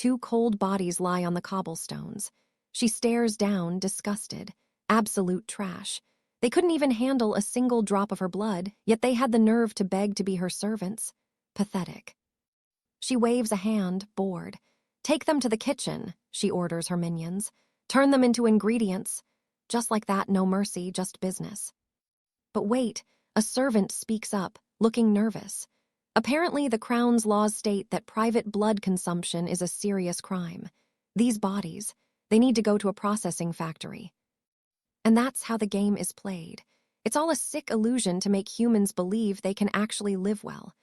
Two cold bodies lie on the cobblestones. She stares down, disgusted. Absolute trash. They couldn't even handle a single drop of her blood, yet they had the nerve to beg to be her servants. Pathetic. She waves a hand, bored. Take them to the kitchen, she orders her minions. Turn them into ingredients. Just like that, no mercy, just business. But wait, a servant speaks up, looking nervous. Apparently, the Crown's laws state that private blood consumption is a serious crime. These bodies, they need to go to a processing factory. And that's how the game is played. It's all a sick illusion to make humans believe they can actually live well.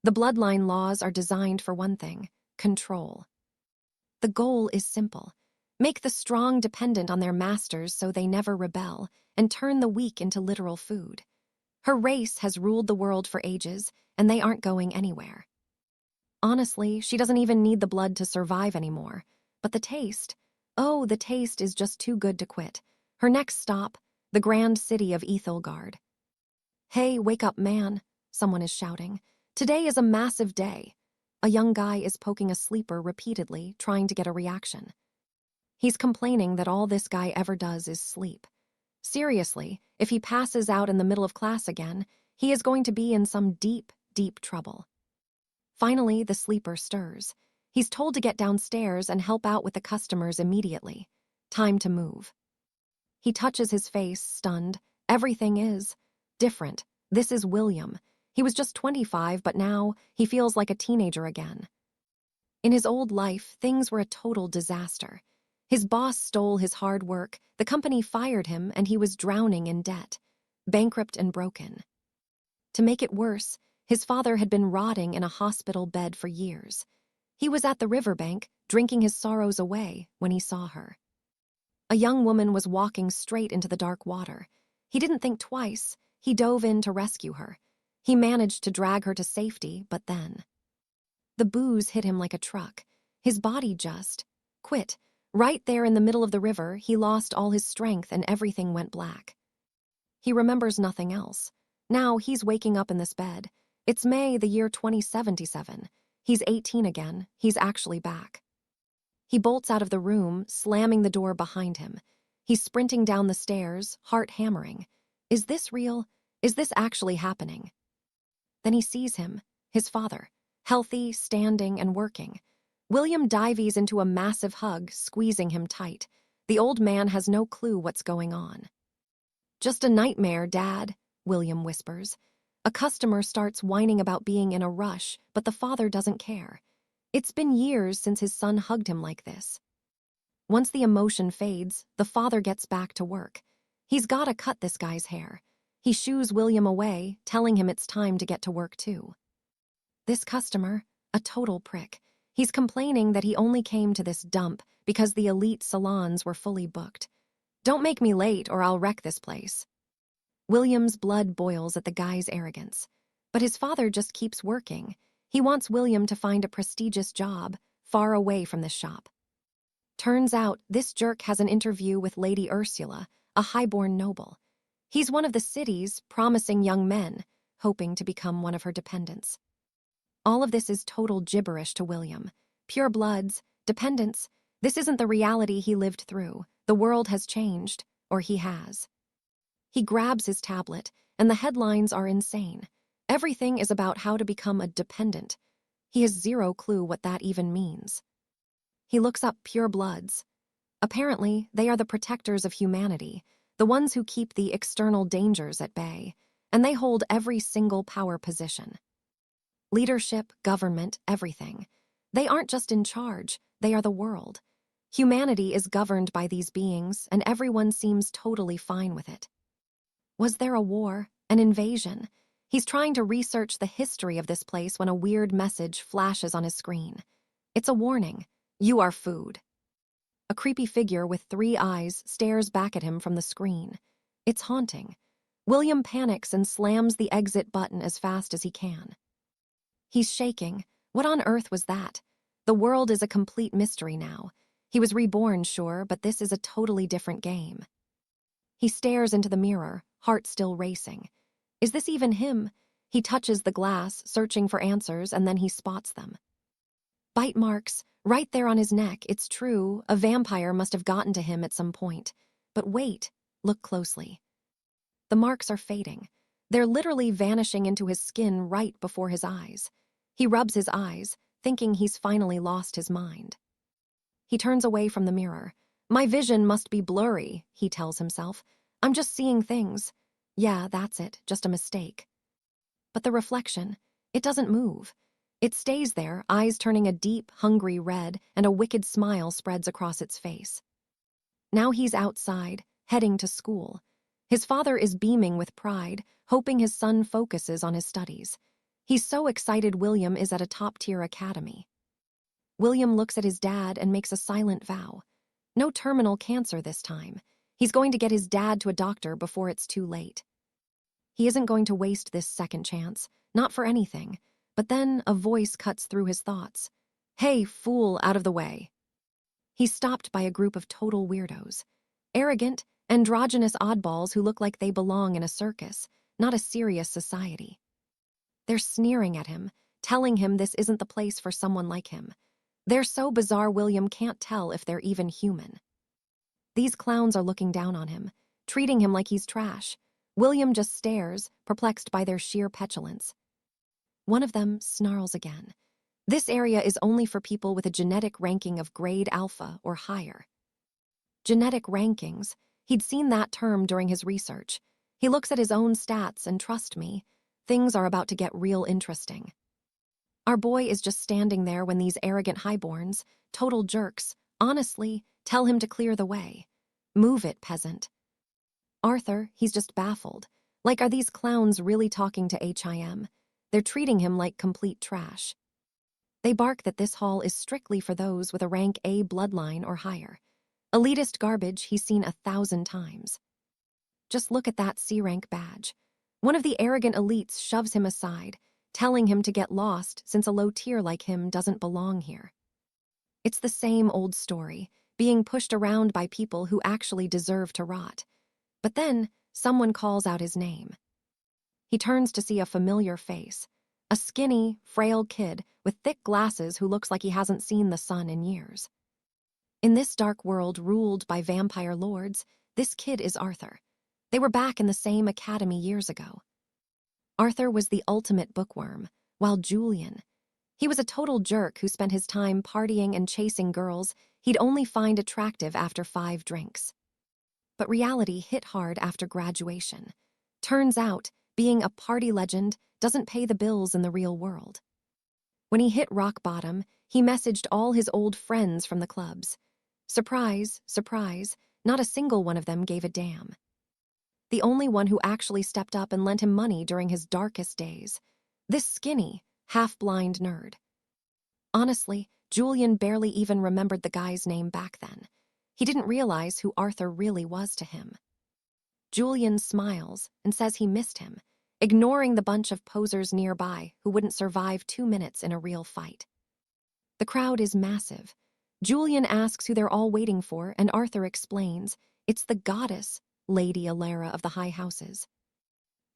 The bloodline laws are designed for one thing: control. The goal is simple. Make the strong dependent on their masters so they never rebel, and turn the weak into literal food. Her race has ruled the world for ages, and they aren't going anywhere. Honestly, she doesn't even need the blood to survive anymore. But the taste, oh, the taste is just too good to quit. Her next stop, the grand city of 𝒉𝒅𝒂𝒅. Hey, wake up, man, someone is shouting. Today is a massive day. A young guy is poking a sleeper repeatedly, trying to get a reaction. He's complaining that all this guy ever does is sleep. Seriously, if he passes out in the middle of class again, he is going to be in some deep, deep trouble. Finally, the sleeper stirs. He's told to get downstairs and help out with the customers immediately. Time to move. He touches his face, stunned. Everything is different. This is William. He was just 25, but now he feels like a teenager again. In his old life, things were a total disaster. His boss stole his hard work, the company fired him, and he was drowning in debt, bankrupt and broken. To make it worse, his father had been rotting in a hospital bed for years. He was at the riverbank, drinking his sorrows away, when he saw her. A young woman was walking straight into the dark water. He didn't think twice. He dove in to rescue her. He managed to drag her to safety, but then the booze hit him like a truck. His body just quit. Right there in the middle of the river, he lost all his strength and everything went black. He remembers nothing else. Now he's waking up in this bed. It's May, the year 2077. He's 18 again. He's actually back. He bolts out of the room, slamming the door behind him. He's sprinting down the stairs, heart hammering. Is this real? Is this actually happening? Then he sees him, his father, healthy, standing, and working. William dives into a massive hug, squeezing him tight. The old man has no clue what's going on. Just a nightmare, Dad, William whispers. A customer starts whining about being in a rush, but the father doesn't care. It's been years since his son hugged him like this. Once the emotion fades, the father gets back to work. He's got to cut this guy's hair. He shoos William away, telling him it's time to get to work too. This customer, a total prick. He's complaining that he only came to this dump because the elite salons were fully booked. Don't make me late or I'll wreck this place. William's blood boils at the guy's arrogance. But his father just keeps working. He wants William to find a prestigious job, far away from this shop. Turns out, this jerk has an interview with Lady Ursula, a highborn noble. He's one of the city's promising young men, hoping to become one of her dependents. All of this is total gibberish to William. Pure bloods, dependents. This isn't the reality he lived through. The world has changed, or he has. He grabs his tablet, and the headlines are insane. Everything is about how to become a dependent. He has zero clue what that even means. He looks up pure bloods. Apparently, they are the protectors of humanity, the ones who keep the external dangers at bay, and they hold every single power position. Leadership, government, everything. They aren't just in charge, they are the world. Humanity is governed by these beings, and everyone seems totally fine with it. Was there a war, an invasion? He's trying to research the history of this place when a weird message flashes on his screen. It's a warning. You are food. A creepy figure with 3 eyes stares back at him from the screen. It's haunting. William panics and slams the exit button as fast as he can. He's shaking. What on earth was that? The world is a complete mystery now. He was reborn, sure, but this is a totally different game. He stares into the mirror, heart still racing. Is this even him? He touches the glass, searching for answers, and then he spots them. Bite marks, right there on his neck. It's true, a vampire must have gotten to him at some point. But wait, look closely. The marks are fading. They're literally vanishing into his skin right before his eyes. He rubs his eyes, thinking he's finally lost his mind. He turns away from the mirror. My vision must be blurry, he tells himself. I'm just seeing things. Yeah, that's it, just a mistake. But the reflection, it doesn't move. It stays there, eyes turning a deep, hungry red, and a wicked smile spreads across its face. Now he's outside, heading to school. His father is beaming with pride, hoping his son focuses on his studies. He's so excited William is at a top-tier academy. William looks at his dad and makes a silent vow. No terminal cancer this time. He's going to get his dad to a doctor before it's too late. He isn't going to waste this second chance, not for anything. But then a voice cuts through his thoughts. Hey, fool, out of the way. He's stopped by a group of total weirdos. Arrogant, androgynous oddballs who look like they belong in a circus, not a serious society. They're sneering at him, telling him this isn't the place for someone like him. They're so bizarre William can't tell if they're even human. These clowns are looking down on him, treating him like he's trash. William just stares, perplexed by their sheer petulance. One of them snarls again. This area is only for people with a genetic ranking of grade alpha or higher. Genetic rankings. He'd seen that term during his research. He looks at his own stats and trust me, things are about to get real interesting. Our boy is just standing there when these arrogant highborns, total jerks, honestly, tell him to clear the way. Move it, peasant. Arthur, he's just baffled. Like, are these clowns really talking to him? They're treating him like complete trash. They bark that this hall is strictly for those with a rank A bloodline or higher. Elitist garbage he's seen 1,000 times. Just look at that C-rank badge. One of the arrogant elites shoves him aside, telling him to get lost since a low tier like him doesn't belong here. It's the same old story, being pushed around by people who actually deserve to rot. But then, someone calls out his name. He turns to see a familiar face. A skinny, frail kid with thick glasses who looks like he hasn't seen the sun in years. In this dark world ruled by vampire lords, this kid is Arthur. They were back in the same academy years ago. Arthur was the ultimate bookworm, while Julian, he was a total jerk who spent his time partying and chasing girls he'd only find attractive after 5 drinks. But reality hit hard after graduation. Turns out, being a party legend doesn't pay the bills in the real world. When he hit rock bottom, he messaged all his old friends from the clubs. Surprise, surprise, not a single one of them gave a damn. The only one who actually stepped up and lent him money during his darkest days. This skinny, half-blind nerd. Honestly, Julian barely even remembered the guy's name back then. He didn't realize who Arthur really was to him. Julian smiles and says he missed him, ignoring the bunch of posers nearby who wouldn't survive 2 minutes in a real fight. The crowd is massive. Julian asks who they're all waiting for, and Arthur explains it's the goddess, Lady 𝒅𝒅 of the High Houses.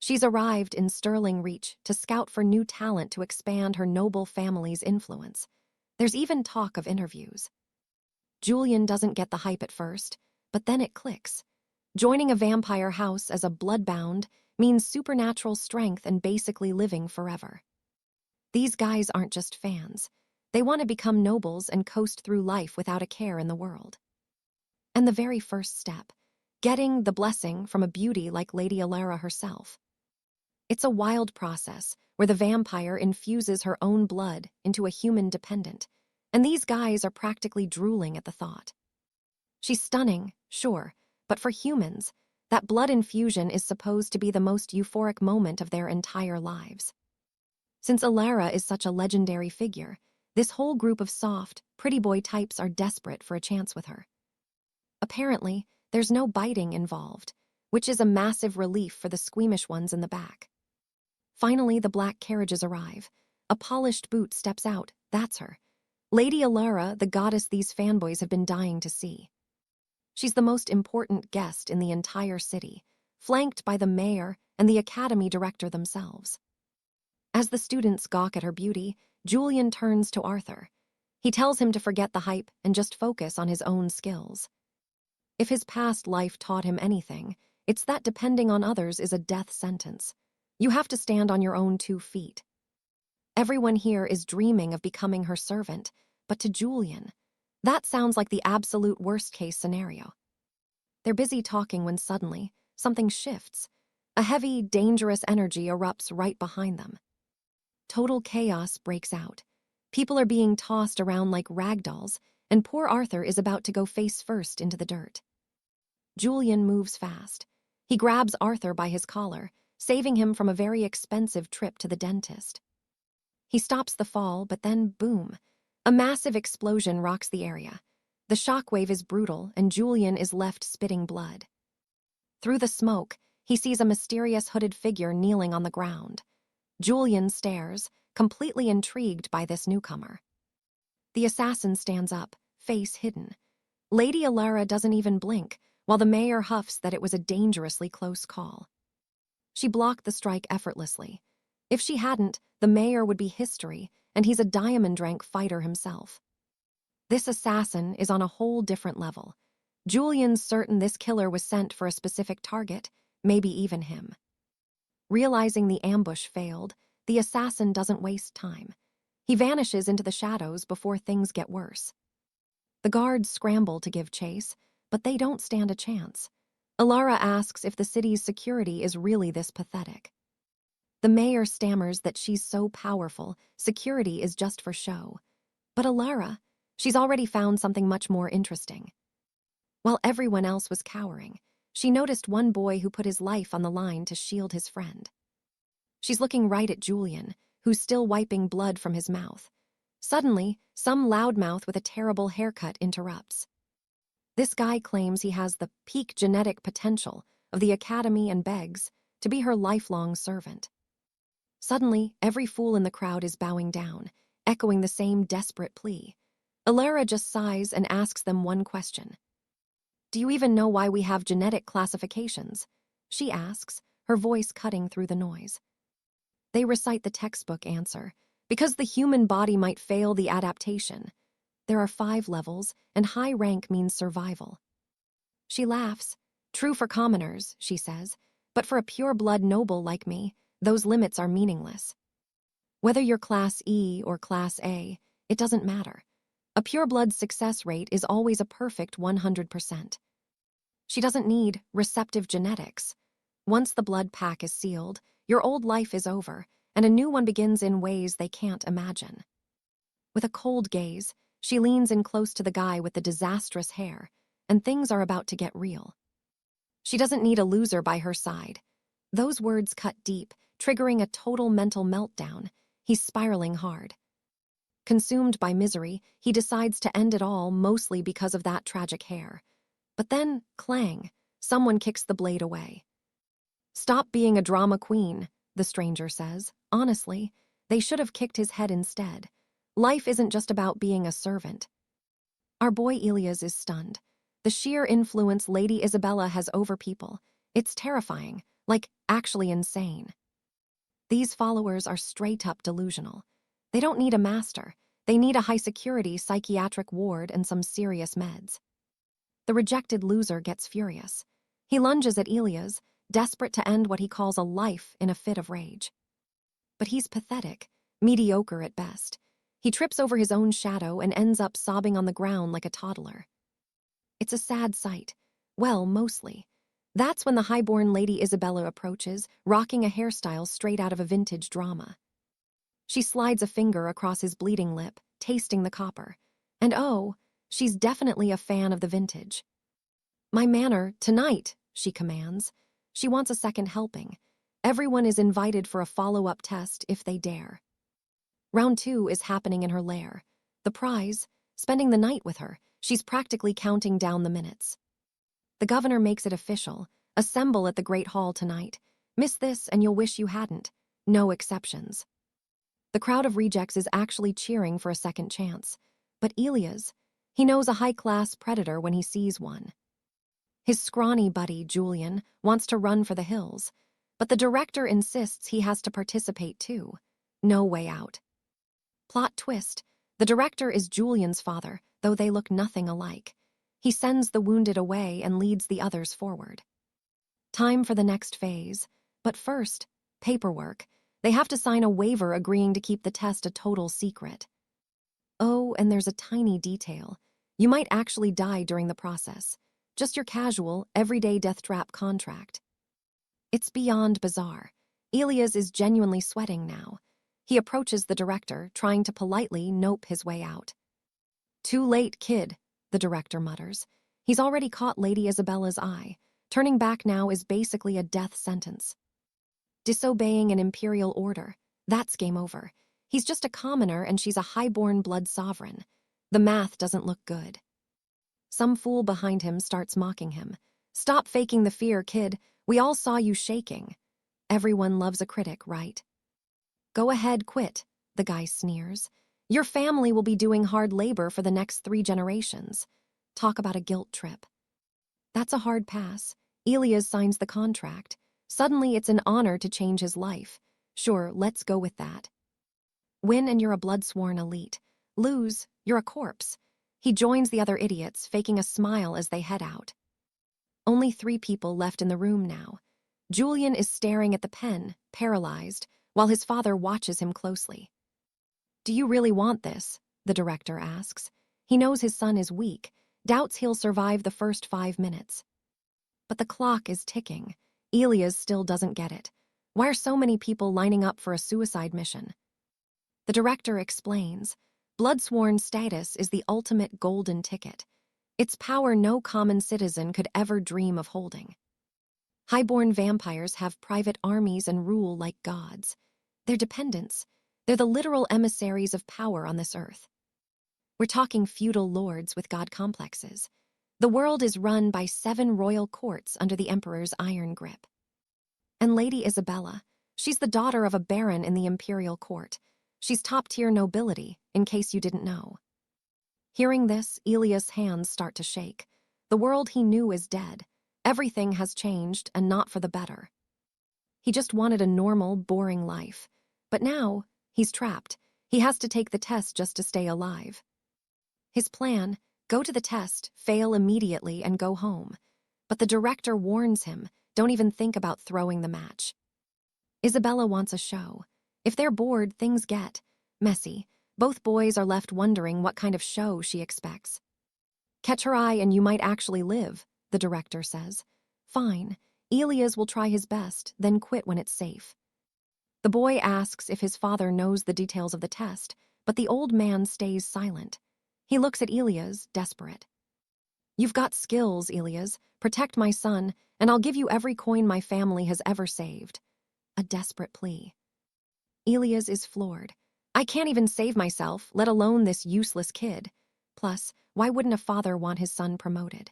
She's arrived in Sterling Reach to scout for new talent to expand her noble family's influence. There's even talk of interviews. Julian doesn't get the hype at first, but then it clicks. Joining a vampire house as a bloodbound means supernatural strength and basically living forever. These guys aren't just fans. They want to become nobles and coast through life without a care in the world. And the very first step, getting the blessing from a beauty like Lady 𝒅𝒅 herself. It's a wild process where the vampire infuses her own blood into a human dependent, and these guys are practically drooling at the thought. She's stunning, sure, but for humans, that blood infusion is supposed to be the most euphoric moment of their entire lives. Since 𝒅𝒅 is such a legendary figure, this whole group of soft, pretty boy types are desperate for a chance with her. Apparently, there's no biting involved, which is a massive relief for the squeamish ones in the back. Finally, the black carriages arrive. A polished boot steps out, that's her. Lady 𝒅𝒅, the goddess these fanboys have been dying to see. She's the most important guest in the entire city, flanked by the mayor and the academy director themselves. As the students gawk at her beauty, Julian turns to Arthur. He tells him to forget the hype and just focus on his own skills. If his past life taught him anything, it's that depending on others is a death sentence. You have to stand on your own 2 feet. Everyone here is dreaming of becoming her servant, but to Julian, that sounds like the absolute worst-case scenario. They're busy talking when suddenly, something shifts. A heavy, dangerous energy erupts right behind them. Total chaos breaks out. People are being tossed around like ragdolls, and poor Arthur is about to go face first into the dirt. Julian moves fast. He grabs Arthur by his collar, saving him from a very expensive trip to the dentist. He stops the fall, but then, boom, a massive explosion rocks the area. The shockwave is brutal, and Julian is left spitting blood. Through the smoke, he sees a mysterious hooded figure kneeling on the ground. Julian stares, completely intrigued by this newcomer. The assassin stands up, face hidden. Lady Alara doesn't even blink, while the mayor huffs that it was a dangerously close call. She blocked the strike effortlessly. If she hadn't, the mayor would be history, and he's a diamond-rank fighter himself. This assassin is on a whole different level. Julian's certain this killer was sent for a specific target, maybe even him. Realizing the ambush failed, the assassin doesn't waste time. He vanishes into the shadows before things get worse. The guards scramble to give chase, but they don't stand a chance. Alara asks if the city's security is really this pathetic. The mayor stammers that she's so powerful, security is just for show. But Alara, she's already found something much more interesting. While everyone else was cowering, she noticed one boy who put his life on the line to shield his friend. She's looking right at Julian, who's still wiping blood from his mouth. Suddenly, some loudmouth with a terrible haircut interrupts. This guy claims he has the peak genetic potential of the Academy and begs to be her lifelong servant. Suddenly, every fool in the crowd is bowing down, echoing the same desperate plea. Alara just sighs and asks them one question. "Do you even know why we have genetic classifications?" she asks, her voice cutting through the noise. They recite the textbook answer, because the human body might fail the adaptation. There are 5 levels, and high rank means survival. She laughs. "True for commoners," she says, "but for a pure-blood noble like me, those limits are meaningless. Whether you're Class E or Class A, it doesn't matter. A pure-blood success rate is always a perfect 100%. She doesn't need receptive genetics. Once the blood pack is sealed, your old life is over, and a new one begins in ways they can't imagine." With a cold gaze, she leans in close to the guy with the disastrous hair, and things are about to get real. She doesn't need a loser by her side. Those words cut deep, triggering a total mental meltdown. He's spiraling hard. Consumed by misery, he decides to end it all, mostly because of that tragic hair. But then, clang, someone kicks the blade away. "Stop being a drama queen," the stranger says. Honestly, they should have kicked his head instead. Life isn't just about being a servant. Our boy Elias is stunned. The sheer influence Lady Isabella has over people. It's terrifying, like actually insane. These followers are straight-up delusional. They don't need a master. They need a high-security psychiatric ward and some serious meds. The rejected loser gets furious. He lunges at Elias, desperate to end what he calls a life in a fit of rage. But he's pathetic, mediocre at best. He trips over his own shadow and ends up sobbing on the ground like a toddler. It's a sad sight. Well, mostly. That's when the highborn Lady Isabella approaches, rocking a hairstyle straight out of a vintage drama. She slides a finger across his bleeding lip, tasting the copper. And oh, she's definitely a fan of the vintage. "My manner, tonight," she commands. She wants a second helping. Everyone is invited for a follow-up test if they dare. Round 2 is happening in her lair. The prize, spending the night with her. She's practically counting down the minutes. The governor makes it official. Assemble at the Great Hall tonight. Miss this and you'll wish you hadn't. No exceptions. The crowd of rejects is actually cheering for a second chance. But Elias, he knows a high-class predator when he sees one. His scrawny buddy, Julian, wants to run for the hills. But the director insists he has to participate too. No way out. Plot twist. The director is Julian's father, though they look nothing alike. He sends the wounded away and leads the others forward. Time for the next phase. But first, paperwork. They have to sign a waiver agreeing to keep the test a total secret. Oh, and there's a tiny detail. You might actually die during the process. Just your casual, everyday death trap contract. It's beyond bizarre. Elias is genuinely sweating now. He approaches the director, trying to politely nope his way out. "Too late, kid," the director mutters. He's already caught Lady Isabella's eye. Turning back now is basically a death sentence. Disobeying an imperial order, that's game over. He's just a commoner and she's a high-born blood sovereign. The math doesn't look good. Some fool behind him starts mocking him. "Stop faking the fear, kid. We all saw you shaking." Everyone loves a critic, right? "Go ahead, quit," the guy sneers. "Your family will be doing hard labor for the next 3 generations. Talk about a guilt trip." That's a hard pass. Elias signs the contract. Suddenly it's an honor to change his life. Sure, let's go with that. Win and you're a blood-sworn elite. Lose, you're a corpse. He joins the other idiots, faking a smile as they head out. Only 3 people left in the room now. Julian is staring at the pen, paralyzed, while his father watches him closely. "Do you really want this?" the director asks. He knows his son is weak, doubts he'll survive the first 5 minutes. But the clock is ticking. Elias still doesn't get it. Why are so many people lining up for a suicide mission? The director explains, Bloodsworn status is the ultimate golden ticket. It's power no common citizen could ever dream of holding. Highborn vampires have private armies and rule like gods. They're dependents. They're the literal emissaries of power on this earth. We're talking feudal lords with god complexes. The world is run by 7 royal courts under the emperor's iron grip. And Lady Isabella, she's the daughter of a baron in the imperial court. She's top-tier nobility, in case you didn't know. Hearing this, Elias' hands start to shake. The world he knew is dead. Everything has changed, and not for the better. He just wanted a normal, boring life. But now, he's trapped. He has to take the test just to stay alive. His plan, go to the test, fail immediately, and go home. But the director warns him, don't even think about throwing the match. Isabella wants a show. If they're bored, things get messy. Both boys are left wondering what kind of show she expects. "Catch her eye and you might actually live," the director says. Fine. Elias will try his best, then quit when it's safe. The boy asks if his father knows the details of the test, but the old man stays silent. He looks at Elias, desperate. "You've got skills, Elias. Protect my son, and I'll give you every coin my family has ever saved." A desperate plea. Elias is floored. "I can't even save myself, let alone this useless kid. Plus, why wouldn't a father want his son promoted?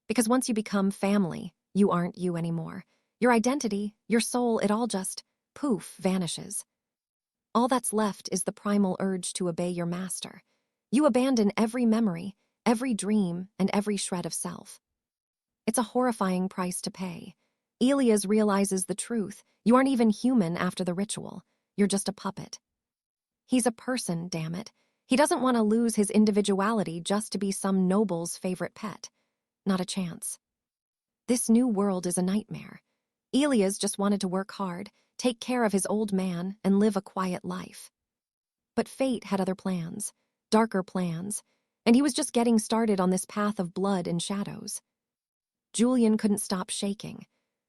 Because once you become family, you aren't you anymore. Your identity, your soul, it all just, poof, vanishes. All that's left is the primal urge to obey your master. You abandon every memory, every dream, and every shred of self. It's a horrifying price to pay. Elias realizes the truth. You aren't even human after the ritual. You're just a puppet. He's a person, damn it. He doesn't want to lose his individuality just to be some noble's favorite pet. Not a chance. This new world is a nightmare. Elias just wanted to work hard, take care of his old man, and live a quiet life. But fate had other plans, darker plans, and he was just getting started on this path of blood and shadows. Julian couldn't stop shaking.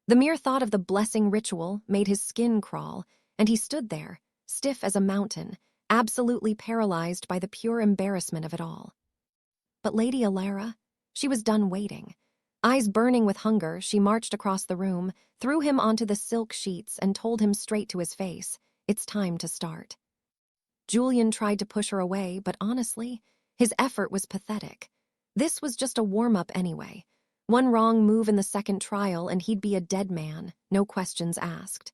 The mere thought of the blessing ritual made his skin crawl, and he stood there, stiff as a mountain, absolutely paralyzed by the pure embarrassment of it all. But Lady Alara, she was done waiting. Eyes burning with hunger, she marched across the room, threw him onto the silk sheets, and told him straight to his face, "It's time to start." Julian tried to push her away, but honestly, his effort was pathetic. This was just a warm-up anyway. One wrong move in the second trial and he'd be a dead man, no questions asked.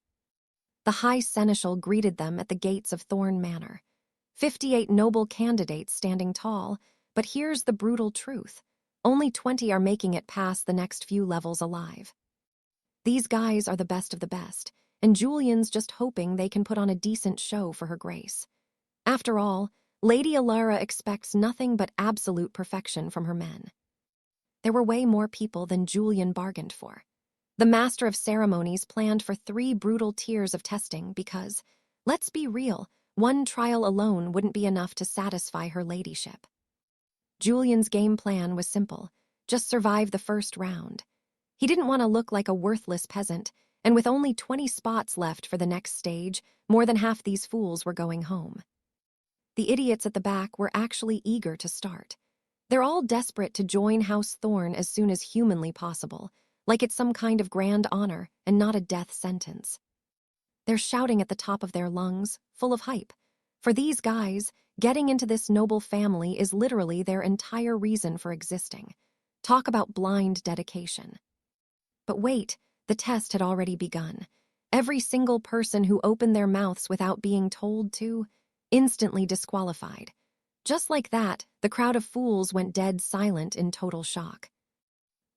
The High Seneschal greeted them at the gates of Thorn Manor. 58 noble candidates standing tall, but here's the brutal truth. Only 20 are making it past the next few levels alive. These guys are the best of the best, and Julian's just hoping they can put on a decent show for her grace. After all, Lady Alara expects nothing but absolute perfection from her men. There were way more people than Julian bargained for. The master of ceremonies planned for 3 brutal tiers of testing because, let's be real, one trial alone wouldn't be enough to satisfy her ladyship. Julian's game plan was simple: just survive the first round. He didn't want to look like a worthless peasant, and with only 20 spots left for the next stage, more than half these fools were going home. The idiots at the back were actually eager to start. They're all desperate to join House Thorn as soon as humanly possible, like it's some kind of grand honor and not a death sentence. They're shouting at the top of their lungs, full of hype. For these guys, getting into this noble family is literally their entire reason for existing. Talk about blind dedication. But wait, the test had already begun. Every single person who opened their mouths without being told to, instantly disqualified. Just like that, the crowd of fools went dead silent in total shock.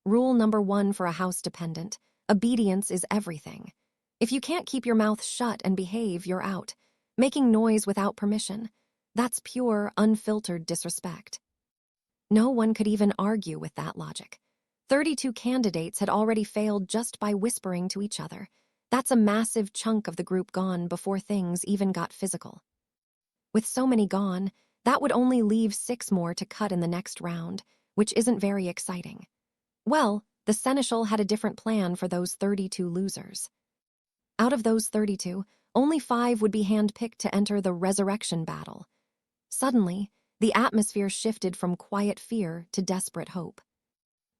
Rule number 1 for a house dependent: obedience is everything. If you can't keep your mouth shut and behave, you're out. Making noise without permission, that's pure, unfiltered disrespect. No one could even argue with that logic. 32 candidates had already failed just by whispering to each other. That's a massive chunk of the group gone before things even got physical. With so many gone, that would only leave 6 more to cut in the next round, which isn't very exciting. Well, the seneschal had a different plan for those 32 losers. Out of those 32, only 5 would be handpicked to enter the resurrection battle. Suddenly, the atmosphere shifted from quiet fear to desperate hope.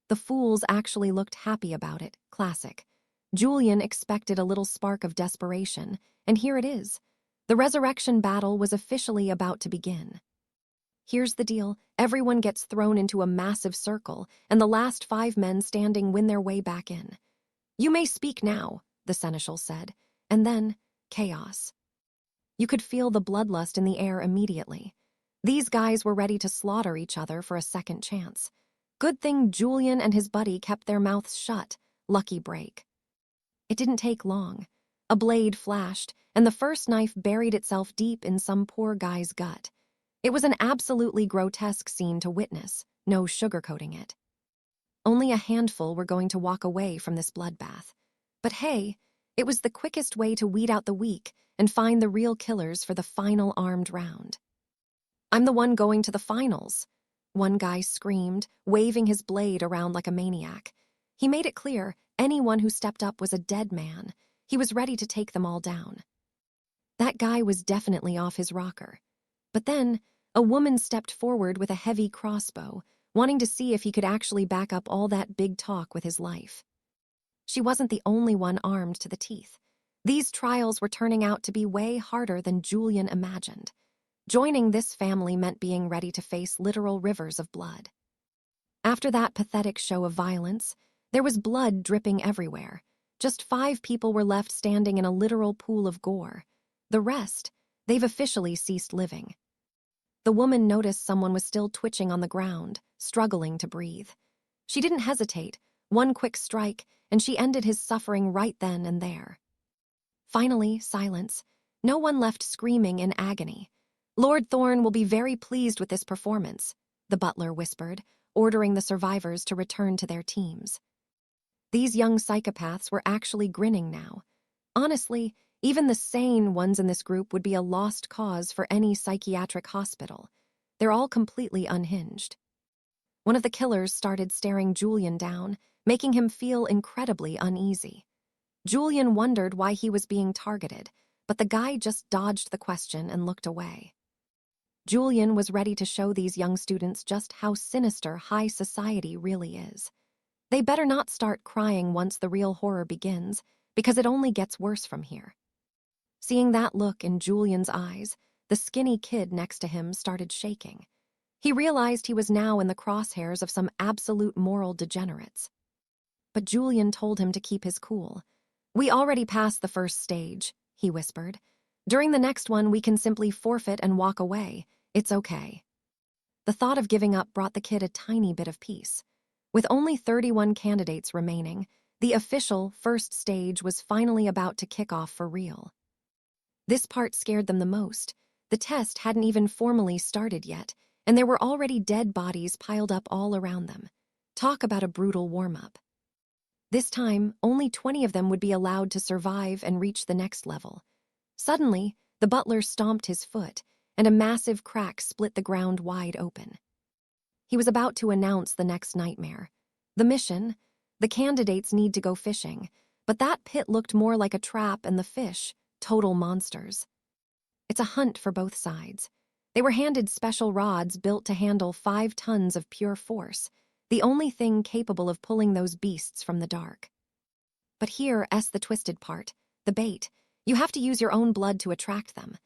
The fools actually looked happy about it. Classic. Julian expected a little spark of desperation, and here it is. The resurrection battle was officially about to begin. Here's the deal: everyone gets thrown into a massive circle, and the last 5 men standing win their way back in. "You may speak now," the seneschal said, and then chaos. You could feel the bloodlust in the air immediately. These guys were ready to slaughter each other for a second chance. Good thing Julian and his buddy kept their mouths shut. Lucky break. It didn't take long. A blade flashed, and the first knife buried itself deep in some poor guy's gut. It was an absolutely grotesque scene to witness, no sugarcoating it. Only a handful were going to walk away from this bloodbath. But hey, it was the quickest way to weed out the weak and find the real killers for the final armed round. "I'm the one going to the finals," one guy screamed, waving his blade around like a maniac. He made it clear anyone who stepped up was a dead man. He was ready to take them all down. That guy was definitely off his rocker. But then, a woman stepped forward with a heavy crossbow, wanting to see if he could actually back up all that big talk with his life. She wasn't the only one armed to the teeth. These trials were turning out to be way harder than Julian imagined. Joining this family meant being ready to face literal rivers of blood. After that pathetic show of violence, there was blood dripping everywhere. Just 5 people were left standing in a literal pool of gore. The rest, they've officially ceased living. The woman noticed someone was still twitching on the ground, struggling to breathe. She didn't hesitate. One quick strike, and she ended his suffering right then and there. Finally, silence. No one left screaming in agony. "Lord Thorn will be very pleased with this performance," the butler whispered, ordering the survivors to return to their teams. These young psychopaths were actually grinning now. Honestly, even the sane ones in this group would be a lost cause for any psychiatric hospital. They're all completely unhinged. One of the killers started staring Julian down, making him feel incredibly uneasy. Julian wondered why he was being targeted, but the guy just dodged the question and looked away. Julian was ready to show these young students just how sinister high society really is. They better not start crying once the real horror begins, because it only gets worse from here. Seeing that look in Julian's eyes, the skinny kid next to him started shaking. He realized he was now in the crosshairs of some absolute moral degenerates. But Julian told him to keep his cool. "We already passed the first stage," he whispered. "During the next one, we can simply forfeit and walk away. It's okay." The thought of giving up brought the kid a tiny bit of peace. With only 31 candidates remaining, the official first stage was finally about to kick off for real. This part scared them the most. The test hadn't even formally started yet, and there were already dead bodies piled up all around them. Talk about a brutal warm-up. This time, only 20 of them would be allowed to survive and reach the next level. Suddenly, the butler stomped his foot, and a massive crack split the ground wide open. He was about to announce the next nightmare. The mission: the candidates need to go fishing, but that pit looked more like a trap, and the fish, total monsters. It's a hunt for both sides. They were handed special rods built to handle 5 tons of pure force, the only thing capable of pulling those beasts from the dark. But here's the twisted part: the bait. You have to use your own blood to attract them.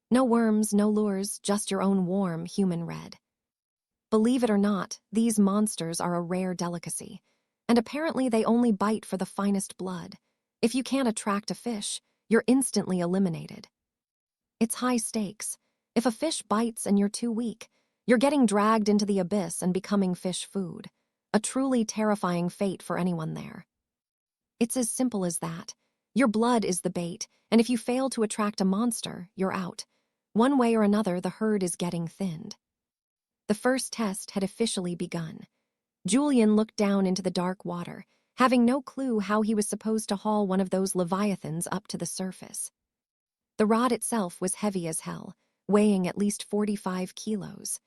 No worms, no lures, just your own warm human red. Believe it or not, these monsters are a rare delicacy, and apparently they only bite for the finest blood. If you can't attract a fish, you're instantly eliminated. It's high stakes. If a fish bites and you're too weak, you're getting dragged into the abyss and becoming fish food. A truly terrifying fate for anyone there. It's as simple as that. Your blood is the bait, and if you fail to attract a monster, you're out. One way or another, the herd is getting thinned. The first test had officially begun. Julian looked down into the dark water, having no clue how he was supposed to haul one of those leviathans up to the surface. The rod itself was heavy as hell, weighing at least 45 kilos.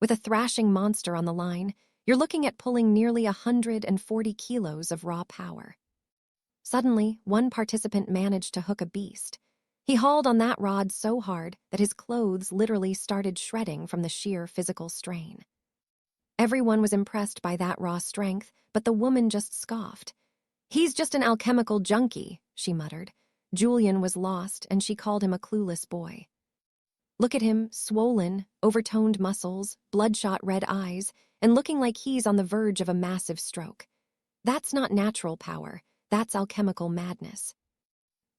With a thrashing monster on the line, you're looking at pulling nearly 140 kilos of raw power. Suddenly, one participant managed to hook a beast. He hauled on that rod so hard that his clothes literally started shredding from the sheer physical strain. Everyone was impressed by that raw strength, but the woman just scoffed. "He's just an alchemical junkie," she muttered. Julian was lost, and she called him a clueless boy. Look at him, swollen, overtoned muscles, bloodshot red eyes, and looking like he's on the verge of a massive stroke. That's not natural power, that's alchemical madness.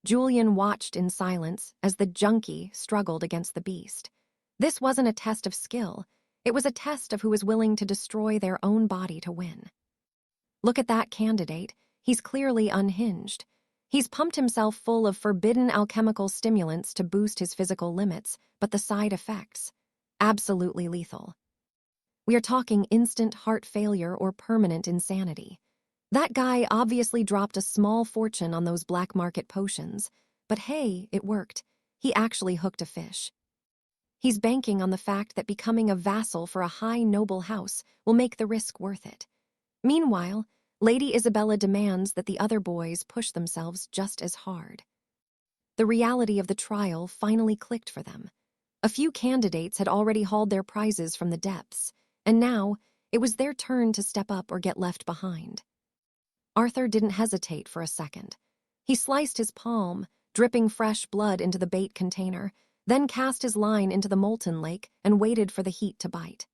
Julian watched in silence as the junkie struggled against the beast. This wasn't a test of skill, it was a test of who was willing to destroy their own body to win. Look at that candidate, he's clearly unhinged. He's pumped himself full of forbidden alchemical stimulants to boost his physical limits, but the side effects? Absolutely lethal. We are talking instant heart failure or permanent insanity. That guy obviously dropped a small fortune on those black market potions, but hey, it worked. He actually hooked a fish. He's banking on the fact that becoming a vassal for a high noble house will make the risk worth it. Meanwhile, Lady Isabella demands that the other boys push themselves just as hard. The reality of the trial finally clicked for them. A few candidates had already hauled their prizes from the depths, and now it was their turn to step up or get left behind. Arthur didn't hesitate for a second. He sliced his palm, dripping fresh blood into the bait container, then cast his line into the molten lake and waited for the heat to bite.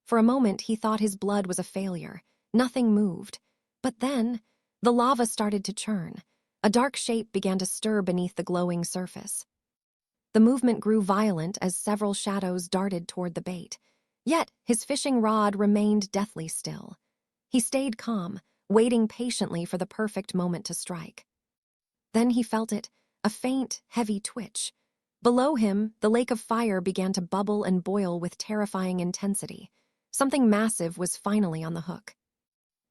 For a moment, he thought his blood was a failure. Nothing moved. But then, the lava started to churn. A dark shape began to stir beneath the glowing surface. The movement grew violent as several shadows darted toward the bait. Yet, his fishing rod remained deathly still. He stayed calm, waiting patiently for the perfect moment to strike. Then he felt it, a faint, heavy twitch. Below him, the lake of fire began to bubble and boil with terrifying intensity. Something massive was finally on the hook.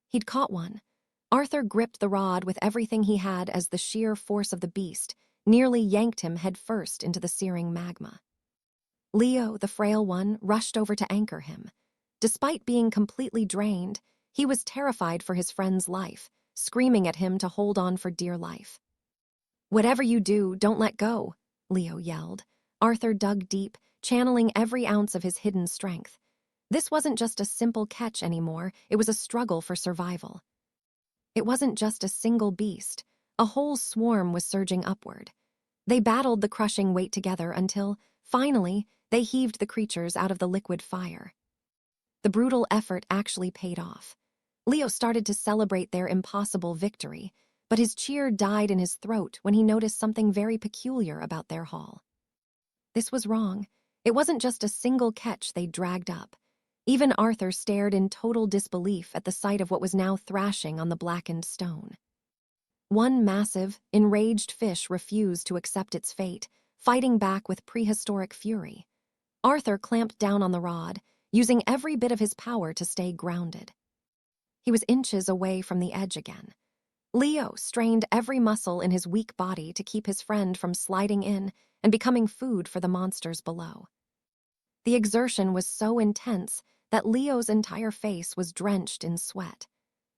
He'd caught one. Arthur gripped the rod with everything he had as the sheer force of the beast nearly yanked him headfirst into the searing magma. Leo, the frail one, rushed over to anchor him. Despite being completely drained, he was terrified for his friend's life, screaming at him to hold on for dear life. "Whatever you do, don't let go," Leo yelled. Arthur dug deep, channeling every ounce of his hidden strength. This wasn't just a simple catch anymore, it was a struggle for survival. It wasn't just a single beast, a whole swarm was surging upward. They battled the crushing weight together until, finally, they heaved the creatures out of the liquid fire. The brutal effort actually paid off. Leo started to celebrate their impossible victory, but his cheer died in his throat when he noticed something very peculiar about their haul. This was wrong. It wasn't just a single catch they dragged up. Even Arthur stared in total disbelief at the sight of what was now thrashing on the blackened stone. One massive, enraged fish refused to accept its fate, fighting back with prehistoric fury. Arthur clamped down on the rod, using every bit of his power to stay grounded. He was inches away from the edge again. Leo strained every muscle in his weak body to keep his friend from sliding in and becoming food for the monsters below. The exertion was so intense that Leo's entire face was drenched in sweat.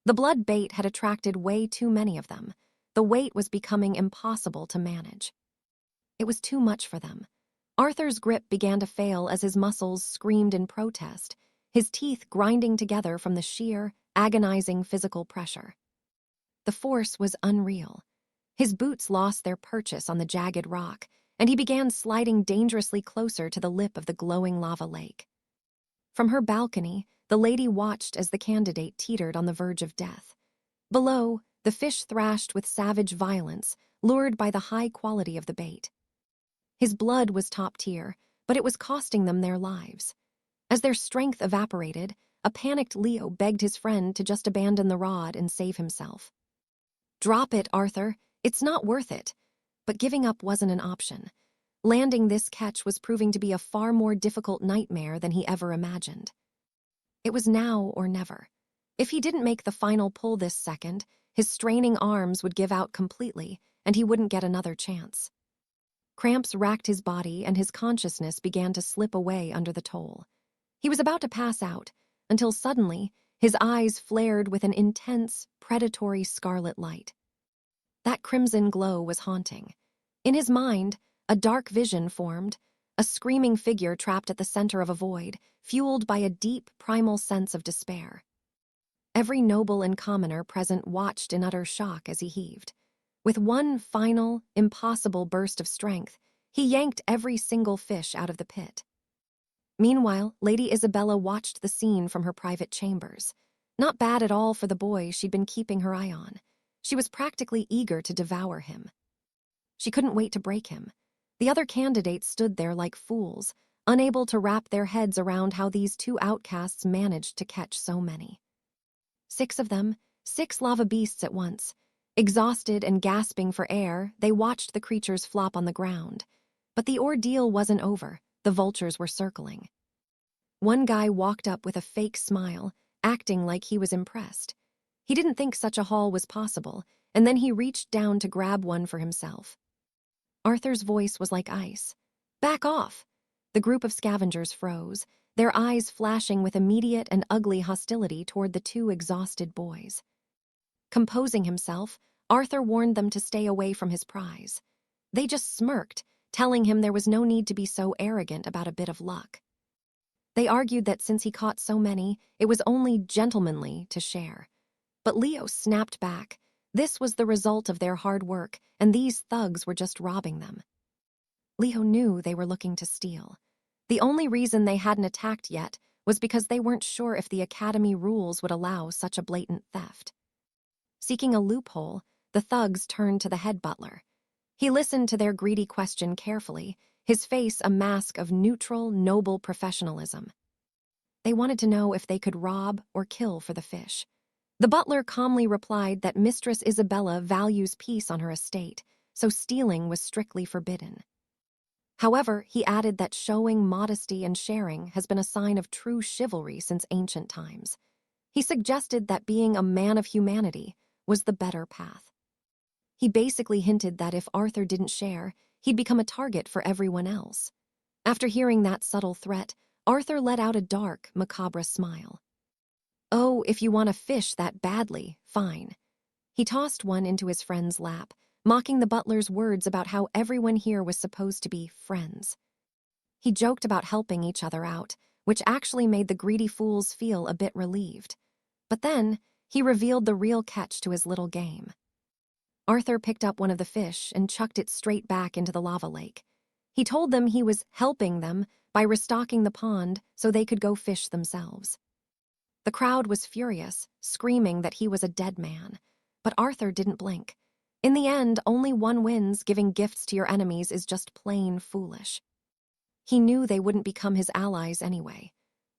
The blood bait had attracted way too many of them. The weight was becoming impossible to manage. It was too much for them. Arthur's grip began to fail as his muscles screamed in protest, his teeth grinding together from the sheer, agonizing physical pressure. The force was unreal. His boots lost their purchase on the jagged rock, and he began sliding dangerously closer to the lip of the glowing lava lake. From her balcony, the lady watched as the candidate teetered on the verge of death. Below, the fish thrashed with savage violence, lured by the high quality of the bait. His blood was top tier, but it was costing them their lives. As their strength evaporated, a panicked Leo begged his friend to just abandon the rod and save himself. "Drop it, Arthur. It's not worth it." But giving up wasn't an option. Landing this catch was proving to be a far more difficult nightmare than he ever imagined. It was now or never. If he didn't make the final pull this second, his straining arms would give out completely, and he wouldn't get another chance. Cramps racked his body, and his consciousness began to slip away under the toll. He was about to pass out, until suddenly, his eyes flared with an intense, predatory scarlet light. That crimson glow was haunting. In his mind, a dark vision formed, a screaming figure trapped at the center of a void, fueled by a deep, primal sense of despair. Every noble and commoner present watched in utter shock as he heaved. With one final, impossible burst of strength, he yanked every single fish out of the pit. Meanwhile, Lady Isabella watched the scene from her private chambers. Not bad at all for the boy she'd been keeping her eye on. She was practically eager to devour him. She couldn't wait to break him. The other candidates stood there like fools, unable to wrap their heads around how these two outcasts managed to catch so many. 6 of them, 6 lava beasts at once. Exhausted and gasping for air, they watched the creatures flop on the ground. But the ordeal wasn't over. The vultures were circling. One guy walked up with a fake smile, acting like he was impressed. He didn't think such a haul was possible, and then he reached down to grab one for himself. Arthur's voice was like ice. "Back off!" The group of scavengers froze, their eyes flashing with immediate and ugly hostility toward the 2 exhausted boys. Composing himself, Arthur warned them to stay away from his prize. They just smirked, telling him there was no need to be so arrogant about a bit of luck. They argued that since he caught so many, it was only gentlemanly to share. But Leo snapped back. This was the result of their hard work, and these thugs were just robbing them. Leo knew they were looking to steal. The only reason they hadn't attacked yet was because they weren't sure if the Academy rules would allow such a blatant theft. Seeking a loophole, the thugs turned to the head butler. He listened to their greedy question carefully, his face a mask of neutral, noble professionalism. They wanted to know if they could rob or kill for the fish. The butler calmly replied that Mistress Isabella values peace on her estate, so stealing was strictly forbidden. However, he added that showing modesty and sharing has been a sign of true chivalry since ancient times. He suggested that being a man of humanity was the better path. He basically hinted that if Arthur didn't share, he'd become a target for everyone else. After hearing that subtle threat, Arthur let out a dark, macabre smile. "Oh, if you want to fish that badly, fine." He tossed one into his friend's lap, mocking the butler's words about how everyone here was supposed to be friends. He joked about helping each other out, which actually made the greedy fools feel a bit relieved. But then, he revealed the real catch to his little game. Arthur picked up one of the fish and chucked it straight back into the lava lake. He told them he was helping them by restocking the pond so they could go fish themselves. The crowd was furious, screaming that he was a dead man. But Arthur didn't blink. In the end, only one wins. Giving gifts to your enemies is just plain foolish. He knew they wouldn't become his allies anyway.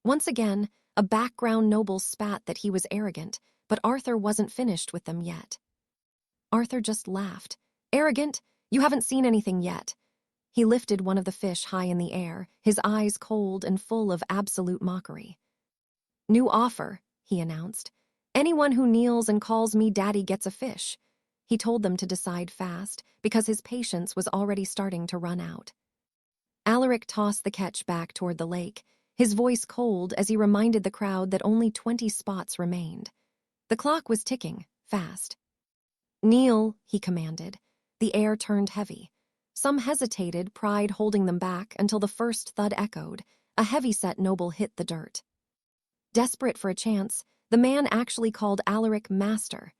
Once again, a background noble spat that he was arrogant, but Arthur wasn't finished with them yet. Arthur just laughed. "Arrogant? You haven't seen anything yet." He lifted one of the fish high in the air, his eyes cold and full of absolute mockery. "New offer," he announced. "Anyone who kneels and calls me daddy gets a fish." He told them to decide fast, because his patience was already starting to run out. Alaric tossed the catch back toward the lake, his voice cold as he reminded the crowd that only 20 spots remained. The clock was ticking, fast. "Kneel," he commanded. The air turned heavy. Some hesitated, pride holding them back, until the first thud echoed. A heavy-set noble hit the dirt. Desperate for a chance, the man actually called Alaric master.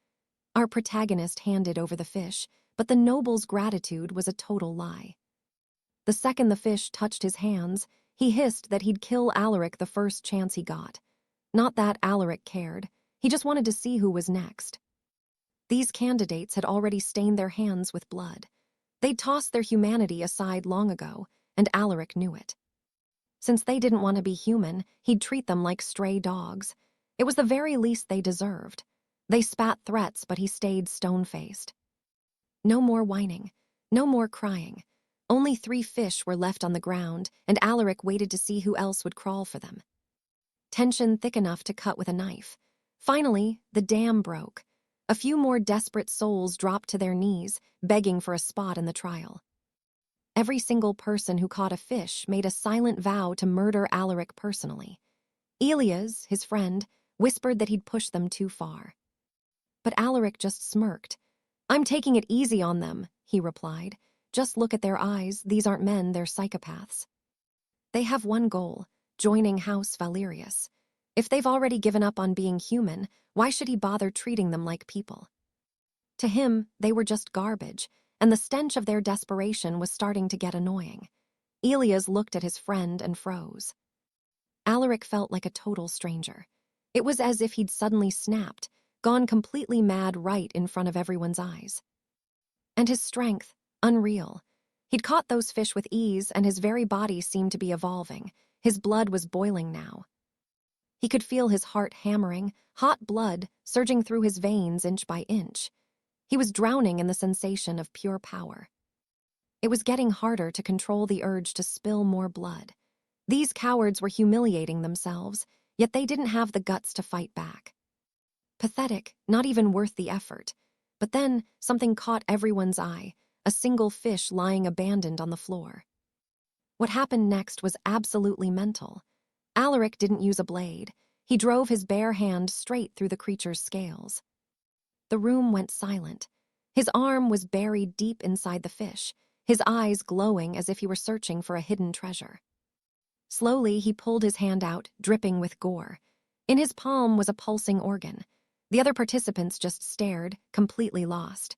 Our protagonist handed over the fish, but the noble's gratitude was a total lie. The second the fish touched his hands, he hissed that he'd kill Alaric the first chance he got. Not that Alaric cared, he just wanted to see who was next. These candidates had already stained their hands with blood. They'd tossed their humanity aside long ago, and Alaric knew it. Since they didn't want to be human, he'd treat them like stray dogs. It was the very least they deserved. They spat threats, but he stayed stone-faced. No more whining, no more crying. Only 3 fish were left on the ground, and Alaric waited to see who else would crawl for them. Tension thick enough to cut with a knife. Finally, the dam broke. A few more desperate souls dropped to their knees, begging for a spot in the trial. Every single person who caught a fish made a silent vow to murder Alaric personally. Elias, his friend, whispered that he'd pushed them too far. But Alaric just smirked. "I'm taking it easy on them," he replied. "Just look at their eyes, these aren't men, they're psychopaths. They have one goal, joining House Valerius. If they've already given up on being human, why should he bother treating them like people?" To him, they were just garbage, and the stench of their desperation was starting to get annoying. Elias looked at his friend and froze. Alaric felt like a total stranger. It was as if he'd suddenly snapped, gone completely mad right in front of everyone's eyes. And his strength, unreal. He'd caught those fish with ease, and his very body seemed to be evolving. His blood was boiling now. He could feel his heart hammering, hot blood surging through his veins inch by inch. He was drowning in the sensation of pure power. It was getting harder to control the urge to spill more blood. These cowards were humiliating themselves, yet they didn't have the guts to fight back. Pathetic, not even worth the effort. But then something caught everyone's eye, a single fish lying abandoned on the floor. What happened next was absolutely mental. Alaric didn't use a blade. He drove his bare hand straight through the creature's scales. The room went silent. His arm was buried deep inside the fish, his eyes glowing as if he were searching for a hidden treasure. Slowly, he pulled his hand out, dripping with gore. In his palm was a pulsing organ. The other participants just stared, completely lost.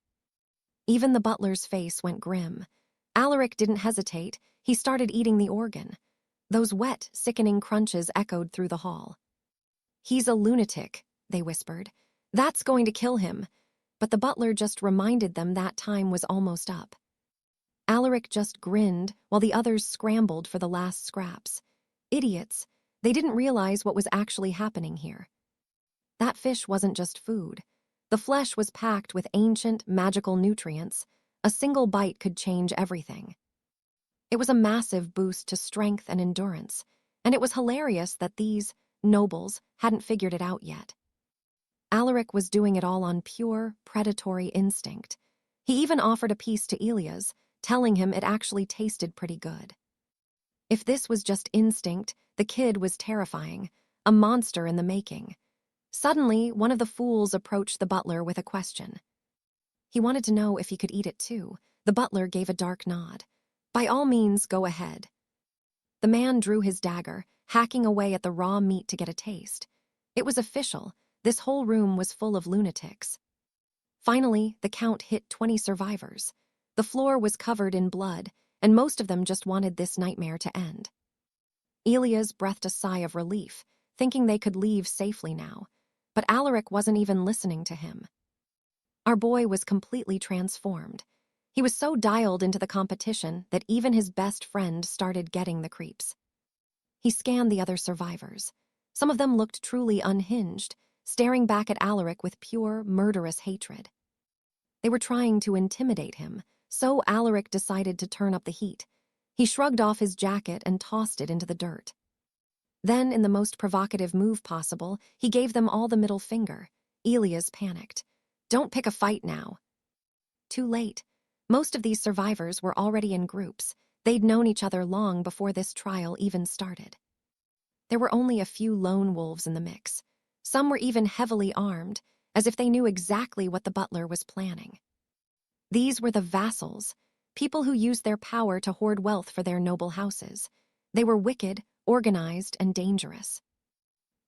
Even the butler's face went grim. Alaric didn't hesitate. He started eating the organ. Those wet, sickening crunches echoed through the hall. "He's a lunatic," they whispered. "That's going to kill him." But the butler just reminded them that time was almost up. Alaric just grinned while the others scrambled for the last scraps. Idiots. They didn't realize what was actually happening here. That fish wasn't just food. The flesh was packed with ancient, magical nutrients. A single bite could change everything. It was a massive boost to strength and endurance, and it was hilarious that these nobles hadn't figured it out yet. Alaric was doing it all on pure, predatory instinct. He even offered a piece to Elias, telling him it actually tasted pretty good. If this was just instinct, the kid was terrifying, a monster in the making. Suddenly, one of the fools approached the butler with a question. He wanted to know if he could eat it too. The butler gave a dark nod. "By all means, go ahead." The man drew his dagger, hacking away at the raw meat to get a taste. It was official. This whole room was full of lunatics. Finally, the count hit 20 survivors. The floor was covered in blood, and most of them just wanted this nightmare to end. Elias breathed a sigh of relief, thinking they could leave safely now. But Alaric wasn't even listening to him. Our boy was completely transformed. He was so dialed into the competition that even his best friend started getting the creeps. He scanned the other survivors. Some of them looked truly unhinged, staring back at Alaric with pure, murderous hatred. They were trying to intimidate him, so Alaric decided to turn up the heat. He shrugged off his jacket and tossed it into the dirt. Then, in the most provocative move possible, he gave them all the middle finger. Elias panicked. "Don't pick a fight now." Too late. Most of these survivors were already in groups. They'd known each other long before this trial even started. There were only a few lone wolves in the mix. Some were even heavily armed, as if they knew exactly what the butler was planning. These were the vassals, people who used their power to hoard wealth for their noble houses. They were wicked, organized, and dangerous.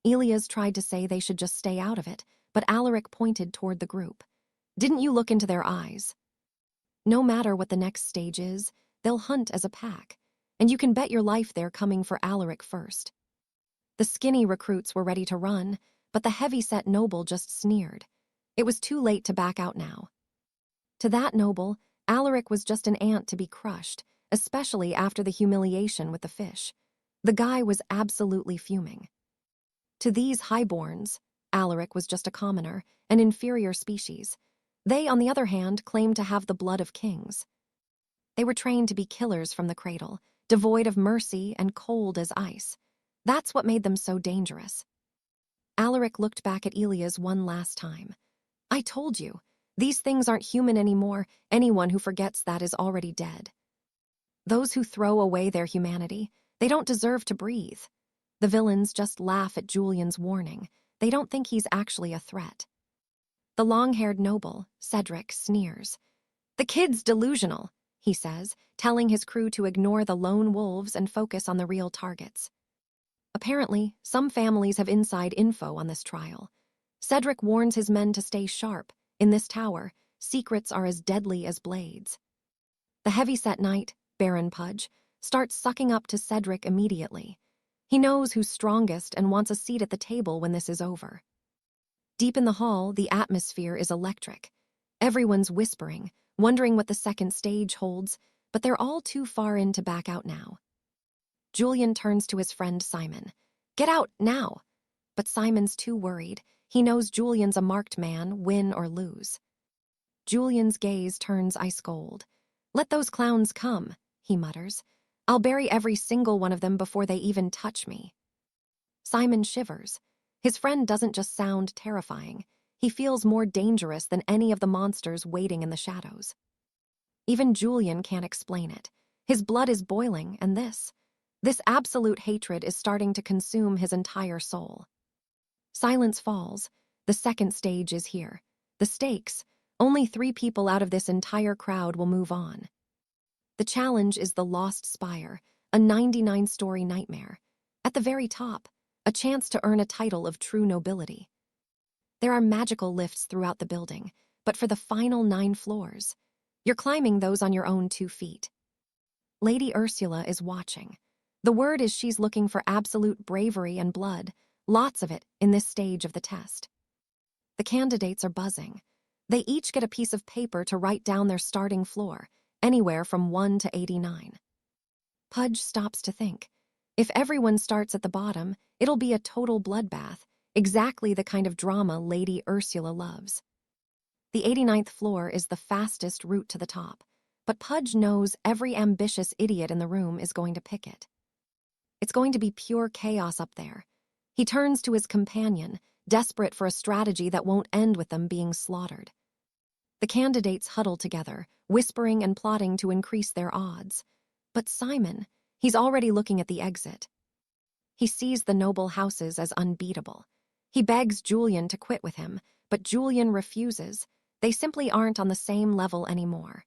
Elias tried to say they should just stay out of it, but Alaric pointed toward the group. "Didn't you look into their eyes? No matter what the next stage is, they'll hunt as a pack, and you can bet your life they're coming for Alaric first." The skinny recruits were ready to run, but the heavy-set noble just sneered. It was too late to back out now. To that noble, Alaric was just an ant to be crushed, especially after the humiliation with the fish. The guy was absolutely fuming. To these highborns, Alaric was just a commoner, an inferior species. They, on the other hand, claimed to have the blood of kings. They were trained to be killers from the cradle, devoid of mercy and cold as ice. That's what made them so dangerous. Alaric looked back at Elias one last time. "I told you, these things aren't human anymore. Anyone who forgets that is already dead. Those who throw away their humanity, they don't deserve to breathe." The villains just laugh at Julian's warning. They don't think he's actually a threat. The long-haired noble, Cedric, sneers. "The kid's delusional," he says, telling his crew to ignore the lone wolves and focus on the real targets. Apparently, some families have inside info on this trial. Cedric warns his men to stay sharp. In this tower, secrets are as deadly as blades. The heavy-set knight, Baron Pudge, starts sucking up to Cedric immediately. He knows who's strongest and wants a seat at the table when this is over. Deep in the hall, the atmosphere is electric. Everyone's whispering, wondering what the second stage holds, but they're all too far in to back out now. Julian turns to his friend Simon. "Get out, now!" But Simon's too worried. He knows Julian's a marked man, win or lose. Julian's gaze turns ice cold. "Let those clowns come," he mutters. "I'll bury every single one of them before they even touch me." Simon shivers. His friend doesn't just sound terrifying. He feels more dangerous than any of the monsters waiting in the shadows. Even Julian can't explain it. His blood is boiling, and this absolute hatred is starting to consume his entire soul. Silence falls. The second stage is here. The stakes, only 3 people out of this entire crowd will move on. The challenge is the Lost Spire, a 99-story nightmare. At the very top, a chance to earn a title of true nobility. There are magical lifts throughout the building, but for the final 9 floors, you're climbing those on your own 2 feet. Lady Ursula is watching. The word is she's looking for absolute bravery and blood, lots of it in this stage of the test. The candidates are buzzing. They each get a piece of paper to write down their starting floor, anywhere from 1 to 89. Pudge stops to think. If everyone starts at the bottom, it'll be a total bloodbath, exactly the kind of drama Lady Ursula loves. The 89th floor is the fastest route to the top, but Pudge knows every ambitious idiot in the room is going to pick it. It's going to be pure chaos up there. He turns to his companion, desperate for a strategy that won't end with them being slaughtered. The candidates huddle together, whispering and plotting to increase their odds. But Simon, he's already looking at the exit. He sees the noble houses as unbeatable. He begs Julian to quit with him, but Julian refuses. They simply aren't on the same level anymore.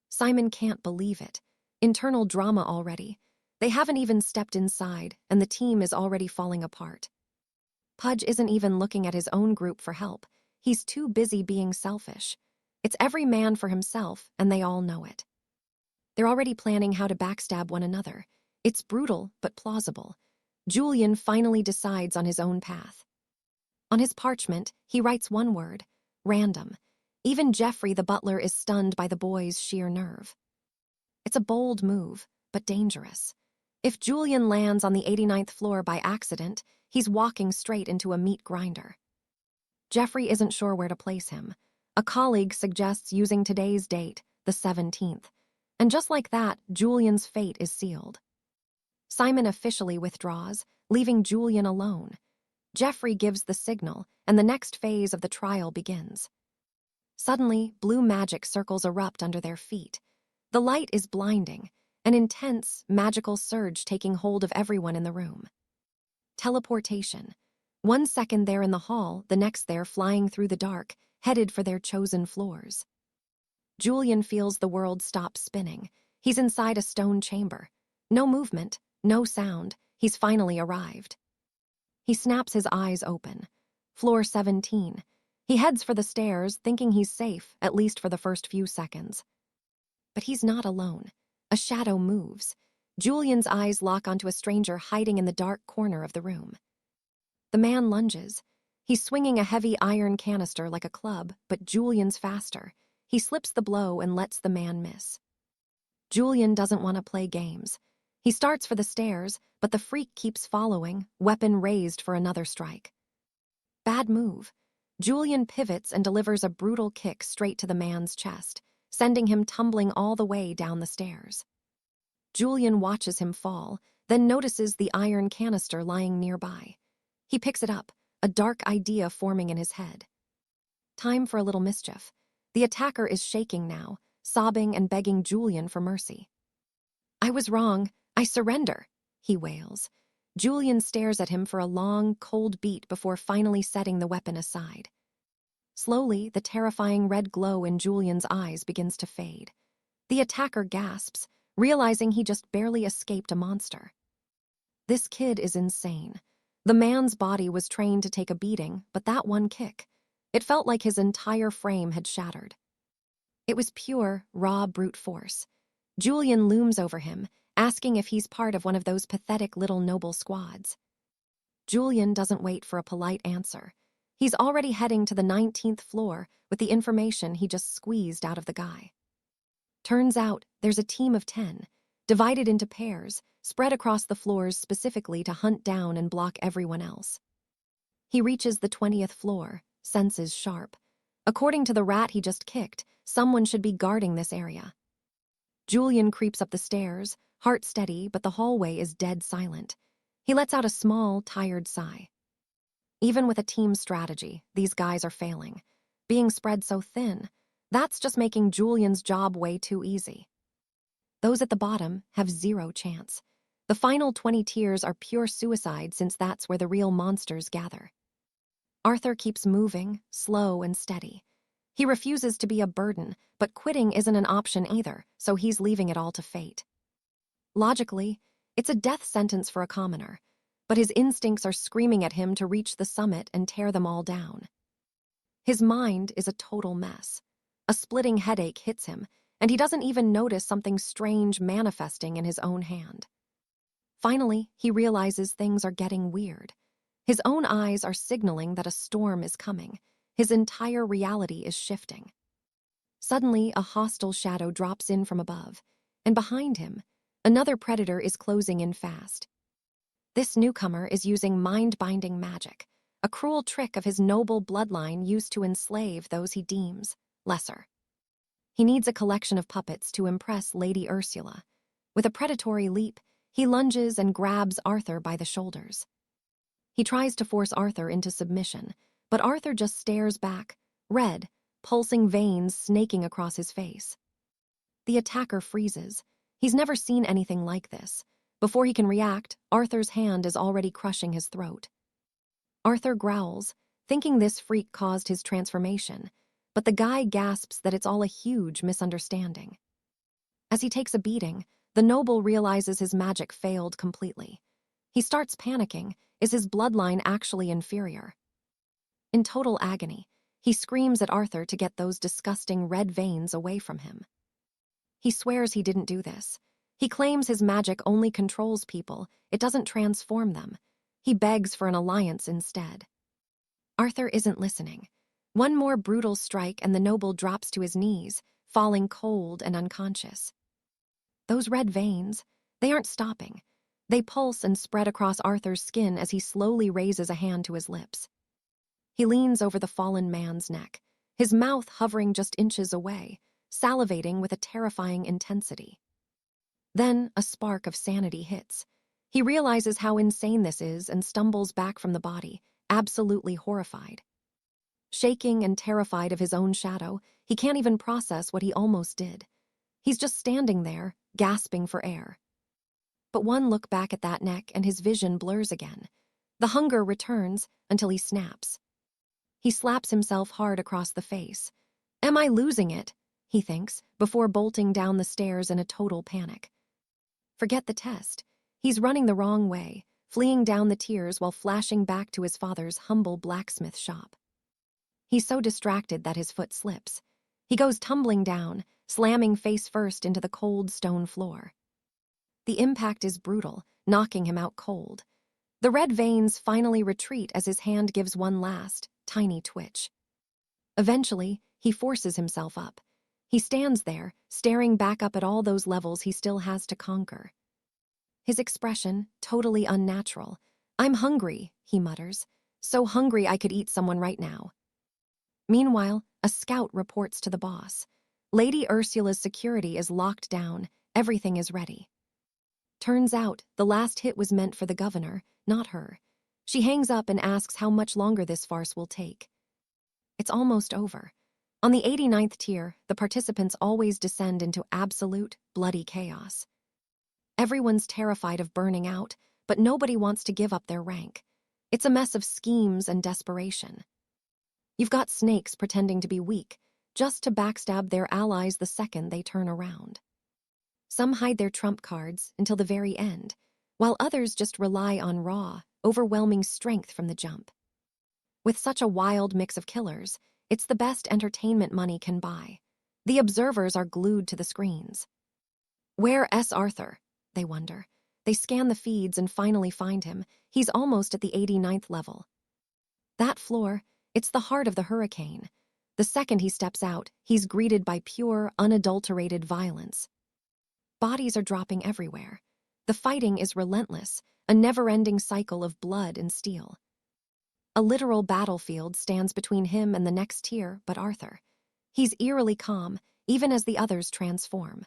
Simon can't believe it. Internal drama already. They haven't even stepped inside, and the team is already falling apart. Pudge isn't even looking at his own group for help. He's too busy being selfish. It's every man for himself, and they all know it. They're already planning how to backstab one another. It's brutal, but plausible. Julian finally decides on his own path. On his parchment, he writes one word: random. Even Jeffrey the butler is stunned by the boy's sheer nerve. It's a bold move, but dangerous. If Julian lands on the 89th floor by accident, he's walking straight into a meat grinder. Jeffrey isn't sure where to place him. A colleague suggests using today's date, the 17th. And just like that, Julian's fate is sealed. Simon officially withdraws, leaving Julian alone. Jeffrey gives the signal, and the next phase of the trial begins. Suddenly, blue magic circles erupt under their feet. The light is blinding, an intense, magical surge taking hold of everyone in the room. Teleportation. 1 second they're in the hall, the next they're flying through the dark, headed for their chosen floors. Julian feels the world stop spinning. He's inside a stone chamber. No movement, no sound. He's finally arrived. He snaps his eyes open. Floor 17. He heads for the stairs, thinking he's safe, at least for the first few seconds. But he's not alone. A shadow moves. Julian's eyes lock onto a stranger hiding in the dark corner of the room. The man lunges. He's swinging a heavy iron canister like a club, but Julian's faster. He slips the blow and lets the man miss. Julian doesn't want to play games. He starts for the stairs, but the freak keeps following, weapon raised for another strike. Bad move. Julian pivots and delivers a brutal kick straight to the man's chest, sending him tumbling all the way down the stairs. Julian watches him fall, then notices the iron canister lying nearby. He picks it up, a dark idea forming in his head. Time for a little mischief. The attacker is shaking now, sobbing and begging Julian for mercy. "I was wrong. I surrender," he wails. Julian stares at him for a long, cold beat before finally setting the weapon aside. Slowly, the terrifying red glow in Julian's eyes begins to fade. The attacker gasps, realizing he just barely escaped a monster. This kid is insane. The man's body was trained to take a beating, but that one kick, it felt like his entire frame had shattered. It was pure, raw brute force. Julian looms over him, asking if he's part of one of those pathetic little noble squads. Julian doesn't wait for a polite answer. He's already heading to the 19th floor with the information he just squeezed out of the guy. Turns out, there's a team of 10, divided into pairs, spread across the floors specifically to hunt down and block everyone else. He reaches the 20th floor, senses sharp. According to the rat he just kicked, someone should be guarding this area. Julian creeps up the stairs, heart steady, but the hallway is dead silent. He lets out a small, tired sigh. Even with a team strategy, these guys are failing. Being spread so thin, that's just making Julian's job way too easy. Those at the bottom have zero chance. The final 20 tiers are pure suicide since that's where the real monsters gather. Arthur keeps moving, slow and steady. He refuses to be a burden, but quitting isn't an option either, so he's leaving it all to fate. Logically, it's a death sentence for a commoner, but his instincts are screaming at him to reach the summit and tear them all down. His mind is a total mess. A splitting headache hits him, and he doesn't even notice something strange manifesting in his own hand. Finally, he realizes things are getting weird. His own eyes are signaling that a storm is coming. His entire reality is shifting. Suddenly, a hostile shadow drops in from above, and behind him, another predator is closing in fast. This newcomer is using mind-binding magic, a cruel trick of his noble bloodline used to enslave those he deems lesser. He needs a collection of puppets to impress Lady Ursula. With a predatory leap, he lunges and grabs Arthur by the shoulders. He tries to force Arthur into submission, but Arthur just stares back, red, pulsing veins snaking across his face. The attacker freezes. He's never seen anything like this. Before he can react, Arthur's hand is already crushing his throat. Arthur growls, thinking this freak caused his transformation, but the guy gasps that it's all a huge misunderstanding. As he takes a beating, the noble realizes his magic failed completely. He starts panicking. Is his bloodline actually inferior? In total agony, he screams at Arthur to get those disgusting red veins away from him. He swears he didn't do this. He claims his magic only controls people, it doesn't transform them. He begs for an alliance instead. Arthur isn't listening. One more brutal strike and the noble drops to his knees, falling cold and unconscious. Those red veins, they aren't stopping. They pulse and spread across Arthur's skin as he slowly raises a hand to his lips. He leans over the fallen man's neck, his mouth hovering just inches away, salivating with a terrifying intensity. Then a spark of sanity hits. He realizes how insane this is and stumbles back from the body, absolutely horrified. Shaking and terrified of his own shadow, he can't even process what he almost did. He's just standing there, gasping for air. But one look back at that neck and his vision blurs again. The hunger returns until he snaps. He slaps himself hard across the face. Am I losing it? He thinks, before bolting down the stairs in a total panic. Forget the test. He's running the wrong way, fleeing down the tiers while flashing back to his father's humble blacksmith shop. He's so distracted that his foot slips. He goes tumbling down, slamming face first into the cold stone floor. The impact is brutal, knocking him out cold. The red veins finally retreat as his hand gives one last, tiny twitch. Eventually, he forces himself up. He stands there, staring back up at all those levels he still has to conquer. His expression, totally unnatural. I'm hungry, he mutters. So hungry I could eat someone right now. Meanwhile, a scout reports to the boss. Lady Ursula's security is locked down. Everything is ready. Turns out, the last hit was meant for the governor, not her. She hangs up and asks how much longer this farce will take. It's almost over. On the 89th tier, the participants always descend into absolute, bloody chaos. Everyone's terrified of burning out, but nobody wants to give up their rank. It's a mess of schemes and desperation. You've got snakes pretending to be weak, just to backstab their allies the second they turn around. Some hide their trump cards until the very end, while others just rely on raw, overwhelming strength from the jump. With such a wild mix of killers, it's the best entertainment money can buy. The observers are glued to the screens. Where 𝑨𝒅𝒅𝒄𝒕𝒆𝒅? They wonder. They scan the feeds and finally find him. He's almost at the 89th level. That floor, it's the heart of the hurricane. The second he steps out, he's greeted by pure, unadulterated violence. Bodies are dropping everywhere. The fighting is relentless, a never-ending cycle of blood and steel. A literal battlefield stands between him and the next tier, but Arthur. He's eerily calm, even as the others transform.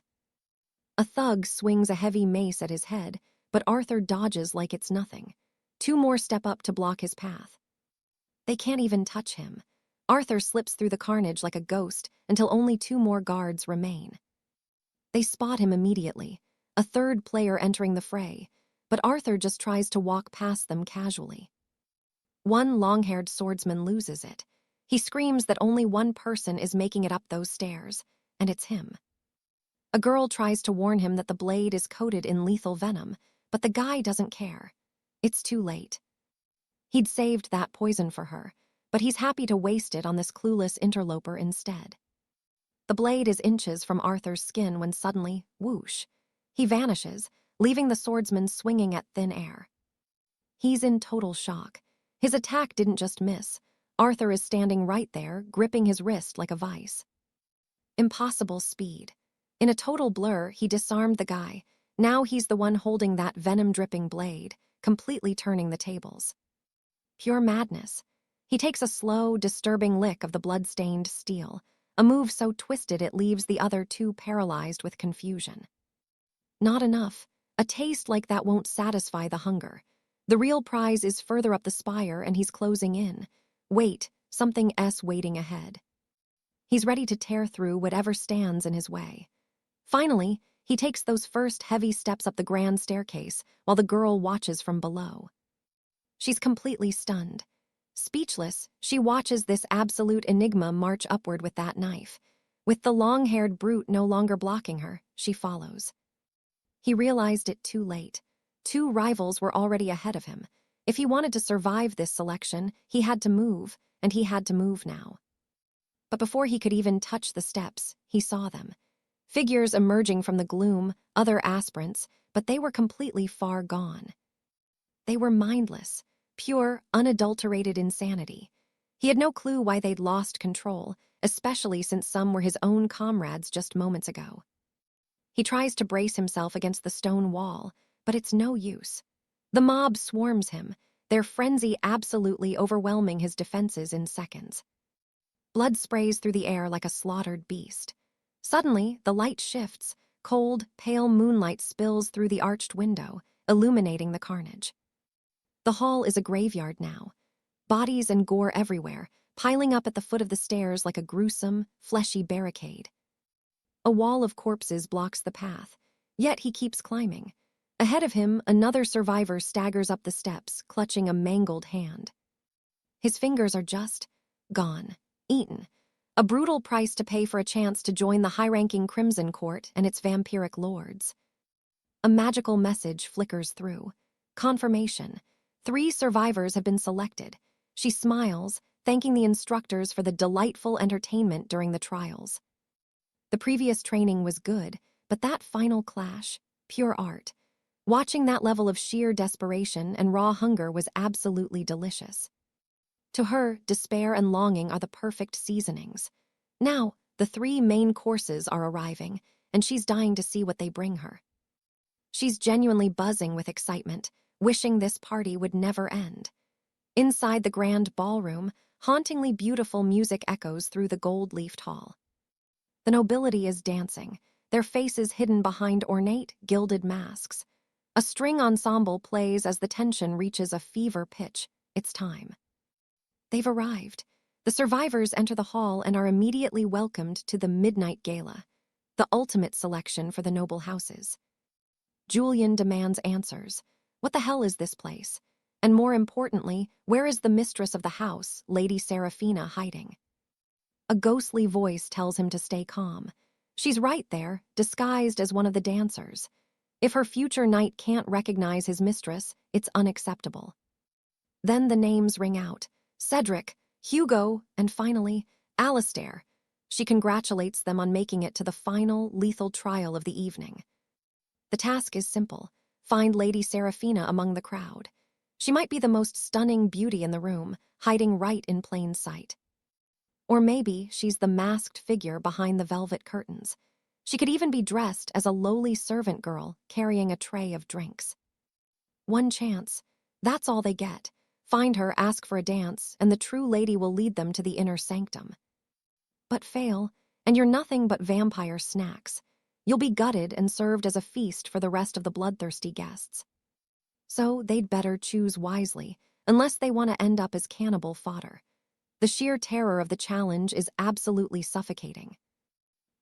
A thug swings a heavy mace at his head, but Arthur dodges like it's nothing. Two more step up to block his path. They can't even touch him. Arthur slips through the carnage like a ghost until only two more guards remain. They spot him immediately, a third player entering the fray, but Arthur just tries to walk past them casually. One long-haired swordsman loses it. He screams that only one person is making it up those stairs, and it's him. A girl tries to warn him that the blade is coated in lethal venom, but the guy doesn't care. It's too late. He'd saved that poison for her, but he's happy to waste it on this clueless interloper instead. The blade is inches from Arthur's skin when suddenly, whoosh, he vanishes, leaving the swordsman swinging at thin air. He's in total shock. His attack didn't just miss. Arthur is standing right there, gripping his wrist like a vice. Impossible speed. In a total blur, he disarmed the guy. Now he's the one holding that venom-dripping blade, completely turning the tables. Pure madness. He takes a slow, disturbing lick of the blood-stained steel, a move so twisted it leaves the other two paralyzed with confusion. Not enough. A taste like that won't satisfy the hunger. The real prize is further up the spire and he's closing in. Wait, something else waiting ahead. He's ready to tear through whatever stands in his way. Finally, he takes those first heavy steps up the grand staircase while the girl watches from below. She's completely stunned. Speechless, she watches this absolute enigma march upward with that knife. With the long-haired brute no longer blocking her, she follows. He realized it too late. Two rivals were already ahead of him. If he wanted to survive this selection, he had to move, and he had to move now. But before he could even touch the steps, he saw them. Figures emerging from the gloom, other aspirants, but they were completely far gone. They were mindless, pure, unadulterated insanity. He had no clue why they'd lost control, especially since some were his own comrades just moments ago. He tries to brace himself against the stone wall, but it's no use. The mob swarms him, their frenzy absolutely overwhelming his defenses in seconds. Blood sprays through the air like a slaughtered beast. Suddenly, the light shifts. Cold, pale moonlight spills through the arched window, illuminating the carnage. The hall is a graveyard now. Bodies and gore everywhere, piling up at the foot of the stairs like a gruesome, fleshy barricade. A wall of corpses blocks the path, yet he keeps climbing. Ahead of him, another survivor staggers up the steps, clutching a mangled hand. His fingers are just gone, eaten. A brutal price to pay for a chance to join the high-ranking Crimson Court and its vampiric lords. A magical message flickers through. Confirmation. 3 survivors have been selected. She smiles, thanking the instructors for the delightful entertainment during the trials. The previous training was good, but that final clash, pure art. Watching that level of sheer desperation and raw hunger was absolutely delicious. To her, despair and longing are the perfect seasonings. Now, the 3 main courses are arriving, and she's dying to see what they bring her. She's genuinely buzzing with excitement, wishing this party would never end. Inside the grand ballroom, hauntingly beautiful music echoes through the gold-leafed hall. The nobility is dancing, their faces hidden behind ornate, gilded masks. A string ensemble plays as the tension reaches a fever pitch. It's time. They've arrived. The survivors enter the hall and are immediately welcomed to the Midnight Gala, the ultimate selection for the noble houses. Julian demands answers. What the hell is this place? And more importantly, where is the mistress of the house, Lady Seraphina, hiding? A ghostly voice tells him to stay calm. She's right there, disguised as one of the dancers. If her future knight can't recognize his mistress, it's unacceptable. Then the names ring out. Cedric, Hugo, and finally, Alistair. She congratulates them on making it to the final, lethal trial of the evening. The task is simple. Find Lady Seraphina among the crowd. She might be the most stunning beauty in the room, hiding right in plain sight. Or maybe she's the masked figure behind the velvet curtains. She could even be dressed as a lowly servant girl carrying a tray of drinks. One chance. That's all they get. Find her, ask for a dance, and the true lady will lead them to the inner sanctum. But fail, and you're nothing but vampire snacks. You'll be gutted and served as a feast for the rest of the bloodthirsty guests. So they'd better choose wisely, unless they want to end up as cannibal fodder. The sheer terror of the challenge is absolutely suffocating.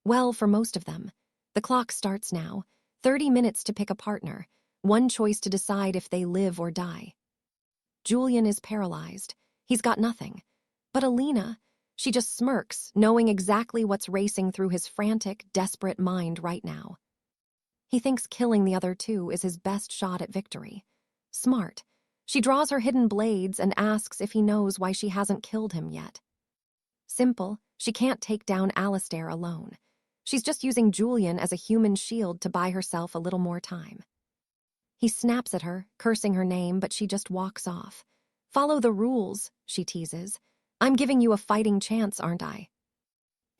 Well, for most of them. The clock starts now. 30 minutes to pick a partner. One choice to decide if they live or die. Julian is paralyzed. He's got nothing. But Alina, she just smirks, knowing exactly what's racing through his frantic, desperate mind right now. He thinks killing the other 2 is his best shot at victory. Smart. She draws her hidden blades and asks if he knows why she hasn't killed him yet. Simple, she can't take down Alistair alone. She's just using Julian as a human shield to buy herself a little more time. He snaps at her, cursing her name, but she just walks off. Follow the rules, she teases. I'm giving you a fighting chance, aren't I?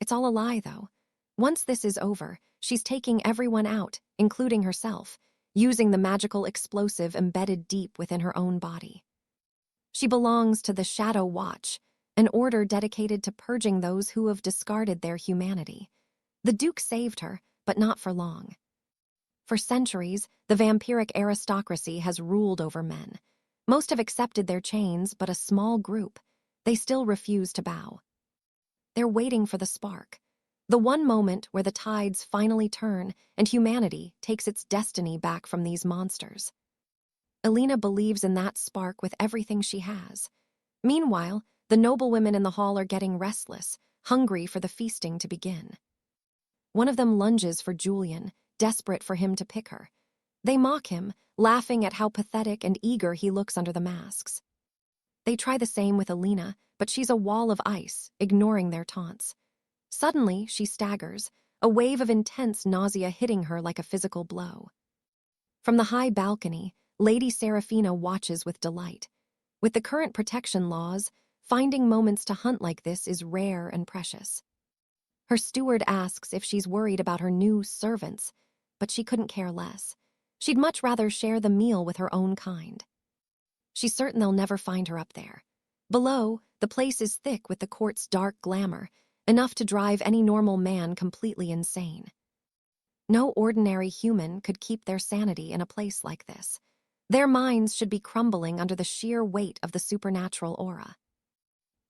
It's all a lie, though. Once this is over, she's taking everyone out, including herself, using the magical explosive embedded deep within her own body. She belongs to the Shadow Watch, an order dedicated to purging those who have discarded their humanity. The Duke saved her, but not for long. For centuries, the vampiric aristocracy has ruled over men. Most have accepted their chains, but a small group. They still refuse to bow. They're waiting for the spark. The one moment where the tides finally turn and humanity takes its destiny back from these monsters. Alina believes in that spark with everything she has. Meanwhile, the noblewomen in the hall are getting restless, hungry for the feasting to begin. One of them lunges for Julian, desperate for him to pick her. They mock him, laughing at how pathetic and eager he looks under the masks. They try the same with Alina, but she's a wall of ice, ignoring their taunts. Suddenly, she staggers, a wave of intense nausea hitting her like a physical blow. From the high balcony, Lady Seraphina watches with delight. With the current protection laws, finding moments to hunt like this is rare and precious. Her steward asks if she's worried about her new servants, but she couldn't care less. She'd much rather share the meal with her own kind. She's certain they'll never find her up there. Below, the place is thick with the court's dark glamour, enough to drive any normal man completely insane. No ordinary human could keep their sanity in a place like this. Their minds should be crumbling under the sheer weight of the supernatural aura.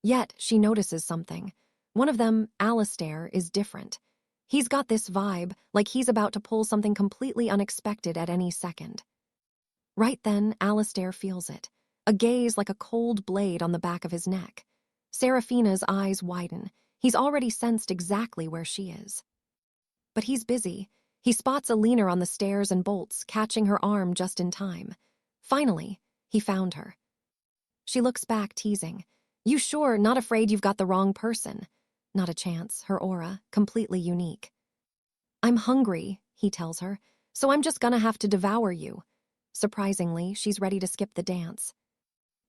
Yet, she notices something. One of them, Alistair, is different. He's got this vibe, like he's about to pull something completely unexpected at any second. Right then, Alistair feels it. A gaze like a cold blade on the back of his neck. Seraphina's eyes widen. He's already sensed exactly where she is. But he's busy. He spots Alina on the stairs and bolts, catching her arm just in time. Finally, he found her. She looks back, teasing. "You sure not afraid you've got the wrong person?" Not a chance, her aura, completely unique. "I'm hungry," he tells her, "so I'm just gonna have to devour you." Surprisingly, she's ready to skip the dance.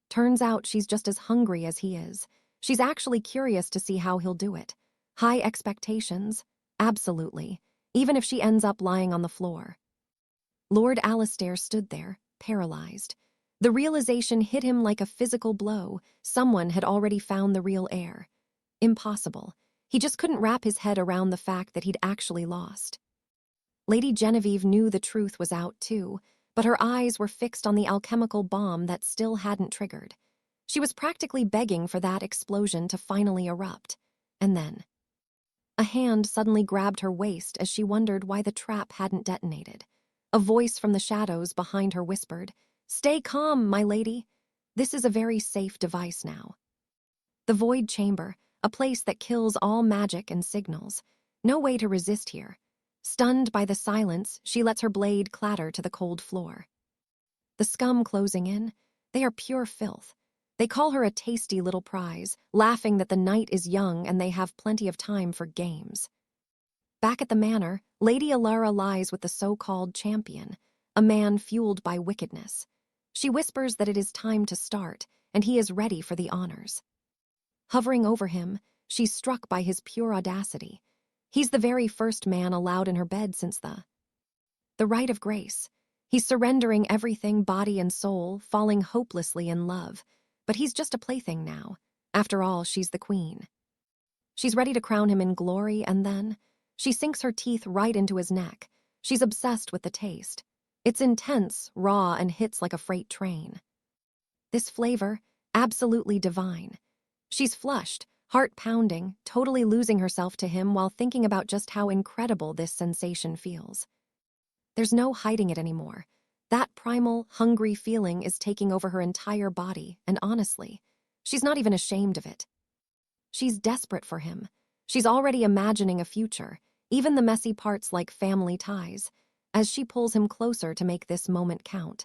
Turns out she's just as hungry as he is. She's actually curious to see how he'll do it. High expectations? Absolutely. Even if she ends up lying on the floor. Lord Alistair stood there, paralyzed. The realization hit him like a physical blow. Someone had already found the real heir. Impossible. He just couldn't wrap his head around the fact that he'd actually lost. Lady Genevieve knew the truth was out too, but her eyes were fixed on the alchemical bomb that still hadn't triggered. She was practically begging for that explosion to finally erupt. And then a hand suddenly grabbed her waist as she wondered why the trap hadn't detonated. A voice from the shadows behind her whispered, "Stay calm, my lady. This is a very safe device now." The void chamber, a place that kills all magic and signals. No way to resist here. Stunned by the silence, she lets her blade clatter to the cold floor. The scum closing in, they are pure filth. They call her a tasty little prize, laughing that the night is young and they have plenty of time for games. Back at the manor, Lady Alara lies with the so-called champion, a man fueled by wickedness. She whispers that it is time to start, and he is ready for the honors. Hovering over him, she's struck by his pure audacity. He's the very first man allowed in her bed since the rite of grace. He's surrendering everything, body and soul, falling hopelessly in love. But he's just a plaything now. After all, she's the queen. She's ready to crown him in glory, and then she sinks her teeth right into his neck. She's obsessed with the taste. It's intense, raw, and hits like a freight train. This flavor, absolutely divine. She's flushed, heart pounding, totally losing herself to him while thinking about just how incredible this sensation feels. There's no hiding it anymore. That primal, hungry feeling is taking over her entire body, and honestly, she's not even ashamed of it. She's desperate for him. She's already imagining a future, even the messy parts like family ties, as she pulls him closer to make this moment count.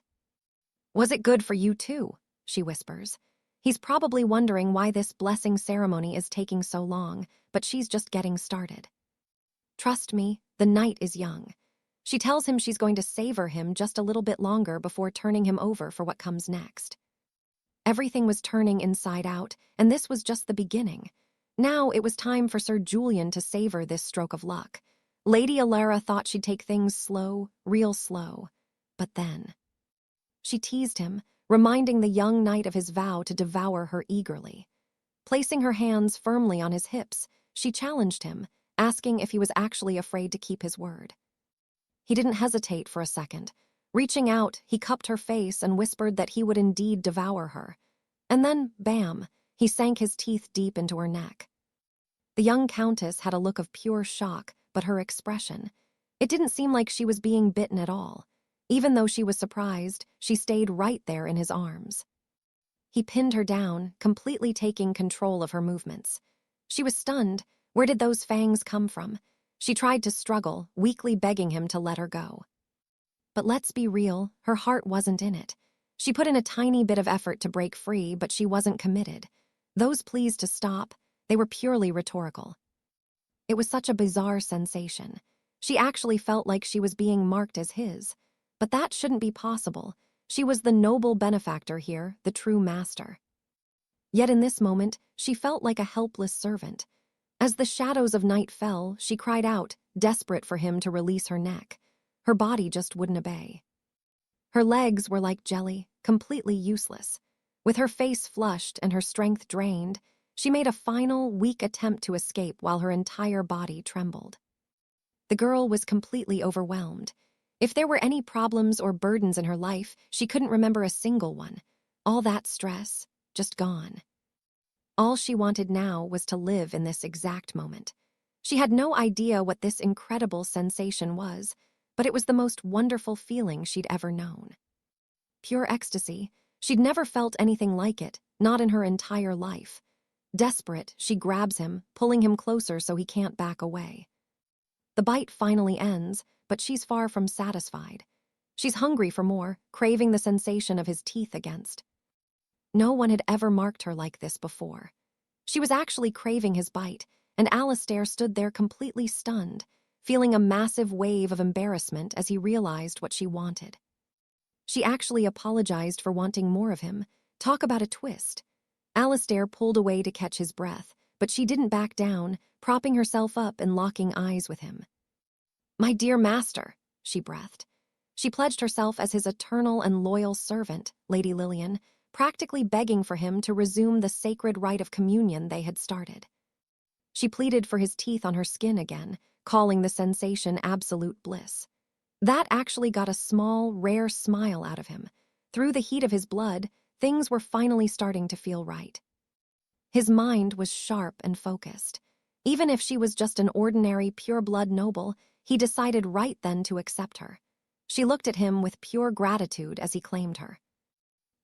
"Was it good for you too?" she whispers. He's probably wondering why this blessing ceremony is taking so long, but she's just getting started. "Trust me, the night is young." She tells him she's going to savor him just a little bit longer before turning him over for what comes next. Everything was turning inside out, and this was just the beginning. Now it was time for Sir Julian to savor this stroke of luck. Lady Alara thought she'd take things slow, real slow. But then she teased him, reminding the young knight of his vow to devour her eagerly. Placing her hands firmly on his hips, she challenged him, asking if he was actually afraid to keep his word. He didn't hesitate for a second. Reaching out, he cupped her face and whispered that he would indeed devour her. And then, bam, he sank his teeth deep into her neck. The young countess had a look of pure shock, but her expression, it didn't seem like she was being bitten at all. Even though she was surprised, she stayed right there in his arms. He pinned her down, completely taking control of her movements. She was stunned. Where did those fangs come from? She tried to struggle, weakly begging him to let her go. But let's be real, her heart wasn't in it. She put in a tiny bit of effort to break free, but she wasn't committed. Those pleas to stop, they were purely rhetorical. It was such a bizarre sensation. She actually felt like she was being marked as his. But that shouldn't be possible. She was the noble benefactor here, the true master. Yet in this moment, she felt like a helpless servant. As the shadows of night fell, she cried out, desperate for him to release her neck. Her body just wouldn't obey. Her legs were like jelly, completely useless. With her face flushed and her strength drained, She made a final, weak attempt to escape while her entire body trembled. The girl was completely overwhelmed. If there were any problems or burdens in her life, she couldn't remember a single one. All that stress, just gone. All she wanted now was to live in this exact moment. She had no idea what this incredible sensation was, but it was the most wonderful feeling she'd ever known. Pure ecstasy. She'd never felt anything like it, not in her entire life. Desperate, she grabs him, pulling him closer so he can't back away. The bite finally ends, but she's far from satisfied. She's hungry for more, craving the sensation of his teeth against. No one had ever marked her like this before. She was actually craving his bite, and 𝒅𝒅 stood there completely stunned, feeling a massive wave of embarrassment as he realized what she wanted. She actually apologized for wanting more of him. Talk about a twist. 𝒅𝒅 pulled away to catch his breath, but she didn't back down, propping herself up and locking eyes with him. "My dear master," she breathed. She pledged herself as his eternal and loyal servant, Lady Lillian, practically begging for him to resume the sacred rite of communion they had started. She pleaded for his teeth on her skin again, calling the sensation absolute bliss. That actually got a small, rare smile out of him. Through the heat of his blood, things were finally starting to feel right. His mind was sharp and focused. Even if she was just an ordinary, pure-blood noble, he decided right then to accept her. She looked at him with pure gratitude as he claimed her.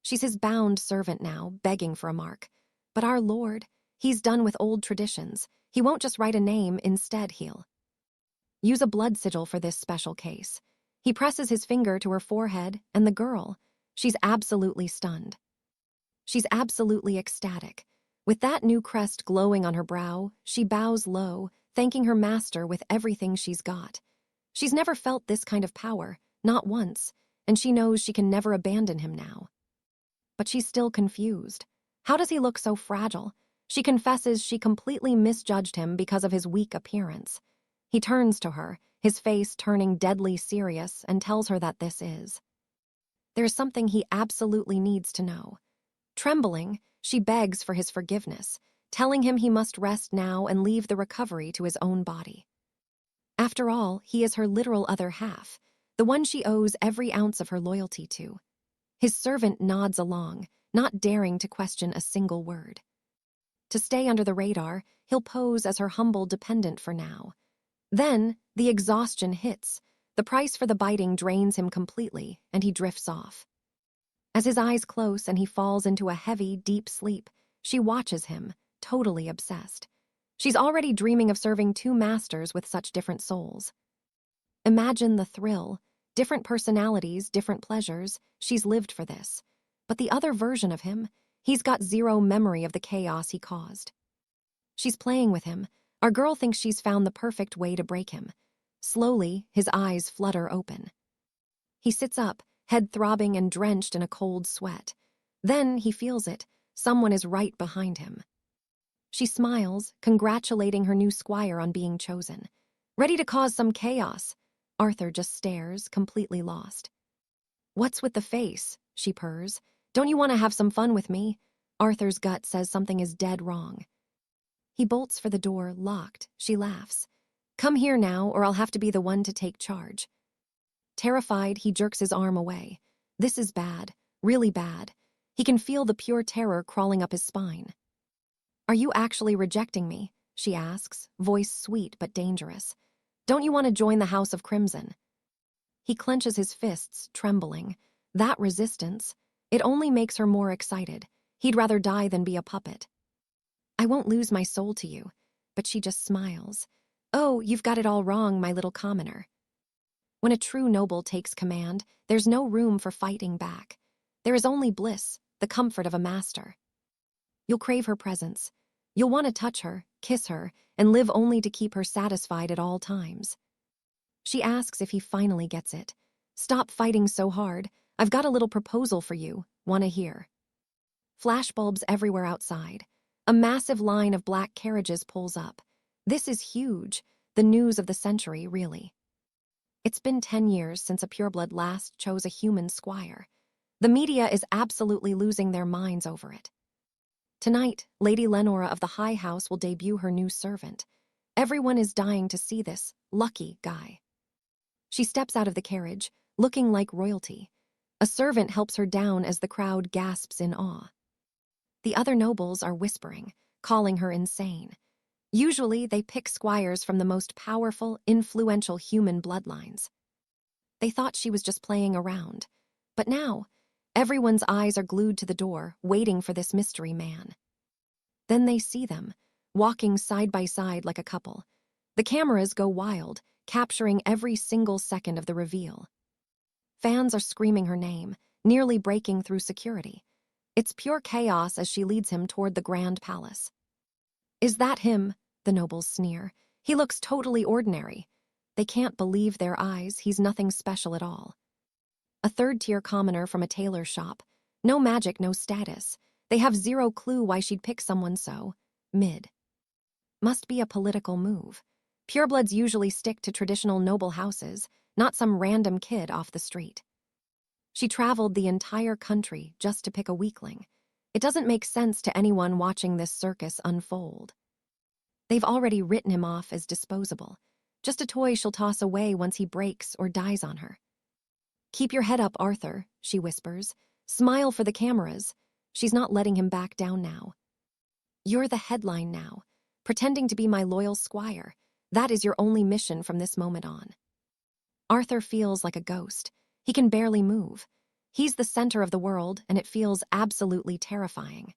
She's his bound servant now, begging for a mark. But our Lord, he's done with old traditions. He won't just write a name, instead he'll use a blood sigil for this special case. He presses his finger to her forehead, and the girl, she's absolutely stunned. She's absolutely ecstatic. With that new crest glowing on her brow, she bows low, thanking her master with everything she's got. She's never felt this kind of power, not once, and she knows she can never abandon him now. But she's still confused. How does he look so fragile? She confesses she completely misjudged him because of his weak appearance. He turns to her, his face turning deadly serious, and tells her that this is. There's something he absolutely needs to know. Trembling, she begs for his forgiveness, telling him he must rest now and leave the recovery to his own body. After all, he is her literal other half, the one she owes every ounce of her loyalty to. His servant nods along, not daring to question a single word. To stay under the radar, he'll pose as her humble dependent for now. Then, the exhaustion hits. The price for the biting drains him completely, and he drifts off. As his eyes close and he falls into a heavy, deep sleep, she watches him, totally obsessed. She's already dreaming of serving two masters with such different souls. Imagine the thrill. Different personalities, different pleasures. She's lived for this. But the other version of him, he's got zero memory of the chaos he caused. She's playing with him. Our girl thinks she's found the perfect way to break him. Slowly, his eyes flutter open. He sits up, head throbbing and drenched in a cold sweat. Then he feels it. Someone is right behind him. She smiles, congratulating her new squire on being chosen. Ready to cause some chaos. Arthur just stares, completely lost. "What's with the face?" she purrs. "Don't you want to have some fun with me?" Arthur's gut says something is dead wrong. He bolts for the door, locked. She laughs. "Come here now, or I'll have to be the one to take charge." Terrified, he jerks his arm away. This is bad, really bad. He can feel the pure terror crawling up his spine. "Are you actually rejecting me?" she asks, voice sweet but dangerous. "Don't you want to join the House of Crimson?" He clenches his fists, trembling. That resistance, it only makes her more excited. He'd rather die than be a puppet. "I won't lose my soul to you." But she just smiles. "Oh, you've got it all wrong, my little commoner." When a true noble takes command, there's no room for fighting back. There is only bliss, the comfort of a master. You'll crave her presence. You'll want to touch her, kiss her, and live only to keep her satisfied at all times. She asks if he finally gets it. "Stop fighting so hard. I've got a little proposal for you. Wanna hear?" Flashbulbs everywhere outside. A massive line of black carriages pulls up. This is huge, the news of the century, really. It's been 10 years since a pureblood last chose a human squire. The media is absolutely losing their minds over it. Tonight, Lady Lenora of the High House will debut her new servant. Everyone is dying to see this lucky guy. She steps out of the carriage, looking like royalty. A servant helps her down as the crowd gasps in awe. The other nobles are whispering, calling her insane. Usually, they pick squires from the most powerful, influential human bloodlines. They thought she was just playing around. But now, everyone's eyes are glued to the door, waiting for this mystery man. Then they see them, walking side by side like a couple. The cameras go wild, capturing every single second of the reveal. Fans are screaming her name, nearly breaking through security. It's pure chaos as she leads him toward the grand palace. "Is that him?" the nobles sneer. "He looks totally ordinary." They can't believe their eyes. He's nothing special at all. A third-tier commoner from a tailor shop. No magic, no status. They have zero clue why she'd pick someone so mid. Must be a political move. Purebloods usually stick to traditional noble houses, not some random kid off the street. She traveled the entire country just to pick a weakling. It doesn't make sense to anyone watching this circus unfold. They've already written him off as disposable. Just a toy she'll toss away once he breaks or dies on her. "Keep your head up, Arthur," she whispers. "Smile for the cameras." She's not letting him back down now. "You're the headline now, pretending to be my loyal squire. That is your only mission from this moment on." Arthur feels like a ghost. He can barely move. He's the center of the world, and it feels absolutely terrifying.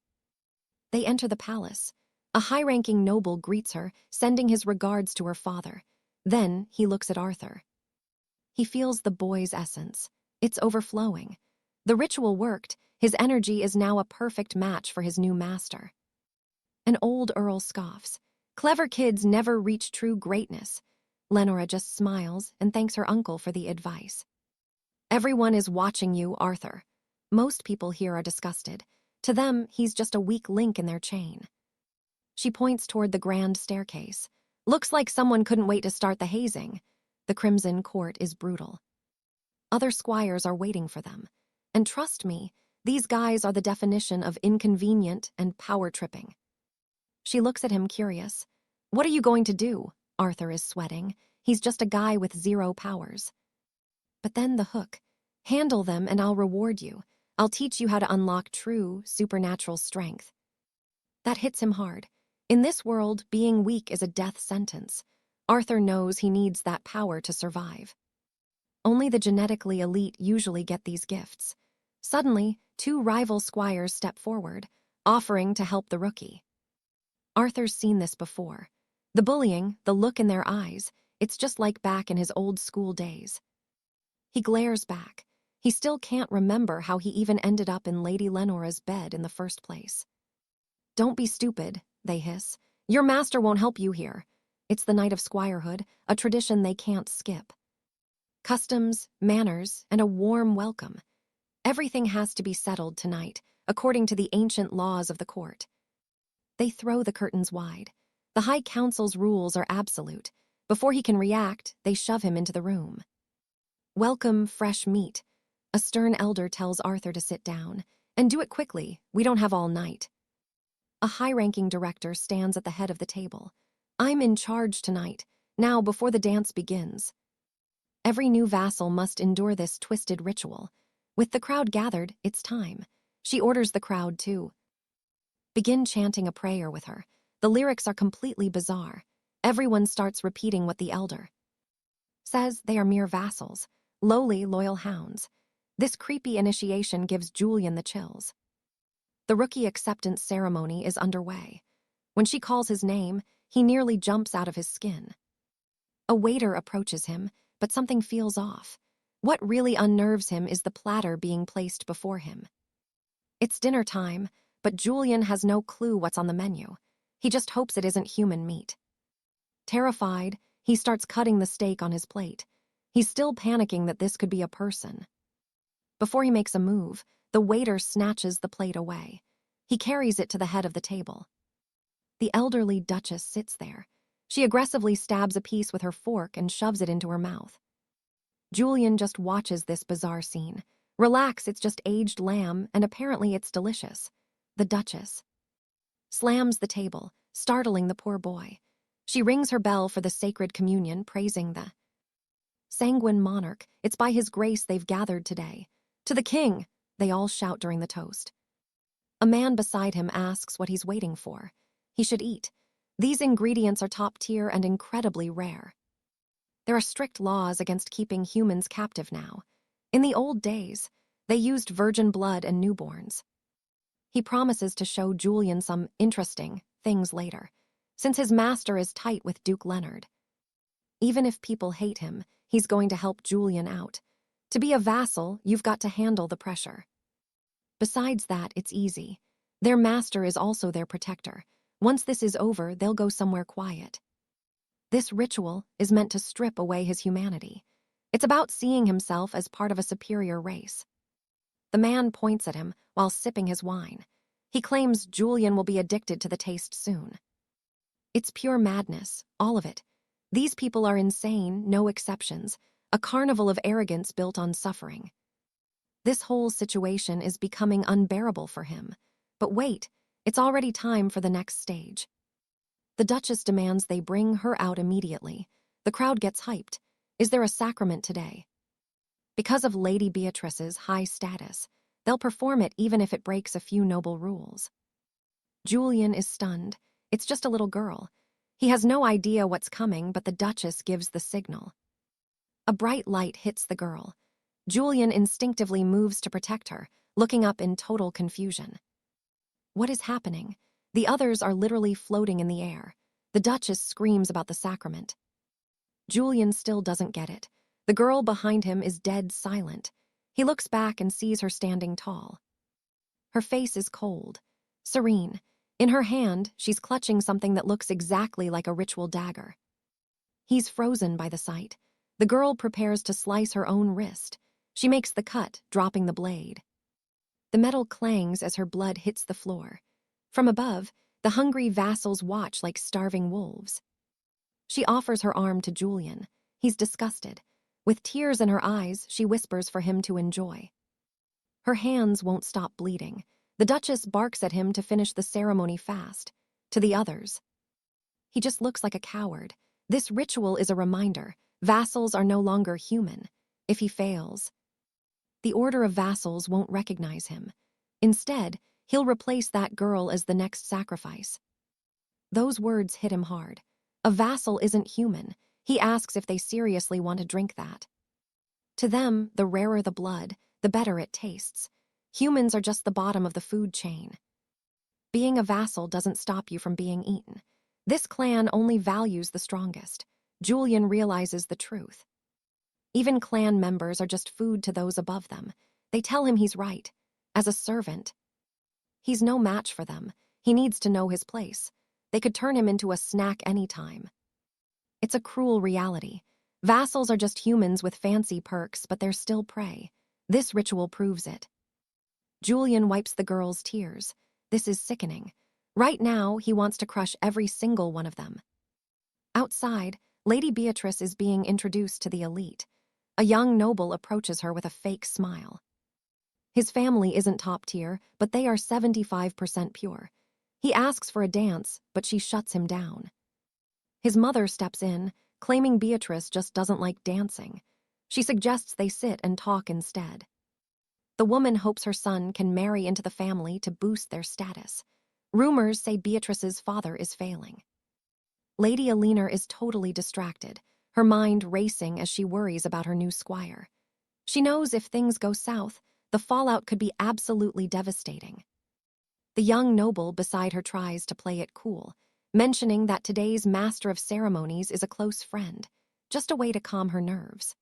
They enter the palace. A high-ranking noble greets her, sending his regards to her father. Then he looks at Arthur. He feels the boy's essence. It's overflowing. The ritual worked. His energy is now a perfect match for his new master. An old earl scoffs. "Clever kids never reach true greatness." Lenora just smiles and thanks her uncle for the advice. "Everyone is watching you, Arthur." Most people here are disgusted. To them, he's just a weak link in their chain. She points toward the grand staircase. "Looks like someone couldn't wait to start the hazing." The Crimson Court is brutal. Other squires are waiting for them. And trust me, these guys are the definition of inconvenient and power-tripping. She looks at him curious. "What are you going to do?" Arthur is sweating. He's just a guy with zero powers. But then the hook. "Handle them and I'll reward you. I'll teach you how to unlock true, supernatural strength." That hits him hard. In this world, being weak is a death sentence. Arthur knows he needs that power to survive. Only the genetically elite usually get these gifts. Suddenly, two rival squires step forward, offering to help the rookie. Arthur's seen this before. The bullying, the look in their eyes, it's just like back in his old school days. He glares back. He still can't remember how he even ended up in Lady Lenora's bed in the first place. "Don't be stupid," they hiss. "Your master won't help you here." It's the night of squirehood, a tradition they can't skip. Customs, manners, and a warm welcome. Everything has to be settled tonight, according to the ancient laws of the court. They throw the curtains wide. The High Council's rules are absolute. Before he can react, they shove him into the room. "Welcome, fresh meat." A stern elder tells Arthur to sit down. "And do it quickly, we don't have all night." A high-ranking director stands at the head of the table. "I'm in charge tonight, now before the dance begins." Every new vassal must endure this twisted ritual. With the crowd gathered, it's time. She orders the crowd to begin chanting a prayer with her. The lyrics are completely bizarre. Everyone starts repeating what the elder says. They are mere vassals, lowly, loyal hounds. This creepy initiation gives Julian the chills. The rookie acceptance ceremony is underway. When she calls his name, he nearly jumps out of his skin. A waiter approaches him, but something feels off. What really unnerves him is the platter being placed before him. It's dinner time, but Julian has no clue what's on the menu. He just hopes it isn't human meat. Terrified, he starts cutting the steak on his plate. He's still panicking that this could be a person. Before he makes a move, the waiter snatches the plate away. He carries it to the head of the table. The elderly Duchess sits there. She aggressively stabs a piece with her fork and shoves it into her mouth. Julian just watches this bizarre scene. Relax, it's just aged lamb, and apparently it's delicious. The Duchess slams the table, startling the poor boy. She rings her bell for the sacred communion, praising the sanguine monarch. It's by his grace they've gathered today. To the king, they all shout during the toast. A man beside him asks what he's waiting for. He should eat. These ingredients are top tier and incredibly rare. There are strict laws against keeping humans captive now. In the old days, they used virgin blood and newborns. He promises to show Julian some interesting things later, since his master is tight with Duke Leonard. Even if people hate him, he's going to help Julian out. To be a vassal, you've got to handle the pressure. Besides that, it's easy. Their master is also their protector. Once this is over, they'll go somewhere quiet. This ritual is meant to strip away his humanity. It's about seeing himself as part of a superior race. The man points at him while sipping his wine. He claims Julian will be addicted to the taste soon. It's pure madness, all of it. These people are insane, no exceptions, a carnival of arrogance built on suffering. This whole situation is becoming unbearable for him. But wait, it's already time for the next stage. The Duchess demands they bring her out immediately. The crowd gets hyped. Is there a sacrament today? Because of Lady Beatrice's high status, they'll perform it even if it breaks a few noble rules. Julian is stunned. It's just a little girl. He has no idea what's coming, but the Duchess gives the signal. A bright light hits the girl. Julian instinctively moves to protect her, looking up in total confusion. What is happening? The others are literally floating in the air. The Duchess screams about the sacrament. Julian still doesn't get it. The girl behind him is dead silent. He looks back and sees her standing tall. Her face is cold, serene. In her hand, she's clutching something that looks exactly like a ritual dagger. He's frozen by the sight. The girl prepares to slice her own wrist. She makes the cut, dropping the blade. The metal clangs as her blood hits the floor. From above, the hungry vassals watch like starving wolves. She offers her arm to Julian. He's disgusted. With tears in her eyes, she whispers for him to enjoy. Her hands won't stop bleeding. The Duchess barks at him to finish the ceremony fast. To the others, he just looks like a coward. This ritual is a reminder. Vassals are no longer human. If he fails, the Order of Vassals won't recognize him. Instead, he'll replace that girl as the next sacrifice. Those words hit him hard. A vassal isn't human. He asks if they seriously want to drink that. To them, the rarer the blood, the better it tastes. Humans are just the bottom of the food chain. Being a vassal doesn't stop you from being eaten. This clan only values the strongest. Julian realizes the truth. Even clan members are just food to those above them. They tell him he's right. As a servant, he's no match for them. He needs to know his place. They could turn him into a snack anytime. It's a cruel reality. Vassals are just humans with fancy perks, but they're still prey. This ritual proves it. Julian wipes the girl's tears. This is sickening. Right now, he wants to crush every single one of them. Outside, Lady Beatrice is being introduced to the elite. A young noble approaches her with a fake smile. His family isn't top tier, but they are 75% pure. He asks for a dance, but she shuts him down. His mother steps in, claiming Beatrice just doesn't like dancing. She suggests they sit and talk instead. The woman hopes her son can marry into the family to boost their status. Rumors say Beatrice's father is failing. Lady Elinor is totally distracted, her mind racing as she worries about her new squire. She knows if things go south, the fallout could be absolutely devastating. The young noble beside her tries to play it cool, mentioning that today's master of ceremonies is a close friend, just a way to calm her nerves.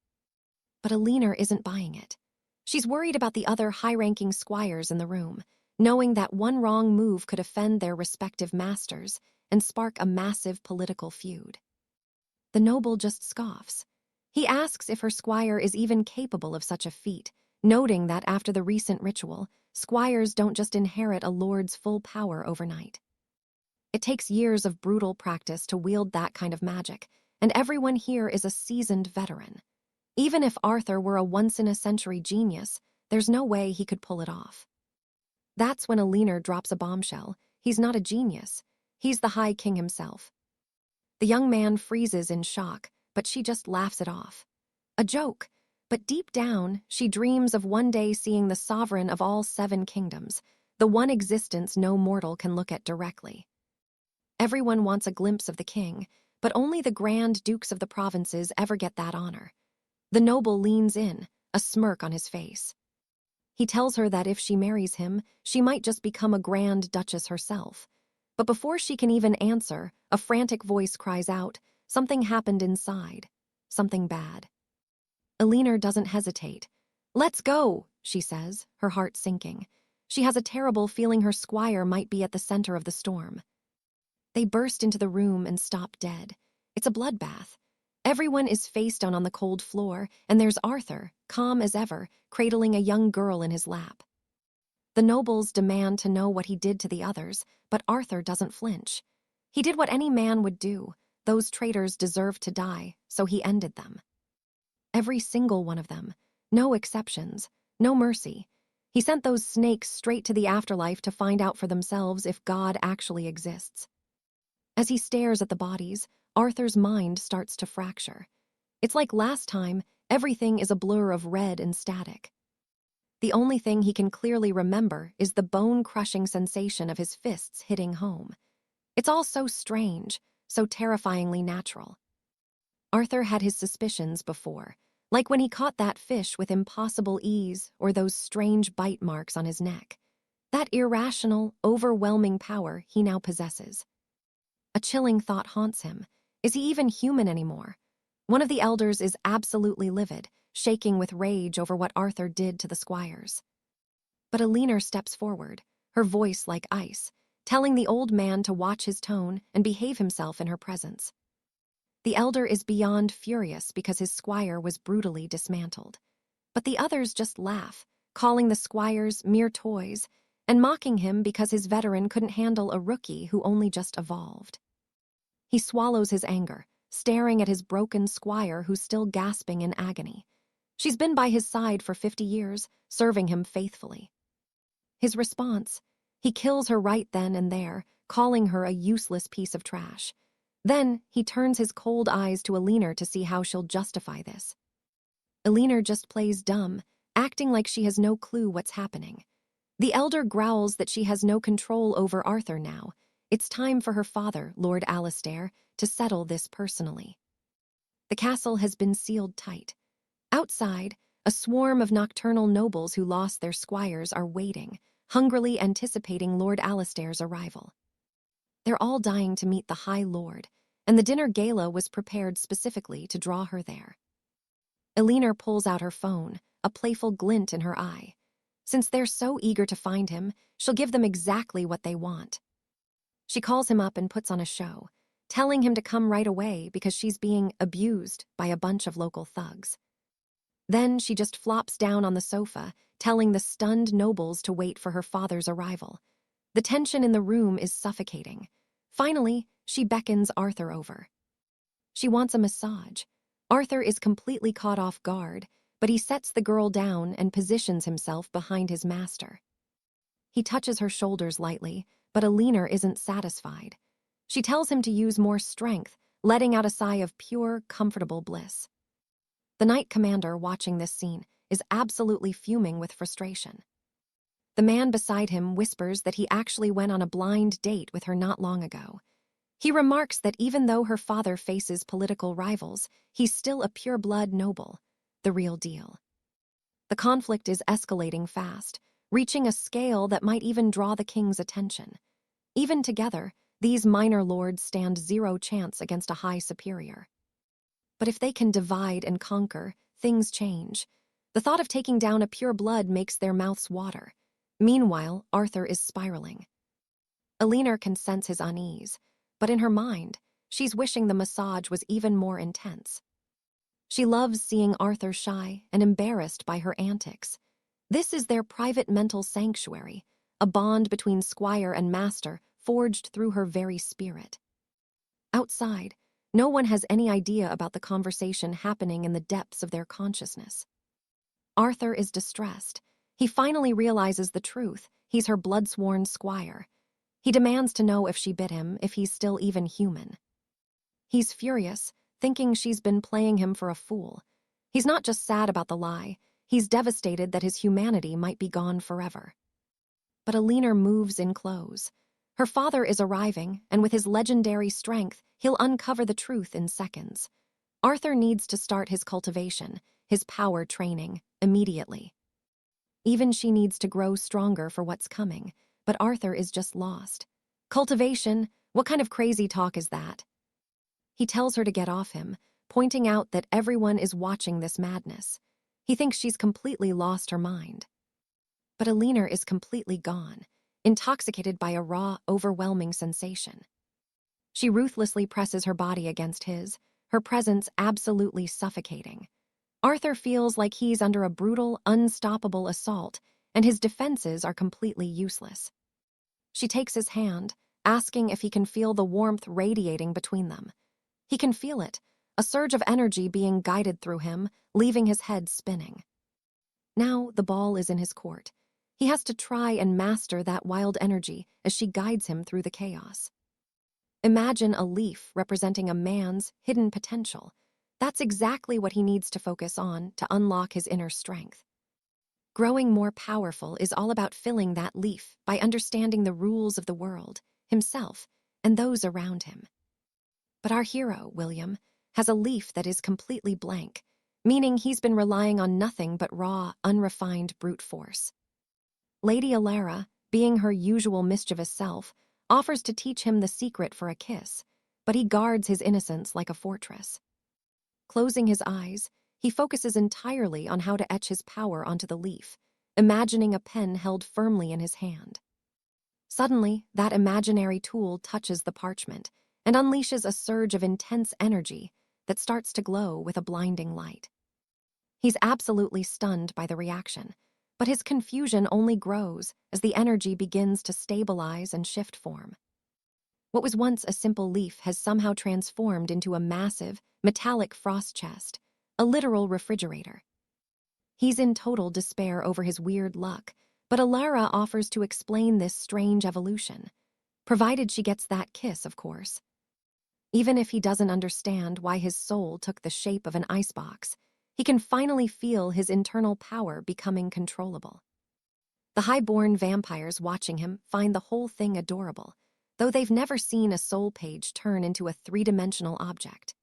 But Elinor isn't buying it. She's worried about the other high-ranking squires in the room, knowing that one wrong move could offend their respective masters and spark a massive political feud. The noble just scoffs. He asks if her squire is even capable of such a feat, noting that after the recent ritual, squires don't just inherit a lord's full power overnight. It takes years of brutal practice to wield that kind of magic, and everyone here is a seasoned veteran. Even if Arthur were a once-in-a-century genius, there's no way he could pull it off. That's when Elinor drops a bombshell. He's not a genius. He's the High King himself. The young man freezes in shock, but she just laughs it off. A joke, but deep down, she dreams of one day seeing the sovereign of all 7 kingdoms, the one existence no mortal can look at directly. Everyone wants a glimpse of the king, but only the grand dukes of the provinces ever get that honor. The noble leans in, a smirk on his face. He tells her that if she marries him, she might just become a grand duchess herself. But before she can even answer, a frantic voice cries out, something happened inside, something bad. Elinor doesn't hesitate. "Let's go," she says, her heart sinking. She has a terrible feeling her squire might be at the center of the storm. They burst into the room and stop dead. It's a bloodbath. Everyone is face down on the cold floor, and there's Arthur, calm as ever, cradling a young girl in his lap. The nobles demand to know what he did to the others, but Arthur doesn't flinch. He did what any man would do. Those traitors deserved to die, so he ended them. Every single one of them. No exceptions. No mercy. He sent those snakes straight to the afterlife to find out for themselves if God actually exists. As he stares at the bodies, Arthur's mind starts to fracture. It's like last time, everything is a blur of red and static. The only thing he can clearly remember is the bone-crushing sensation of his fists hitting home. It's all so strange, so terrifyingly natural. Arthur had his suspicions before, like when he caught that fish with impossible ease or those strange bite marks on his neck. That irrational, overwhelming power he now possesses. A chilling thought haunts him. Is he even human anymore? One of the elders is absolutely livid, shaking with rage over what Arthur did to the squires. But Elinor steps forward, her voice like ice, telling the old man to watch his tone and behave himself in her presence. The elder is beyond furious because his squire was brutally dismantled. But the others just laugh, calling the squires mere toys, and mocking him because his veteran couldn't handle a rookie who only just evolved. He swallows his anger, staring at his broken squire who's still gasping in agony. She's been by his side for 50 years, serving him faithfully. His response? He kills her right then and there, calling her a useless piece of trash. Then he turns his cold eyes to Elinor to see how she'll justify this. Elinor just plays dumb, acting like she has no clue what's happening. The elder growls that she has no control over Arthur now. It's time for her father, Lord 𝒅𝒅𝒊𝒄𝒕𝒆𝒅, to settle this personally. The castle has been sealed tight. Outside, a swarm of nocturnal nobles who lost their squires are waiting, hungrily anticipating Lord 𝒅𝒂𝒅's arrival. They're all dying to meet the High Lord, and the dinner gala was prepared specifically to draw her there. Elinor pulls out her phone, a playful glint in her eye. Since they're so eager to find him, she'll give them exactly what they want. She calls him up and puts on a show, telling him to come right away because she's being abused by a bunch of local thugs. Then she just flops down on the sofa, telling the stunned nobles to wait for her father's arrival. The tension in the room is suffocating. Finally, she beckons Arthur over. She wants a massage. Arthur is completely caught off guard, but he sets the girl down and positions himself behind his master. He touches her shoulders lightly, but Elinor isn't satisfied. She tells him to use more strength, letting out a sigh of pure, comfortable bliss. The Knight Commander, watching this scene, is absolutely fuming with frustration. The man beside him whispers that he actually went on a blind date with her not long ago. He remarks that even though her father faces political rivals, he's still a pure-blood noble, the real deal. The conflict is escalating fast, reaching a scale that might even draw the king's attention. Even together, these minor lords stand zero chance against a high superior. But if they can divide and conquer, things change. The thought of taking down a pure-blood makes their mouths water. Meanwhile, Arthur is spiraling. Elinor can sense his unease, but in her mind, she's wishing the massage was even more intense. She loves seeing Arthur shy and embarrassed by her antics. This is their private mental sanctuary, a bond between squire and master forged through her very spirit. Outside, no one has any idea about the conversation happening in the depths of their consciousness. Arthur is distressed. He finally realizes the truth. He's her blood-sworn squire. He demands to know if she bit him, if he's still even human. He's furious, thinking she's been playing him for a fool. He's not just sad about the lie, he's devastated that his humanity might be gone forever. But Alener moves in close. Her father is arriving, and with his legendary strength, he'll uncover the truth in seconds. Arthur needs to start his cultivation, his power training, immediately. Even she needs to grow stronger for what's coming, but Arthur is just lost. Cultivation? What kind of crazy talk is that? He tells her to get off him, pointing out that everyone is watching this madness. He thinks she's completely lost her mind. But Alener is completely gone, intoxicated by a raw, overwhelming sensation. She ruthlessly presses her body against his, her presence absolutely suffocating. Arthur feels like he's under a brutal, unstoppable assault, and his defenses are completely useless. She takes his hand, asking if he can feel the warmth radiating between them. He can feel it, a surge of energy being guided through him, leaving his head spinning. Now the ball is in his court. He has to try and master that wild energy as she guides him through the chaos. Imagine a leaf representing a man's hidden potential. That's exactly what he needs to focus on to unlock his inner strength. Growing more powerful is all about filling that leaf by understanding the rules of the world, himself, and those around him. But our hero, William, has a leaf that is completely blank, meaning he's been relying on nothing but raw, unrefined brute force. Lady Alara, being her usual mischievous self, offers to teach him the secret for a kiss, but he guards his innocence like a fortress. Closing his eyes, he focuses entirely on how to etch his power onto the leaf, imagining a pen held firmly in his hand. Suddenly, that imaginary tool touches the parchment and unleashes a surge of intense energy that starts to glow with a blinding light. He's absolutely stunned by the reaction, but his confusion only grows as the energy begins to stabilize and shift form. What was once a simple leaf has somehow transformed into a massive, metallic frost chest, a literal refrigerator. He's in total despair over his weird luck, but Alara offers to explain this strange evolution, provided she gets that kiss, of course. Even if he doesn't understand why his soul took the shape of an icebox, he can finally feel his internal power becoming controllable. The high-born vampires watching him find the whole thing adorable, though they've never seen a soul page turn into a three-dimensional object.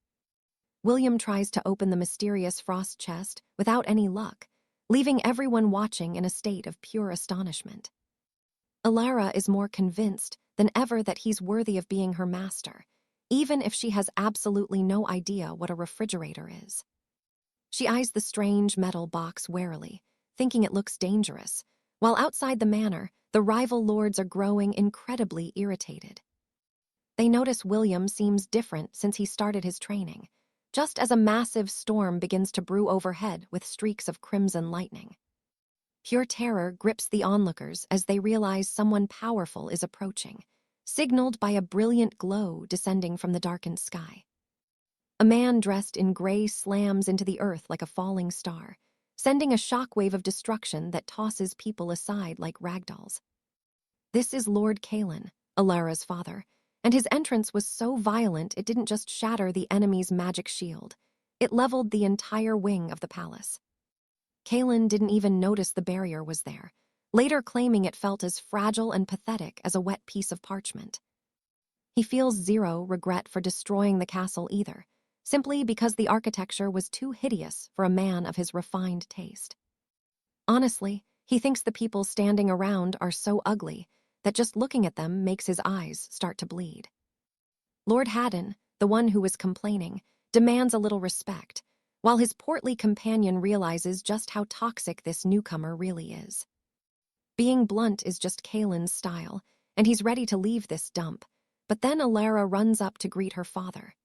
William tries to open the mysterious frost chest without any luck, leaving everyone watching in a state of pure astonishment. Alara is more convinced than ever that he's worthy of being her master, even if she has absolutely no idea what a refrigerator is. She eyes the strange metal box warily, thinking it looks dangerous, while outside the manor, the rival lords are growing incredibly irritated. They notice William seems different since he started his training, just as a massive storm begins to brew overhead with streaks of crimson lightning. Pure terror grips the onlookers as they realize someone powerful is approaching, signaled by a brilliant glow descending from the darkened sky. A man dressed in gray slams into the earth like a falling star, sending a shockwave of destruction that tosses people aside like ragdolls. This is Lord Kalen, Alara's father, and his entrance was so violent it didn't just shatter the enemy's magic shield, it leveled the entire wing of the palace. Kalen didn't even notice the barrier was there, later claiming it felt as fragile and pathetic as a wet piece of parchment. He feels zero regret for destroying the castle either, simply because the architecture was too hideous for a man of his refined taste. Honestly, he thinks the people standing around are so ugly that just looking at them makes his eyes start to bleed. Lord Haddon, the one who was complaining, demands a little respect, while his portly companion realizes just how toxic this newcomer really is. Being blunt is just Kalen's style, and he's ready to leave this dump, but then Alara runs up to greet her father.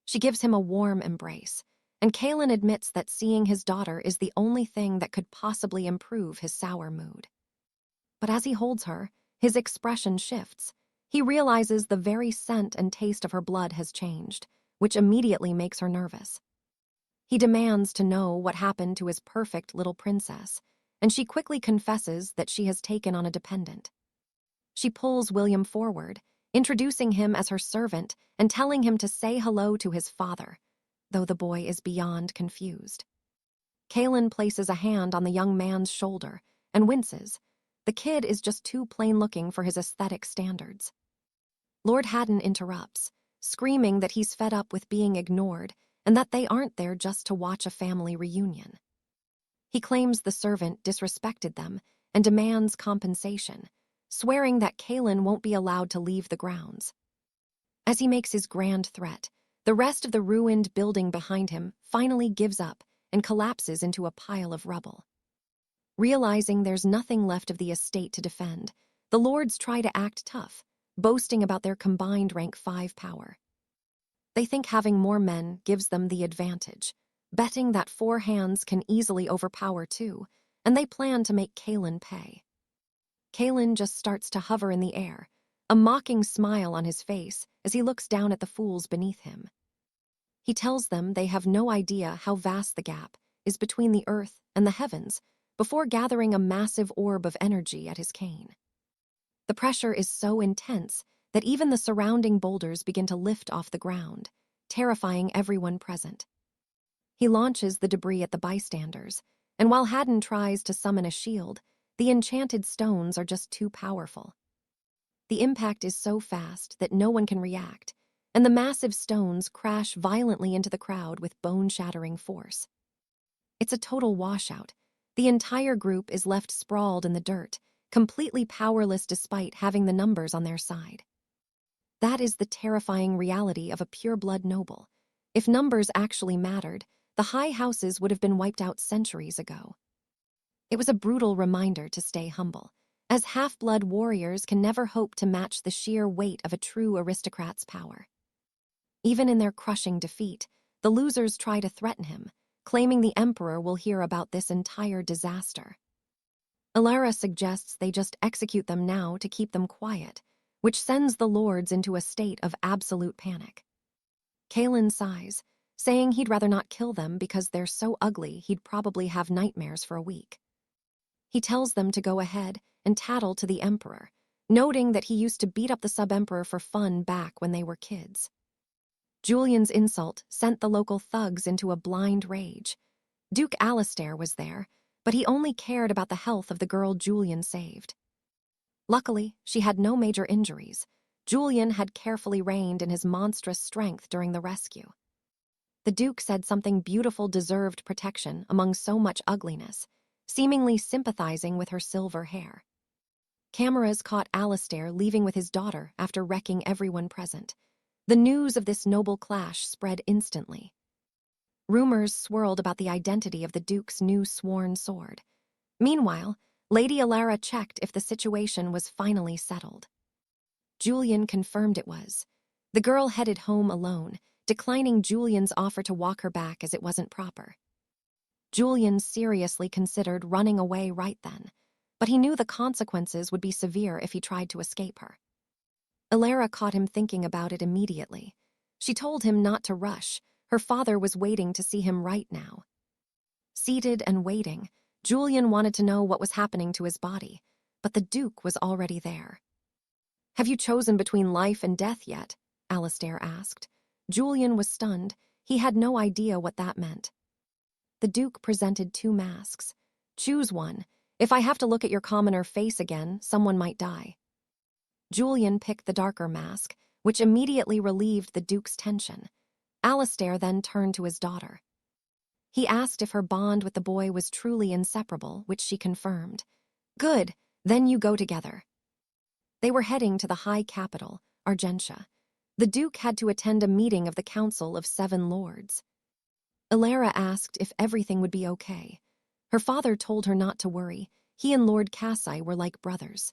She gives him a warm embrace, and Kalen admits that seeing his daughter is the only thing that could possibly improve his sour mood. But as he holds her, his expression shifts. He realizes the very scent and taste of her blood has changed, which immediately makes her nervous. He demands to know what happened to his perfect little princess, and she quickly confesses that she has taken on a dependent. She pulls William forward, introducing him as her servant and telling him to say hello to his father, though the boy is beyond confused. Kaelin places a hand on the young man's shoulder and winces. The kid is just too plain-looking for his aesthetic standards. Lord Haddon interrupts, screaming that he's fed up with being ignored and that they aren't there just to watch a family reunion. He claims the servant disrespected them and demands compensation, swearing that Kaelin won't be allowed to leave the grounds. As he makes his grand threat, the rest of the ruined building behind him finally gives up and collapses into a pile of rubble. Realizing there's nothing left of the estate to defend, the lords try to act tough, boasting about their combined rank 5 power. They think having more men gives them the advantage, betting that 4 hands can easily overpower 2, and they plan to make Kaelin pay. Kaelin just starts to hover in the air, a mocking smile on his face as he looks down at the fools beneath him. He tells them they have no idea how vast the gap is between the earth and the heavens before gathering a massive orb of energy at his cane. The pressure is so intense that even the surrounding boulders begin to lift off the ground, terrifying everyone present. He launches the debris at the bystanders, and while Haddon tries to summon a shield, the enchanted stones are just too powerful. The impact is so fast that no one can react, and the massive stones crash violently into the crowd with bone-shattering force. It's a total washout. The entire group is left sprawled in the dirt, completely powerless despite having the numbers on their side. That is the terrifying reality of a pure-blood noble. If numbers actually mattered, the high houses would have been wiped out centuries ago. It was a brutal reminder to stay humble, as half-blood warriors can never hope to match the sheer weight of a true aristocrat's power. Even in their crushing defeat, the losers try to threaten him, claiming the Emperor will hear about this entire disaster. Elaira suggests they just execute them now to keep them quiet, which sends the lords into a state of absolute panic. Kaelin sighs, saying he'd rather not kill them because they're so ugly he'd probably have nightmares for a week. He tells them to go ahead and tattle to the Emperor, noting that he used to beat up the sub-emperor for fun back when they were kids. Julian's insult sent the local thugs into a blind rage. Duke Alastair was there, but he only cared about the health of the girl Julian saved. Luckily, she had no major injuries. Julian had carefully reined in his monstrous strength during the rescue. The Duke said something beautiful deserved protection among so much ugliness, seemingly sympathizing with her silver hair. Cameras caught Alastair leaving with his daughter after wrecking everyone present. The news of this noble clash spread instantly. Rumors swirled about the identity of the Duke's new sworn sword. Meanwhile, Lady Elaira checked if the situation was finally settled. Julian confirmed it was. The girl headed home alone, declining Julian's offer to walk her back as it wasn't proper. Julian seriously considered running away right then, but he knew the consequences would be severe if he tried to escape her. Elaira caught him thinking about it immediately. She told him not to rush. Her father was waiting to see him right now. Seated and waiting, Julian wanted to know what was happening to his body, but the Duke was already there. "Have you chosen between life and death yet?" Alastair asked. Julian was stunned. He had no idea what that meant. The Duke presented 2 masks. "Choose one. If I have to look at your commoner face again, someone might die." Julian picked the darker mask, which immediately relieved the Duke's tension. Alastair then turned to his daughter. He asked if her bond with the boy was truly inseparable, which she confirmed. "Good, then you go together." They were heading to the high capital, Argentia. The Duke had to attend a meeting of the Council of 7 Lords. Elaira asked if everything would be okay. Her father told her not to worry. He and Lord Cassai were like brothers.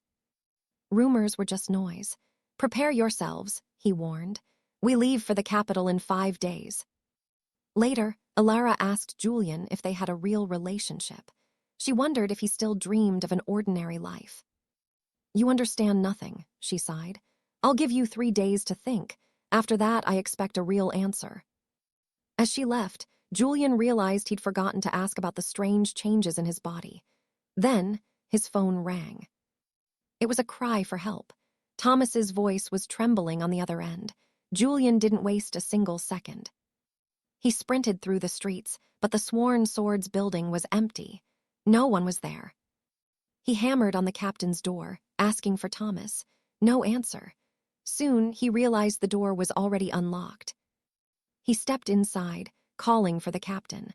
Rumors were just noise. "Prepare yourselves," he warned. "We leave for the capital in 5 days." Later, Elaira asked Julian if they had a real relationship. She wondered if he still dreamed of an ordinary life. "You understand nothing," she sighed. "I'll give you 3 days to think. After that, I expect a real answer." As she left, Julian realized he'd forgotten to ask about the strange changes in his body. Then, his phone rang. It was a cry for help. Thomas's voice was trembling on the other end. Julian didn't waste a single second. He sprinted through the streets, but the 𝑨𝒅𝒅𝒄𝒕𝒆𝒅 building was empty. No one was there. He hammered on the captain's door, asking for Thomas. No answer. Soon, he realized the door was already unlocked. He stepped inside, calling for the captain.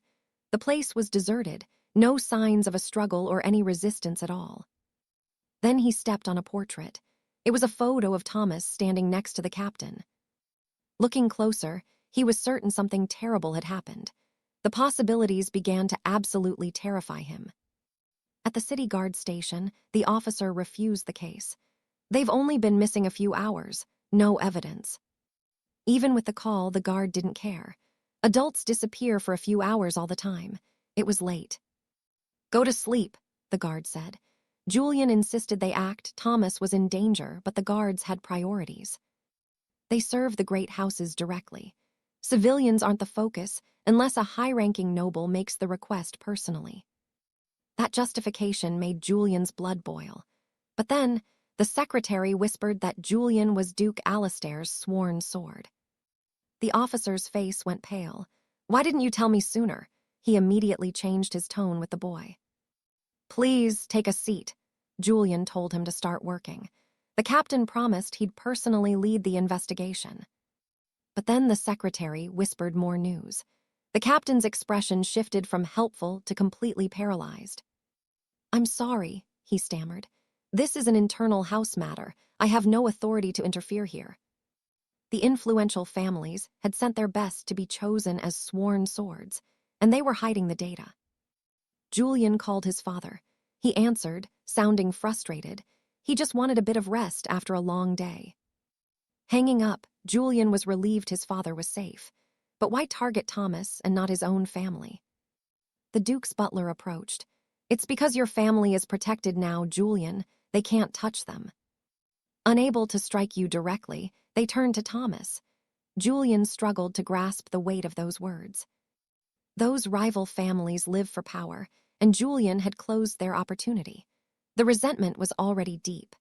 The place was deserted, no signs of a struggle or any resistance at all. Then he stepped on a portrait. It was a photo of Thomas standing next to the captain. Looking closer, he was certain something terrible had happened. The possibilities began to absolutely terrify him. At the city guard station, the officer refused the case. They've only been missing a few hours, no evidence. Even with the call, the guard didn't care. Adults disappear for a few hours all the time. It was late. Go to sleep, the guard said. Julian insisted they act. Thomas was in danger, but the guards had priorities. They serve the great houses directly. Civilians aren't the focus unless a high-ranking noble makes the request personally. That justification made Julian's blood boil. But then, the secretary whispered that Julian was Duke Alistair's sworn sword. The officer's face went pale. Why didn't you tell me sooner? He immediately changed his tone with the boy. Please take a seat, Julian told him to start working. The captain promised he'd personally lead the investigation. But then the secretary whispered more news. The captain's expression shifted from helpful to completely paralyzed. I'm sorry, he stammered. This is an internal house matter. I have no authority to interfere here. The influential families had sent their best to be chosen as sworn swords, and they were hiding the data. Julian called his father. He answered, sounding frustrated. He just wanted a bit of rest after a long day. Hanging up, Julian was relieved his father was safe. But why target Thomas and not his own family? The Duke's butler approached. It's because your family is protected now, Julian. They can't touch them. Unable to strike you directly, they turned to Thomas. Julian struggled to grasp the weight of those words. Those rival families live for power, and Julian had closed their opportunity. The resentment was already deep.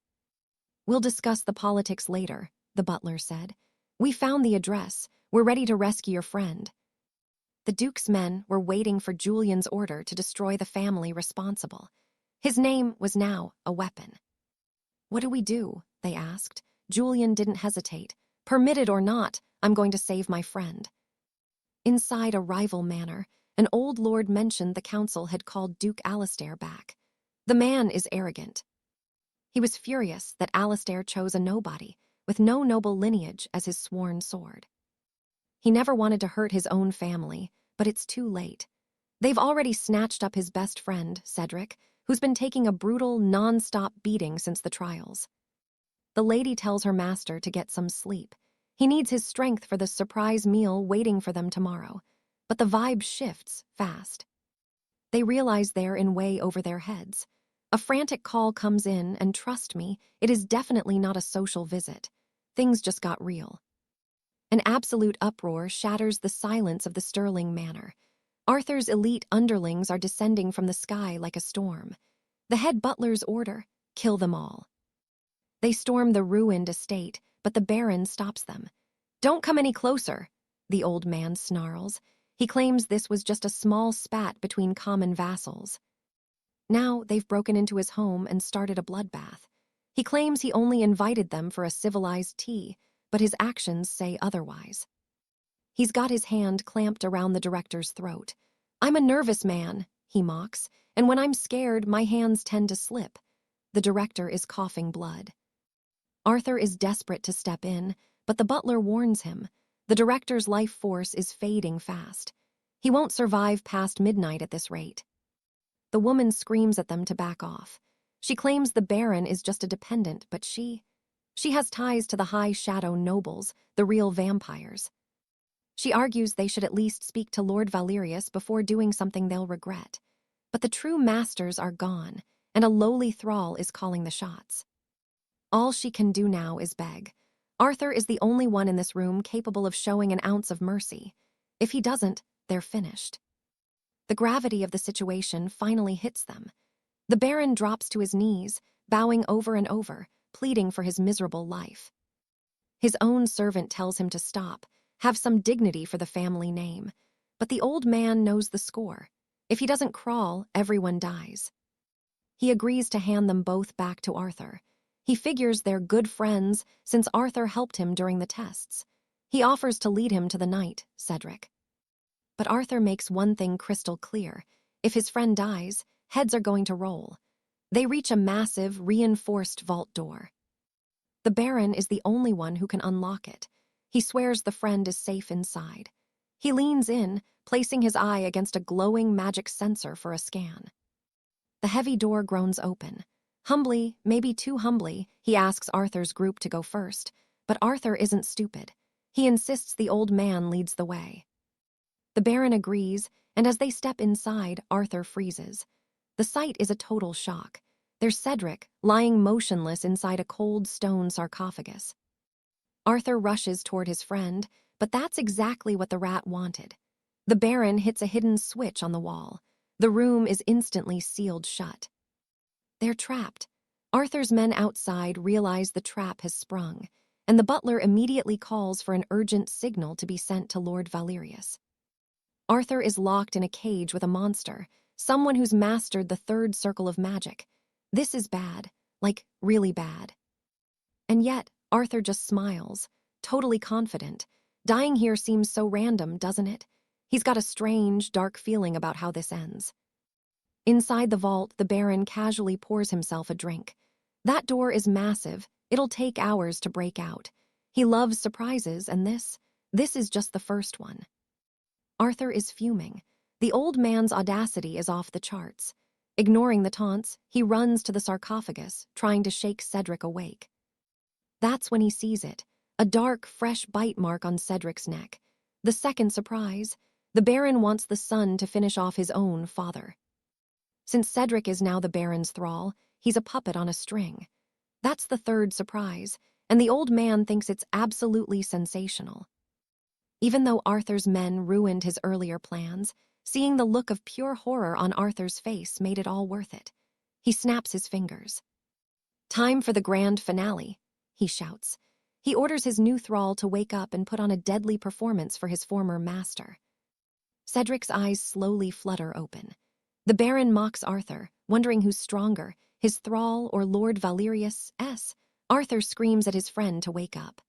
We'll discuss the politics later, the butler said. We found the address. We're ready to rescue your friend. The Duke's men were waiting for Julian's order to destroy the family responsible. His name was now a weapon. What do we do? They asked. Julian didn't hesitate. Permitted or not, I'm going to save my friend. Inside a rival manor, an old lord mentioned the council had called Duke Alistair back. The man is arrogant. He was furious that Alistair chose a nobody, with no noble lineage as his sworn sword. He never wanted to hurt his own family, but it's too late. They've already snatched up his best friend, 𝑨𝒅𝒅𝒄𝒕𝒆𝒅, who's been taking a brutal, non-stop beating since the trials. The lady tells her master to get some sleep. He needs his strength for the surprise meal waiting for them tomorrow. But the vibe shifts fast. They realize they're in way over their heads. A frantic call comes in, and trust me, it is definitely not a social visit. Things just got real. An absolute uproar shatters the silence of the Stirling manor. Arthur's elite underlings are descending from the sky like a storm. The head butler's order, kill them all. They storm the ruined estate, but the Baron stops them. Don't come any closer, the old man snarls. He claims this was just a small spat between common vassals. Now they've broken into his home and started a bloodbath. He claims he only invited them for a civilized tea, but his actions say otherwise. He's got his hand clamped around the director's throat. I'm a nervous man, he mocks, and when I'm scared, my hands tend to slip. The director is coughing blood. Arthur is desperate to step in, but the butler warns him. The director's life force is fading fast. He won't survive past midnight at this rate. The woman screams at them to back off. She claims the Baron is just a dependent, but she has ties to the high shadow nobles, the real vampires. She argues they should at least speak to Lord Valerius before doing something they'll regret. But the true masters are gone, and a lowly thrall is calling the shots. All she can do now is beg. Arthur is the only one in this room capable of showing an ounce of mercy. If he doesn't, they're finished. The gravity of the situation finally hits them. The Baron drops to his knees, bowing over and over, pleading for his miserable life. His own servant tells him to stop, have some dignity for the family name. But the old man knows the score. If he doesn't crawl, everyone dies. He agrees to hand them both back to Arthur. He figures they're good friends since Arthur helped him during the tests. He offers to lead him to the knight, Cedric. But Arthur makes one thing crystal clear. If his friend dies, heads are going to roll. They reach a massive, reinforced vault door. The Baron is the only one who can unlock it. He swears the friend is safe inside. He leans in, placing his eye against a glowing magic sensor for a scan. The heavy door groans open. Humbly, maybe too humbly, he asks Arthur's group to go first, but Arthur isn't stupid. He insists the old man leads the way. The Baron agrees, and as they step inside, Arthur freezes. The sight is a total shock. There's Cedric, lying motionless inside a cold stone sarcophagus. Arthur rushes toward his friend, but that's exactly what the rat wanted. The Baron hits a hidden switch on the wall. The room is instantly sealed shut. They're trapped. Arthur's men outside realize the trap has sprung, and the butler immediately calls for an urgent signal to be sent to Lord Valerius. Arthur is locked in a cage with a monster, someone who's mastered the third circle of magic. This is bad, like really bad. And yet, Arthur just smiles, totally confident. Dying here seems so random, doesn't it? He's got a strange, dark feeling about how this ends. Inside the vault, the Baron casually pours himself a drink. That door is massive. It'll take hours to break out. He loves surprises, and this is just the first one. Arthur is fuming. The old man's audacity is off the charts. Ignoring the taunts, he runs to the sarcophagus, trying to shake Cedric awake. That's when he sees it, a dark, fresh bite mark on Cedric's neck. The second surprise, the Baron wants the son to finish off his own father. Since Cedric is now the Baron's thrall, he's a puppet on a string. That's the third surprise, and the old man thinks it's absolutely sensational. Even though Arthur's men ruined his earlier plans, seeing the look of pure horror on Arthur's face made it all worth it. He snaps his fingers. "Time for the grand finale," he shouts. He orders his new thrall to wake up and put on a deadly performance for his former master. Cedric's eyes slowly flutter open. The Baron mocks Arthur, wondering who's stronger, his thrall or Lord Valerius'. Arthur screams at his friend to wake up.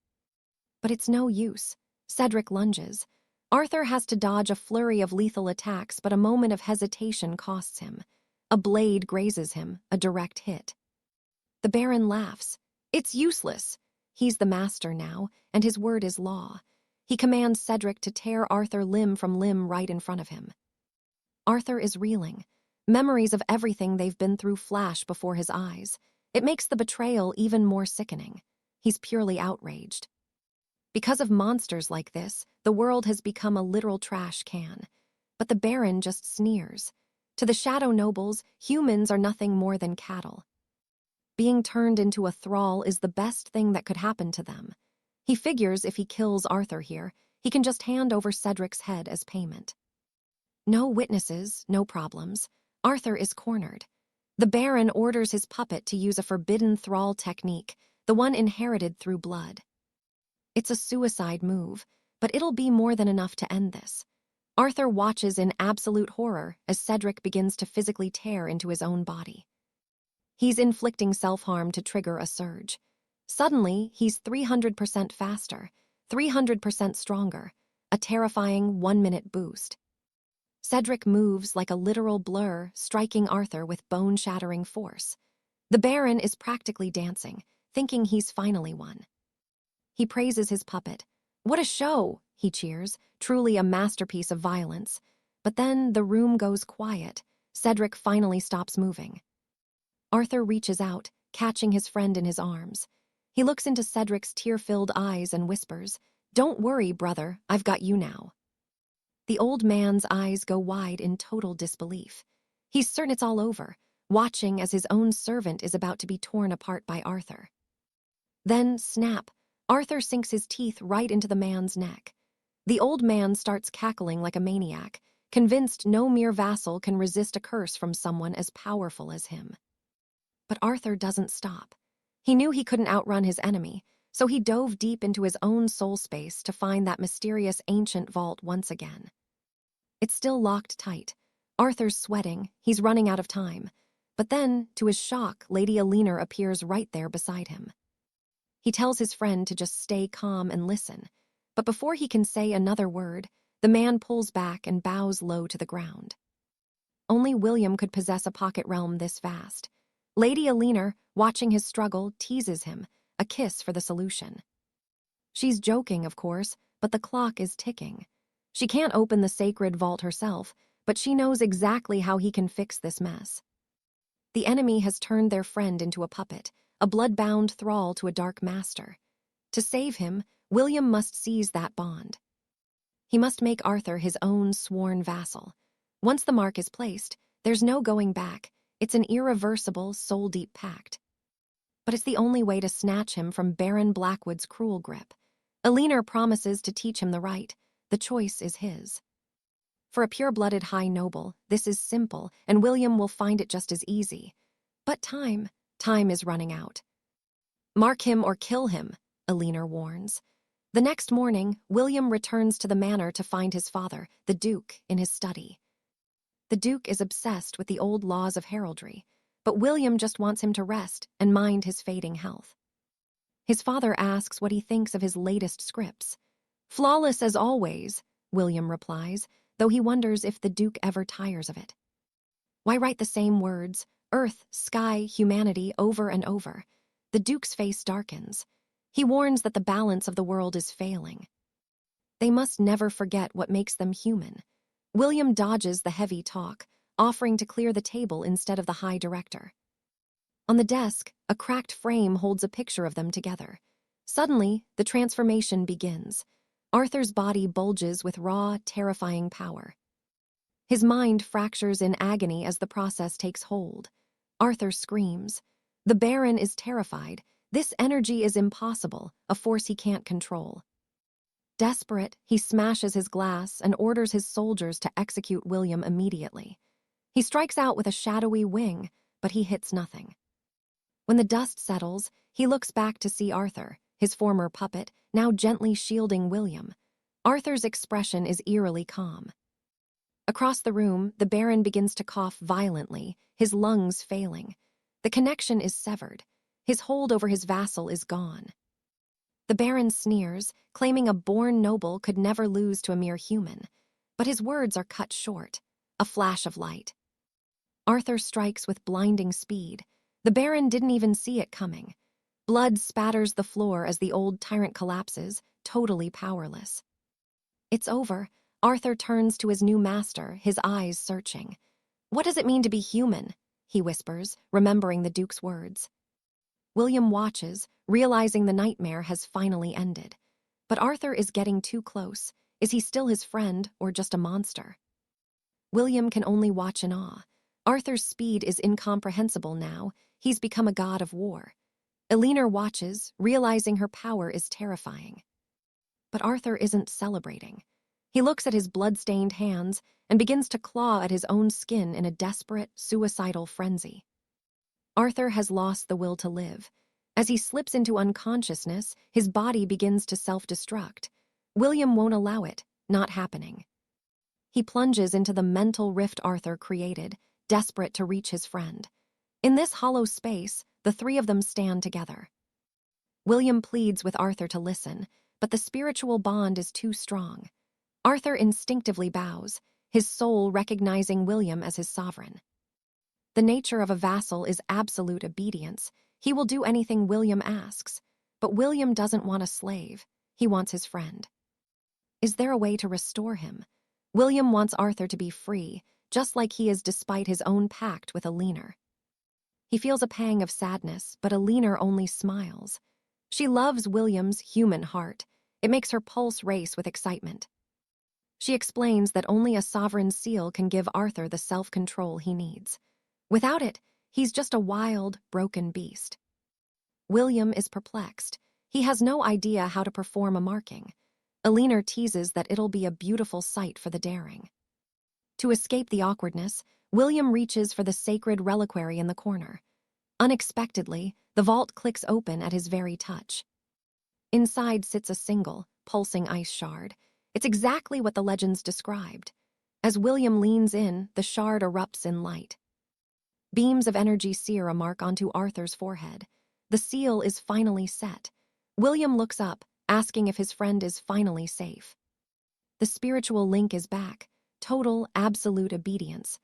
But it's no use. Cedric lunges. Arthur has to dodge a flurry of lethal attacks, but a moment of hesitation costs him. A blade grazes him, a direct hit. The Baron laughs. It's useless. He's the master now, and his word is law. He commands Cedric to tear Arthur limb from limb right in front of him. Arthur is reeling. Memories of everything they've been through flash before his eyes. It makes the betrayal even more sickening. He's purely outraged. Because of monsters like this, the world has become a literal trash can. But the Baron just sneers. To the shadow nobles, humans are nothing more than cattle. Being turned into a thrall is the best thing that could happen to them. He figures if he kills Arthur here, he can just hand over Cedric's head as payment. No witnesses, no problems. Arthur is cornered. The Baron orders his puppet to use a forbidden thrall technique, the one inherited through blood. It's a suicide move, but it'll be more than enough to end this. Arthur watches in absolute horror as Cedric begins to physically tear into his own body. He's inflicting self-harm to trigger a surge. Suddenly, he's 300% faster, 300% stronger, a terrifying 1-minute boost. Cedric moves like a literal blur, striking Arthur with bone-shattering force. The Baron is practically dancing, thinking he's finally won. He praises his puppet. "What a show!" he cheers, truly a masterpiece of violence. But then the room goes quiet. Cedric finally stops moving. Arthur reaches out, catching his friend in his arms. He looks into Cedric's tear-filled eyes and whispers, "Don't worry, brother, I've got you now." The old man's eyes go wide in total disbelief. He's certain it's all over, watching as his own servant is about to be torn apart by Arthur. Then, snap, Arthur sinks his teeth right into the man's neck. The old man starts cackling like a maniac, convinced no mere vassal can resist a curse from someone as powerful as him. But Arthur doesn't stop. He knew he couldn't outrun his enemy, so he dove deep into his own soul space to find that mysterious ancient vault once again. It's still locked tight. Arthur's sweating, he's running out of time. But then, to his shock, Lady Alener appears right there beside him. He tells his friend to just stay calm and listen. But before he can say another word, the man pulls back and bows low to the ground. Only William could possess a pocket realm this vast. Lady Alener, watching his struggle, teases him, a kiss for the solution. She's joking, of course, but the clock is ticking. She can't open the sacred vault herself, but she knows exactly how he can fix this mess. The enemy has turned their friend into a puppet, a blood-bound thrall to a dark master. To save him, William must seize that bond. He must make Arthur his own sworn vassal. Once the mark is placed, there's no going back. It's an irreversible, soul-deep pact. But it's the only way to snatch him from Baron Blackwood's cruel grip. Alener promises to teach him the right. The choice is his. For a pure-blooded high noble, this is simple, and William will find it just as easy. But time is running out. Mark him or kill him, Alener warns. The next morning, William returns to the manor to find his father, the Duke, in his study. The Duke is obsessed with the old laws of heraldry, but William just wants him to rest and mind his fading health. His father asks what he thinks of his latest scripts. Flawless as always, William replies, though he wonders if the Duke ever tires of it. Why write the same words, earth, sky, humanity, over and over? The Duke's face darkens. He warns that the balance of the world is failing. They must never forget what makes them human. William dodges the heavy talk, offering to clear the table instead of the High Director. On the desk, a cracked frame holds a picture of them together. Suddenly, the transformation begins. Arthur's body bulges with raw, terrifying power. His mind fractures in agony as the process takes hold. Arthur screams. The Baron is terrified. This energy is impossible, a force he can't control. Desperate, he smashes his glass and orders his soldiers to execute William immediately. He strikes out with a shadowy wing, but he hits nothing. When the dust settles, he looks back to see Arthur, his former puppet, now gently shielding William. Arthur's expression is eerily calm. Across the room, the Baron begins to cough violently, his lungs failing. The connection is severed. His hold over his vassal is gone. The Baron sneers, claiming a born noble could never lose to a mere human. But his words are cut short. A flash of light. Arthur strikes with blinding speed. The Baron didn't even see it coming. Blood spatters the floor as the old tyrant collapses, totally powerless. It's over. Arthur turns to his new master, his eyes searching. What does it mean to be human? He whispers, remembering the Duke's words. William watches, realizing the nightmare has finally ended. But Arthur is getting too close. Is he still his friend, or just a monster? William can only watch in awe. Arthur's speed is incomprehensible now. He's become a god of war. Alener watches, realizing her power is terrifying. But Arthur isn't celebrating. He looks at his blood-stained hands and begins to claw at his own skin in a desperate, suicidal frenzy. Arthur has lost the will to live. As he slips into unconsciousness, his body begins to self-destruct. William won't allow it, not happening. He plunges into the mental rift Arthur created, desperate to reach his friend. In this hollow space, the three of them stand together. William pleads with Arthur to listen, but the spiritual bond is too strong. Arthur instinctively bows, his soul recognizing William as his sovereign. The nature of a vassal is absolute obedience. He will do anything William asks. But William doesn't want a slave. He wants his friend. Is there a way to restore him? William wants Arthur to be free, just like he is despite his own pact with Alener. He feels a pang of sadness, but Alener only smiles. She loves William's human heart. It makes her pulse race with excitement. She explains that only a sovereign seal can give Arthur the self-control he needs. Without it, he's just a wild, broken beast. William is perplexed. He has no idea how to perform a marking. Alener teases that it'll be a beautiful sight for the daring. To escape the awkwardness, William reaches for the sacred reliquary in the corner. Unexpectedly, the vault clicks open at his very touch. Inside sits a single, pulsing ice shard. It's exactly what the legends described. As William leans in, the shard erupts in light. Beams of energy sear a mark onto Arthur's forehead. The seal is finally set. William looks up, asking if his friend is finally safe. The spiritual link is back. Total, absolute obedience.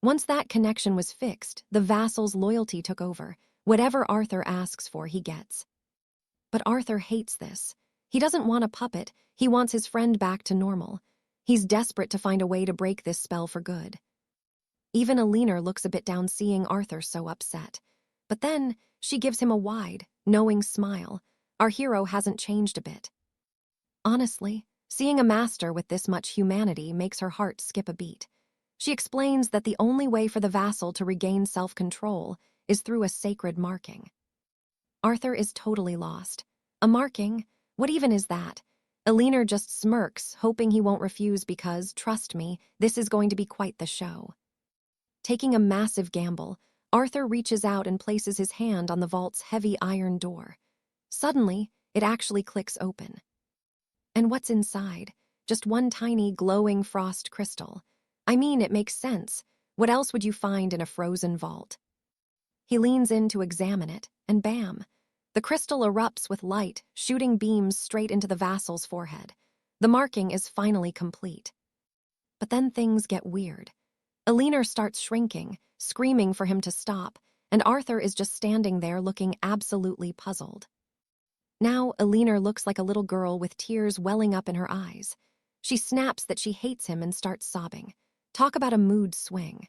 Once that connection was fixed, the vassal's loyalty took over. Whatever Arthur asks for, he gets. But Arthur hates this. He doesn't want a puppet, he wants his friend back to normal. He's desperate to find a way to break this spell for good. Even Alina looks a bit down seeing Arthur so upset. But then, she gives him a wide, knowing smile. Our hero hasn't changed a bit. Honestly, seeing a master with this much humanity makes her heart skip a beat. She explains that the only way for the vassal to regain self-control is through a sacred marking. Arthur is totally lost. A marking? What even is that? Alina just smirks, hoping he won't refuse because, trust me, this is going to be quite the show. Taking a massive gamble, Arthur reaches out and places his hand on the vault's heavy iron door. Suddenly, it actually clicks open. And what's inside? Just one tiny, glowing frost crystal. I mean, it makes sense. What else would you find in a frozen vault? He leans in to examine it, and bam! The crystal erupts with light, shooting beams straight into the vassal's forehead. The marking is finally complete. But then things get weird. Alina starts shrinking, screaming for him to stop, and Arthur is just standing there looking absolutely puzzled. Now, Alina looks like a little girl with tears welling up in her eyes. She snaps that she hates him and starts sobbing. Talk about a mood swing.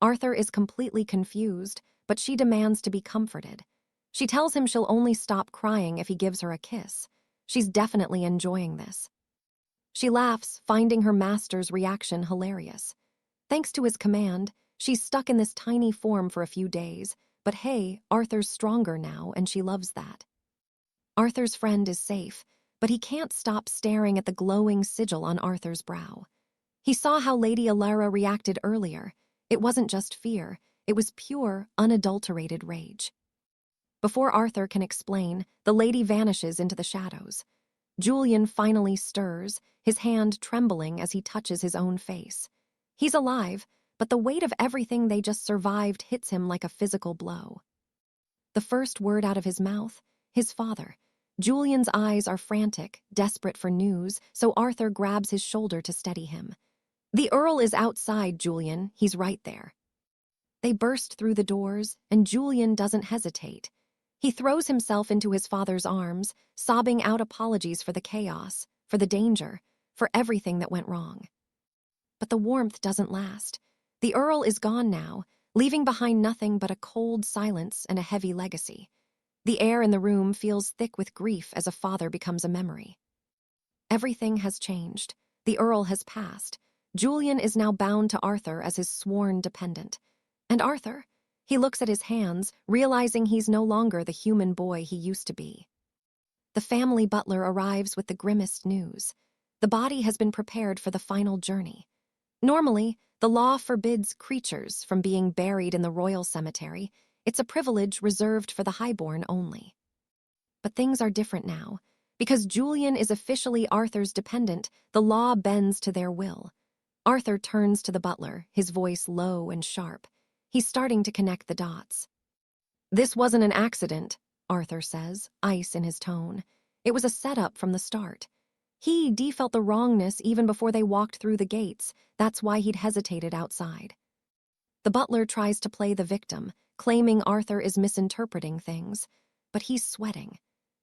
Arthur is completely confused, but she demands to be comforted. She tells him she'll only stop crying if he gives her a kiss. She's definitely enjoying this. She laughs, finding her master's reaction hilarious. Thanks to his command, she's stuck in this tiny form for a few days, but hey, Arthur's stronger now, and she loves that. Arthur's friend is safe, but he can't stop staring at the glowing sigil on Arthur's brow. He saw how Lady Elaira reacted earlier. It wasn't just fear, it was pure, unadulterated rage. Before Arthur can explain, the lady vanishes into the shadows. Julian finally stirs, his hand trembling as he touches his own face. He's alive, but the weight of everything they just survived hits him like a physical blow. The first word out of his mouth, his father. Julian's eyes are frantic, desperate for news, so Arthur grabs his shoulder to steady him. The Earl is outside, Julian, he's right there. They burst through the doors, and Julian doesn't hesitate. He throws himself into his father's arms, sobbing out apologies for the chaos, for the danger, for everything that went wrong. But the warmth doesn't last. The Earl is gone now, leaving behind nothing but a cold silence and a heavy legacy. The air in the room feels thick with grief as a father becomes a memory. Everything has changed. The Earl has passed. Julian is now bound to Arthur as his sworn dependent. And Arthur? He looks at his hands, realizing he's no longer the human boy he used to be. The family butler arrives with the grimmest news. The body has been prepared for the final journey. Normally, the law forbids creatures from being buried in the royal cemetery. It's a privilege reserved for the highborn only. But things are different now. Because Julian is officially Arthur's dependent, the law bends to their will. Arthur turns to the butler, his voice low and sharp. He's starting to connect the dots. "This wasn't an accident," Arthur says, ice in his tone. "It was a setup from the start. Dee felt the wrongness even before they walked through the gates. That's why he'd hesitated outside." The butler tries to play the victim, claiming Arthur is misinterpreting things. But he's sweating.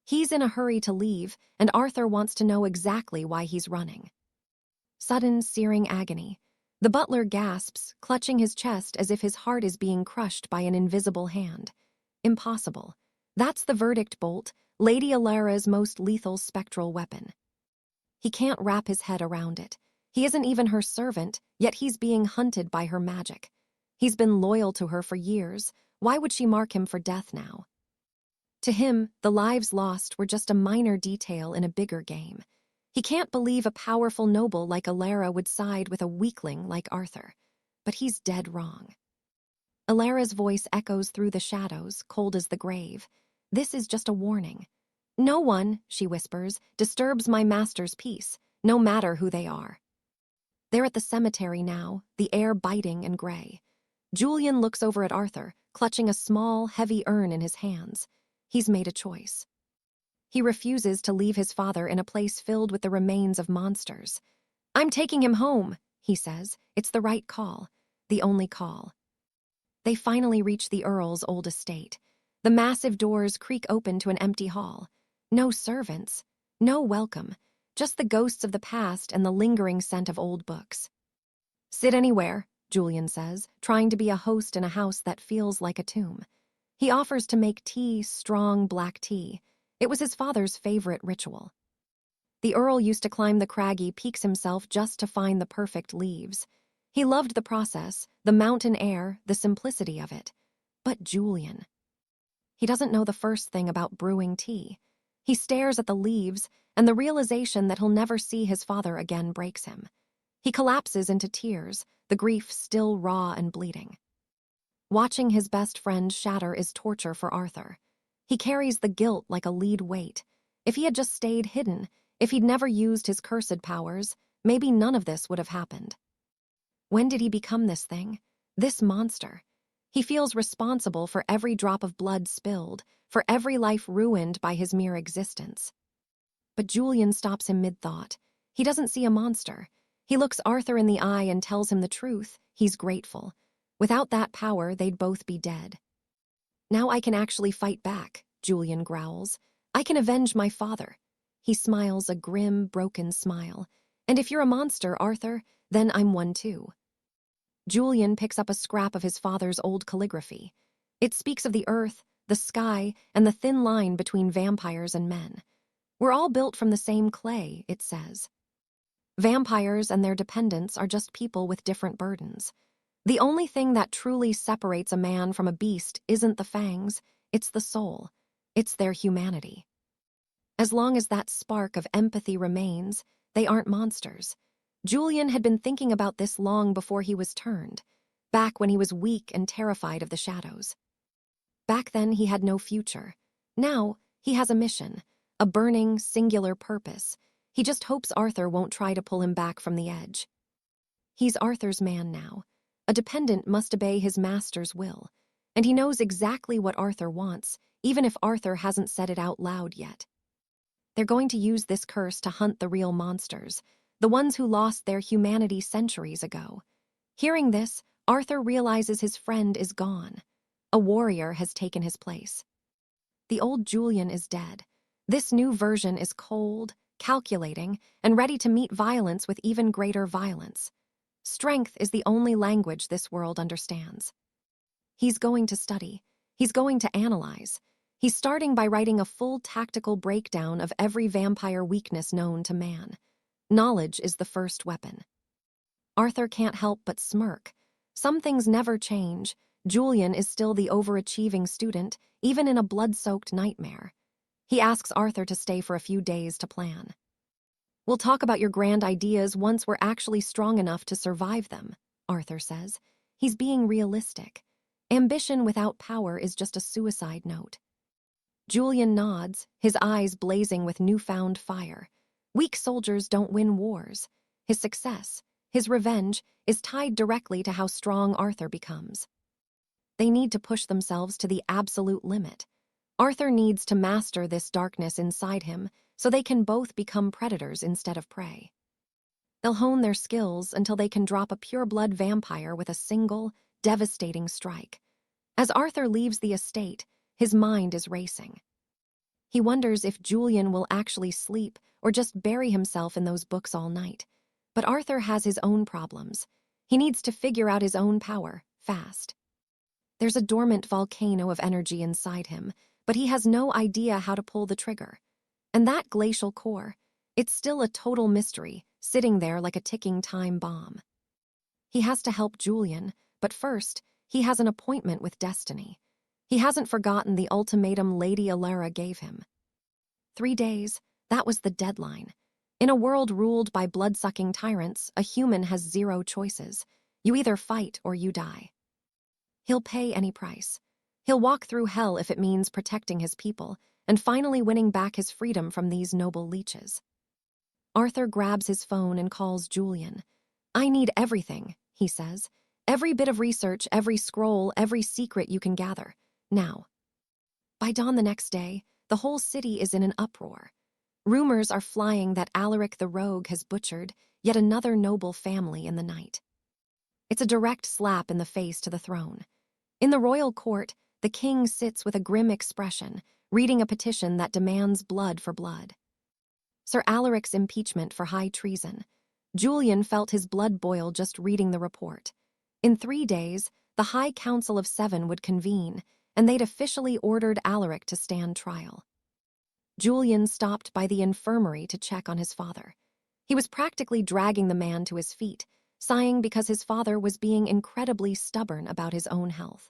He's in a hurry to leave, and Arthur wants to know exactly why he's running. Sudden, searing agony. The butler gasps, clutching his chest as if his heart is being crushed by an invisible hand. Impossible. That's the verdict bolt, Lady Elaira's most lethal spectral weapon. He can't wrap his head around it. He isn't even her servant, yet he's being hunted by her magic. He's been loyal to her for years. Why would she mark him for death now? To him, the lives lost were just a minor detail in a bigger game. He can't believe a powerful noble like Elaira would side with a weakling like Arthur. But he's dead wrong. 𝒅𝒅's voice echoes through the shadows, cold as the grave. This is just a warning. No one, she whispers, disturbs my master's peace, no matter who they are. They're at the cemetery now, the air biting and gray. Julian looks over at Arthur, clutching a small, heavy urn in his hands. He's made a choice. He refuses to leave his father in a place filled with the remains of monsters. I'm taking him home, he says. It's the right call, the only call. They finally reach the Earl's old estate. The massive doors creak open to an empty hall. No servants, no welcome, just the ghosts of the past and the lingering scent of old books. Sit anywhere, Julian says, trying to be a host in a house that feels like a tomb. He offers to make tea, strong black tea. It was his father's favorite ritual. The Earl used to climb the craggy peaks himself just to find the perfect leaves. He loved the process, the mountain air, the simplicity of it. But Julian. He doesn't know the first thing about brewing tea. He stares at the leaves, and the realization that he'll never see his father again breaks him. He collapses into tears, the grief still raw and bleeding. Watching his best friend shatter is torture for Arthur. He carries the guilt like a lead weight. If he had just stayed hidden, if he'd never used his cursed powers, maybe none of this would have happened. When did he become this thing? This monster? He feels responsible for every drop of blood spilled, for every life ruined by his mere existence. But Julian stops him mid-thought. He doesn't see a monster. He looks Arthur in the eye and tells him the truth. He's grateful. Without that power, they'd both be dead. Now I can actually fight back, Julian growls. I can avenge my father. He smiles a grim, broken smile. And if you're a monster, Arthur, then I'm one too. Julian picks up a scrap of his father's old calligraphy. It speaks of the earth, the sky, and the thin line between vampires and men. We're all built from the same clay, it says. Vampires and their dependents are just people with different burdens. The only thing that truly separates a man from a beast isn't the fangs, it's the soul. It's their humanity. As long as that spark of empathy remains, they aren't monsters. Julian had been thinking about this long before he was turned, back when he was weak and terrified of the shadows. Back then he had no future. Now he has a mission, a burning, singular purpose. He just hopes Arthur won't try to pull him back from the edge. He's Arthur's man now. A dependent must obey his master's will, and he knows exactly what Arthur wants, even if Arthur hasn't said it out loud yet. They're going to use this curse to hunt the real monsters, the ones who lost their humanity centuries ago. Hearing this, Arthur realizes his friend is gone. A warrior has taken his place. The old Julian is dead. This new version is cold, calculating, and ready to meet violence with even greater violence. Strength is the only language this world understands. He's going to study. He's going to analyze. He's starting by writing a full tactical breakdown of every vampire weakness known to man. Knowledge is the first weapon. Arthur can't help but smirk. Some things never change. Julian is still the overachieving student, even in a blood-soaked nightmare. He asks Arthur to stay for a few days to plan. We'll talk about your grand ideas once we're actually strong enough to survive them, Arthur says. He's being realistic. Ambition without power is just a suicide note. Julian nods, his eyes blazing with newfound fire. Weak soldiers don't win wars. His success, his revenge, is tied directly to how strong Arthur becomes. They need to push themselves to the absolute limit. Arthur needs to master this darkness inside him so they can both become predators instead of prey. They'll hone their skills until they can drop a pure-blood vampire with a single, devastating strike. As Arthur leaves the estate, his mind is racing. He wonders if Julian will actually sleep or just bury himself in those books all night. But Arthur has his own problems. He needs to figure out his own power, fast. There's a dormant volcano of energy inside him, but he has no idea how to pull the trigger. And that glacial core, it's still a total mystery, sitting there like a ticking time bomb. He has to help Julian, but first, he has an appointment with destiny. He hasn't forgotten the ultimatum Lady 𝒅𝒅 gave him. 3 days, that was the deadline. In a world ruled by blood-sucking tyrants, a human has 0 choices. You either fight or you die. He'll pay any price. He'll walk through hell if it means protecting his people and finally winning back his freedom from these noble leeches. Arthur grabs his phone and calls Julian. "I need everything," he says. "Every bit of research, every scroll, every secret you can gather. Now." By dawn the next day, the whole city is in an uproar. Rumors are flying that Alaric the Rogue has butchered yet another noble family in the night. It's a direct slap in the face to the throne. In the royal court, the king sits with a grim expression, reading a petition that demands blood for blood. Sir Alaric's impeachment for high treason. Julian felt his blood boil just reading the report. In 3 days, the High Council of 7 would convene, and they'd officially ordered Alaric to stand trial. Julian stopped by the infirmary to check on his father. He was practically dragging the man to his feet, sighing because his father was being incredibly stubborn about his own health.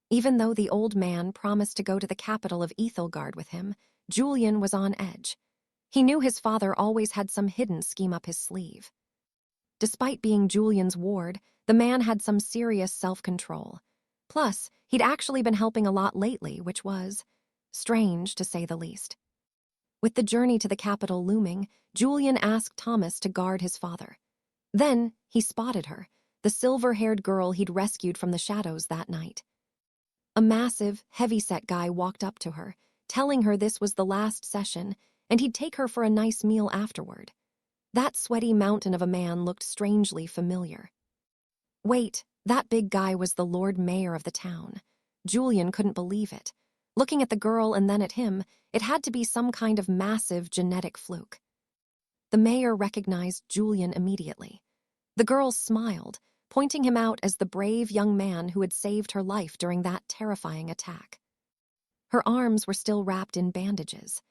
Even though the old man promised to go to the capital of 𝒉𝒂𝒅𝒄𝒕𝒆𝒅 with him, Julian was on edge. He knew his father always had some hidden scheme up his sleeve. Despite being Julian's ward, the man had some serious self-control. Plus, he'd actually been helping a lot lately, which was strange, to say the least. With the journey to the capital looming, Julian asked Thomas to guard his father. Then, he spotted her, the silver-haired girl he'd rescued from the shadows that night. A massive, heavy-set guy walked up to her, telling her this was the last session, and he'd take her for a nice meal afterward. That sweaty mountain of a man looked strangely familiar. Wait, that big guy was the Lord Mayor of the town. Julian couldn't believe it. Looking at the girl and then at him, it had to be some kind of massive genetic fluke. The mayor recognized Julian immediately. The girl smiled, pointing him out as the brave young man who had saved her life during that terrifying attack. Her arms were still wrapped in bandages.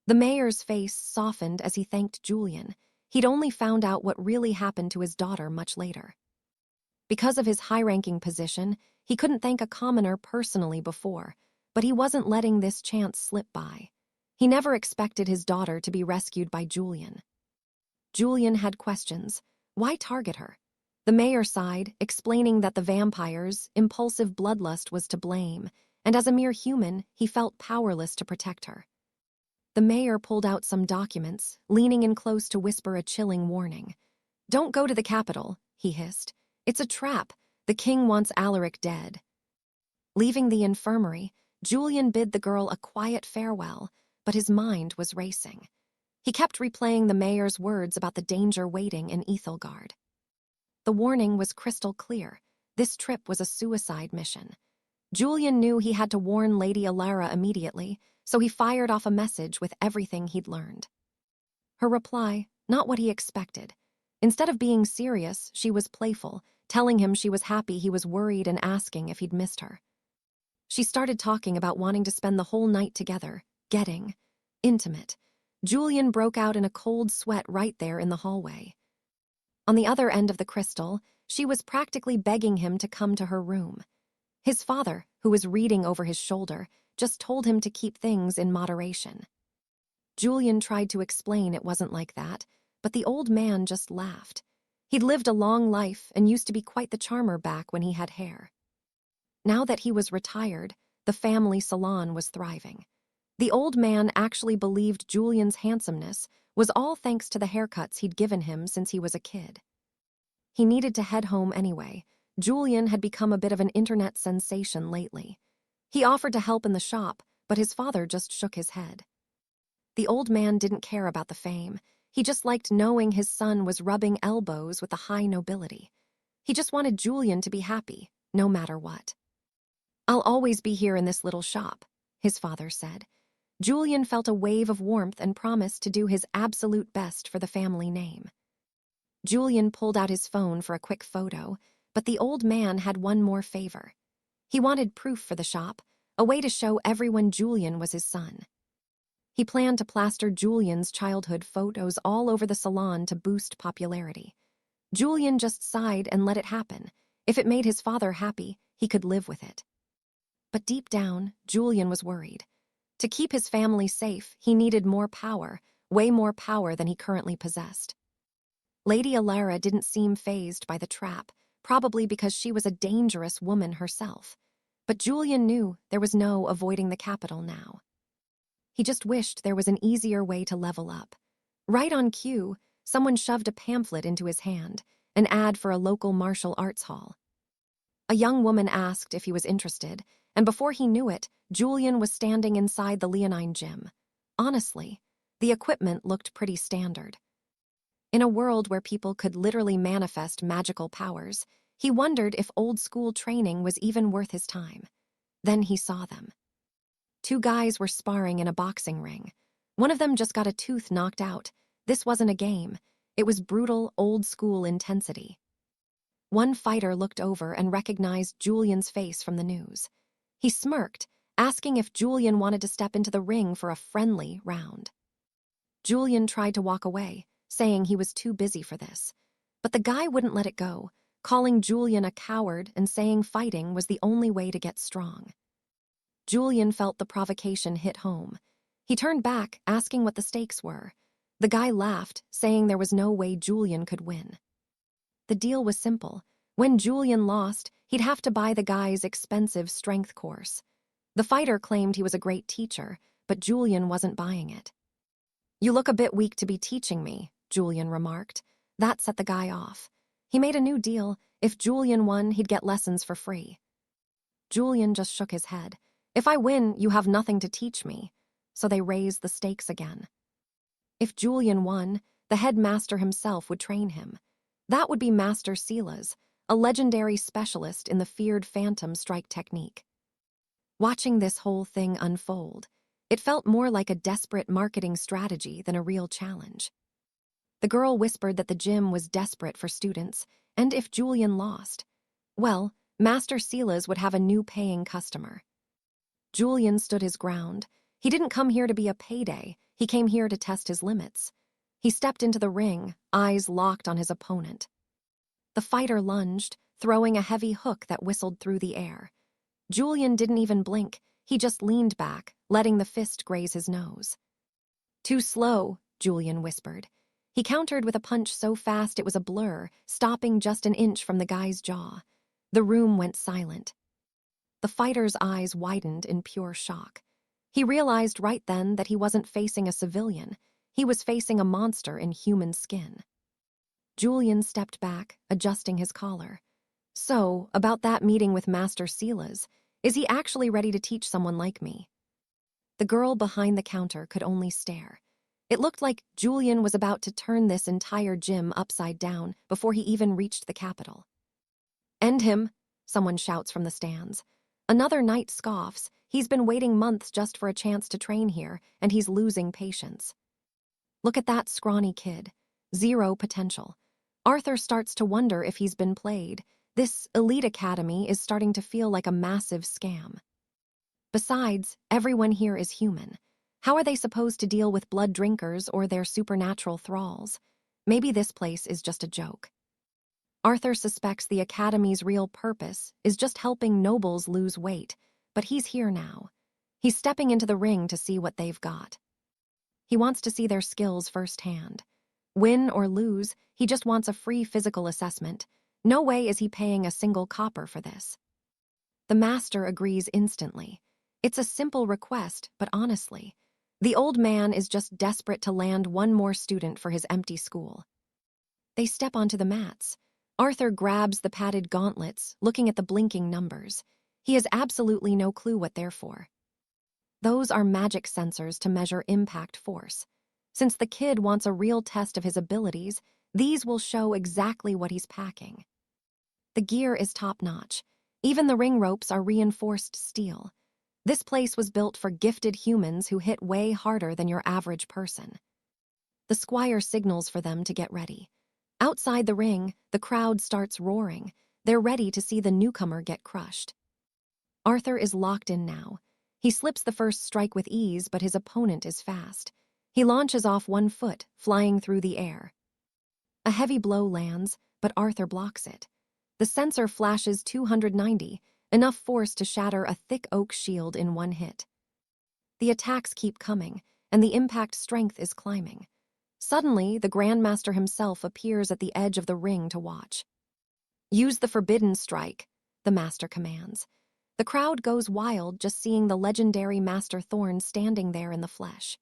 The mayor's face softened as he thanked Julian. He'd only found out what really happened to his daughter much later. Because of his high-ranking position, he couldn't thank a commoner personally before, but he wasn't letting this chance slip by. He never expected his daughter to be rescued by Julian. Julian had questions. Why target her? The mayor sighed, explaining that the vampire's impulsive bloodlust was to blame, and as a mere human, he felt powerless to protect her. The mayor pulled out some documents, leaning in close to whisper a chilling warning. "Don't go to the capital," he hissed. "It's a trap. The king wants Alaric dead." Leaving the infirmary, Julian bid the girl a quiet farewell, but his mind was racing. He kept replaying the mayor's words about the danger waiting in 𝒉𝒂𝒅𝒄𝒕𝒆𝒅. The warning was crystal clear. This trip was a suicide mission. Julian knew he had to warn Lady Alara immediately, so he fired off a message with everything he'd learned. Her reply, not what he expected. Instead of being serious, she was playful, telling him she was happy he was worried and asking if he'd missed her. She started talking about wanting to spend the whole night together, getting intimate. Julian broke out in a cold sweat right there in the hallway. On the other end of the crystal, she was practically begging him to come to her room. His father, who was reading over his shoulder, just told him to keep things in moderation. Julian tried to explain it wasn't like that, but the old man just laughed. He'd lived a long life and used to be quite the charmer back when he had hair. Now that he was retired, the family salon was thriving. The old man actually believed Julian's handsomeness was all thanks to the haircuts he'd given him since he was a kid. He needed to head home anyway. Julian had become a bit of an internet sensation lately. He offered to help in the shop, but his father just shook his head. The old man didn't care about the fame. He just liked knowing his son was rubbing elbows with the high nobility. He just wanted Julian to be happy, no matter what. "I'll always be here in this little shop," his father said. Julian felt a wave of warmth and promised to do his absolute best for the family name. Julian pulled out his phone for a quick photo, but the old man had one more favor. He wanted proof for the shop, a way to show everyone Julian was his son. He planned to plaster Julian's childhood photos all over the salon to boost popularity. Julian just sighed and let it happen. If it made his father happy, he could live with it. But deep down, Julian was worried. To keep his family safe, he needed more power, way more power than he currently possessed. Lady Alara didn't seem fazed by the trap, probably because she was a dangerous woman herself. But Julian knew there was no avoiding the capital now. He just wished there was an easier way to level up. Right on cue, someone shoved a pamphlet into his hand, an ad for a local martial arts hall. A young woman asked if he was interested, and before he knew it, Julian was standing inside the Leonine gym. Honestly, the equipment looked pretty standard. In a world where people could literally manifest magical powers, he wondered if old-school training was even worth his time. Then he saw them. Two guys were sparring in a boxing ring. One of them just got a tooth knocked out. This wasn't a game. It was brutal, old-school intensity. One fighter looked over and recognized Julian's face from the news. He smirked, asking if Julian wanted to step into the ring for a friendly round. Julian tried to walk away, saying he was too busy for this. But the guy wouldn't let it go, calling Julian a coward and saying fighting was the only way to get strong. Julian felt the provocation hit home. He turned back, asking what the stakes were. The guy laughed, saying there was no way Julian could win. The deal was simple. When Julian lost, he'd have to buy the guy's expensive strength course. The fighter claimed he was a great teacher, but Julian wasn't buying it. "You look a bit weak to be teaching me," Julian remarked. That set the guy off. He made a new deal. If Julian won, he'd get lessons for free. Julian just shook his head. "If I win, you have nothing to teach me." So they raised the stakes again. If Julian won, the headmaster himself would train him. That would be Master 𝒉𝒅𝒅, a legendary specialist in the feared phantom strike technique. Watching this whole thing unfold, it felt more like a desperate marketing strategy than a real challenge. The girl whispered that the gym was desperate for students, and if Julian lost, well, Master 𝒉𝒅𝒅 would have a new paying customer. Julian stood his ground. He didn't come here to be a payday, he came here to test his limits. He stepped into the ring, eyes locked on his opponent. The fighter lunged, throwing a heavy hook that whistled through the air. Julian didn't even blink, he just leaned back, letting the fist graze his nose. "Too slow," Julian whispered. He countered with a punch so fast it was a blur, stopping just an inch from the guy's jaw. The room went silent. The fighter's eyes widened in pure shock. He realized right then that he wasn't facing a civilian. He was facing a monster in human skin. Julian stepped back, adjusting his collar. "So, about that meeting with Master 𝒉𝒅𝒅, is he actually ready to teach someone like me?" The girl behind the counter could only stare. It looked like Julian was about to turn this entire gym upside down before he even reached the capital. "End him," someone shouts from the stands. Another knight scoffs. He's been waiting months just for a chance to train here, and he's losing patience. "Look at that scrawny kid. Zero potential." Arthur starts to wonder if he's been played. This elite academy is starting to feel like a massive scam. Besides, everyone here is human. How are they supposed to deal with blood drinkers or their supernatural thralls? Maybe this place is just a joke. Arthur suspects the academy's real purpose is just helping nobles lose weight, but he's here now. He's stepping into the ring to see what they've got. He wants to see their skills firsthand. Win or lose, he just wants a free physical assessment. No way is he paying a single copper for this. The master agrees instantly. It's a simple request, but honestly, the old man is just desperate to land one more student for his empty school. They step onto the mats. Arthur grabs the padded gauntlets, looking at the blinking numbers. He has absolutely no clue what they're for. Those are magic sensors to measure impact force. Since the kid wants a real test of his abilities, these will show exactly what he's packing. The gear is top-notch. Even the ring ropes are reinforced steel. This place was built for gifted humans who hit way harder than your average person. The squire signals for them to get ready. Outside the ring, the crowd starts roaring. They're ready to see the newcomer get crushed. Arthur is locked in now. He slips the first strike with ease, but his opponent is fast. He launches off one foot, flying through the air. A heavy blow lands, but Arthur blocks it. The sensor flashes 290, enough force to shatter a thick oak shield in one hit. The attacks keep coming, and the impact strength is climbing. Suddenly, the Grandmaster himself appears at the edge of the ring to watch. Use the forbidden strike, the master commands. The crowd goes wild just seeing the legendary Master Thorn standing there in the flesh.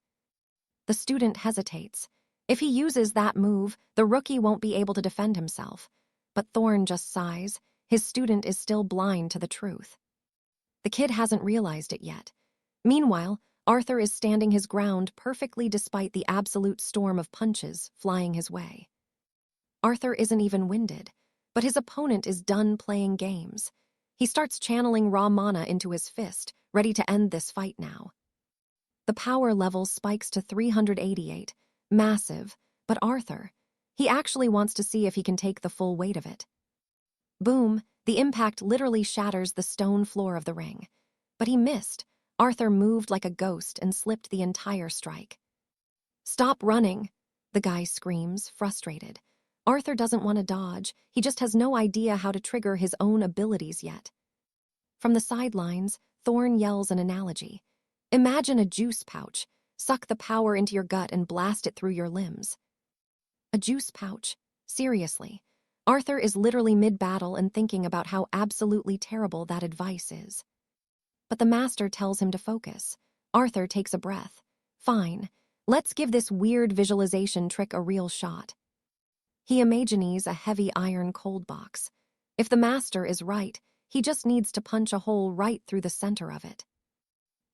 The student hesitates. If he uses that move, the rookie won't be able to defend himself. But Thorn just sighs. His student is still blind to the truth. The kid hasn't realized it yet. Meanwhile, Arthur is standing his ground perfectly despite the absolute storm of punches flying his way. Arthur isn't even winded, but his opponent is done playing games. He starts channeling raw mana into his fist, ready to end this fight now. The power level spikes to 388, massive, but Arthur, he actually wants to see if he can take the full weight of it. Boom, the impact literally shatters the stone floor of the ring. But he missed. Arthur moved like a ghost and slipped the entire strike. "Stop running," the guy screams, frustrated. Arthur doesn't want to dodge, he just has no idea how to trigger his own abilities yet. From the sidelines, Thorn yells an analogy. Imagine a juice pouch. Suck the power into your gut and blast it through your limbs. A juice pouch? Seriously. Arthur is literally mid-battle and thinking about how absolutely terrible that advice is. But the master tells him to focus. Arthur takes a breath. Fine, let's give this weird visualization trick a real shot. He imagines a heavy iron cold box. If the master is right, he just needs to punch a hole right through the center of it.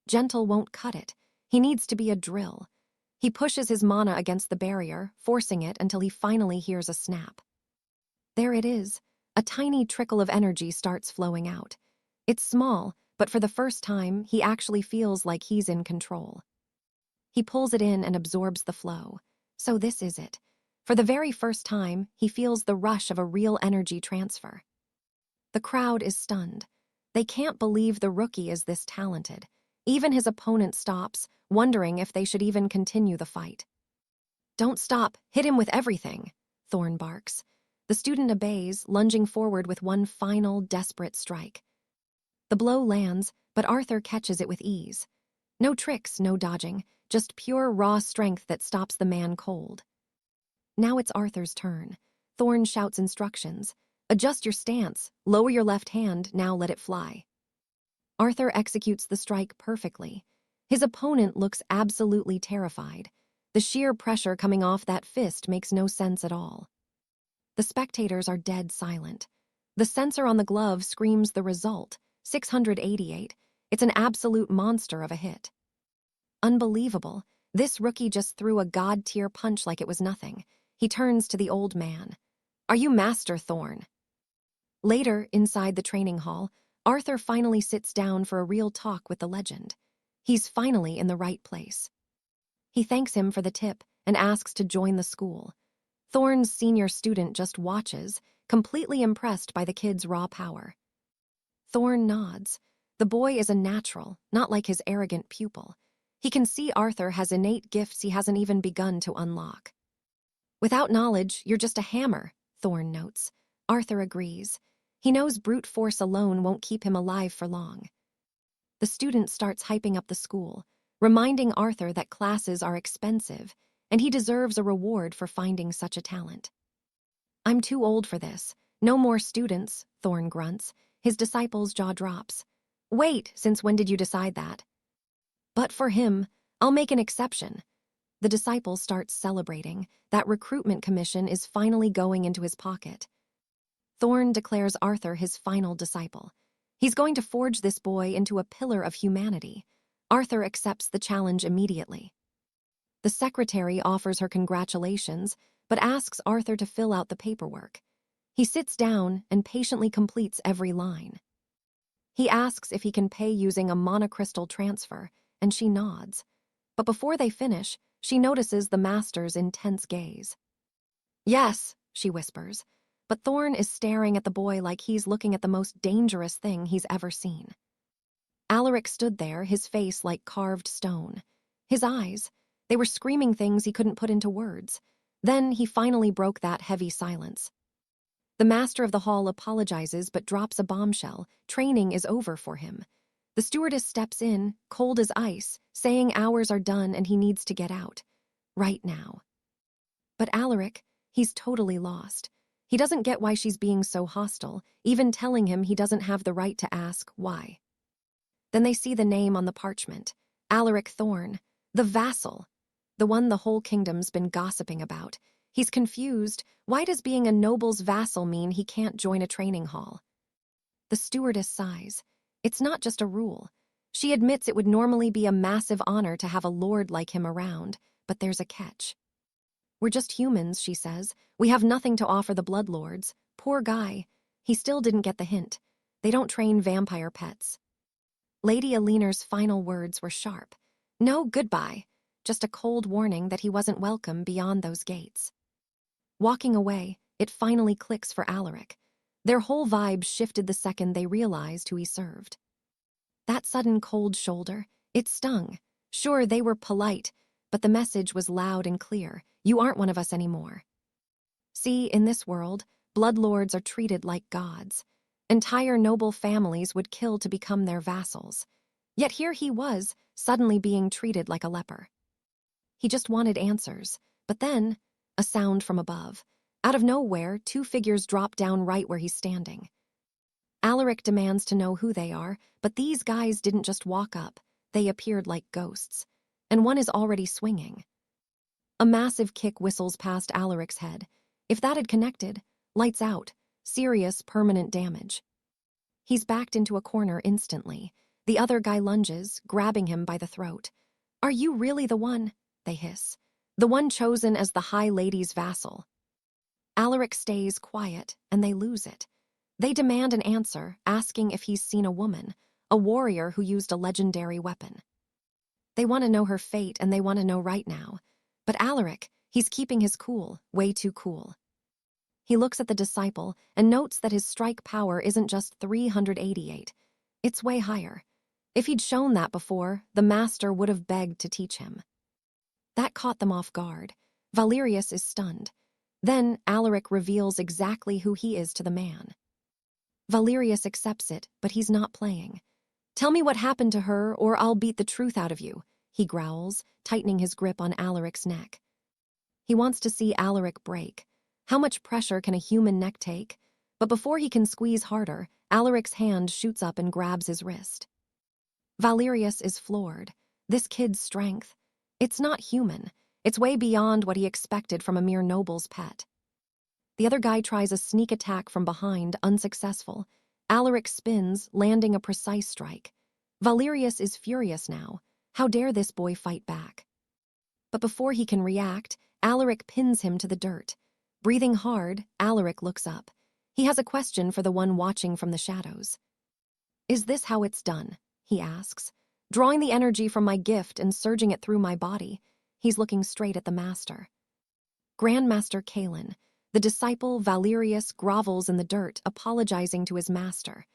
Gentle won't cut it. He needs to be a drill. He pushes his mana against the barrier, forcing it until he finally hears a snap. There it is. A tiny trickle of energy starts flowing out. It's small, but for the first time, he actually feels like he's in control. He pulls it in and absorbs the flow. So this is it. For the very first time, he feels the rush of a real energy transfer. The crowd is stunned. They can't believe the rookie is this talented. Even his opponent stops, wondering if they should even continue the fight. "Don't stop, hit him with everything," Thorn barks. The student obeys, lunging forward with one final, desperate strike. The blow lands, but Arthur catches it with ease. No tricks, no dodging, just pure raw strength that stops the man cold. Now it's Arthur's turn. Thorn shouts instructions. "Adjust your stance, lower your left hand, now let it fly." Arthur executes the strike perfectly. His opponent looks absolutely terrified. The sheer pressure coming off that fist makes no sense at all. The spectators are dead silent. The sensor on the glove screams the result, 688. It's an absolute monster of a hit. Unbelievable. This rookie just threw a god-tier punch like it was nothing. He turns to the old man. "Are you Master Thorn?" Later, inside the training hall, Arthur finally sits down for a real talk with the legend. He's finally in the right place. He thanks him for the tip and asks to join the school. Thorn's senior student just watches, completely impressed by the kid's raw power. Thorn nods. The boy is a natural, not like his arrogant pupil. He can see Arthur has innate gifts he hasn't even begun to unlock. "Without knowledge, you're just a hammer," Thorn notes. Arthur agrees. He knows brute force alone won't keep him alive for long. The student starts hyping up the school, reminding Arthur that classes are expensive, and he deserves a reward for finding such a talent. "I'm too old for this. No more students," Thorn grunts. His disciple's jaw drops. "Wait, since when did you decide that?" "But for him, I'll make an exception." The disciple starts celebrating. That recruitment commission is finally going into his pocket. Thorn declares Arthur his final disciple. He's going to forge this boy into a pillar of humanity. Arthur accepts the challenge immediately. The secretary offers her congratulations, but asks Arthur to fill out the paperwork. He sits down and patiently completes every line. He asks if he can pay using a monocrystal transfer, and she nods. But before they finish, she notices the master's intense gaze. "Yes," she whispers, but Thorn is staring at the boy like he's looking at the most dangerous thing he's ever seen. Alaric stood there, his face like carved stone. His eyes, they were screaming things he couldn't put into words. Then he finally broke that heavy silence. The master of the hall apologizes but drops a bombshell. Training is over for him. The stewardess steps in, cold as ice, saying hours are done and he needs to get out. Right now. But Alaric, he's totally lost. He doesn't get why she's being so hostile, even telling him he doesn't have the right to ask why. Then they see the name on the parchment, Alaric Thorne, the vassal, the one the whole kingdom's been gossiping about. He's confused. Why does being a noble's vassal mean he can't join a training hall? The stewardess sighs. It's not just a rule. She admits it would normally be a massive honor to have a lord like him around, but there's a catch. We're just humans, she says. We have nothing to offer the bloodlords. Poor guy. He still didn't get the hint. They don't train vampire pets. Lady Aliner's final words were sharp. No goodbye, just a cold warning that he wasn't welcome beyond those gates. Walking away, it finally clicks for Alaric. Their whole vibe shifted the second they realized who he served. That sudden cold shoulder, it stung. Sure, they were polite, but the message was loud and clear. You aren't one of us anymore. See, in this world, bloodlords are treated like gods. Entire noble families would kill to become their vassals. Yet here he was, suddenly being treated like a leper. He just wanted answers. But then, a sound from above. Out of nowhere, two figures drop down right where he's standing. Alaric demands to know who they are, but these guys didn't just walk up. They appeared like ghosts. And one is already swinging. A massive kick whistles past Alaric's head. If that had connected, lights out, serious, permanent damage. He's backed into a corner instantly. The other guy lunges, grabbing him by the throat. Are you really the one? They hiss. The one chosen as the High Lady's vassal. Alaric stays quiet, and they lose it. They demand an answer, asking if he's seen a woman, a warrior who used a legendary weapon. They want to know her fate, and they want to know right now. But Alaric, he's keeping his cool, way too cool. He looks at the disciple and notes that his strike power isn't just 388. It's way higher. If he'd shown that before, the master would have begged to teach him. That caught them off guard. Valerius is stunned. Then Alaric reveals exactly who he is to the man. Valerius accepts it, but he's not playing. Tell me what happened to her, or I'll beat the truth out of you, he growls, tightening his grip on Alaric's neck. He wants to see Alaric break. How much pressure can a human neck take? But before he can squeeze harder, Alaric's hand shoots up and grabs his wrist. Valerius is floored. This kid's strength. It's not human. It's way beyond what he expected from a mere noble's pet. The other guy tries a sneak attack from behind, unsuccessful. Alaric spins, landing a precise strike. Valerius is furious now. How dare this boy fight back? But before he can react, Alaric pins him to the dirt. Breathing hard, Alaric looks up. He has a question for the one watching from the shadows. Is this how it's done? He asks. Drawing the energy from my gift and surging it through my body. He's looking straight at the master. Grandmaster Kalen. The disciple Valerius grovels in the dirt, apologizing to his master.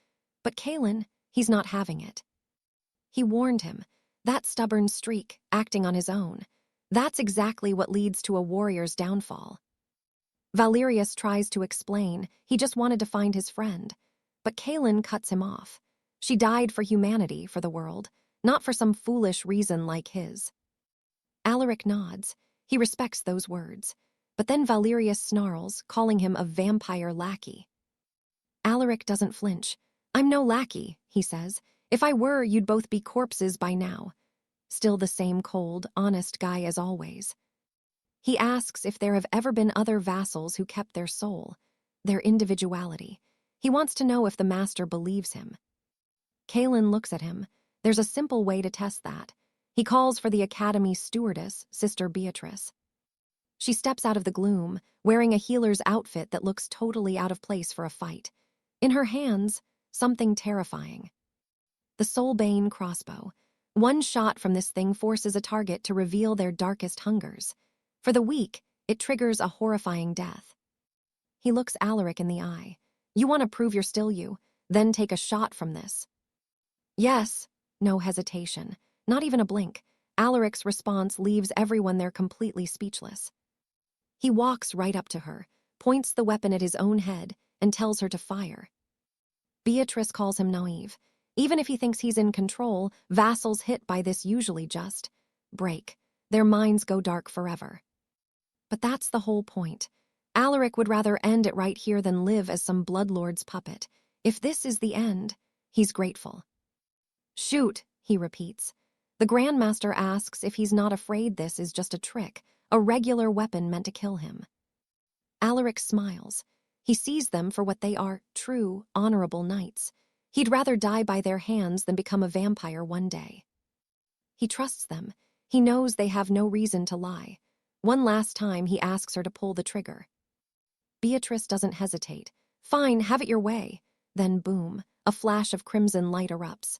But Kalen, he's not having it. He warned him. That stubborn streak, acting on his own. That's exactly what leads to a warrior's downfall. Valerius tries to explain. He just wanted to find his friend. But Kalen cuts him off. She died for humanity, for the world, not for some foolish reason like his. Alaric nods. He respects those words. But then Valerius snarls, calling him a vampire lackey. Alaric doesn't flinch. I'm no lackey, he says. If I were, you'd both be corpses by now. Still the same cold, honest guy as always. He asks if there have ever been other vassals who kept their soul, their individuality. He wants to know if the master believes him. Kalen looks at him. There's a simple way to test that. He calls for the academy stewardess, Sister Beatrice. She steps out of the gloom, wearing a healer's outfit that looks totally out of place for a fight. In her hands, something terrifying. The Soulbane crossbow. One shot from this thing forces a target to reveal their darkest hungers. For the weak, it triggers a horrifying death. He looks Alaric in the eye. You want to prove you're still you, then take a shot from this. Yes. No hesitation. Not even a blink. Alaric's response leaves everyone there completely speechless. He walks right up to her, points the weapon at his own head, and tells her to fire. Beatrice calls him naive. Even if he thinks he's in control, vassals hit by this usually just break. Their minds go dark forever. But that's the whole point. Alaric would rather end it right here than live as some bloodlord's puppet. If this is the end, he's grateful. Shoot, he repeats. The Grandmaster asks if he's not afraid this is just a trick, a regular weapon meant to kill him. Alaric smiles. He sees them for what they are, true, honorable knights. He'd rather die by their hands than become a vampire one day. He trusts them. He knows they have no reason to lie. One last time he asks her to pull the trigger. Beatrice doesn't hesitate. Fine, have it your way. Then boom, a flash of crimson light erupts.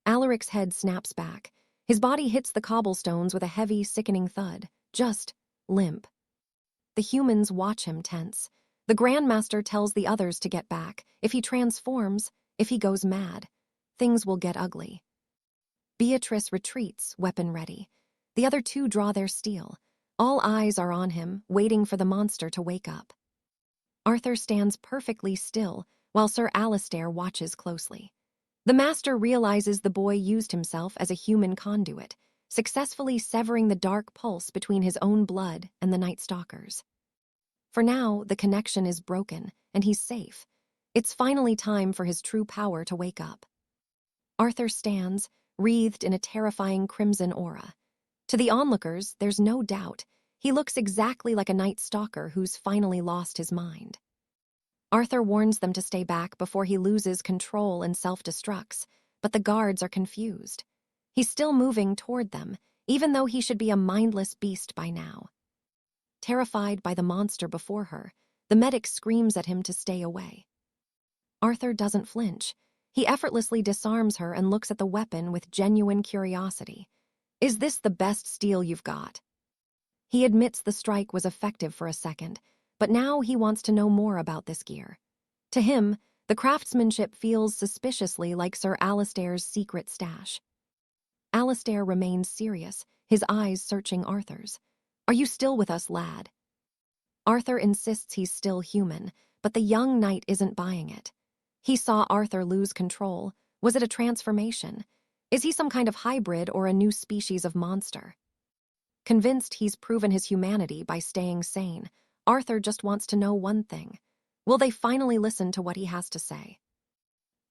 Alaric's head snaps back. His body hits the cobblestones with a heavy, sickening thud. Just limp. The humans watch him tense. The Grandmaster tells the others to get back. If he transforms, if he goes mad, things will get ugly. Beatrice retreats, weapon ready. The other two draw their steel. All eyes are on him, waiting for the monster to wake up. Arthur stands perfectly still, while Sir Alistair watches closely. The master realizes the boy used himself as a human conduit, successfully severing the dark pulse between his own blood and the Night Stalker's. For now, the connection is broken, and he's safe. It's finally time for his true power to wake up. Arthur stands, wreathed in a terrifying crimson aura. To the onlookers, there's no doubt. He looks exactly like a Night Stalker who's finally lost his mind. Arthur warns them to stay back before he loses control and self-destructs, but the guards are confused. He's still moving toward them, even though he should be a mindless beast by now. Terrified by the monster before her, the medic screams at him to stay away. Arthur doesn't flinch. He effortlessly disarms her and looks at the weapon with genuine curiosity. Is this the best steel you've got? He admits the strike was effective for a second, but now he wants to know more about this gear. To him, the craftsmanship feels suspiciously like Sir Alistair's secret stash. Alistair remains serious, his eyes searching Arthur's. Are you still with us, lad? Arthur insists he's still human, but the young knight isn't buying it. He saw Arthur lose control. Was it a transformation? Is he some kind of hybrid or a new species of monster? Convinced he's proven his humanity by staying sane, Arthur just wants to know one thing. Will they finally listen to what he has to say?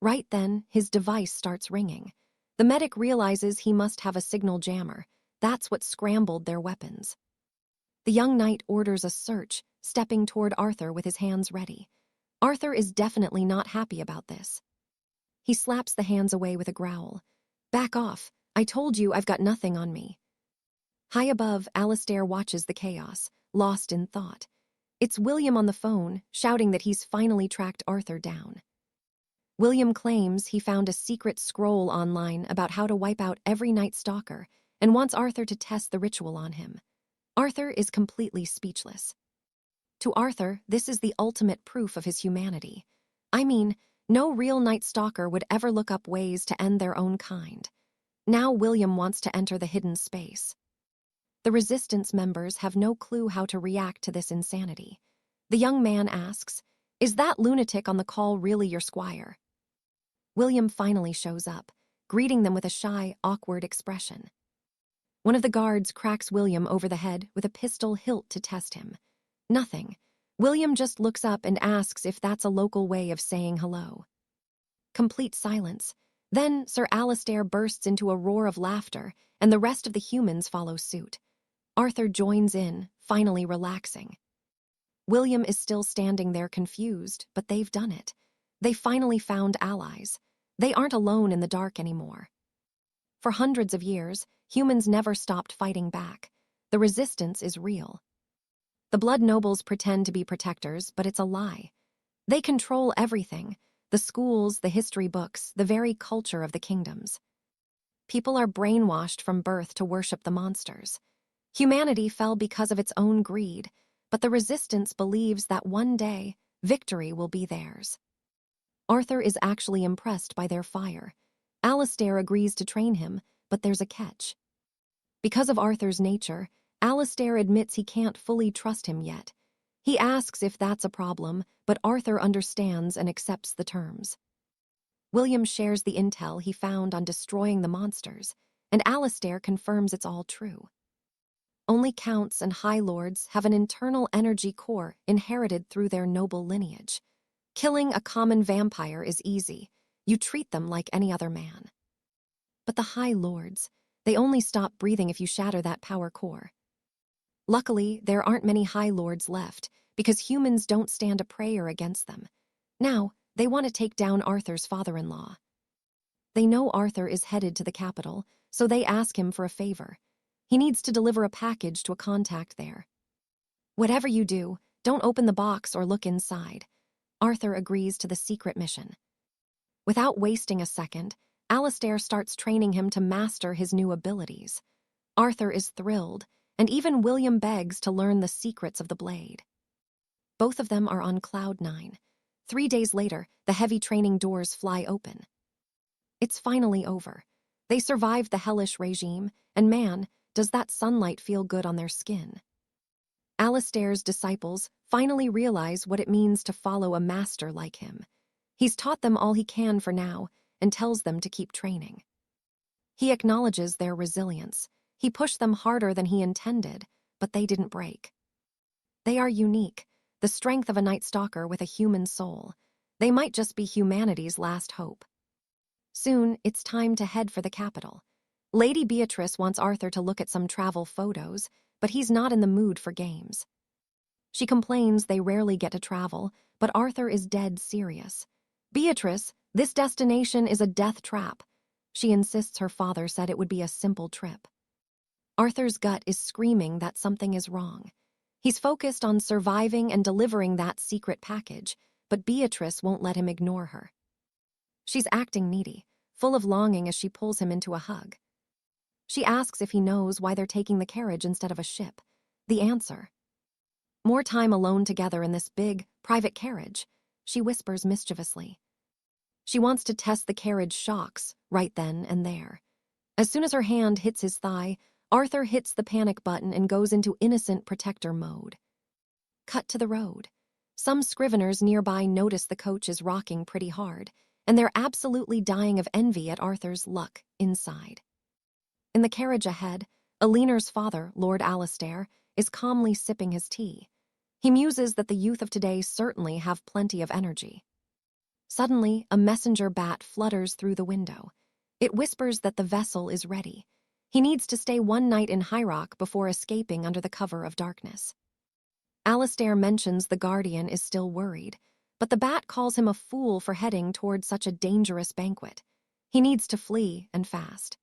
Right then, his device starts ringing. The medic realizes he must have a signal jammer. That's what scrambled their weapons. The young knight orders a search, stepping toward Arthur with his hands ready. Arthur is definitely not happy about this. He slaps the hands away with a growl. Back off. I told you I've got nothing on me. High above, Alistair watches the chaos, lost in thought. It's William on the phone, shouting that he's finally tracked Arthur down. William claims he found a secret scroll online about how to wipe out every Night Stalker and wants Arthur to test the ritual on him. Arthur is completely speechless. To Arthur, this is the ultimate proof of his humanity. I mean, no real Night Stalker would ever look up ways to end their own kind. Now William wants to enter the hidden space. The Resistance members have no clue how to react to this insanity. The young man asks, "Is that lunatic on the call really your squire?" William finally shows up, greeting them with a shy, awkward expression. One of the guards cracks William over the head with a pistol hilt to test him. Nothing. William just looks up and asks if that's a local way of saying hello. Complete silence. Then Sir Alistair bursts into a roar of laughter, and the rest of the humans follow suit. Arthur joins in, finally relaxing. William is still standing there confused, but they've done it. They finally found allies. They aren't alone in the dark anymore. For hundreds of years, humans never stopped fighting back. The resistance is real. The blood nobles pretend to be protectors, but it's a lie. They control everything: the schools, the history books, the very culture of the kingdoms. People are brainwashed from birth to worship the monsters. Humanity fell because of its own greed, but the resistance believes that one day, victory will be theirs. Arthur is actually impressed by their fire. Alistair agrees to train him, but there's a catch. Because of Arthur's nature, Alistair admits he can't fully trust him yet. He asks if that's a problem, but Arthur understands and accepts the terms. William shares the intel he found on destroying the monsters, and Alistair confirms it's all true. Only counts and high lords have an internal energy core inherited through their noble lineage. Killing a common vampire is easy. You treat them like any other man. But the high lords, they only stop breathing if you shatter that power core. Luckily, there aren't many high lords left, because humans don't stand a prayer against them. Now, they want to take down Arthur's father-in-law. They know Arthur is headed to the capital, so they ask him for a favor. He needs to deliver a package to a contact there. Whatever you do, don't open the box or look inside. Arthur agrees to the secret mission. Without wasting a second, 𝒅𝒅 starts training him to master his new abilities. Arthur is thrilled, and even William begs to learn the secrets of the blade. Both of them are on cloud 9. 3 days later, the heavy training doors fly open. It's finally over. They survived the hellish regime, and man, does that sunlight feel good on their skin. 𝒅𝒅's disciples finally realize what it means to follow a master like him. He's taught them all he can for now and tells them to keep training. He acknowledges their resilience. He pushed them harder than he intended, but they didn't break. They are unique, the strength of a night stalker with a human soul. They might just be humanity's last hope. Soon, it's time to head for the capital. Lady Beatrice wants Arthur to look at some travel photos, but he's not in the mood for games. She complains they rarely get to travel, but Arthur is dead serious. Beatrice, this destination is a death trap. She insists her father said it would be a simple trip. Arthur's gut is screaming that something is wrong. He's focused on surviving and delivering that secret package, but Beatrice won't let him ignore her. She's acting needy, full of longing as she pulls him into a hug. She asks if he knows why they're taking the carriage instead of a ship. The answer: more time alone together in this big, private carriage, she whispers mischievously. She wants to test the carriage shocks right then and there. As soon as her hand hits his thigh, Arthur hits the panic button and goes into innocent protector mode. Cut to the road. Some scriveners nearby notice the coach is rocking pretty hard, and they're absolutely dying of envy at Arthur's luck inside. In the carriage ahead, 𝒅𝒅's father, Lord 𝒅𝒅, is calmly sipping his tea. He muses that the youth of today certainly have plenty of energy. Suddenly, a messenger bat flutters through the window. It whispers that the vessel is ready. He needs to stay one night in Hyrock before escaping under the cover of darkness. 𝒅𝒅 mentions the guardian is still worried, but the bat calls him a fool for heading toward such a dangerous banquet. He needs to flee, and fast.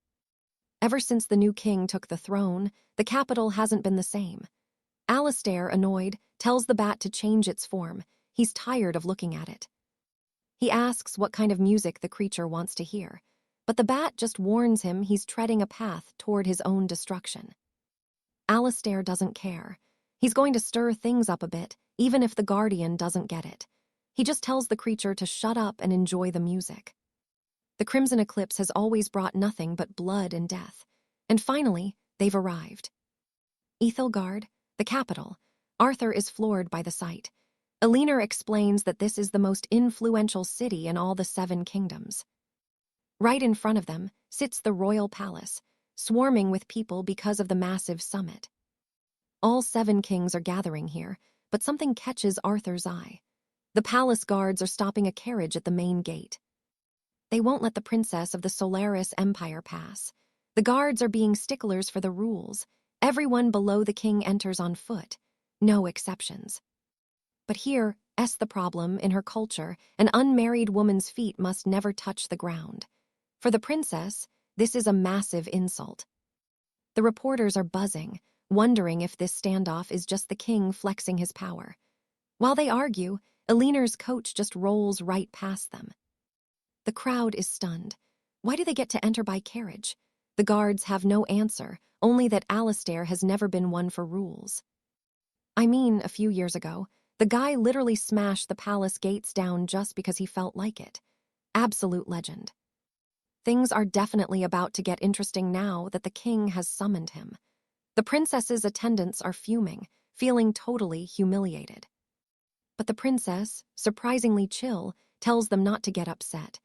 Ever since the new king took the throne, the capital hasn't been the same. 𝒅𝒅, annoyed, tells the bat to change its form. He's tired of looking at it. He asks what kind of music the creature wants to hear, but the bat just warns him he's treading a path toward his own destruction. 𝒅𝒅 doesn't care. He's going to stir things up a bit, even if the guardian doesn't get it. He just tells the creature to shut up and enjoy the music. The crimson eclipse has always brought nothing but blood and death. And finally, they've arrived. 𝒔𝒅𝒅, the capital. Arthur is floored by the sight. 𝒅𝒅 explains that this is the most influential city in all the 7 kingdoms. Right in front of them sits the royal palace, swarming with people because of the massive summit. All 7 kings are gathering here, but something catches Arthur's eye. The palace guards are stopping a carriage at the main gate. They won't let the princess of the Solaris Empire pass. The guards are being sticklers for the rules. Everyone below the king enters on foot. No exceptions. But here's the problem in her culture: an unmarried woman's feet must never touch the ground. For the princess, this is a massive insult. The reporters are buzzing, wondering if this standoff is just the king flexing his power. While they argue, 𝒅𝒅's coach just rolls right past them. The crowd is stunned. Why do they get to enter by carriage? The guards have no answer, only that 𝒅𝒅 has never been one for rules. I mean, a few years ago, the guy literally smashed the palace gates down just because he felt like it. Absolute legend. Things are definitely about to get interesting now that the king has summoned him. The princess's attendants are fuming, feeling totally humiliated. But the princess, surprisingly chill, tells them not to get upset.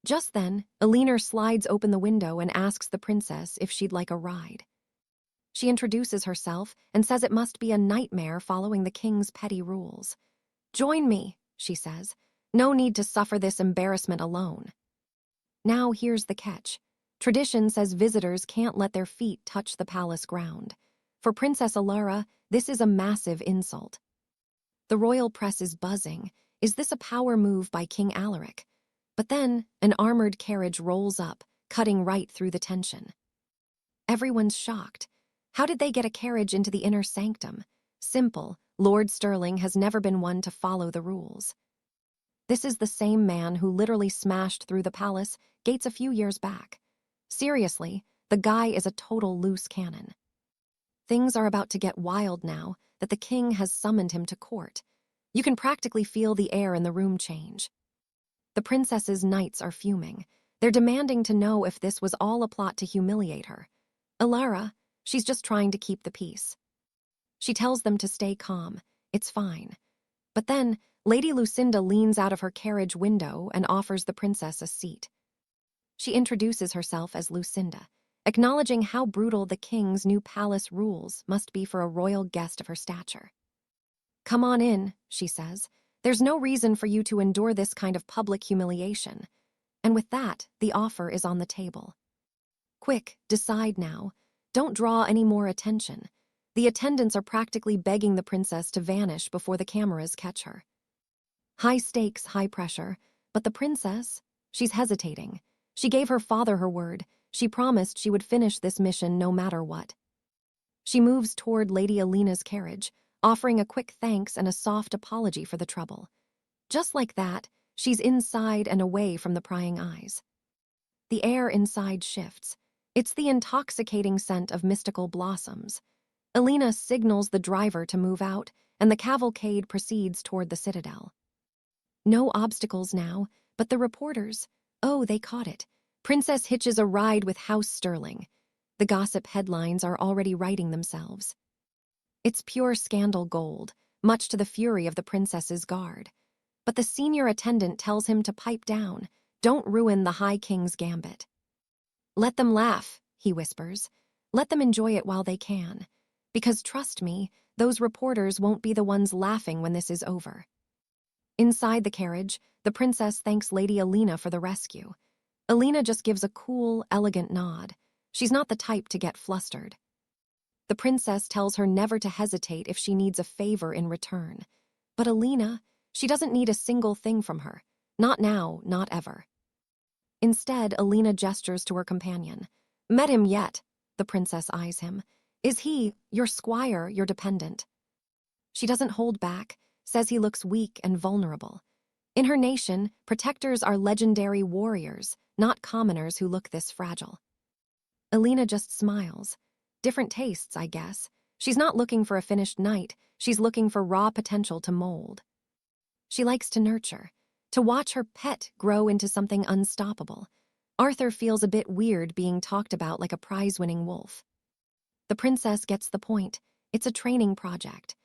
Just then, 𝒅𝒅 slides open the window and asks the princess if she'd like a ride. She introduces herself and says it must be a nightmare following the king's petty rules. "Join me," she says. "No need to suffer this embarrassment alone." Now here's the catch. Tradition says visitors can't let their feet touch the palace ground. For Princess Alara, this is a massive insult. The royal press is buzzing. Is this a power move by King Alaric? But then, an armored carriage rolls up, cutting right through the tension. Everyone's shocked. How did they get a carriage into the inner sanctum? Simple. Lord Sterling has never been one to follow the rules. This is the same man who literally smashed through the palace gates a few years back. Seriously, the guy is a total loose cannon. Things are about to get wild now that the king has summoned him to court. You can practically feel the air in the room change. The princess's knights are fuming. They're demanding to know if this was all a plot to humiliate her. Alara, she's just trying to keep the peace. She tells them to stay calm. It's fine. But then, Lady Lucinda leans out of her carriage window and offers the princess a seat. She introduces herself as Lucinda, acknowledging how brutal the king's new palace rules must be for a royal guest of her stature. "Come on in," she says. "There's no reason for you to endure this kind of public humiliation." And with that, the offer is on the table. Quick, decide now. Don't draw any more attention. The attendants are practically begging the princess to vanish before the cameras catch her. High stakes, high pressure, but the princess, she's hesitating. She gave her father her word. She promised she would finish this mission no matter what. She moves toward Lady Alina's carriage, offering a quick thanks and a soft apology for the trouble. Just like that, she's inside and away from the prying eyes. The air inside shifts. It's the intoxicating scent of mystical blossoms. Alina signals the driver to move out, and the cavalcade proceeds toward the citadel. No obstacles now, but the reporters, oh, they caught it. Princess hitches a ride with House Sterling. The gossip headlines are already writing themselves. It's pure scandal gold, much to the fury of the princess's guard. But the senior attendant tells him to pipe down. Don't ruin the High King's gambit. "Let them laugh," he whispers. "Let them enjoy it while they can. Because trust me, those reporters won't be the ones laughing when this is over." Inside the carriage, the princess thanks Lady Alina for the rescue. Alina just gives a cool, elegant nod. She's not the type to get flustered. The princess tells her never to hesitate if she needs a favor in return. But Alina, she doesn't need a single thing from her. Not now, not ever. Instead, Alina gestures to her companion. "Met him yet?" The princess eyes him. "Is he, your squire, your dependent?" She doesn't hold back, says he looks weak and vulnerable. In her nation, protectors are legendary warriors, not commoners who look this fragile. Alina just smiles. Different tastes, I guess. She's not looking for a finished knight, she's looking for raw potential to mold. She likes to nurture, to watch her pet grow into something unstoppable. Arthur feels a bit weird being talked about like a prize-winning wolf. The princess gets the point. It's a training project.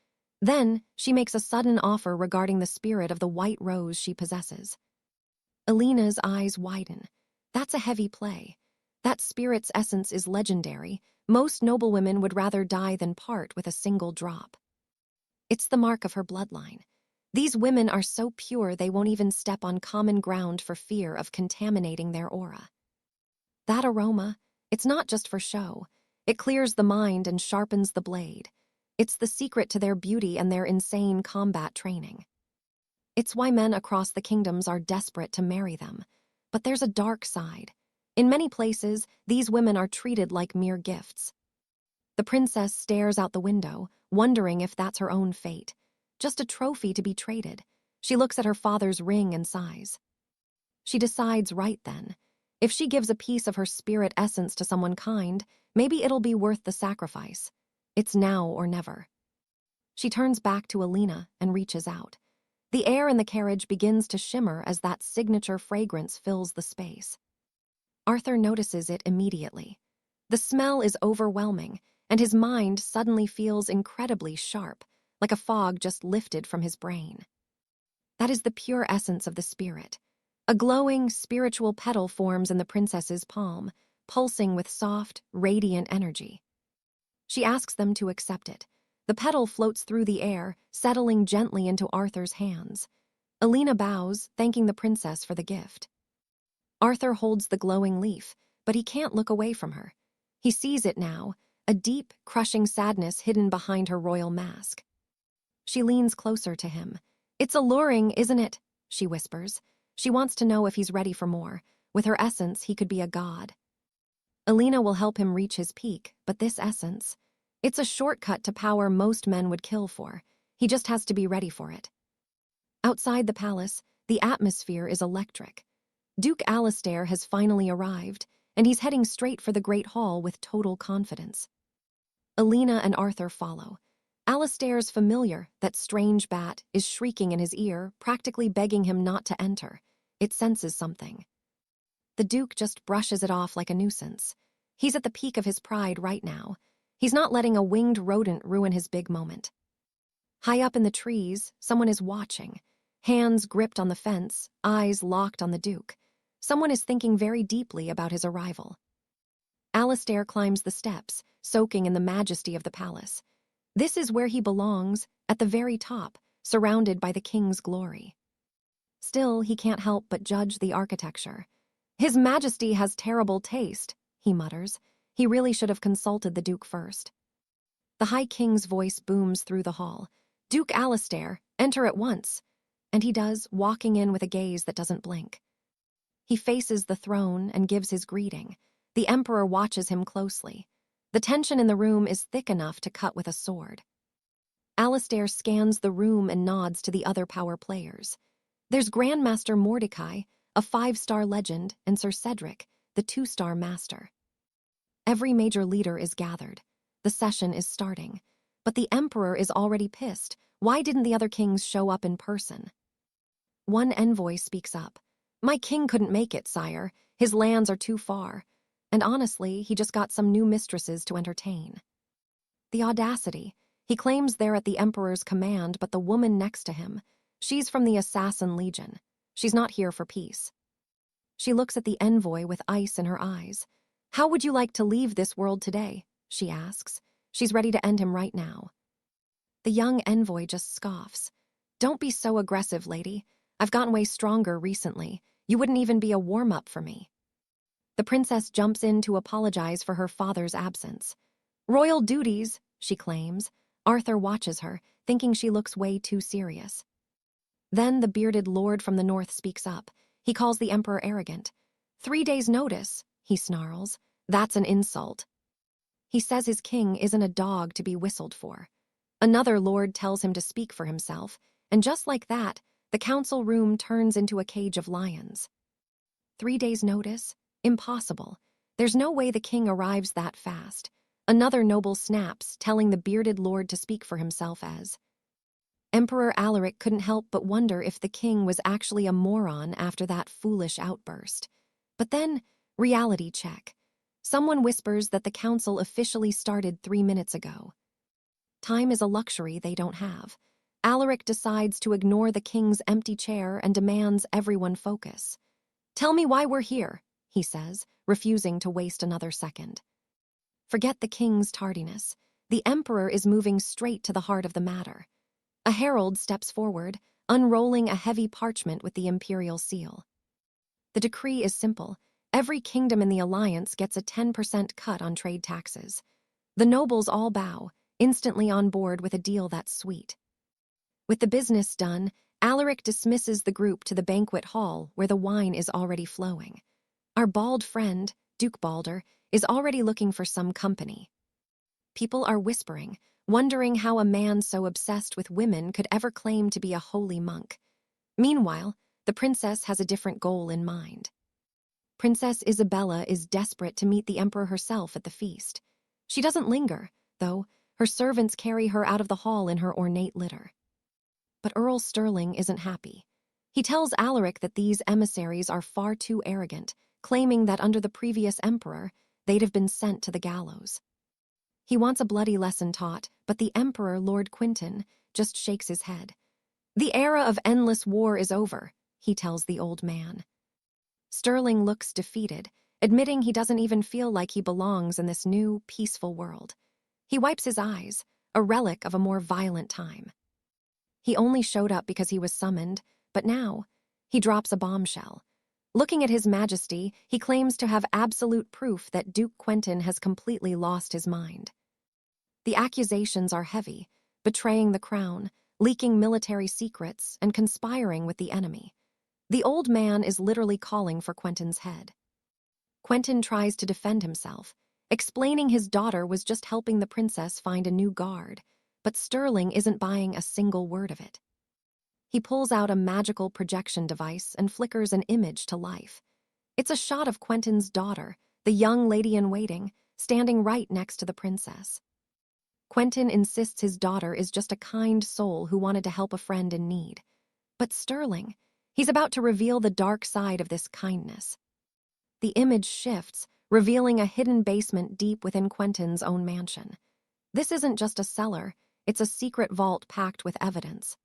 Then, she makes a sudden offer regarding the spirit of the white rose she possesses. Alina's eyes widen. That's a heavy play. That spirit's essence is legendary. Most noblewomen would rather die than part with a single drop. It's the mark of her bloodline. These women are so pure they won't even step on common ground for fear of contaminating their aura. That aroma, it's not just for show. It clears the mind and sharpens the blade. It's the secret to their beauty and their insane combat training. It's why men across the kingdoms are desperate to marry them. But there's a dark side. In many places, these women are treated like mere gifts. The princess stares out the window, wondering if that's her own fate. Just a trophy to be traded. She looks at her father's ring and sighs. She decides right then. If she gives a piece of her spirit essence to someone kind, maybe it'll be worth the sacrifice. It's now or never. She turns back to Alina and reaches out. The air in the carriage begins to shimmer as that signature fragrance fills the space. Arthur notices it immediately. The smell is overwhelming, and his mind suddenly feels incredibly sharp, like a fog just lifted from his brain. That is the pure essence of the spirit. A glowing, spiritual petal forms in the princess's palm, pulsing with soft, radiant energy. She asks them to accept it. The petal floats through the air, settling gently into Arthur's hands. Alina bows, thanking the princess for the gift. Arthur holds the glowing leaf, but he can't look away from her. He sees it now, a deep, crushing sadness hidden behind her royal mask. She leans closer to him. "It's alluring, isn't it?" she whispers. She wants to know if he's ready for more. With her essence, he could be a god. Alina will help him reach his peak, but this essence, it's a shortcut to power most men would kill for. He just has to be ready for it. Outside the palace, the atmosphere is electric. Duke 𝒂'Alistair has finally arrived, and he's heading straight for the Great Hall with total confidence. Alina and Arthur follow. 𝒂'Alistair's familiar, that strange bat, is shrieking in his ear, practically begging him not to enter. It senses something. The Duke just brushes it off like a nuisance. He's at the peak of his pride right now. He's not letting a winged rodent ruin his big moment. High up in the trees, someone is watching. Hands gripped on the fence, eyes locked on the Duke. Someone is thinking very deeply about his arrival. 𝒂'Alistair climbs the steps, soaking in the majesty of the palace. This is where he belongs, at the very top, surrounded by the king's glory. Still, he can't help but judge the architecture. "His Majesty has terrible taste," he mutters. He really should have consulted the Duke first. The High King's voice booms through the hall. "Duke 𝒂'Alistair, enter at once." And he does, walking in with a gaze that doesn't blink. He faces the throne and gives his greeting. The Emperor watches him closely. The tension in the room is thick enough to cut with a sword. 𝒂'Alistair scans the room and nods to the other power players. There's Grandmaster Mordecai, a 5-star legend, and Sir Cedric, the 2-star master. Every major leader is gathered. The session is starting. But the Emperor is already pissed. Why didn't the other kings show up in person? One envoy speaks up. "My king couldn't make it, sire. His lands are too far. And honestly, he just got some new mistresses to entertain." The audacity. He claims they're at the Emperor's command, but the woman next to him, she's from the Assassin Legion. She's not here for peace. She looks at the envoy with ice in her eyes. "How would you like to leave this world today?" she asks. She's ready to end him right now. The young envoy just scoffs. "Don't be so aggressive, lady. I've gotten way stronger recently. You wouldn't even be a warm-up for me." The princess jumps in to apologize for her father's absence. "Royal duties," she claims. Arthur watches her, thinking she looks way too serious. Then the bearded lord from the north speaks up. He calls the Emperor arrogant. 3 days' notice, he snarls. That's an insult. He says his king isn't a dog to be whistled for. Another lord tells him to speak for himself, and just like that, the council room turns into a cage of lions. 3 days' notice? Impossible. There's no way the king arrives that fast. Another noble snaps, telling the bearded lord to speak for himself as. Emperor Alaric couldn't help but wonder if the king was actually a moron after that foolish outburst. But then, reality check. Someone whispers that the council officially started 3 minutes ago. Time is a luxury they don't have. Alaric decides to ignore the king's empty chair and demands everyone focus. "Tell me why we're here," he says, refusing to waste another second. Forget the king's tardiness. The emperor is moving straight to the heart of the matter. A herald steps forward, unrolling a heavy parchment with the imperial seal. The decree is simple. Every kingdom in the alliance gets a 10% cut on trade taxes. The nobles all bow, instantly on board with a deal that's sweet. With the business done, Alaric dismisses the group to the banquet hall where the wine is already flowing. Our bald friend, Duke Balder, is already looking for some company. People are whispering, wondering how a man so obsessed with women could ever claim to be a holy monk. Meanwhile, the princess has a different goal in mind. Princess Isabella is desperate to meet the emperor herself at the feast. She doesn't linger, though. Her servants carry her out of the hall in her ornate litter. But Earl Sterling isn't happy. He tells Alaric that these emissaries are far too arrogant, claiming that under the previous emperor, they'd have been sent to the gallows. He wants a bloody lesson taught, but the emperor, Lord Quinton, just shakes his head. "The era of endless war is over," he tells the old man. Sterling looks defeated, admitting he doesn't even feel like he belongs in this new, peaceful world. He wipes his eyes, a relic of a more violent time. He only showed up because he was summoned, but now, he drops a bombshell. Looking at His Majesty, he claims to have absolute proof that Duke Quentin has completely lost his mind. The accusations are heavy, betraying the crown, leaking military secrets, and conspiring with the enemy. The old man is literally calling for Quentin's head. Quentin tries to defend himself, explaining his daughter was just helping the princess find a new guard, but Sterling isn't buying a single word of it. He pulls out a magical projection device and flickers an image to life. It's a shot of Quentin's daughter, the young lady-in-waiting, standing right next to the princess. Quentin insists his daughter is just a kind soul who wanted to help a friend in need. But Sterling, he's about to reveal the dark side of this kindness. The image shifts, revealing a hidden basement deep within Quentin's own mansion. This isn't just a cellar, it's a secret vault packed with evidence.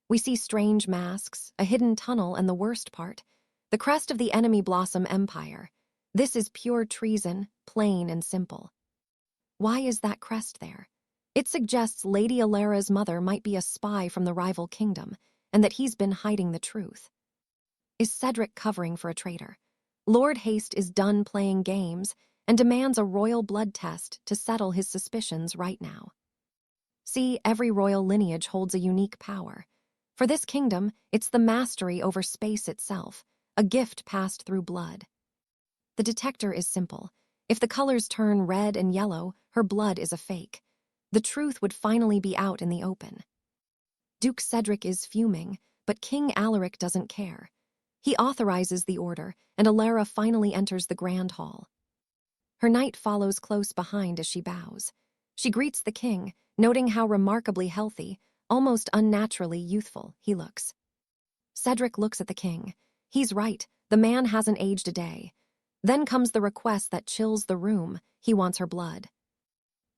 We see strange masks, a hidden tunnel, and the worst part, the crest of the enemy Blossom Empire. This is pure treason, plain and simple. Why is that crest there? It suggests Lady Alara's mother might be a spy from the rival kingdom, and that he's been hiding the truth. Is Cedric covering for a traitor? Lord Haste is done playing games and demands a royal blood test to settle his suspicions right now. See, every royal lineage holds a unique power. For this kingdom, it's the mastery over space itself, a gift passed through blood. The detector is simple. If the colors turn red and yellow, her blood is a fake. The truth would finally be out in the open. Duke Cedric is fuming, but King Alaric doesn't care. He authorizes the order, and Alara finally enters the grand hall. Her knight follows close behind as she bows. She greets the king, noting how remarkably healthy, almost unnaturally youthful, he looks. Cedric looks at the king. He's right, the man hasn't aged a day. Then comes the request that chills the room. He wants her blood.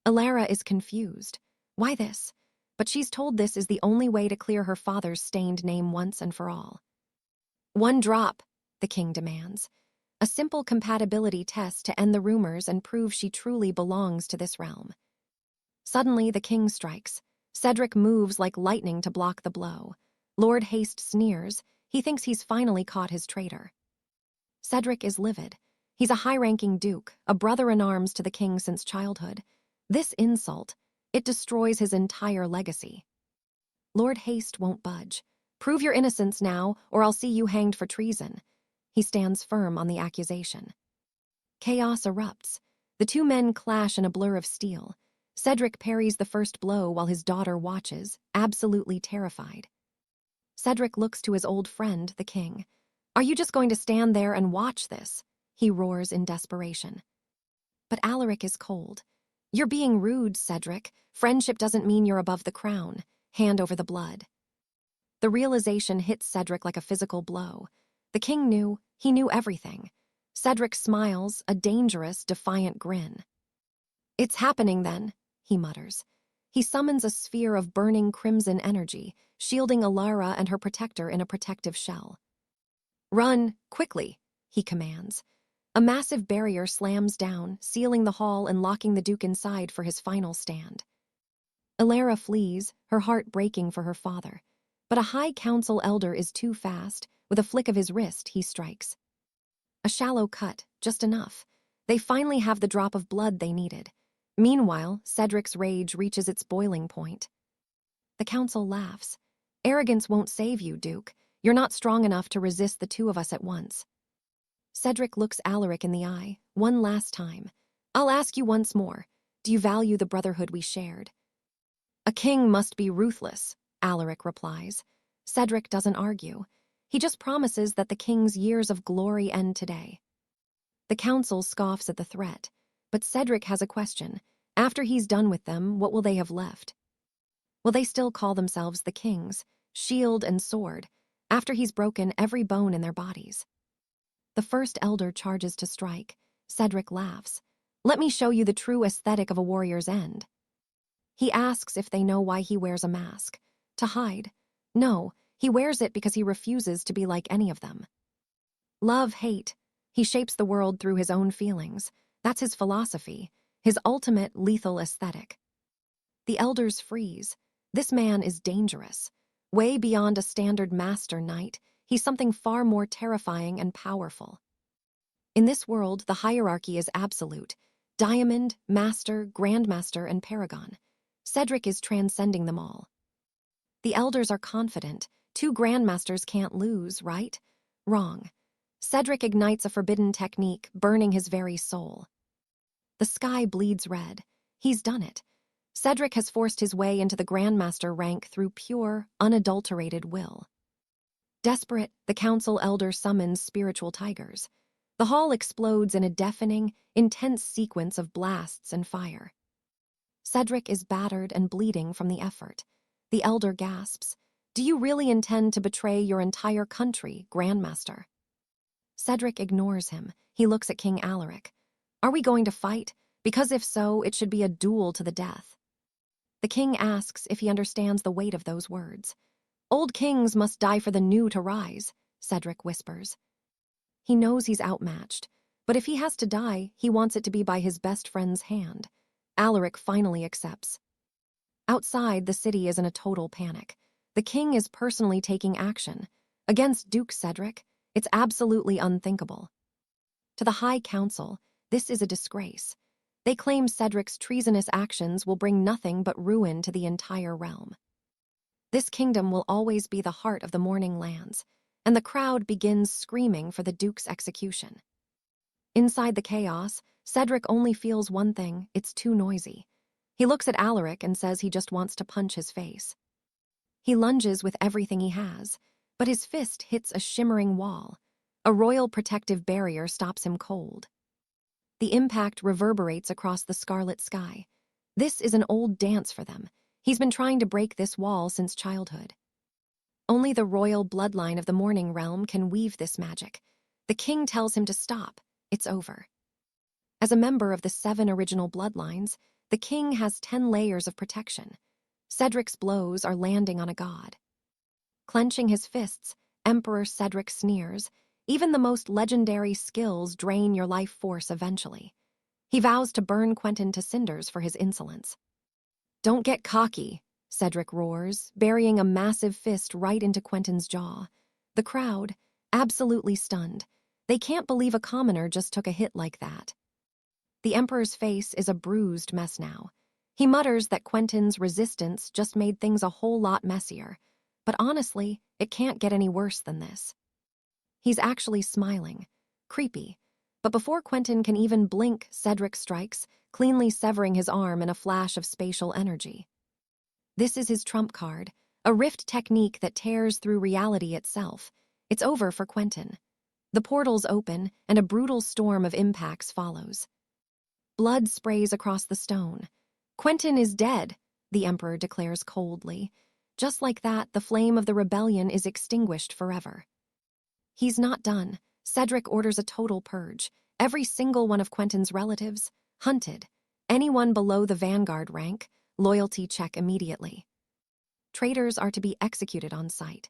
Alara is confused. Why this? But she's told this is the only way to clear her father's stained name once and for all. 1 drop, the king demands. A simple compatibility test to end the rumors and prove she truly belongs to this realm. Suddenly, the king strikes. Cedric moves like lightning to block the blow. Lord Haste sneers. He thinks he's finally caught his traitor. Cedric is livid. He's a high-ranking duke, a brother-in-arms to the king since childhood. This insult, it destroys his entire legacy. Lord Haste won't budge. Prove your innocence now, or I'll see you hanged for treason. He stands firm on the accusation. Chaos erupts. The two men clash in a blur of steel. Cedric parries the first blow while his daughter watches, absolutely terrified. Cedric looks to his old friend, the king. Are you just going to stand there and watch this? He roars in desperation. But Alaric is cold. You're being rude, Cedric. Friendship doesn't mean you're above the crown. Hand over the blood. The realization hits Cedric like a physical blow. The king knew, he knew everything. Cedric smiles, a dangerous, defiant grin. It's happening then, he mutters. He summons a sphere of burning crimson energy, shielding Alara and her protector in a protective shell. Run, quickly, he commands. A massive barrier slams down, sealing the hall and locking the duke inside for his final stand. Alara flees, her heart breaking for her father. But a high council elder is too fast. With a flick of his wrist, he strikes. A shallow cut, just enough. They finally have the drop of blood they needed. Meanwhile, Cedric's rage reaches its boiling point. The council laughs. Arrogance won't save you, Duke. You're not strong enough to resist the two of us at once. Cedric looks Alaric in the eye, one last time. I'll ask you once more. Do you value the brotherhood we shared? A king must be ruthless, Alaric replies. Cedric doesn't argue. He just promises that the king's years of glory end today. The council scoffs at the threat, but Cedric has a question. After he's done with them, what will they have left? Will they still call themselves the kings, shield and sword, after he's broken every bone in their bodies? The first elder charges to strike. Cedric laughs. Let me show you the true aesthetic of a warrior's end. He asks if they know why he wears a mask. To hide. No, he wears it because he refuses to be like any of them. Love, hate. He shapes the world through his own feelings. That's his philosophy. his ultimate lethal aesthetic. The elders freeze. This man is dangerous. Way beyond a standard master knight, he's something far more terrifying and powerful. In this world, the hierarchy is absolute. Diamond, Master, Grandmaster, and Paragon. Cedric is transcending them all. The elders are confident. 2 Grandmasters can't lose, right? Wrong. Cedric ignites a forbidden technique, burning his very soul. The sky bleeds red. He's done it. Cedric has forced his way into the Grandmaster rank through pure, unadulterated will. Desperate, the council elder summons spiritual tigers. The hall explodes in a deafening, intense sequence of blasts and fire. Cedric is battered and bleeding from the effort. The elder gasps, "Do you really intend to betray your entire country, Grandmaster?" Cedric ignores him. He looks at King Alaric. "Are we going to fight? Because if so, it should be a duel to the death." The king asks if he understands the weight of those words. "Old kings must die for the new to rise," Cedric whispers. He knows he's outmatched, but if he has to die, he wants it to be by his best friend's hand. Alaric finally accepts. Outside, the city is in a total panic. The king is personally taking action. Against Duke Cedric, it's absolutely unthinkable. To the High Council, this is a disgrace. They claim Cedric's treasonous actions will bring nothing but ruin to the entire realm. This kingdom will always be the heart of the Morning Lands, and the crowd begins screaming for the Duke's execution. Inside the chaos, Cedric only feels one thing: it's too noisy. He looks at Alaric and says he just wants to punch his face. He lunges with everything he has, but his fist hits a shimmering wall. A royal protective barrier stops him cold. The impact reverberates across the scarlet sky. This is an old dance for them. He's been trying to break this wall since childhood. Only the royal bloodline of the Morning Realm can weave this magic. The king tells him to stop. It's over. As a member of the 7 original bloodlines, the king has 10 layers of protection. Cedric's blows are landing on a god. Clenching his fists, Emperor Cedric sneers. Even the most legendary skills drain your life force eventually. He vows to burn Quentin to cinders for his insolence. "Don't get cocky," Cedric roars, burying a massive fist right into Quentin's jaw. The crowd, absolutely stunned. They can't believe a commoner just took a hit like that. The Emperor's face is a bruised mess now. He mutters that Quentin's resistance just made things a whole lot messier. But honestly, it can't get any worse than this. He's actually smiling. Creepy. But before Quentin can even blink, Cedric strikes, cleanly severing his arm in a flash of spatial energy. This is his trump card, a rift technique that tears through reality itself. It's over for Quentin. The portals open, and a brutal storm of impacts follows. Blood sprays across the stone. "Quentin is dead," the Emperor declares coldly. Just like that, the flame of the rebellion is extinguished forever. He's not done. Cedric orders a total purge. Every single one of Quentin's relatives, hunted. Anyone below the vanguard rank, loyalty check immediately. Traitors are to be executed on sight.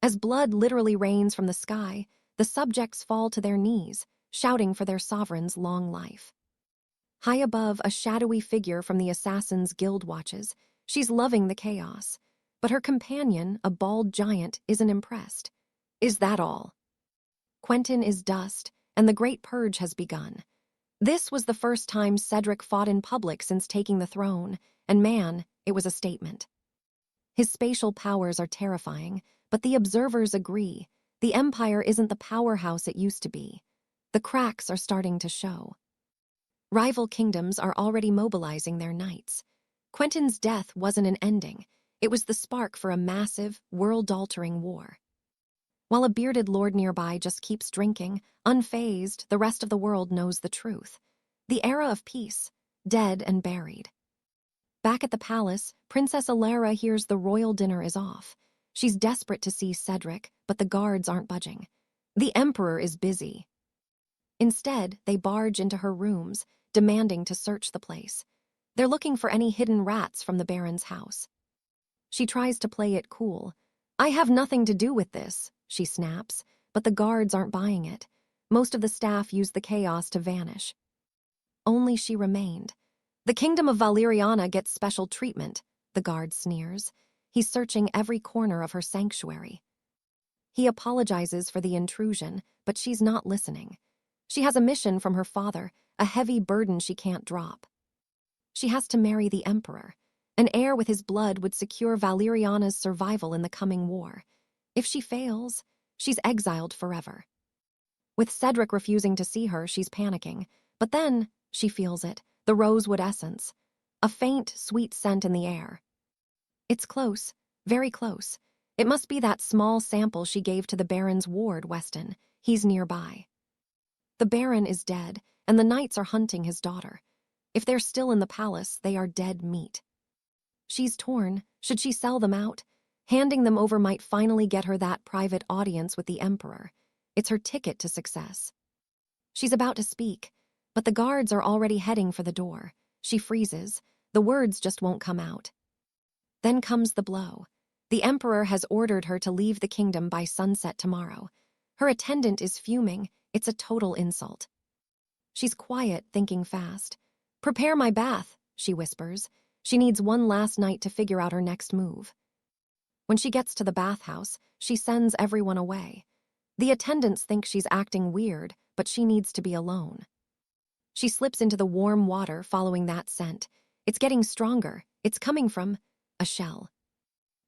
As blood literally rains from the sky, the subjects fall to their knees, shouting for their sovereign's long life. High above, a shadowy figure from the Assassin's Guild watches. She's loving the chaos. But her companion, a bald giant, isn't impressed. Is that all? Quentin is dust, and the Great Purge has begun. This was the first time Cedric fought in public since taking the throne, and man, it was a statement. His spatial powers are terrifying, but the observers agree. The Empire isn't the powerhouse it used to be. The cracks are starting to show. Rival kingdoms are already mobilizing their knights. Quentin's death wasn't an ending. It was the spark for a massive, world-altering war. While a bearded lord nearby just keeps drinking, unfazed, the rest of the world knows the truth. The era of peace, dead and buried. Back at the palace, Princess Alara hears the royal dinner is off. She's desperate to see Cedric, but the guards aren't budging. The Emperor is busy. Instead, they barge into her rooms, demanding to search the place. They're looking for any hidden rats from the Baron's house. She tries to play it cool. "I have nothing to do with this," she snaps, but the guards aren't buying it. Most of the staff used the chaos to vanish. Only she remained. The kingdom of Valeriana gets special treatment, the guard sneers. He's searching every corner of her sanctuary. He apologizes for the intrusion, but she's not listening. She has a mission from her father, a heavy burden she can't drop. She has to marry the emperor. An heir with his blood would secure Valeriana's survival in the coming war. If she fails, she's exiled forever. With Cedric refusing to see her, she's panicking. But then, she feels it, the rosewood essence. A faint, sweet scent in the air. It's close, very close. It must be that small sample she gave to the Baron's ward, Weston. He's nearby. The Baron is dead, and the knights are hunting his daughter. If they're still in the palace, they are dead meat. She's torn. Should she sell them out? Handing them over might finally get her that private audience with the Emperor. It's her ticket to success. She's about to speak, but the guards are already heading for the door. She freezes. The words just won't come out. Then comes the blow. The Emperor has ordered her to leave the kingdom by sunset tomorrow. Her attendant is fuming. It's a total insult. She's quiet, thinking fast. "Prepare my bath," she whispers. She needs one last night to figure out her next move. When she gets to the bathhouse, she sends everyone away. The attendants think she's acting weird, but she needs to be alone. She slips into the warm water following that scent. It's getting stronger. It's coming from a shell.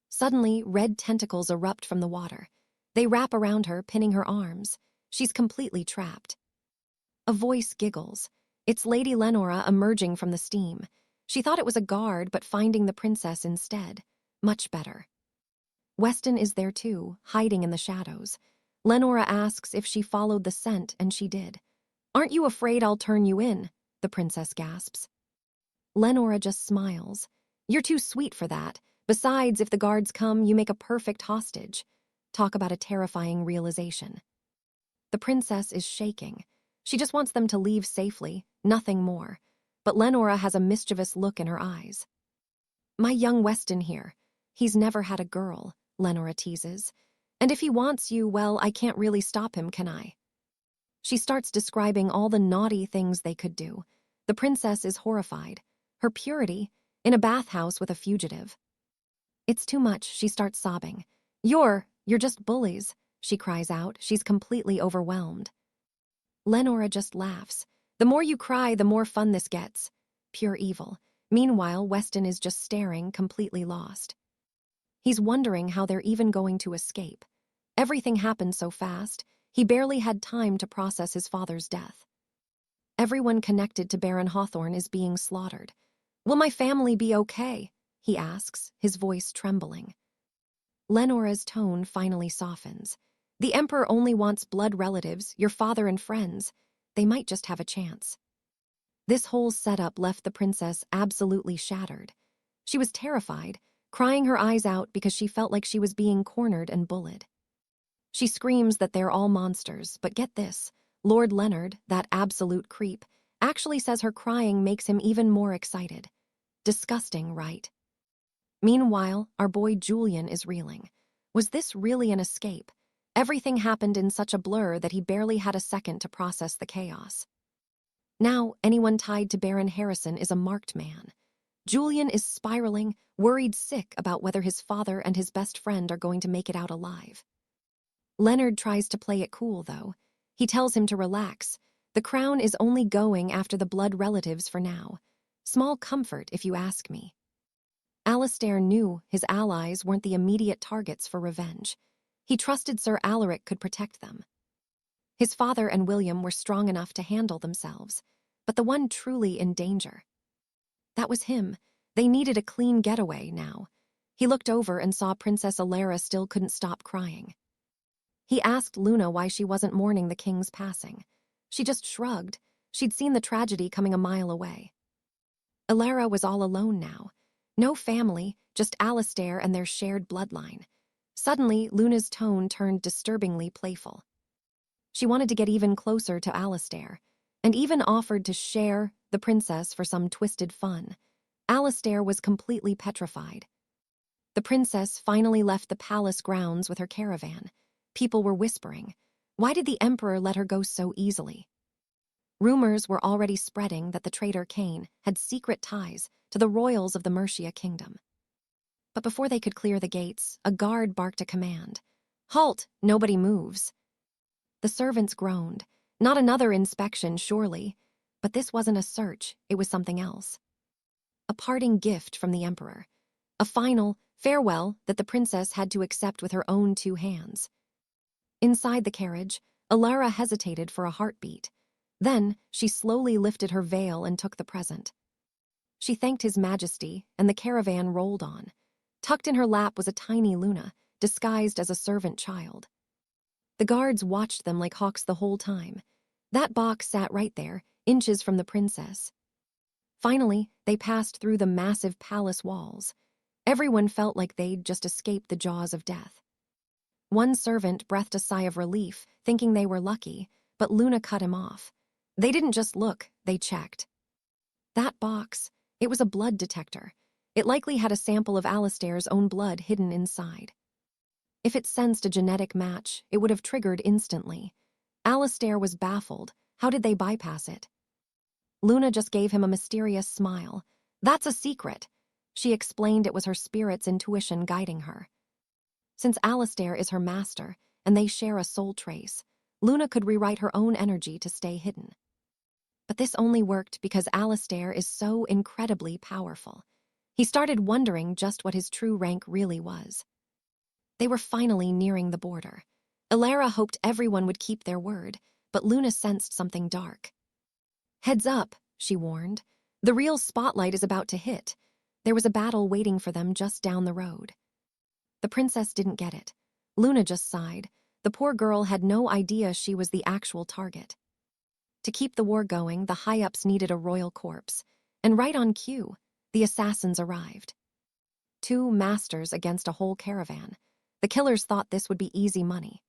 Suddenly, red tentacles erupt from the water. They wrap around her, pinning her arms. She's completely trapped. A voice giggles. It's Lady Lenora emerging from the steam. She thought it was a guard, but finding the princess instead. Much better. Weston is there too, hiding in the shadows. Lenora asks if she followed the scent, and she did. "Aren't you afraid I'll turn you in?" the princess gasps. Lenora just smiles. "You're too sweet for that. Besides, if the guards come, you make a perfect hostage." Talk about a terrifying realization. The princess is shaking. She just wants them to leave safely, nothing more. But Lenora has a mischievous look in her eyes. "My young Weston here. He's never had a girl," Lenora teases. "And if he wants you, well, I can't really stop him, can I?" She starts describing all the naughty things they could do. The princess is horrified. Her purity, in a bathhouse with a fugitive. It's too much, she starts sobbing. You're just bullies," she cries out. She's completely overwhelmed. Lenora just laughs. "The more you cry, the more fun this gets." Pure evil. Meanwhile, Weston is just staring, completely lost. He's wondering how they're even going to escape. Everything happened so fast, he barely had time to process his father's death. Everyone connected to Baron Hawthorne is being slaughtered. "Will my family be okay?" he asks, his voice trembling. Lenora's tone finally softens. "The Emperor only wants blood relatives, your father and friends. They might just have a chance." This whole setup left the princess absolutely shattered. She was terrified, crying her eyes out because she felt like she was being cornered and bullied. She screams that they're all monsters, but get this, Lord Leonard, that absolute creep, actually says her crying makes him even more excited. Disgusting, right? Meanwhile, our boy Julian is reeling. Was this really an escape? Everything happened in such a blur that he barely had a second to process the chaos. Now, anyone tied to Baron Harrison is a marked man. Julian is spiraling, worried sick about whether his father and his best friend are going to make it out alive. Leonard tries to play it cool, though. He tells him to relax. The crown is only going after the blood relatives for now. Small comfort, if you ask me. Alastair knew his allies weren't the immediate targets for revenge. He trusted Sir Alaric could protect them. His father and William were strong enough to handle themselves, but the one truly in danger. That was him. They needed a clean getaway now. He looked over and saw Princess Alara still couldn't stop crying. He asked Luna why she wasn't mourning the king's passing. She just shrugged. She'd seen the tragedy coming a mile away. Alara was all alone now. No family, just Alastair and their shared bloodline. Suddenly, Luna's tone turned disturbingly playful. She wanted to get even closer to Alastair, and even offered to share the princess for some twisted fun. Alastair was completely petrified. The princess finally left the palace grounds with her caravan. People were whispering. Why did the emperor let her go so easily? Rumors were already spreading that the traitor Cain had secret ties to the royals of the Mercia kingdom. But before they could clear the gates, a guard barked a command. "Halt! Nobody moves." The servants groaned. Not another inspection, surely. But this wasn't a search, it was something else. A parting gift from the emperor. A final farewell that the princess had to accept with her own 2 hands. Inside the carriage, Alara hesitated for a heartbeat. Then she slowly lifted her veil and took the present. She thanked His Majesty, and the caravan rolled on. Tucked in her lap was a tiny Luna, disguised as a servant child. The guards watched them like hawks the whole time. That box sat right there, inches from the princess. Finally, they passed through the massive palace walls. Everyone felt like they'd just escaped the jaws of death. One servant breathed a sigh of relief, thinking they were lucky, but Luna cut him off. They didn't just look, they checked. That box, it was a blood detector. It likely had a sample of Alistair's own blood hidden inside. If it sensed a genetic match, it would have triggered instantly. Alistair was baffled. How did they bypass it? Luna just gave him a mysterious smile. "That's a secret." She explained it was her spirit's intuition guiding her. Since Alistair is her master, and they share a soul trace, Luna could rewrite her own energy to stay hidden. But this only worked because Alistair is so incredibly powerful. He started wondering just what his true rank really was. They were finally nearing the border. Alara hoped everyone would keep their word, but Luna sensed something dark. "Heads up," she warned. "The real spotlight is about to hit." There was a battle waiting for them just down the road. The princess didn't get it. Luna just sighed. The poor girl had no idea she was the actual target. To keep the war going, the high-ups needed a royal corpse. And right on cue, the assassins arrived. 2 masters against a whole caravan. The killers thought this would be easy money.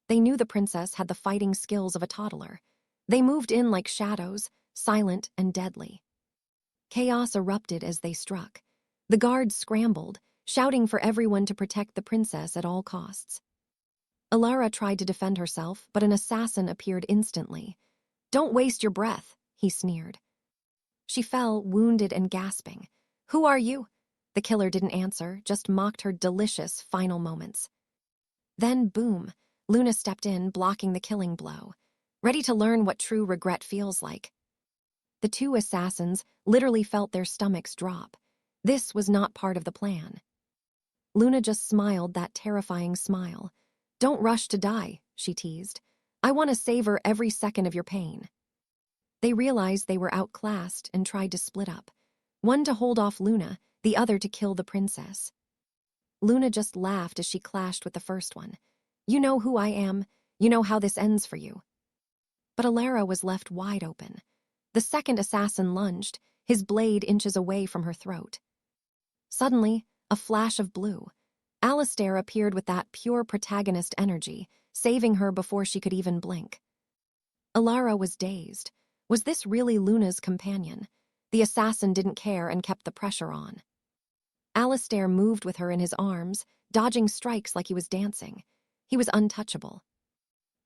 They knew the princess had the fighting skills of a toddler. They moved in like shadows, silent and deadly. Chaos erupted as they struck. The guards scrambled, shouting for everyone to protect the princess at all costs. Alara tried to defend herself, but an assassin appeared instantly. "Don't waste your breath," he sneered. She fell, wounded and gasping. "Who are you?" The killer didn't answer, just mocked her delicious final moments. Then, boom, Luna stepped in, blocking the killing blow. Ready to learn what true regret feels like. The 2 assassins literally felt their stomachs drop. This was not part of the plan. Luna just smiled that terrifying smile. "Don't rush to die," she teased. "I want to savor every second of your pain." They realized they were outclassed and tried to split up. One to hold off Luna, the other to kill the princess. Luna just laughed as she clashed with the first one. "You know who I am. You know how this ends for you." But Alara was left wide open. The second assassin lunged, his blade inches away from her throat. Suddenly, a flash of blue. Alistair appeared with that pure protagonist energy, saving her before she could even blink. Alara was dazed. Was this really Luna's companion? The assassin didn't care and kept the pressure on. Alistair moved with her in his arms, dodging strikes like he was dancing. He was untouchable.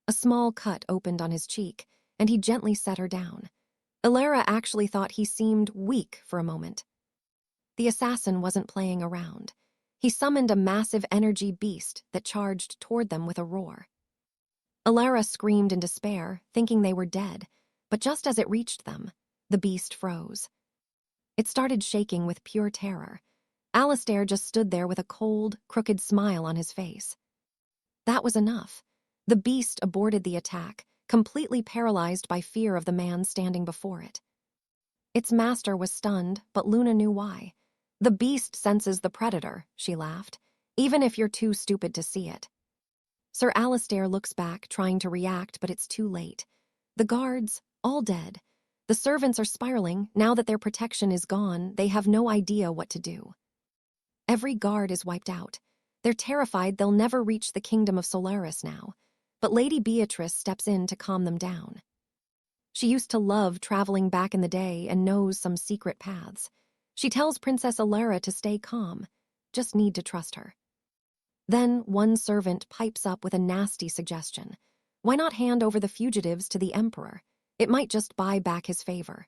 A small cut opened on his cheek, and he gently set her down. Alara actually thought he seemed weak for a moment. The assassin wasn't playing around. He summoned a massive energy beast that charged toward them with a roar. Alara screamed in despair, thinking they were dead, but just as it reached them, the beast froze. It started shaking with pure terror. Alistair just stood there with a cold, crooked smile on his face. That was enough. The beast aborted the attack, completely paralyzed by fear of the man standing before it. Its master was stunned, but Luna knew why. "The beast senses the predator," she laughed, "even if you're too stupid to see it." Sir Alistair looks back, trying to react, but it's too late. The guards, all dead. The servants are spiraling. Now that their protection is gone, they have no idea what to do. Every guard is wiped out. They're terrified they'll never reach the kingdom of Solaris now. But Lady Beatrice steps in to calm them down. She used to love traveling back in the day and knows some secret paths. She tells Princess Alara to stay calm. Just need to trust her. Then one servant pipes up with a nasty suggestion. Why not hand over the fugitives to the emperor? It might just buy back his favor.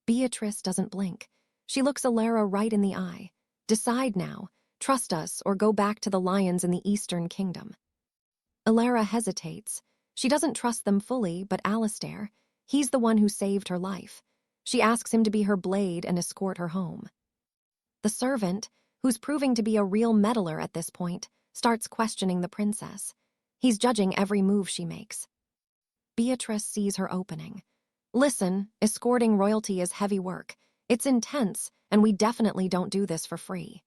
Beatrice doesn't blink. She looks Elaira right in the eye. Decide now. Trust us or go back to the lions in the Eastern Kingdom. Elaira hesitates. She doesn't trust them fully, but Alistair, he's the one who saved her life. She asks him to be her blade and escort her home. The servant, who's proving to be a real meddler at this point, starts questioning the princess. He's judging every move she makes. Beatrice sees her opening. Listen, escorting royalty is heavy work. It's intense, and we definitely don't do this for free.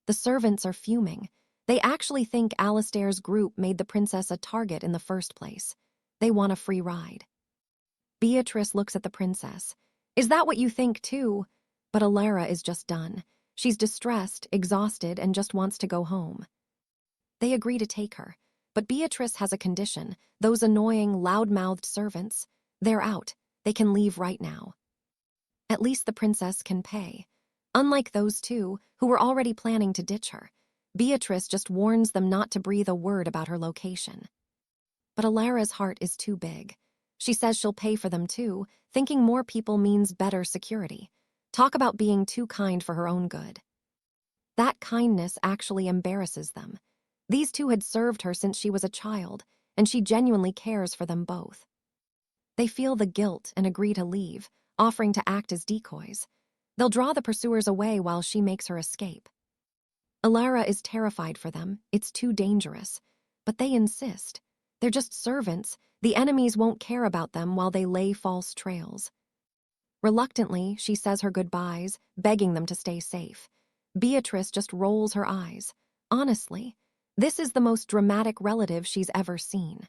The servants are fuming. They actually think Alistair's group made the princess a target in the first place. They want a free ride. Beatrice looks at the princess. Is that what you think too? But Elaira is just done. She's distressed, exhausted, and just wants to go home. They agree to take her, but Beatrice has a condition. Those annoying, loud-mouthed servants, they're out. They can leave right now. At least the princess can pay. Unlike those two, who were already planning to ditch her, Beatrice just warns them not to breathe a word about her location. But Elaira's heart is too big. She says she'll pay for them too, thinking more people means better security. Talk about being too kind for her own good. That kindness actually embarrasses them. These two had served her since she was a child, and she genuinely cares for them both. They feel the guilt and agree to leave, offering to act as decoys. They'll draw the pursuers away while she makes her escape. Elaira is terrified for them. It's too dangerous. But they insist. They're just servants. The enemies won't care about them while they lay false trails. Reluctantly, she says her goodbyes, begging them to stay safe. Beatrice just rolls her eyes. Honestly, this is the most dramatic relative she's ever seen.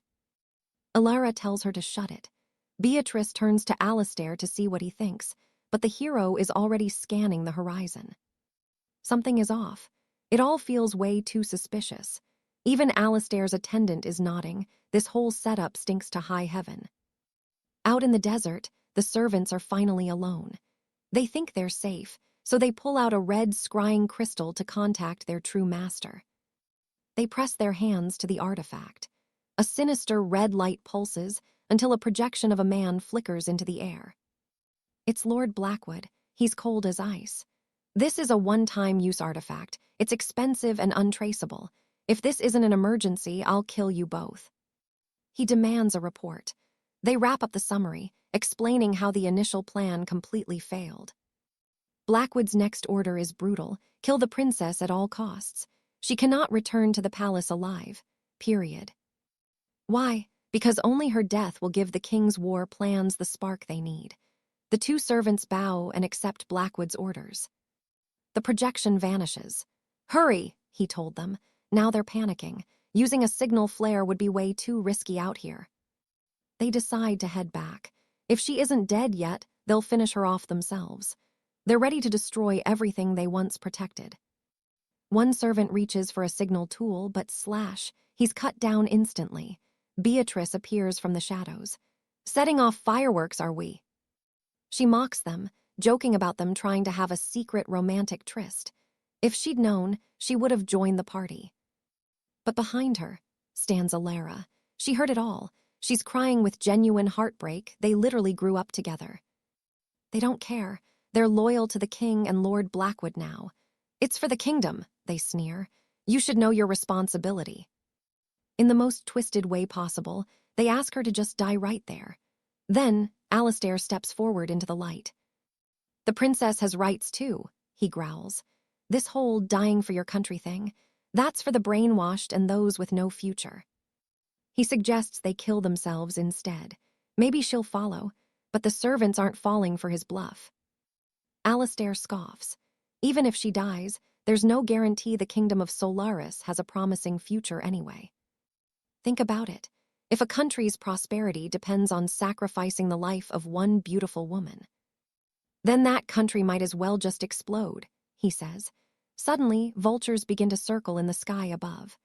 Elaira tells her to shut it. Beatrice turns to Alistair to see what he thinks, but the hero is already scanning the horizon. Something is off. It all feels way too suspicious. Even Alistair's attendant is nodding. This whole setup stinks to high heaven. Out in the desert, the servants are finally alone. They think they're safe, so they pull out a red scrying crystal to contact their true master. They press their hands to the artifact. A sinister red light pulses until a projection of a man flickers into the air. It's Lord Blackwood. He's cold as ice. This is a one-time use artifact. It's expensive and untraceable. If this isn't an emergency, I'll kill you both. He demands a report. They wrap up the summary, explaining how the initial plan completely failed. Blackwood's next order is brutal: kill the princess at all costs. She cannot return to the palace alive. Period. Why? Because only her death will give the King's War plans the spark they need. The two servants bow and accept Blackwood's orders. The projection vanishes. Hurry, he told them. Now they're panicking. Using a signal flare would be way too risky out here. They decide to head back. If she isn't dead yet, they'll finish her off themselves. They're ready to destroy everything they once protected. One servant reaches for a signal tool, but slash, he's cut down instantly. Beatrice appears from the shadows. Setting off fireworks, are we? She mocks them, joking about them trying to have a secret romantic tryst. If she'd known, she would have joined the party. But behind her stands Elaira. She heard it all. She's crying with genuine heartbreak. They literally grew up together. They don't care. They're loyal to the king and Lord Blackwood now. It's for the kingdom, they sneer. You should know your responsibility. In the most twisted way possible, they ask her to just die right there. Then, Alistair steps forward into the light. The princess has rights too, he growls. This whole dying for your country thing, that's for the brainwashed and those with no future. He suggests they kill themselves instead. Maybe she'll follow, but the servants aren't falling for his bluff. Alistair scoffs. Even if she dies, there's no guarantee the kingdom of Solaris has a promising future anyway. Think about it. If a country's prosperity depends on sacrificing the life of one beautiful woman, then that country might as well just explode, he says. Suddenly, vultures begin to circle in the sky above.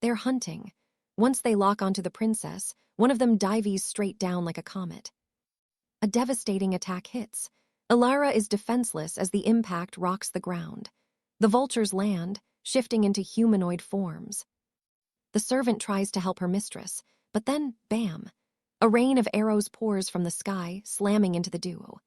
They're hunting. Once they lock onto the princess, one of them dives straight down like a comet. A devastating attack hits. Elaira is defenseless as the impact rocks the ground. The vultures land, shifting into humanoid forms. The servant tries to help her mistress, but then, bam! A rain of arrows pours from the sky, slamming into the duo.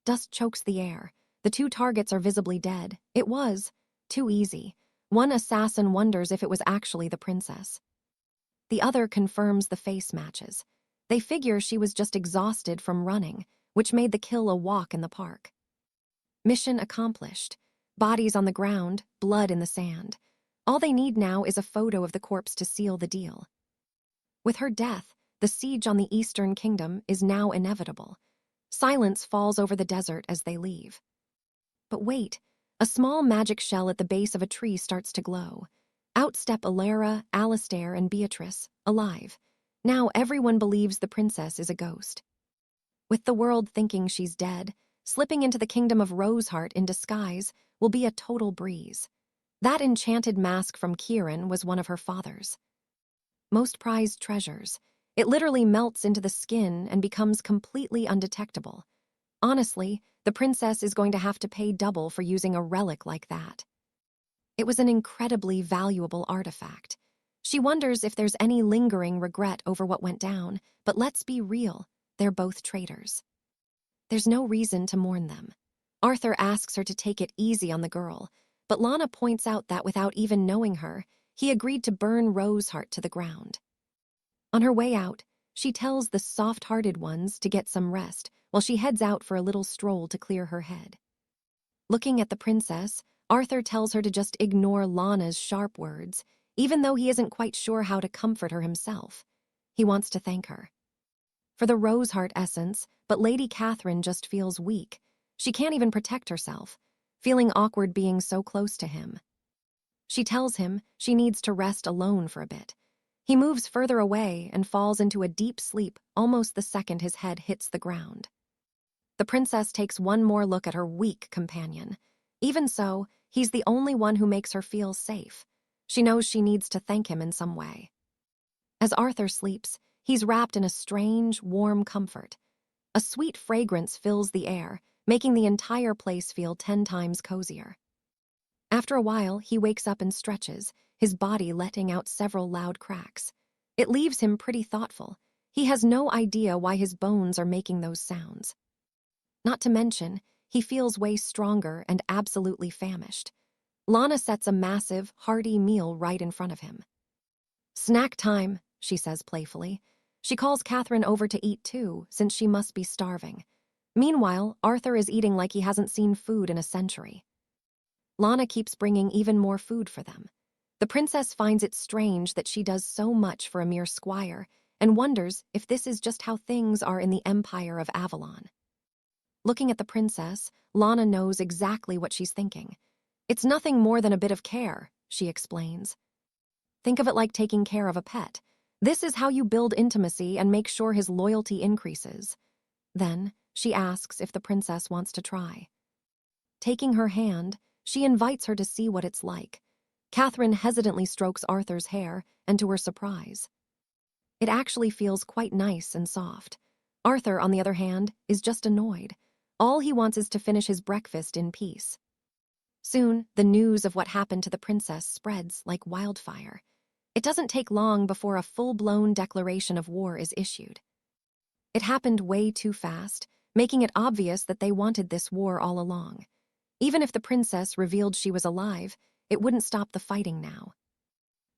Dust chokes the air. The two targets are visibly dead. It was too easy. One assassin wonders if it was actually the princess. The other confirms the face matches. They figure she was just exhausted from running, which made the kill a walk in the park. Mission accomplished. Bodies on the ground, blood in the sand. All they need now is a photo of the corpse to seal the deal. With her death, the siege on the Eastern Kingdom is now inevitable. Silence falls over the desert as they leave. But wait, a small magic shell at the base of a tree starts to glow. Out step Alara, Alistair, and Beatrice, alive. Now everyone believes the princess is a ghost. With the world thinking she's dead, slipping into the kingdom of Roseheart in disguise will be a total breeze. That enchanted mask from Kieran was one of her father's most prized treasures. It literally melts into the skin and becomes completely undetectable. Honestly, the princess is going to have to pay double for using a relic like that. It was an incredibly valuable artifact. She wonders if there's any lingering regret over what went down, but let's be real, they're both traitors. There's no reason to mourn them. Arthur asks her to take it easy on the girl, but Lana points out that without even knowing her, he agreed to burn Roseheart to the ground. On her way out, she tells the soft-hearted ones to get some rest while she heads out for a little stroll to clear her head. Looking at the princess, Arthur tells her to just ignore Lana's sharp words, even though he isn't quite sure how to comfort her himself. He wants to thank her for the Roseheart essence, but Lady Catherine just feels weak. She can't even protect herself, feeling awkward being so close to him. She tells him she needs to rest alone for a bit. He moves further away and falls into a deep sleep almost the second his head hits the ground. The princess takes one more look at her weak companion. Even so, he's the only one who makes her feel safe. She knows she needs to thank him in some way. As Arthur sleeps, he's wrapped in a strange, warm comfort. A sweet fragrance fills the air, making the entire place feel 10 times cozier. After a while, he wakes up and stretches, his body letting out several loud cracks. It leaves him pretty thoughtful. He has no idea why his bones are making those sounds. Not to mention, he feels way stronger and absolutely famished. Lana sets a massive, hearty meal right in front of him. "Snack time," she says playfully. She calls Catherine over to eat too, since she must be starving. Meanwhile, Arthur is eating like he hasn't seen food in a century. Lana keeps bringing even more food for them. The princess finds it strange that she does so much for a mere squire and wonders if this is just how things are in the Empire of Avalon. Looking at the princess, Lana knows exactly what she's thinking. "It's nothing more than a bit of care," she explains. "Think of it like taking care of a pet. This is how you build intimacy and make sure his loyalty increases." Then, she asks if the princess wants to try. Taking her hand, she invites her to see what it's like. Catherine hesitantly strokes Arthur's hair, and to her surprise, it actually feels quite nice and soft. Arthur, on the other hand, is just annoyed. All he wants is to finish his breakfast in peace. Soon, the news of what happened to the princess spreads like wildfire. It doesn't take long before a full-blown declaration of war is issued. It happened way too fast, making it obvious that they wanted this war all along. Even if the princess revealed she was alive, it wouldn't stop the fighting now.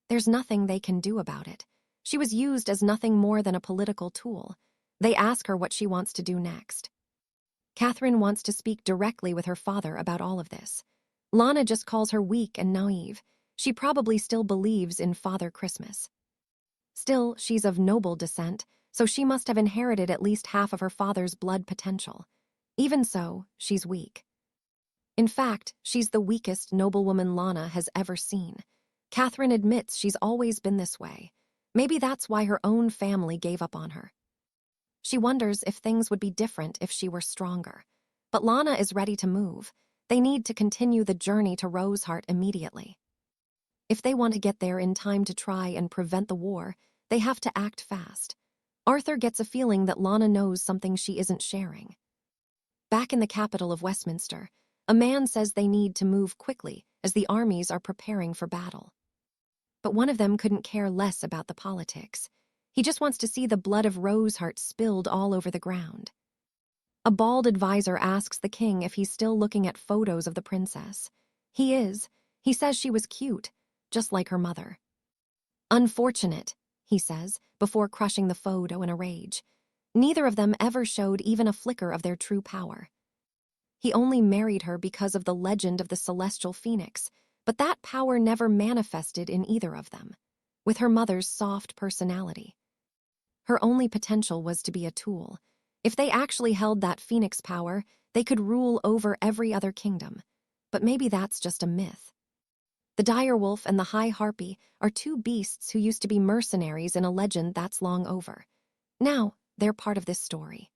There's nothing they can do about it. She was used as nothing more than a political tool. They ask her what she wants to do next. Catherine wants to speak directly with her father about all of this. Lana just calls her weak and naive. She probably still believes in Father Christmas. Still, she's of noble descent, so she must have inherited at least half of her father's blood potential. Even so, she's weak. In fact, she's the weakest noblewoman Lana has ever seen. Catherine admits she's always been this way. Maybe that's why her own family gave up on her. She wonders if things would be different if she were stronger. But Lana is ready to move. They need to continue the journey to Roseheart immediately. If they want to get there in time to try and prevent the war, they have to act fast. Arthur gets a feeling that Lana knows something she isn't sharing. Back in the capital of Westminster, a man says they need to move quickly as the armies are preparing for battle. But one of them couldn't care less about the politics. He just wants to see the blood of 𝒉𝒅𝒅 spilled all over the ground. A bald advisor asks the king if he's still looking at photos of the princess. He is. He says she was cute, just like her mother. Unfortunate, he says, before crushing the photo in a rage. Neither of them ever showed even a flicker of their true power. He only married her because of the legend of the celestial phoenix, but that power never manifested in either of them, with her mother's soft personality. Her only potential was to be a tool. If they actually held that phoenix power, they could rule over every other kingdom. But maybe that's just a myth. The dire wolf and the high harpy are two beasts who used to be mercenaries in a legend that's long over. Now, they're part of this story.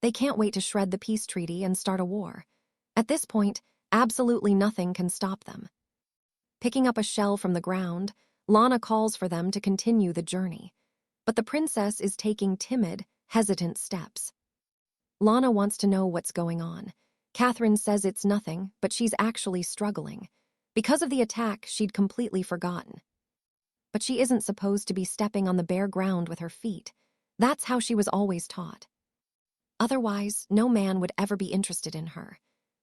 They can't wait to shred the peace treaty and start a war. At this point, absolutely nothing can stop them. Picking up a shell from the ground, Lana calls for them to continue the journey. But the princess is taking timid, hesitant steps. Lana wants to know what's going on. Catherine says it's nothing, but she's actually struggling. Because of the attack, she'd completely forgotten. But she isn't supposed to be stepping on the bare ground with her feet. That's how she was always taught. Otherwise, no man would ever be interested in her.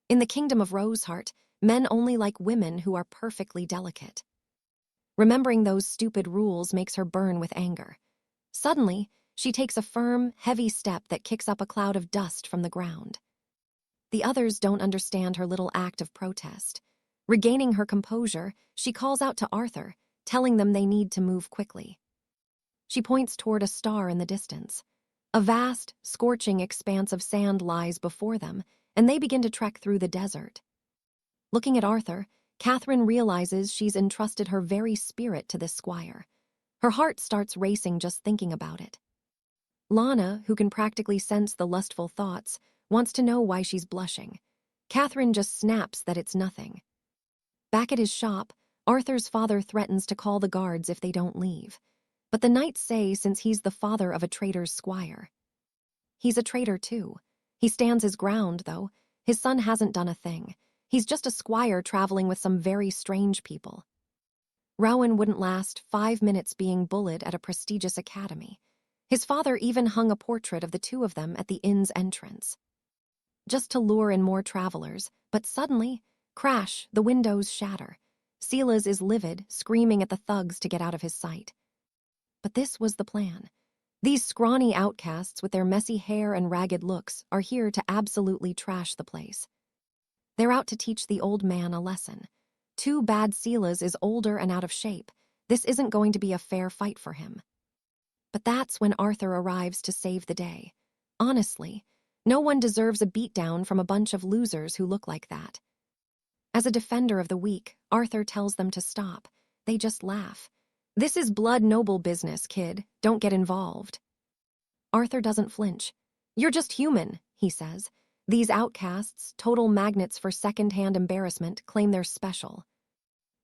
In the kingdom of 𝒉𝒅𝒅, men only like women who are perfectly delicate. Remembering those stupid rules makes her burn with anger. Suddenly, she takes a firm, heavy step that kicks up a cloud of dust from the ground. The others don't understand her little act of protest. Regaining her composure, she calls out to Arthur, telling them they need to move quickly. She points toward a star in the distance. A vast, scorching expanse of sand lies before them, and they begin to trek through the desert. Looking at Arthur, Catherine realizes she's entrusted her very spirit to this squire. Her heart starts racing just thinking about it. Lana, who can practically sense the lustful thoughts, wants to know why she's blushing. Catherine just snaps that it's nothing. Back at his shop, Arthur's father threatens to call the guards if they don't leave. But the knights say since he's the father of a traitor's squire. He's a traitor too. He stands his ground, though. His son hasn't done a thing. He's just a squire traveling with some very strange people. Rowan wouldn't last 5 minutes being bullied at a prestigious academy. His father even hung a portrait of the two of them at the inn's entrance. Just to lure in more travelers, but suddenly, crash, the windows shatter. Silas is livid, screaming at the thugs to get out of his sight. But this was the plan. These scrawny outcasts with their messy hair and ragged looks are here to absolutely trash the place. They're out to teach the old man a lesson. Too bad Silas is older and out of shape. This isn't going to be a fair fight for him. But that's when Arthur arrives to save the day. Honestly, no one deserves a beatdown from a bunch of losers who look like that. As a defender of the weak, Arthur tells them to stop. They just laugh. This is blood noble business, kid. Don't get involved. Arthur doesn't flinch. You're just human, he says. These outcasts, total magnets for second-hand embarrassment, claim they're special.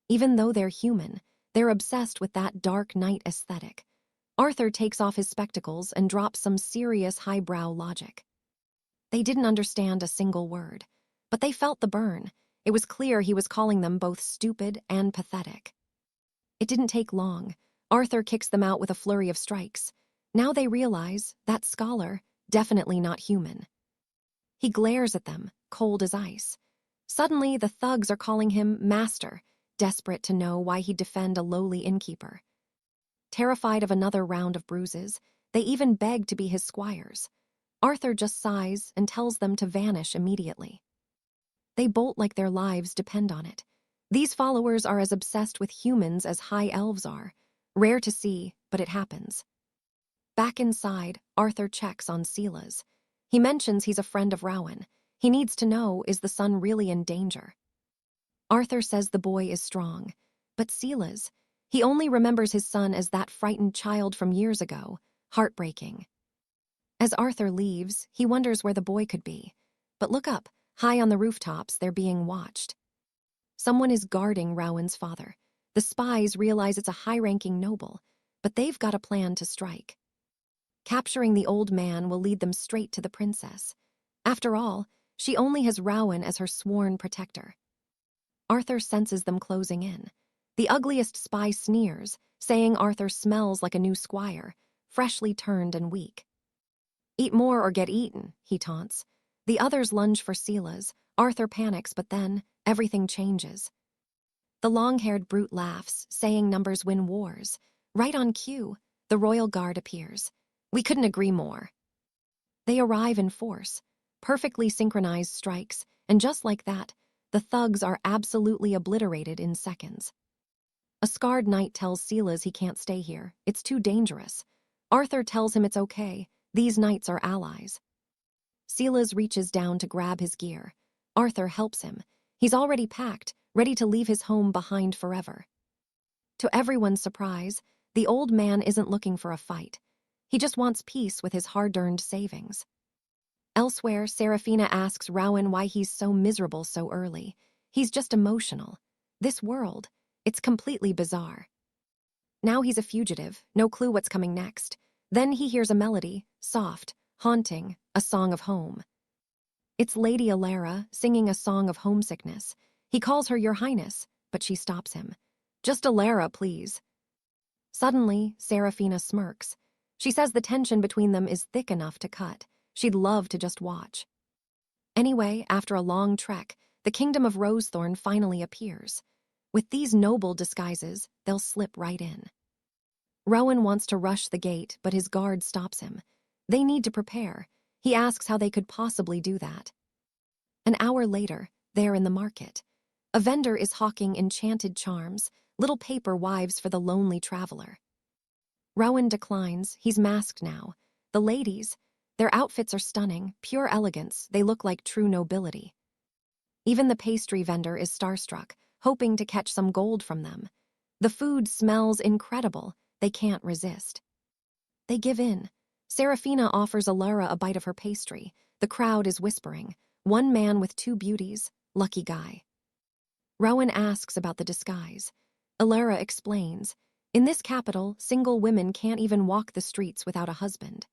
Even though they're human, they're obsessed with that dark knight aesthetic. Arthur takes off his spectacles and drops some serious highbrow logic. They didn't understand a single word, but they felt the burn. It was clear he was calling them both stupid and pathetic. It didn't take long. Arthur kicks them out with a flurry of strikes. Now they realize that scholar, definitely not human. He glares at them, cold as ice. Suddenly, the thugs are calling him master, desperate to know why he'd defend a lowly innkeeper. Terrified of another round of bruises, they even beg to be his squires. Arthur just sighs and tells them to vanish immediately. They bolt like their lives depend on it. These followers are as obsessed with humans as high elves are. Rare to see, but it happens. Back inside, Arthur checks on Silas. He mentions he's a friend of Rowan. He needs to know, is the son really in danger? Arthur says the boy is strong. But Silas, he only remembers his son as that frightened child from years ago. Heartbreaking. As Arthur leaves, he wonders where the boy could be. But look up, high on the rooftops, they're being watched. Someone is guarding Rowan's father. The spies realize it's a high-ranking noble, but they've got a plan to strike. Capturing the old man will lead them straight to the princess. After all, she only has Rowan as her sworn protector. Arthur senses them closing in. The ugliest spy sneers, saying Arthur smells like a new squire. freshly turned and weak. "Eat more or get eaten," he taunts. The others lunge for Sela's. Arthur panics, but then everything changes. The long-haired brute laughs, saying numbers win wars. Right on cue, the royal guard appears. "We couldn't agree more." They arrive in force, perfectly synchronized strikes, and just like that, the thugs are absolutely obliterated in seconds. A scarred knight tells Sela's he can't stay here. It's too dangerous. Arthur tells him it's okay. These knights are allies. Sela's reaches down to grab his gear. Arthur helps him. He's already packed, ready to leave his home behind forever. To everyone's surprise, the old man isn't looking for a fight. He just wants peace with his hard-earned savings. Elsewhere, Seraphina asks Rowan why he's so miserable so early. He's just emotional. This world, it's completely bizarre. Now he's a fugitive, no clue what's coming next. Then he hears a melody, soft, haunting, a song of home. It's Lady Alara singing a song of homesickness. He calls her Your Highness, but she stops him. "Just Alara, please." Suddenly, Seraphina smirks. She says the tension between them is thick enough to cut. She'd love to just watch. Anyway, after a long trek, the kingdom of Rosethorn finally appears. With these noble disguises, they'll slip right in. Rowan wants to rush the gate, but his guard stops him. They need to prepare. He asks how they could possibly do that. An hour later, they're in the market. A vendor is hawking enchanted charms, little paper wives for the lonely traveler. Rowan declines. He's masked now. The ladies, their outfits are stunning, pure elegance. They look like true nobility. Even the pastry vendor is starstruck, hoping to catch some gold from them. The food smells incredible. They can't resist. They give in. Seraphina offers Alara a bite of her pastry. The crowd is whispering. One man with two beauties, lucky guy. Rowan asks about the disguise. Alara explains. In this capital, single women can't even walk the streets without a husband.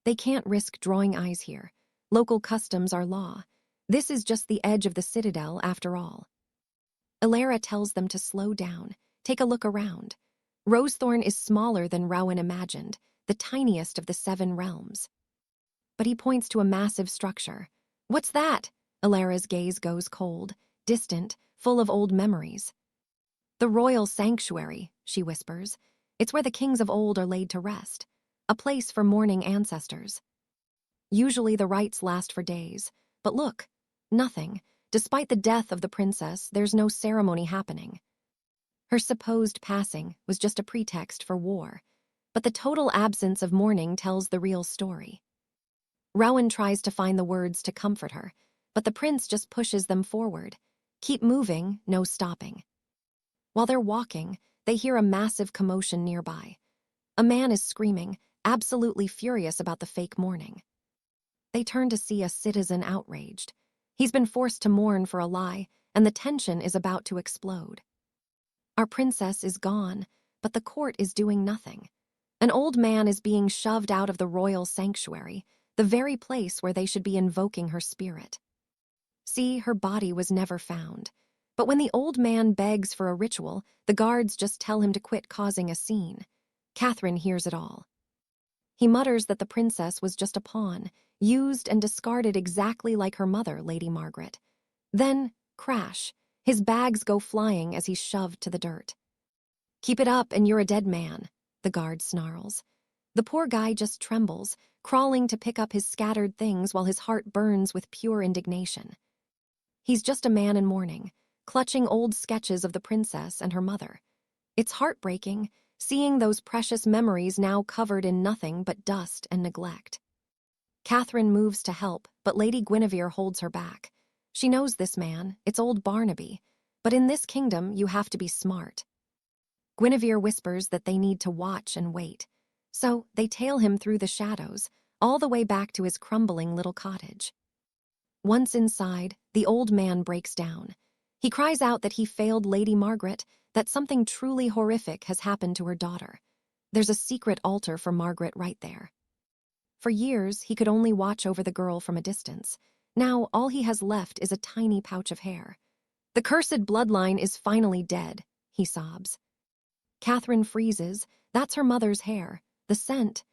They can't risk drawing eyes here. Local customs are law. This is just the edge of the citadel, after all. Alara tells them to slow down, take a look around. Rosethorn is smaller than Rowan imagined, the tiniest of the 7 realms. But he points to a massive structure. "What's that?" Alara's gaze goes cold, distant, full of old memories. "The royal sanctuary," she whispers. "It's where the kings of old are laid to rest. A place for mourning ancestors. Usually the rites last for days. But look, nothing. Despite the death of the princess, there's no ceremony happening. Her supposed passing was just a pretext for war. But the total absence of mourning tells the real story." Rowan tries to find the words to comfort her, but the prince just pushes them forward. Keep moving, no stopping. While they're walking, they hear a massive commotion nearby. A man is screaming, absolutely furious about the fake mourning. They turn to see a citizen outraged. He's been forced to mourn for a lie, and the tension is about to explode. "Our princess is gone, but the court is doing nothing. An old man is being shoved out of the royal sanctuary, the very place where they should be invoking her spirit. See, her body was never found. But when the old man begs for a ritual, the guards just tell him to quit causing a scene. Catherine hears it all. He mutters that the princess was just a pawn, used and discarded exactly like her mother, Lady Margaret. Then, crash, his bags go flying as he's shoved to the dirt. "Keep it up and you're a dead man," the guard snarls. The poor guy just trembles, crawling to pick up his scattered things while his heart burns with pure indignation. He's just a man in mourning, clutching old sketches of the princess and her mother. It's heartbreaking, seeing those precious memories now covered in nothing but dust and neglect. Catherine moves to help, but Lady Guinevere holds her back. She knows this man, it's old Barnaby, but in this kingdom you have to be smart. Guinevere whispers that they need to watch and wait, so they tail him through the shadows, all the way back to his crumbling little cottage. Once inside, the old man breaks down. He cries out that he failed Lady Margaret, that something truly horrific has happened to her daughter. There's a secret altar for Margaret right there. For years, he could only watch over the girl from a distance. Now, all he has left is a tiny pouch of hair. "The cursed bloodline is finally dead," he sobs. Catherine freezes. That's her mother's hair. The scent,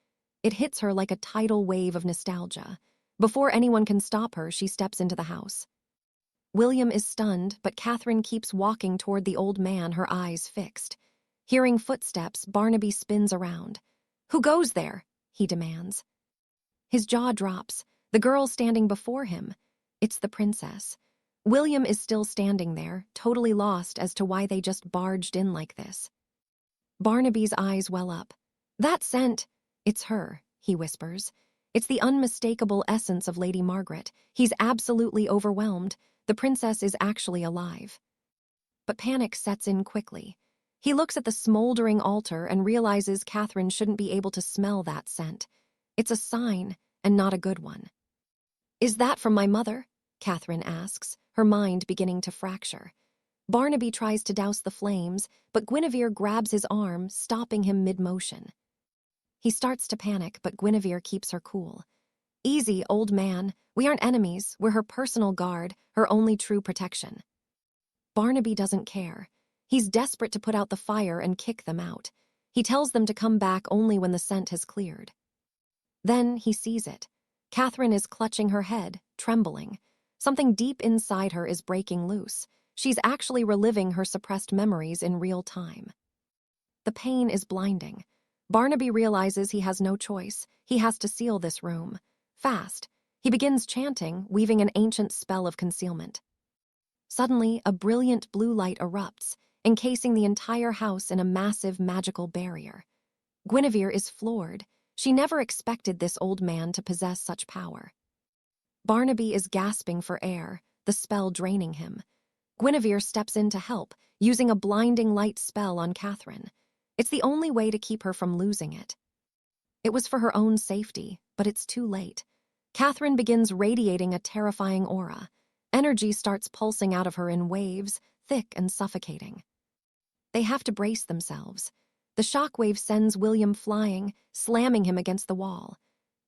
it hits her like a tidal wave of nostalgia. Before anyone can stop her, she steps into the house. William is stunned, but Catherine keeps walking toward the old man, her eyes fixed. Hearing footsteps, Barnaby spins around. "Who goes there?" he demands. His jaw drops. The girl standing before him. It's the princess. William is still standing there, totally lost as to why they just barged in like this. Barnaby's eyes well up. "That scent, it's her," he whispers. "It's the unmistakable essence of Lady Margaret." He's absolutely overwhelmed. The princess is actually alive. But panic sets in quickly. He looks at the smoldering altar and realizes Catherine shouldn't be able to smell that scent. It's a sign, and not a good one. "Is that from my mother?" Catherine asks, her mind beginning to fracture. Barnaby tries to douse the flames, but Guinevere grabs his arm, stopping him mid-motion. He starts to panic, but Guinevere keeps her cool. "Easy, old man. We aren't enemies. We're her personal guard, her only true protection." Barnaby doesn't care. He's desperate to put out the fire and kick them out. He tells them to come back only when the scent has cleared. Then he sees it. Catherine is clutching her head, trembling. Something deep inside her is breaking loose. She's actually reliving her suppressed memories in real time. The pain is blinding. Barnaby realizes he has no choice. He has to seal this room. Fast. He begins chanting, weaving an ancient spell of concealment. Suddenly, a brilliant blue light erupts, encasing the entire house in a massive magical barrier. Guinevere is floored. She never expected this old man to possess such power. Barnaby is gasping for air, the spell draining him. Guinevere steps in to help, using a blinding light spell on Catherine. It's the only way to keep her from losing it. It was for her own safety, but it's too late. Catherine begins radiating a terrifying aura. Energy starts pulsing out of her in waves, thick and suffocating. They have to brace themselves. The shockwave sends William flying, slamming him against the wall.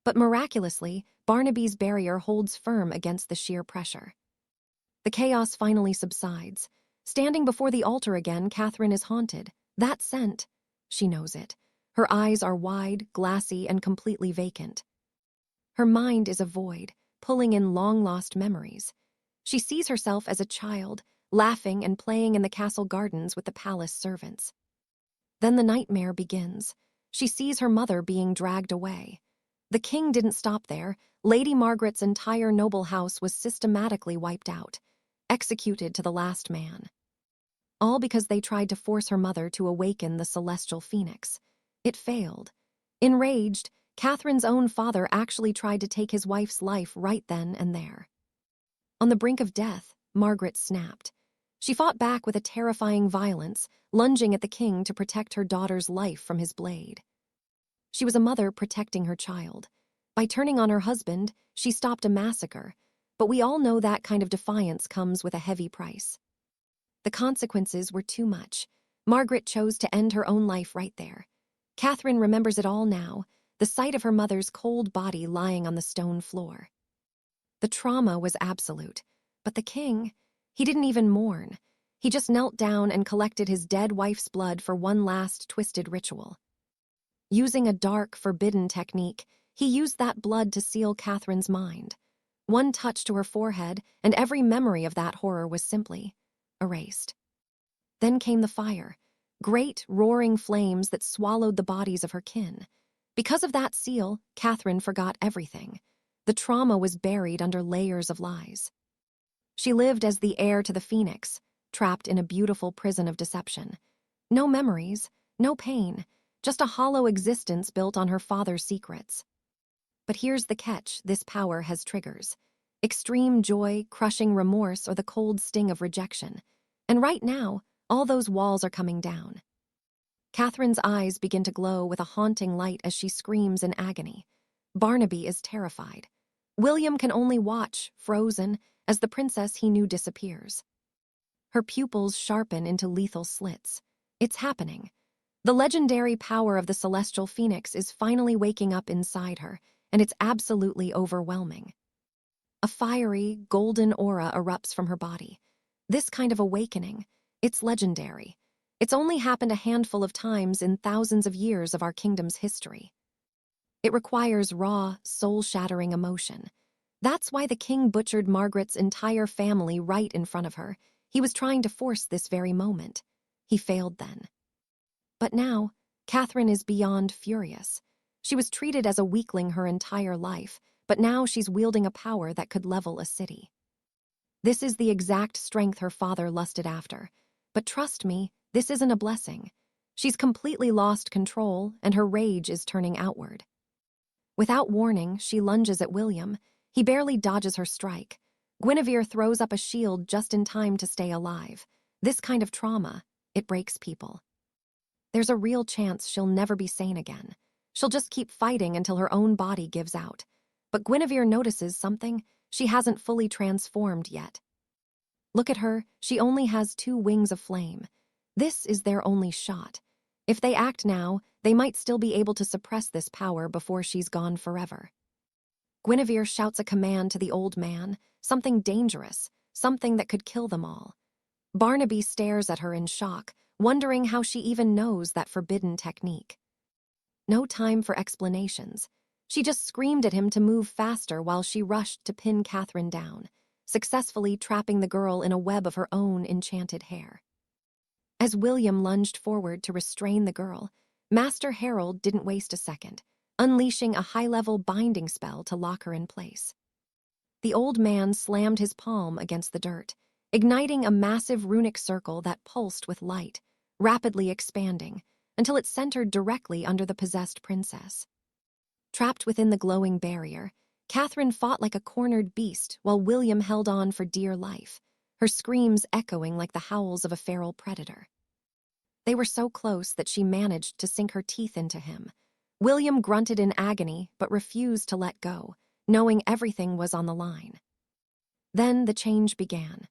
But miraculously, Barnaby's barrier holds firm against the sheer pressure. The chaos finally subsides. Standing before the altar again, Catherine is haunted. That scent. She knows it. Her eyes are wide, glassy, and completely vacant. Her mind is a void, pulling in long-lost memories. She sees herself as a child, laughing and playing in the castle gardens with the palace servants. Then the nightmare begins. She sees her mother being dragged away. The king didn't stop there. Lady Margaret's entire noble house was systematically wiped out, executed to the last man. All because they tried to force her mother to awaken the celestial phoenix. It failed. Enraged, Catherine's own father actually tried to take his wife's life right then and there. On the brink of death, Margaret snapped. She fought back with a terrifying violence, lunging at the king to protect her daughter's life from his blade. She was a mother protecting her child. By turning on her husband, she stopped a massacre, but we all know that kind of defiance comes with a heavy price. The consequences were too much. Margaret chose to end her own life right there. Catherine remembers it all now, the sight of her mother's cold body lying on the stone floor. The trauma was absolute, but the king, he didn't even mourn. He just knelt down and collected his dead wife's blood for one last twisted ritual. Using a dark, forbidden technique, he used that blood to seal Catherine's mind. One touch to her forehead, and every memory of that horror was simply erased. Then came the fire, great, roaring flames that swallowed the bodies of her kin. Because of that seal, Catherine forgot everything. The trauma was buried under layers of lies. She lived as the heir to the phoenix, trapped in a beautiful prison of deception. No memories, no pain, just a hollow existence built on her father's secrets. But here's the catch this power has triggers. Extreme joy, crushing remorse, or the cold sting of rejection. And right now, all those walls are coming down. Catherine's eyes begin to glow with a haunting light as she screams in agony. Barnaby is terrified. William can only watch, frozen, as the princess he knew disappears. Her pupils sharpen into lethal slits. It's happening. The legendary power of the celestial phoenix is finally waking up inside her, and it's absolutely overwhelming. A fiery, golden aura erupts from her body. This kind of awakening, it's legendary. It's only happened a handful of times in thousands of years of our kingdom's history. It requires raw, soul-shattering emotion. That's why the king butchered Margaret's entire family right in front of her. He was trying to force this very moment. He failed then. But now, Catherine is beyond furious. She was treated as a weakling her entire life, but now she's wielding a power that could level a city. This is the exact strength her father lusted after. But trust me, this isn't a blessing. She's completely lost control, and her rage is turning outward. Without warning, she lunges at William. He barely dodges her strike. Guinevere throws up a shield just in time to stay alive. This kind of trauma, it breaks people. There's a real chance she'll never be sane again. She'll just keep fighting until her own body gives out. But Guinevere notices something. She hasn't fully transformed yet. Look at her, she only has 2 wings of flame. This is their only shot. If they act now, they might still be able to suppress this power before she's gone forever. Guinevere shouts a command to the old man, something dangerous, something that could kill them all. Barnaby stares at her in shock, wondering how she even knows that forbidden technique. No time for explanations. She just screamed at him to move faster while she rushed to pin Catherine down, successfully trapping the girl in a web of her own enchanted hair. As William lunged forward to restrain the girl, Master Harold didn't waste a second, unleashing a high-level binding spell to lock her in place. The old man slammed his palm against the dirt, igniting a massive runic circle that pulsed with light, rapidly expanding, until it centered directly under the possessed princess. Trapped within the glowing barrier, Catherine fought like a cornered beast while William held on for dear life, her screams echoing like the howls of a feral predator. They were so close that she managed to sink her teeth into him. William grunted in agony but refused to let go, knowing everything was on the line. Then the change began.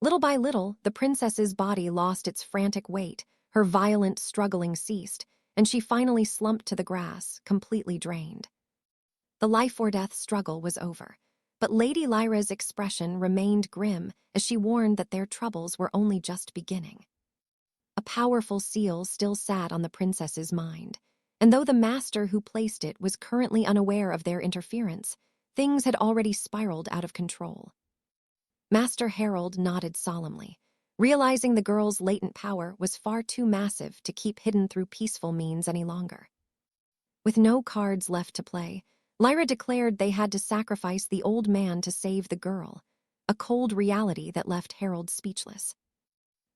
Little by little, the princess's body lost its frantic weight, her violent struggling ceased, and she finally slumped to the grass, completely drained. The life-or-death struggle was over, but Lady Lyra's expression remained grim as she warned that their troubles were only just beginning. A powerful seal still sat on the princess's mind, and though the master who placed it was currently unaware of their interference, things had already spiraled out of control. Master Harold nodded solemnly, realizing the girl's latent power was far too massive to keep hidden through peaceful means any longer. With no cards left to play, Lyra declared they had to sacrifice the old man to save the girl, a cold reality that left Harold speechless.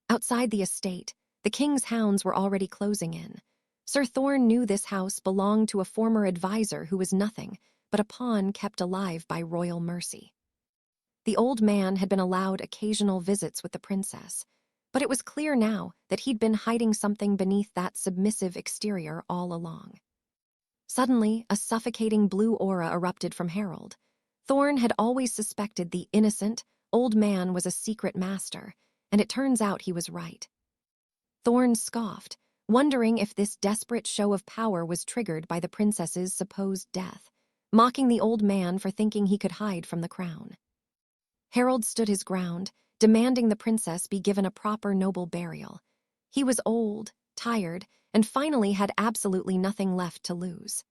Outside the estate, the king's hounds were already closing in. Sir Thorne knew this house belonged to a former advisor who was nothing but a pawn kept alive by royal mercy. The old man had been allowed occasional visits with the princess, but it was clear now that he'd been hiding something beneath that submissive exterior all along. Suddenly, a suffocating blue aura erupted from Harold. Thorne had always suspected the innocent, old man was a secret master, and it turns out he was right. Thorne scoffed, wondering if this desperate show of power was triggered by the princess's supposed death, mocking the old man for thinking he could hide from the crown. Harold stood his ground, demanding the princess be given a proper noble burial. He was old, tired, and finally had absolutely nothing left to lose.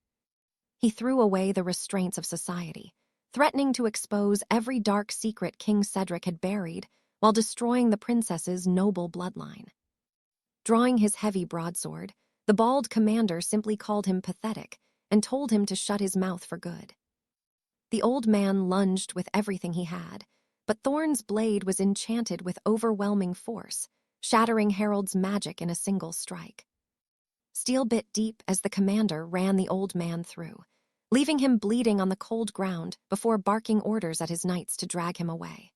He threw away the restraints of society, threatening to expose every dark secret King Cedric had buried while destroying the princess's noble bloodline. Drawing his heavy broadsword, the bald commander simply called him pathetic and told him to shut his mouth for good. The old man lunged with everything he had, but Thorne's blade was enchanted with overwhelming force, shattering Harold's magic in a single strike. Steel bit deep as the commander ran the old man through, leaving him bleeding on the cold ground before barking orders at his knights to drag him away.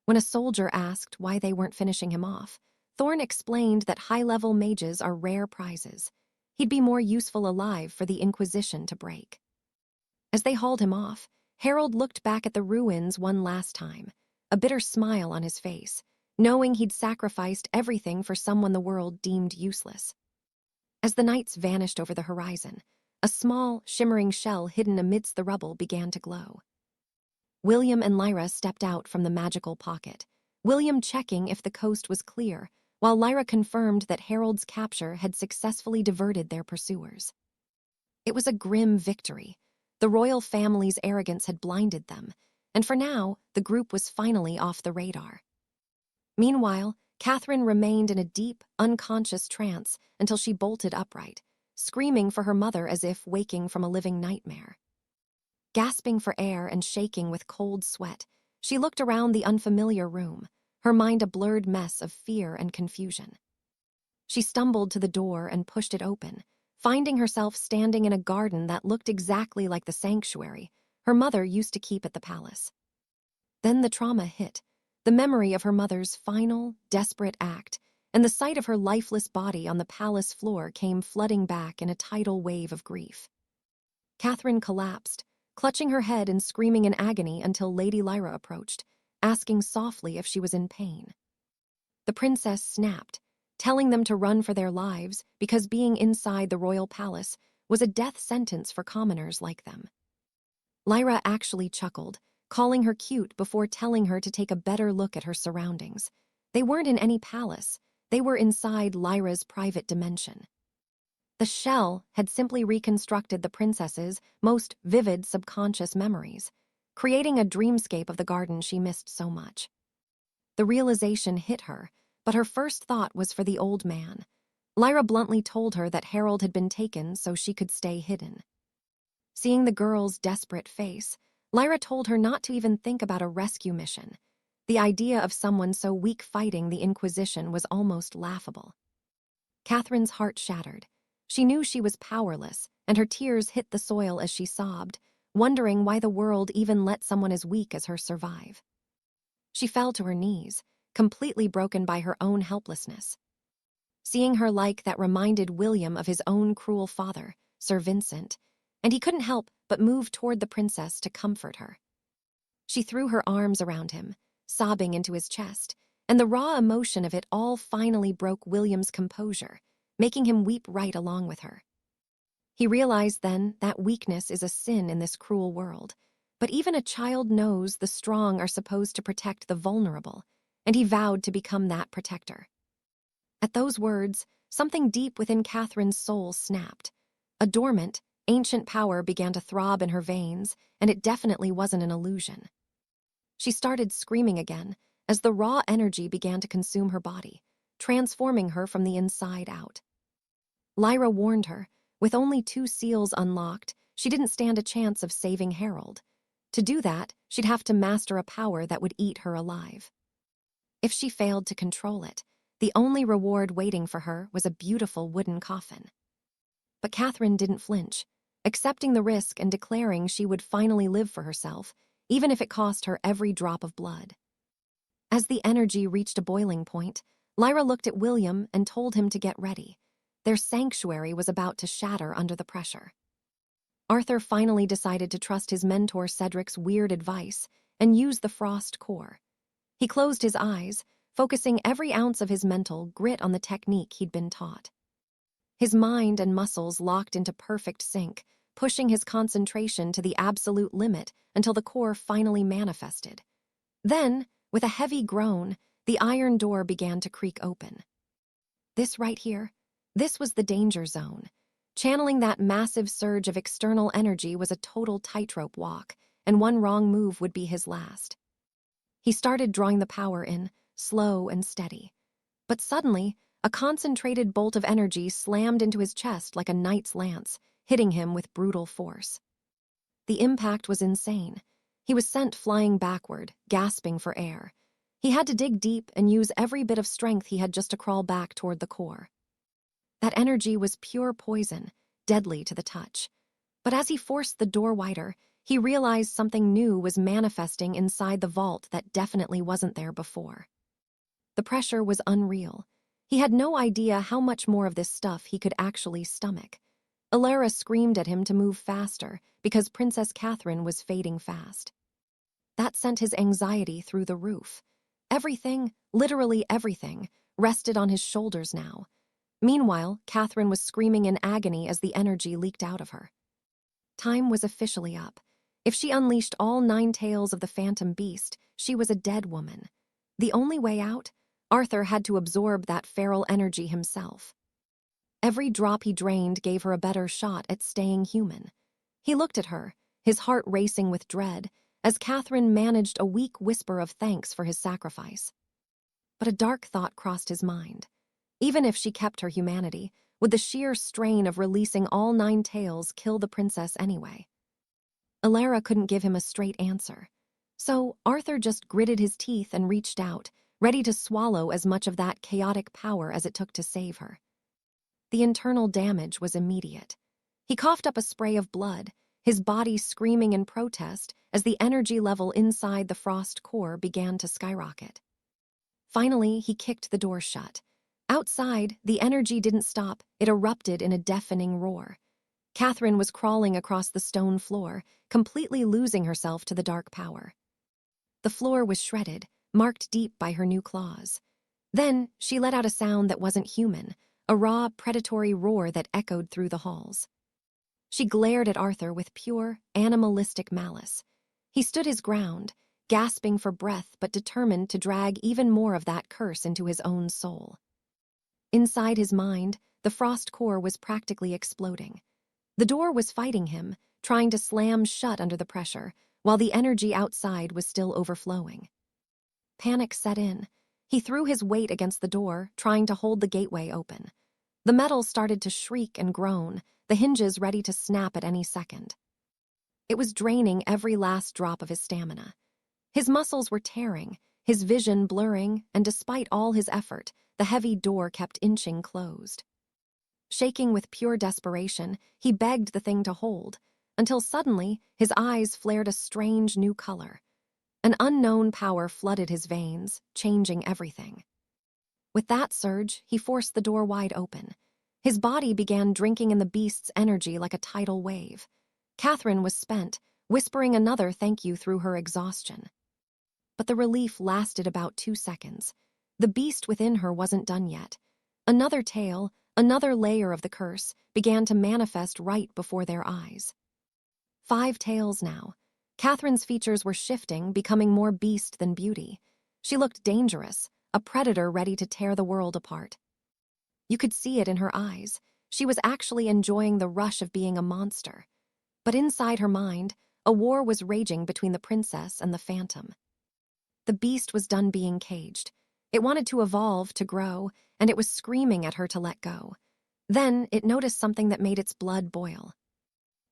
When a soldier asked why they weren't finishing him off, Thorne explained that high-level mages are rare prizes. He'd be more useful alive for the Inquisition to break. As they hauled him off, Harold looked back at the ruins one last time, a bitter smile on his face, knowing he'd sacrificed everything for someone the world deemed useless. As the knights vanished over the horizon, a small, shimmering shell hidden amidst the rubble began to glow. William and Lyra stepped out from the magical pocket, William checking if the coast was clear, while Lyra confirmed that Harold's capture had successfully diverted their pursuers. It was a grim victory. The royal family's arrogance had blinded them, and for now, the group was finally off the radar. Meanwhile, Catherine remained in a deep, unconscious trance until she bolted upright, screaming for her mother as if waking from a living nightmare. Gasping for air and shaking with cold sweat, she looked around the unfamiliar room, her mind a blurred mess of fear and confusion. She stumbled to the door and pushed it open, finding herself standing in a garden that looked exactly like the sanctuary her mother used to keep at the palace. Then the trauma hit, the memory of her mother's final, desperate act, and the sight of her lifeless body on the palace floor came flooding back in a tidal wave of grief. Catherine collapsed, clutching her head and screaming in agony until Lady Lyra approached, asking softly if she was in pain. The princess snapped, telling them to run for their lives because being inside the royal palace was a death sentence for commoners like them. Lyra actually chuckled, calling her cute before telling her to take a better look at her surroundings. They weren't in any palace, they were inside Lyra's private dimension. The shell had simply reconstructed the princess's most vivid subconscious memories, creating a dreamscape of the garden she missed so much. The realization hit her, but her first thought was for the old man. Lyra bluntly told her that Harold had been taken so she could stay hidden. Seeing the girl's desperate face, Lyra told her not to even think about a rescue mission. The idea of someone so weak fighting the Inquisition was almost laughable. Catherine's heart shattered. She knew she was powerless, and her tears hit the soil as she sobbed, wondering why the world even let someone as weak as her survive. She fell to her knees, completely broken by her own helplessness. Seeing her like that reminded William of his own cruel father, Sir Vincent, and he couldn't help but move toward the princess to comfort her. She threw her arms around him, sobbing into his chest, and the raw emotion of it all finally broke William's composure, making him weep right along with her. He realized then that weakness is a sin in this cruel world, but even a child knows the strong are supposed to protect the vulnerable, and he vowed to become that protector. At those words, something deep within Catherine's soul snapped. A dormant, ancient power began to throb in her veins, and it definitely wasn't an illusion. She started screaming again as the raw energy began to consume her body, transforming her from the inside out. Lyra warned her, with only 2 seals unlocked, she didn't stand a chance of saving Harold. To do that, she'd have to master a power that would eat her alive. If she failed to control it, the only reward waiting for her was a beautiful wooden coffin. But Catherine didn't flinch, accepting the risk and declaring she would finally live for herself, even if it cost her every drop of blood. As the energy reached a boiling point, Lyra looked at William and told him to get ready. Their sanctuary was about to shatter under the pressure. Arthur finally decided to trust his mentor Cedric's weird advice and use the frost core. He closed his eyes, focusing every ounce of his mental grit on the technique he'd been taught. His mind and muscles locked into perfect sync, pushing his concentration to the absolute limit until the core finally manifested. Then, with a heavy groan, the iron door began to creak open. This right here, this was the danger zone. Channeling that massive surge of external energy was a total tightrope walk, and one wrong move would be his last. He started drawing the power in, slow and steady. But suddenly, a concentrated bolt of energy slammed into his chest like a knight's lance, hitting him with brutal force. The impact was insane. He was sent flying backward, gasping for air. He had to dig deep and use every bit of strength he had just to crawl back toward the core. That energy was pure poison, deadly to the touch. But as he forced the door wider, he realized something new was manifesting inside the vault that definitely wasn't there before. The pressure was unreal. He had no idea how much more of this stuff he could actually stomach. Alara screamed at him to move faster because Princess Catherine was fading fast. That sent his anxiety through the roof. Everything, literally everything, rested on his shoulders now. Meanwhile, Catherine was screaming in agony as the energy leaked out of her. Time was officially up. If she unleashed all 9 tails of the phantom beast, she was a dead woman. The only way out? Arthur had to absorb that feral energy himself. Every drop he drained gave her a better shot at staying human. He looked at her, his heart racing with dread, as Catherine managed a weak whisper of thanks for his sacrifice. But a dark thought crossed his mind. Even if she kept her humanity, would the sheer strain of releasing all 9 tails kill the princess anyway? 𝒉𝒅𝒄𝒕𝒆𝒅 couldn't give him a straight answer. So Arthur just gritted his teeth and reached out, ready to swallow as much of that chaotic power as it took to save her. The internal damage was immediate. He coughed up a spray of blood, his body screaming in protest as the energy level inside the frost core began to skyrocket. Finally, he kicked the door shut. Outside, the energy didn't stop, it erupted in a deafening roar. Catherine was crawling across the stone floor, completely losing herself to the dark power. The floor was shredded, marked deep by her new claws. Then, she let out a sound that wasn't human, a raw, predatory roar that echoed through the halls. She glared at Arthur with pure, animalistic malice. He stood his ground, gasping for breath but determined to drag even more of that curse into his own soul. Inside his mind, the frost core was practically exploding. The door was fighting him, trying to slam shut under the pressure, while the energy outside was still overflowing. Panic set in. He threw his weight against the door, trying to hold the gateway open. The metal started to shriek and groan, the hinges ready to snap at any second. It was draining every last drop of his stamina. His muscles were tearing, his vision blurring, and despite all his effort, the heavy door kept inching closed. Shaking with pure desperation, he begged the thing to hold, until suddenly his eyes flared a strange new color. An unknown power flooded his veins, changing everything. With that surge, he forced the door wide open. His body began drinking in the beast's energy like a tidal wave. Catherine was spent, whispering another thank you through her exhaustion. But the relief lasted about 2 seconds. The beast within her wasn't done yet. Another tail, another layer of the curse, began to manifest right before their eyes. 5 tails now. Catherine's features were shifting, becoming more beast than beauty. She looked dangerous, a predator ready to tear the world apart. You could see it in her eyes. She was actually enjoying the rush of being a monster. But inside her mind, a war was raging between the princess and the phantom. The beast was done being caged. It wanted to evolve, to grow, and it was screaming at her to let go. Then it noticed something that made its blood boil.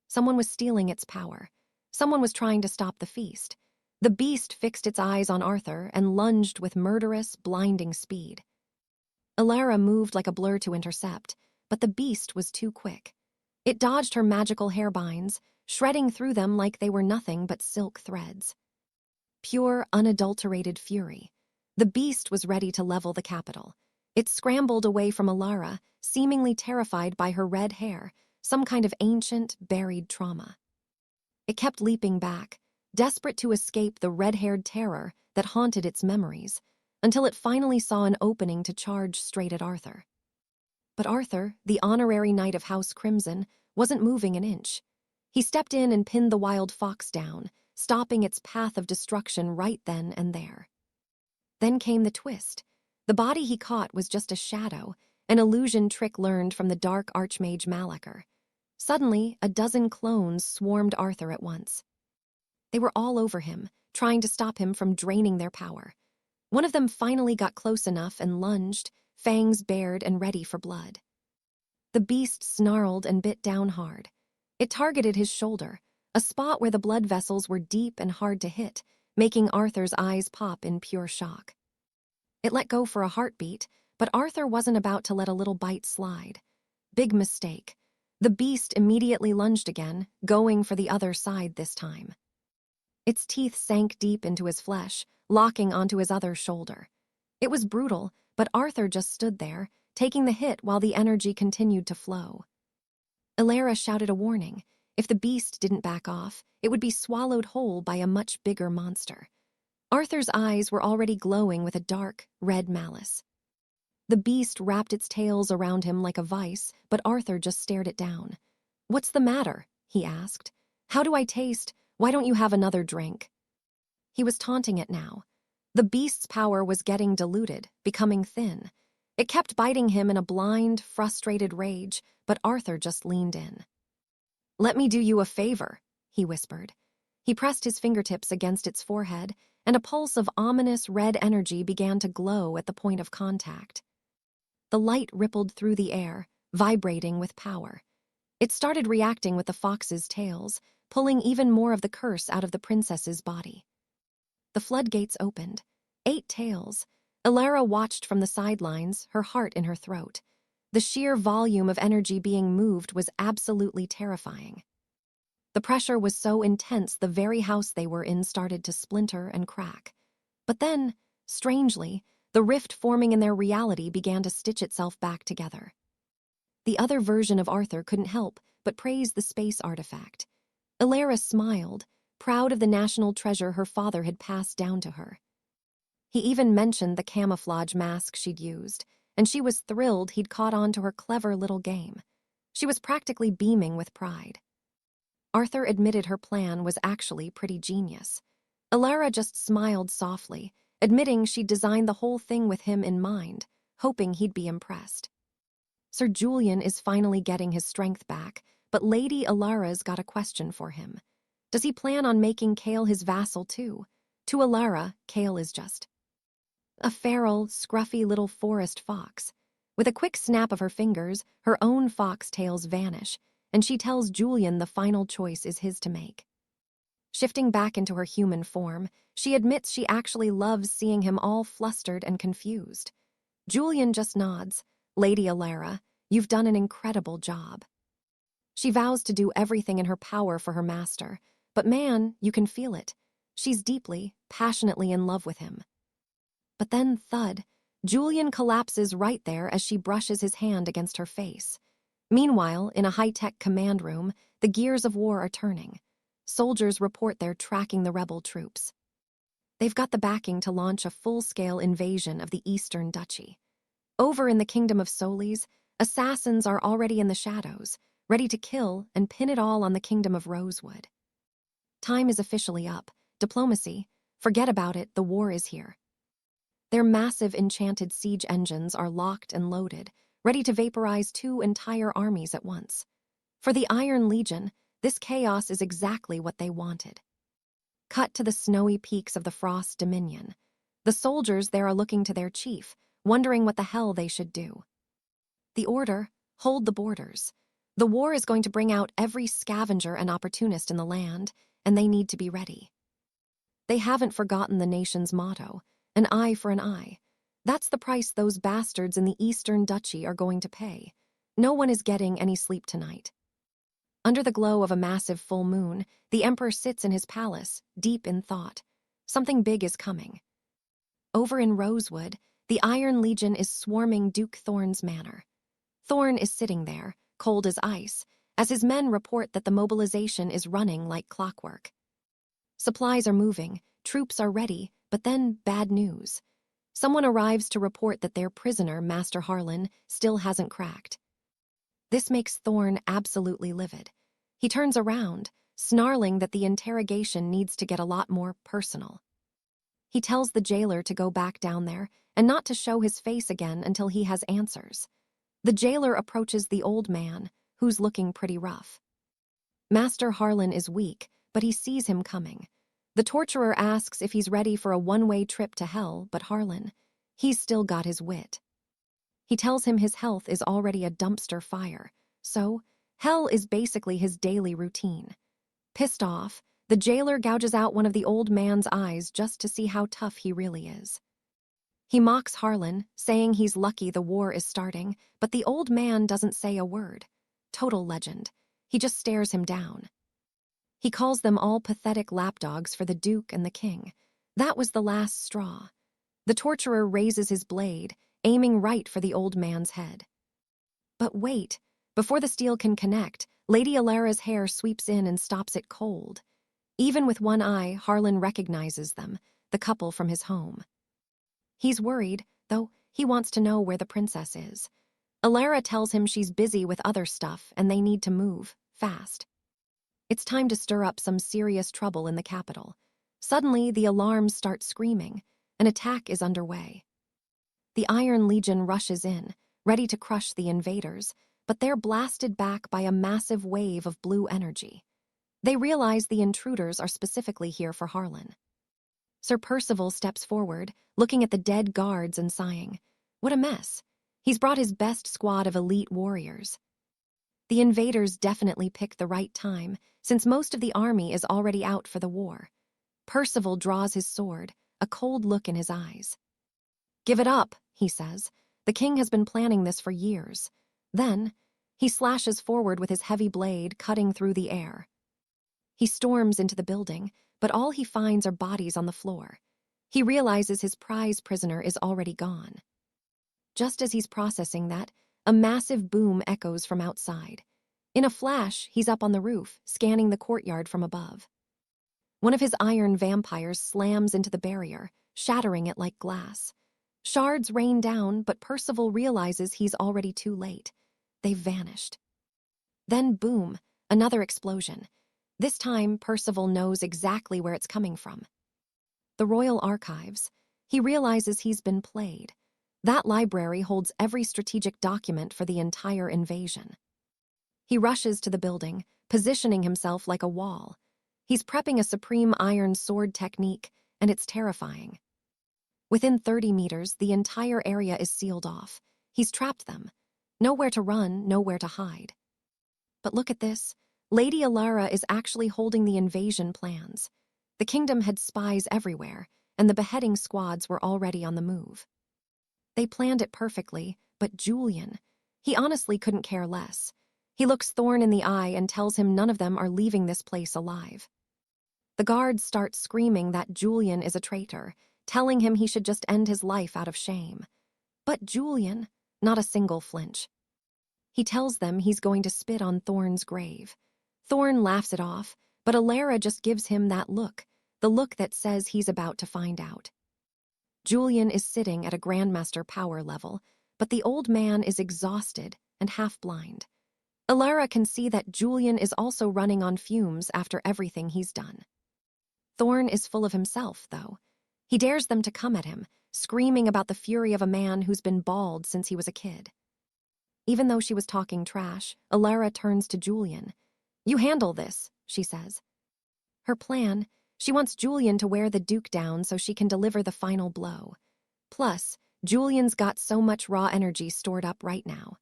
Someone was stealing its power. Someone was trying to stop the feast. The beast fixed its eyes on Arthur and lunged with murderous, blinding speed. 𝒉𝒅𝒄𝒕𝒆𝒅 moved like a blur to intercept, but the beast was too quick. It dodged her magical hairbinds, shredding through them like they were nothing but silk threads. Pure, unadulterated fury. The beast was ready to level the capital. It scrambled away from 𝒉𝒅𝒄𝒕𝒆𝒅, seemingly terrified by her red hair, some kind of ancient, buried trauma. It kept leaping back, desperate to escape the red-haired terror that haunted its memories, until it finally saw an opening to charge straight at Arthur. But Arthur, the honorary knight of House Crimson, wasn't moving an inch. He stepped in and pinned the wild fox down, stopping its path of destruction right then and there. Then came the twist. The body he caught was just a shadow, an illusion trick learned from the dark archmage 𝒉𝒅𝒄𝒕𝒆𝒅. Suddenly, a dozen clones swarmed Arthur at once. They were all over him, trying to stop him from draining their power. One of them finally got close enough and lunged, fangs bared and ready for blood. The beast snarled and bit down hard. It targeted his shoulder, a spot where the blood vessels were deep and hard to hit, making Arthur's eyes pop in pure shock. It let go for a heartbeat, but Arthur wasn't about to let a little bite slide. Big mistake. The beast immediately lunged again, going for the other side this time. Its teeth sank deep into his flesh, locking onto his other shoulder. It was brutal, but Arthur just stood there, taking the hit while the energy continued to flow. 𝒉𝒅𝒄𝒕𝒆𝒅 shouted a warning. If the beast didn't back off, it would be swallowed whole by a much bigger monster. Arthur's eyes were already glowing with a dark, red malice. The beast wrapped its tails around him like a vice, but Arthur just stared it down. "What's the matter?" he asked. "How do I taste? Why don't you have another drink?" He was taunting it now. The beast's power was getting diluted, becoming thin. It kept biting him in a blind, frustrated rage, but Arthur just leaned in. "Let me do you a favor," he whispered. He pressed his fingertips against its forehead, and a pulse of ominous red energy began to glow at the point of contact. The light rippled through the air, vibrating with power. It started reacting with the fox's tails, pulling even more of the curse out of the princess's body. The floodgates opened. 8 tails. Elaira watched from the sidelines, her heart in her throat. The sheer volume of energy being moved was absolutely terrifying. The pressure was so intense the very house they were in started to splinter and crack. But then, strangely, the rift forming in their reality began to stitch itself back together. The other version of Arthur couldn't help but praise the space artifact. Elaira smiled, proud of the national treasure her father had passed down to her. He even mentioned the camouflage mask she'd used, and she was thrilled he'd caught on to her clever little game. She was practically beaming with pride. Arthur admitted her plan was actually pretty genius. Elaira just smiled softly, admitting she'd designed the whole thing with him in mind, hoping he'd be impressed. Sir Julian is finally getting his strength back, but Lady Elaira's got a question for him. Does he plan on making Kale his vassal too? To Elaira, Kale is just a feral, scruffy little forest fox. With a quick snap of her fingers, her own fox tails vanish, and she tells Julian the final choice is his to make. Shifting back into her human form, she admits she actually loves seeing him all flustered and confused. Julian just nods. "Lady Elaira, you've done an incredible job." She vows to do everything in her power for her master, but man, you can feel it. She's deeply, passionately in love with him. But then, thud, Julian collapses right there as she brushes his hand against her face. Meanwhile, in a high-tech command room, the gears of war are turning. Soldiers report they're tracking the rebel troops. They've got the backing to launch a full-scale invasion of the Eastern Duchy. Over in the Kingdom of Solis, assassins are already in the shadows, ready to kill and pin it all on the Kingdom of Rosewood. Time is officially up. Diplomacy, forget about it, the war is here. Their massive enchanted siege engines are locked and loaded, ready to vaporize 2 entire armies at once. For the Iron Legion, this chaos is exactly what they wanted. Cut to the snowy peaks of the Frost Dominion. The soldiers there are looking to their chief, wondering what the hell they should do. The order: hold the borders. The war is going to bring out every scavenger and opportunist in the land, and they need to be ready. They haven't forgotten the nation's motto, an eye for an eye. That's the price those bastards in the Eastern Duchy are going to pay. No one is getting any sleep tonight. Under the glow of a massive full moon, the Emperor sits in his palace, deep in thought. Something big is coming. Over in Rosewood, the Iron Legion is swarming Duke Thorne's manor. Thorne is sitting there, cold as ice, as his men report that the mobilization is running like clockwork. Supplies are moving, troops are ready, but then bad news. Someone arrives to report that their prisoner, Master Harlan, still hasn't cracked. This makes Thorne absolutely livid. He turns around, snarling that the interrogation needs to get a lot more personal. He tells the jailer to go back down there and not to show his face again until he has answers. The jailer approaches the old man, who's looking pretty rough. Master Harlan is weak, but he sees him coming. The torturer asks if he's ready for a one-way trip to hell, but Harlan, he's still got his wit. He tells him his health is already a dumpster fire, so hell is basically his daily routine. Pissed off, the jailer gouges out one of the old man's eyes just to see how tough he really is. He mocks Harlan, saying he's lucky the war is starting, but the old man doesn't say a word. Total legend. He just stares him down. He calls them all pathetic lapdogs for the Duke and the King. That was the last straw. The torturer raises his blade, aiming right for the old man's head. But wait, before the steel can connect, Lady Elaira's hair sweeps in and stops it cold. Even with one eye, Harlan recognizes them, the couple from his home. He's worried, though he wants to know where the princess is. Elaira tells him she's busy with other stuff and they need to move, fast. It's time to stir up some serious trouble in the capital. Suddenly, the alarms start screaming. An attack is underway. The Iron Legion rushes in, ready to crush the invaders, but they're blasted back by a massive wave of blue energy. They realize the intruders are specifically here for Harlan. Sir Percival steps forward, looking at the dead guards and sighing. What a mess. He's brought his best squad of elite warriors. The invaders definitely picked the right time, since most of the army is already out for the war. Percival draws his sword, a cold look in his eyes. "Give it up," he says. "The king has been planning this for years." Then, he slashes forward with his heavy blade, cutting through the air. He storms into the building, but all he finds are bodies on the floor. He realizes his prize prisoner is already gone. Just as he's processing that, a massive boom echoes from outside. In a flash, he's up on the roof, scanning the courtyard from above. One of his iron vampires slams into the barrier, shattering it like glass. Shards rain down, but Percival realizes he's already too late. They've vanished. Then boom, another explosion. This time, Percival knows exactly where it's coming from. The Royal Archives. He realizes he's been played. That library holds every strategic document for the entire invasion. He rushes to the building, positioning himself like a wall. He's prepping a supreme iron sword technique, and it's terrifying. Within 30 meters, the entire area is sealed off. He's trapped them. Nowhere to run, nowhere to hide. But look at this. Lady Alara is actually holding the invasion plans. The kingdom had spies everywhere, and the beheading squads were already on the move. They planned it perfectly, but Julian, he honestly couldn't care less. He looks Thorn in the eye and tells him none of them are leaving this place alive. The guards start screaming that Julian is a traitor, telling him he should just end his life out of shame. But Julian, not a single flinch. He tells them he's going to spit on Thorn's grave. Thorn laughs it off, but Alara just gives him that look, the look that says he's about to find out. Julian is sitting at a Grandmaster power level, but the old man is exhausted and half-blind. Alara can see that Julian is also running on fumes after everything he's done. Thorn is full of himself, though. He dares them to come at him, screaming about the fury of a man who's been bald since he was a kid. Even though she was talking trash, Alara turns to Julian. "You handle this," she says. Her plan, she wants Julian to wear the Duke down so she can deliver the final blow. Plus, Julian's got so much raw energy stored up right now.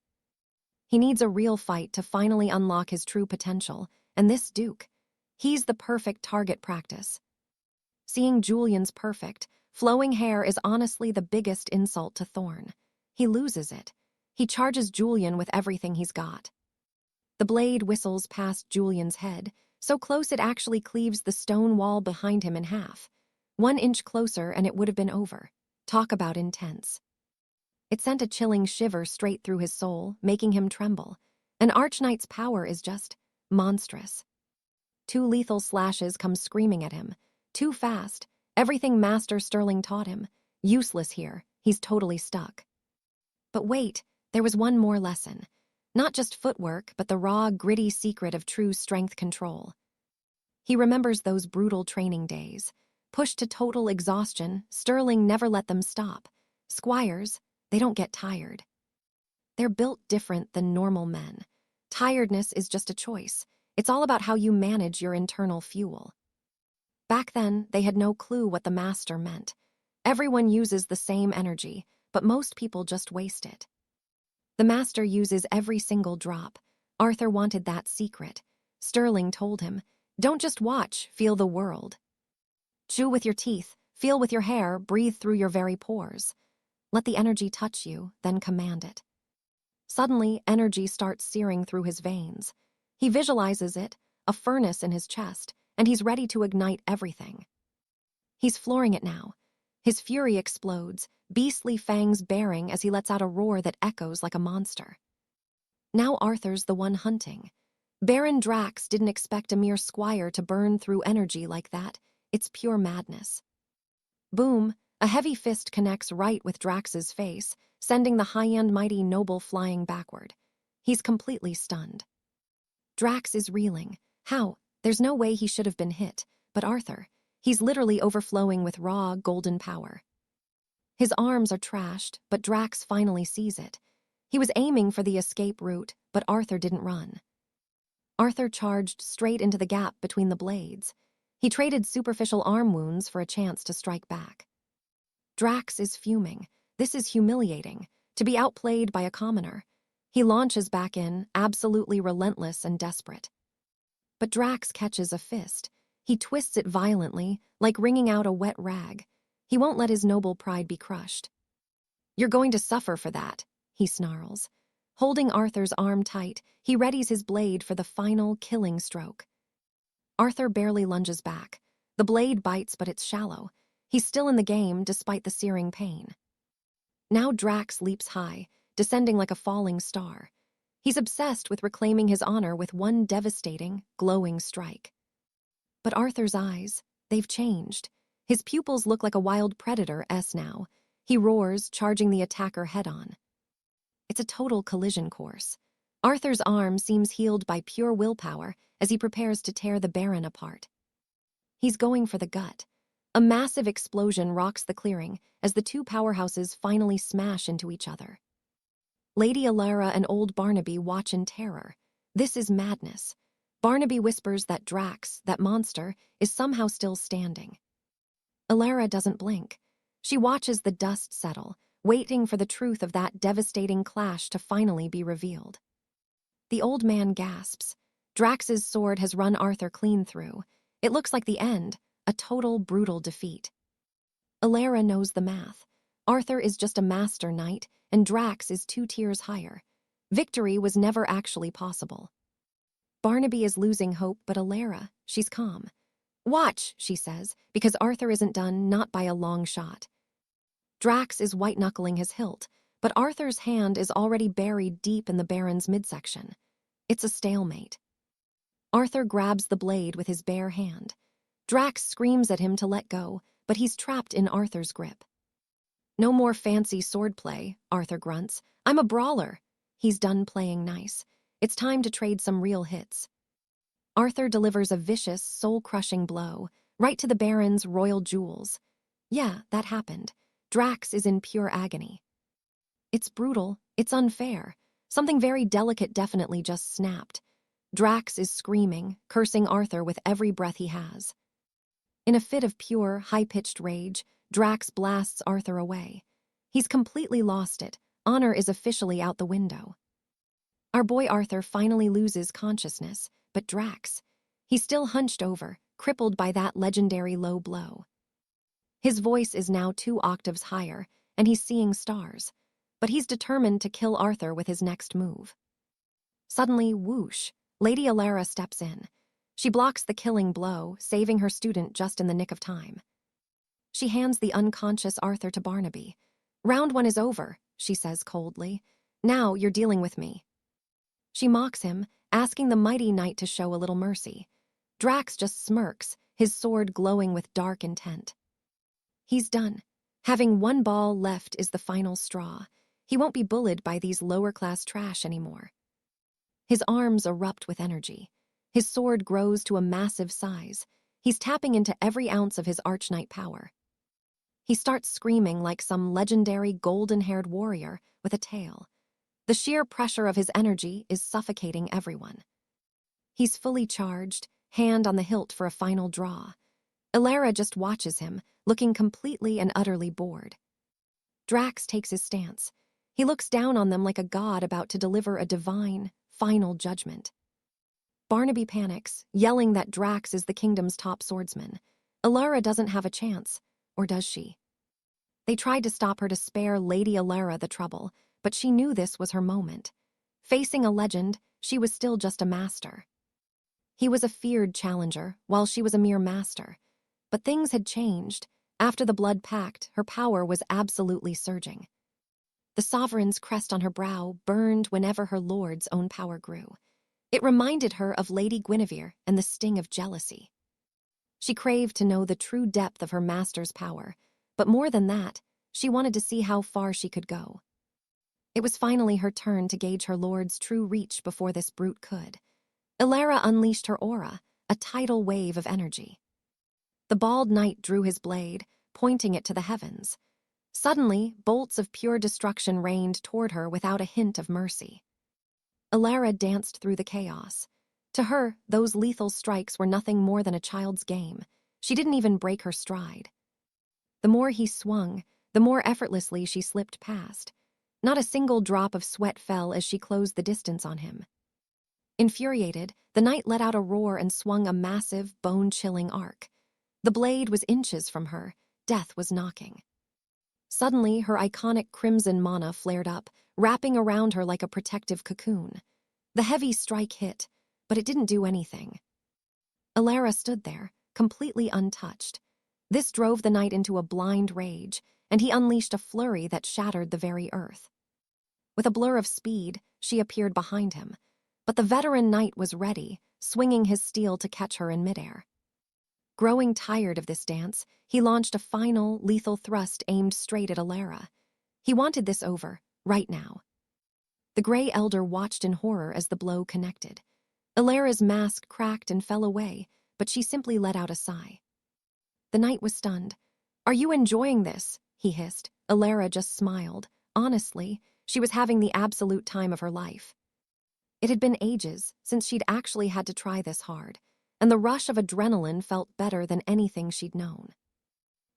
He needs a real fight to finally unlock his true potential, and this Duke, he's the perfect target practice. Seeing Julian's perfect, flowing hair is honestly the biggest insult to Thorn. He loses it. He charges Julian with everything he's got. The blade whistles past Julian's head, so close it actually cleaves the stone wall behind him in half. 1 inch closer and it would have been over. Talk about intense. It sent a chilling shiver straight through his soul, making him tremble. An Archnight's power is just monstrous. 2 lethal slashes come screaming at him. Too fast. Everything Master Sterling taught him. Useless here. He's totally stuck. But wait, there was one more lesson. Not just footwork, but the raw, gritty secret of true strength control. He remembers those brutal training days. Pushed to total exhaustion, Sterling never let them stop. Squires, they don't get tired. They're built different than normal men. Tiredness is just a choice. It's all about how you manage your internal fuel. Back then, they had no clue what the Master meant. Everyone uses the same energy, but most people just waste it. The Master uses every single drop. Arthur wanted that secret. Sterling told him, "Don't just watch, feel the world. Chew with your teeth, feel with your hair, breathe through your very pores. Let the energy touch you, then command it." Suddenly, energy starts searing through his veins. He visualizes it, a furnace in his chest, and he's ready to ignite everything. He's flooring it now. His fury explodes, beastly fangs baring as he lets out a roar that echoes like a monster. Now Arthur's the one hunting. Baron Drax didn't expect a mere squire to burn through energy like that. It's pure madness. Boom, a heavy fist connects right with Drax's face, sending the high-end mighty noble flying backward. He's completely stunned. Drax is reeling. How? There's no way he should have been hit. But Arthur, he's literally overflowing with raw, golden power. His arms are trashed, but Drax finally sees it. He was aiming for the escape route, but Arthur didn't run. Arthur charged straight into the gap between the blades. He traded superficial arm wounds for a chance to strike back. Drax is fuming. This is humiliating, to be outplayed by a commoner. He launches back in, absolutely relentless and desperate. But Drax catches a fist. He twists it violently, like wringing out a wet rag. He won't let his noble pride be crushed. "You're going to suffer for that," he snarls. Holding Arthur's arm tight, he readies his blade for the final, killing stroke. Arthur barely lunges back. The blade bites, but it's shallow. He's still in the game, despite the searing pain. Now Drax leaps high, descending like a falling star. He's obsessed with reclaiming his honor with one devastating, glowing strike. But Arthur's eyes, they've changed. His pupils look like a wild predator's now. He roars, charging the attacker head-on. It's a total collision course. Arthur's arm seems healed by pure willpower as he prepares to tear the Baron apart. He's going for the gut. A massive explosion rocks the clearing as the two powerhouses finally smash into each other. Lady Alara and old Barnaby watch in terror. This is madness. Barnaby whispers that Drax, that monster, is somehow still standing. Alara doesn't blink. She watches the dust settle, waiting for the truth of that devastating clash to finally be revealed. The old man gasps. Drax's sword has run Arthur clean through. It looks like the end, a total, brutal defeat. Alara knows the math. Arthur is just a master knight, and Drax is 2 tiers higher. Victory was never actually possible. Barnaby is losing hope, but Alara, she's calm. "Watch," she says, because Arthur isn't done, not by a long shot. Drax is white-knuckling his hilt, but Arthur's hand is already buried deep in the Baron's midsection. It's a stalemate. Arthur grabs the blade with his bare hand. Drax screams at him to let go, but he's trapped in Arthur's grip. "No more fancy swordplay," Arthur grunts. "I'm a brawler." He's done playing nice. It's time to trade some real hits. Arthur delivers a vicious, soul-crushing blow, right to the Baron's royal jewels. Yeah, that happened. Drax is in pure agony. It's brutal, it's unfair. Something very delicate definitely just snapped. Drax is screaming, cursing Arthur with every breath he has. In a fit of pure, high-pitched rage, Drax blasts Arthur away. He's completely lost it. Honor is officially out the window. Our boy Arthur finally loses consciousness, but Drax, he's still hunched over, crippled by that legendary low blow. His voice is now 2 octaves higher, and he's seeing stars. But he's determined to kill Arthur with his next move. Suddenly, whoosh, Lady Alara steps in. She blocks the killing blow, saving her student just in the nick of time. She hands the unconscious Arthur to Barnaby. "Round 1 is over," she says coldly. "Now you're dealing with me." She mocks him, asking the mighty knight to show a little mercy. Drax just smirks, his sword glowing with dark intent. He's done. Having 1 ball left is the final straw. He won't be bullied by these lower-class trash anymore. His arms erupt with energy. His sword grows to a massive size. He's tapping into every ounce of his arch-knight power. He starts screaming like some legendary golden-haired warrior with a tail. The sheer pressure of his energy is suffocating everyone. He's fully charged, hand on the hilt for a final draw. Alara just watches him, looking completely and utterly bored. Drax takes his stance. He looks down on them like a god about to deliver a divine, final judgment. Barnaby panics, yelling that Drax is the kingdom's top swordsman. Alara doesn't have a chance, or does she? They tried to stop her to spare Lady Alara the trouble, but she knew this was her moment. Facing a legend, she was still just a master. He was a feared challenger, while she was a mere master. But things had changed. After the blood pact, her power was absolutely surging. The sovereign's crest on her brow burned whenever her lord's own power grew. It reminded her of Lady Guinevere and the sting of jealousy. She craved to know the true depth of her master's power, but more than that, she wanted to see how far she could go. It was finally her turn to gauge her lord's true reach before this brute could. Alara unleashed her aura, a tidal wave of energy. The bald knight drew his blade, pointing it to the heavens. Suddenly, bolts of pure destruction rained toward her without a hint of mercy. 𝒅𝒅 danced through the chaos. To her, those lethal strikes were nothing more than a child's game. She didn't even break her stride. The more he swung, the more effortlessly she slipped past. Not a single drop of sweat fell as she closed the distance on him. Infuriated, the knight let out a roar and swung a massive, bone-chilling arc. The blade was inches from her. Death was knocking. Suddenly, her iconic crimson mana flared up, wrapping around her like a protective cocoon. The heavy strike hit, but it didn't do anything. 𝒅𝒅 stood there, completely untouched. This drove the knight into a blind rage, and he unleashed a flurry that shattered the very earth. With a blur of speed, she appeared behind him, but the veteran knight was ready, swinging his steel to catch her in midair. Growing tired of this dance, he launched a final, lethal thrust aimed straight at 𝒅𝒅. He wanted this over, right now. The Grey Elder watched in horror as the blow connected. 𝒅𝒅's mask cracked and fell away, but she simply let out a sigh. The knight was stunned. "Are you enjoying this?" he hissed. 𝒅𝒅 just smiled. Honestly, she was having the absolute time of her life. It had been ages since she'd actually had to try this hard, and the rush of adrenaline felt better than anything she'd known.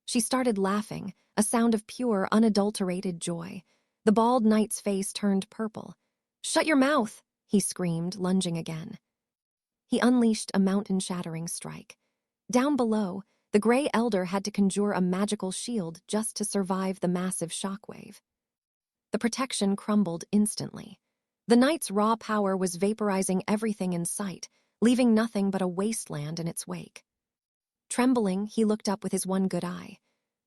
She started laughing, a sound of pure, unadulterated joy. The bald knight's face turned purple. "Shut your mouth!" he screamed, lunging again. He unleashed a mountain-shattering strike. Down below, the Grey Elder had to conjure a magical shield just to survive the massive shockwave. The protection crumbled instantly. The knight's raw power was vaporizing everything in sight, leaving nothing but a wasteland in its wake. Trembling, he looked up with his one good eye.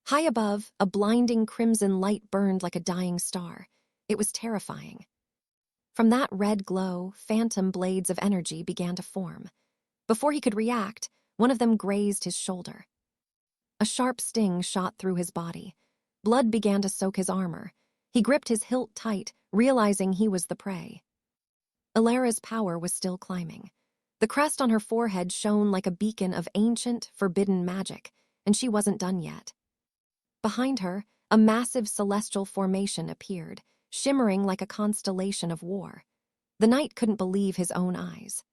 High above, a blinding crimson light burned like a dying star. It was terrifying. From that red glow, phantom blades of energy began to form. Before he could react, one of them grazed his shoulder. A sharp sting shot through his body. Blood began to soak his armor. He gripped his hilt tight, realizing he was the prey. 𝒅𝒅's power was still climbing. The crest on her forehead shone like a beacon of ancient, forbidden magic, and she wasn't done yet. Behind her, a massive celestial formation appeared, shimmering like a constellation of war. The knight couldn't believe his own eyes.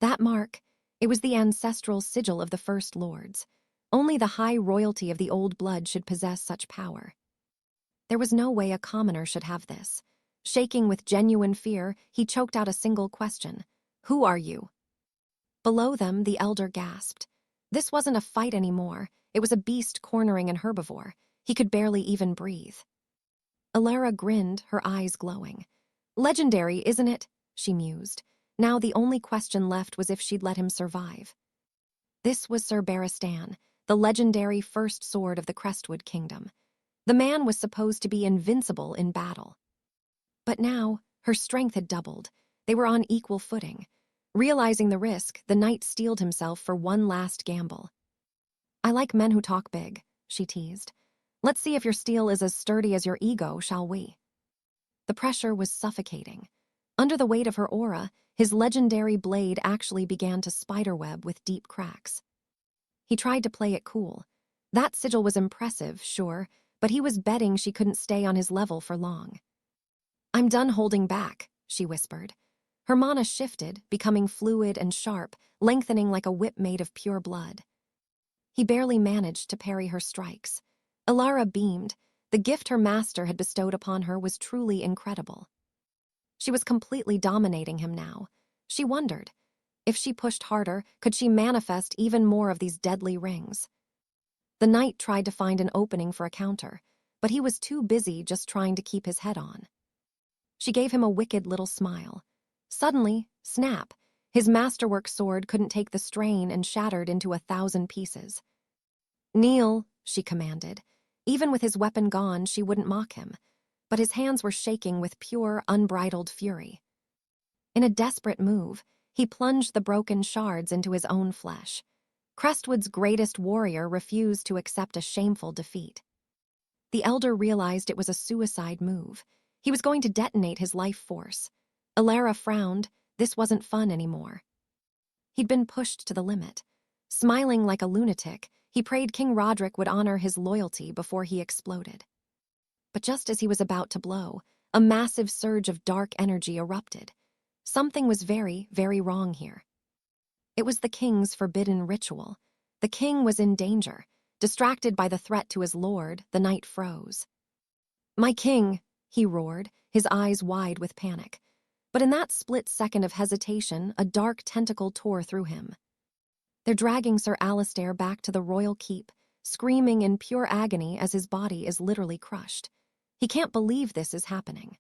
That mark, it was the ancestral sigil of the First Lords. Only the high royalty of the old blood should possess such power. There was no way a commoner should have this. Shaking with genuine fear, he choked out a single question. "Who are you?" Below them, the elder gasped. This wasn't a fight anymore. It was a beast cornering an herbivore. He could barely even breathe. 𝒅𝒅 grinned, her eyes glowing. "Legendary, isn't it?" she mused. Now the only question left was if she'd let him survive. This was 𝑨𝒅𝒅, the legendary first sword of the Crestwood Kingdom. The man was supposed to be invincible in battle. But now, her strength had doubled. They were on equal footing. Realizing the risk, the knight steeled himself for one last gamble. "I like men who talk big," she teased. "Let's see if your steel is as sturdy as your ego, shall we?" The pressure was suffocating. Under the weight of her aura, his legendary blade actually began to spiderweb with deep cracks. He tried to play it cool. That sigil was impressive, sure, but he was betting she couldn't stay on his level for long. "I'm done holding back," she whispered. Her mana shifted, becoming fluid and sharp, lengthening like a whip made of pure blood. He barely managed to parry her strikes. 𝒅𝒅 beamed. The gift her master had bestowed upon her was truly incredible. She was completely dominating him now. She wondered, if she pushed harder, could she manifest even more of these deadly rings? The knight tried to find an opening for a counter, but he was too busy just trying to keep his head on. She gave him a wicked little smile. Suddenly, snap, his masterwork sword couldn't take the strain and shattered into 1,000 pieces. "Kneel," she commanded. Even with his weapon gone, she wouldn't mock him, but his hands were shaking with pure, unbridled fury. In a desperate move, he plunged the broken shards into his own flesh. Crestwood's greatest warrior refused to accept a shameful defeat. The elder realized it was a suicide move. He was going to detonate his life force. 𝒅𝒅 frowned. This wasn't fun anymore. He'd been pushed to the limit. Smiling like a lunatic, he prayed King Roderick would honor his loyalty before he exploded. But just as he was about to blow, a massive surge of dark energy erupted. Something was very, very wrong here. It was the king's forbidden ritual. The king was in danger. Distracted by the threat to his lord, the knight froze. "My king!" he roared, his eyes wide with panic. But in that split second of hesitation, a dark tentacle tore through him. They're dragging 𝒅𝒅𝒊𝒄𝒕𝒆𝒅 back to the royal keep, screaming in pure agony as his body is literally crushed. He can't believe this is happening.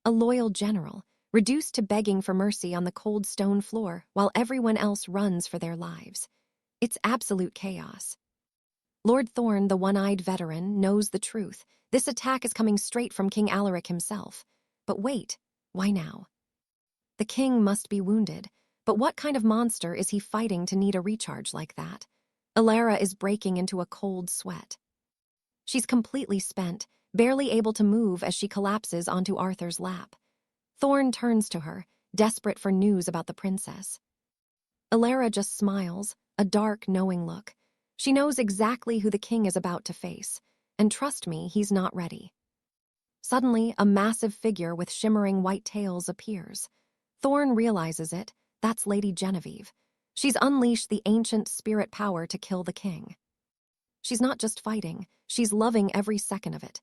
A loyal general, reduced to begging for mercy on the cold stone floor while everyone else runs for their lives. It's absolute chaos. Lord Thorn, the one-eyed veteran, knows the truth. This attack is coming straight from King Alaric himself. But wait, why now? The king must be wounded, but what kind of monster is he fighting to need a recharge like that? 𝒅𝒊𝒄𝒕𝒆𝒅 is breaking into a cold sweat. She's completely spent, barely able to move as she collapses onto Arthur's lap. Thorn turns to her, desperate for news about the princess. 𝒅𝒊𝒄𝒕𝒆𝒅 just smiles, a dark, knowing look. She knows exactly who the king is about to face, and trust me, he's not ready. Suddenly, a massive figure with shimmering white tails appears. Thorn realizes it. That's Lady Genevieve. She's unleashed the ancient spirit power to kill the king. She's not just fighting, she's loving every second of it.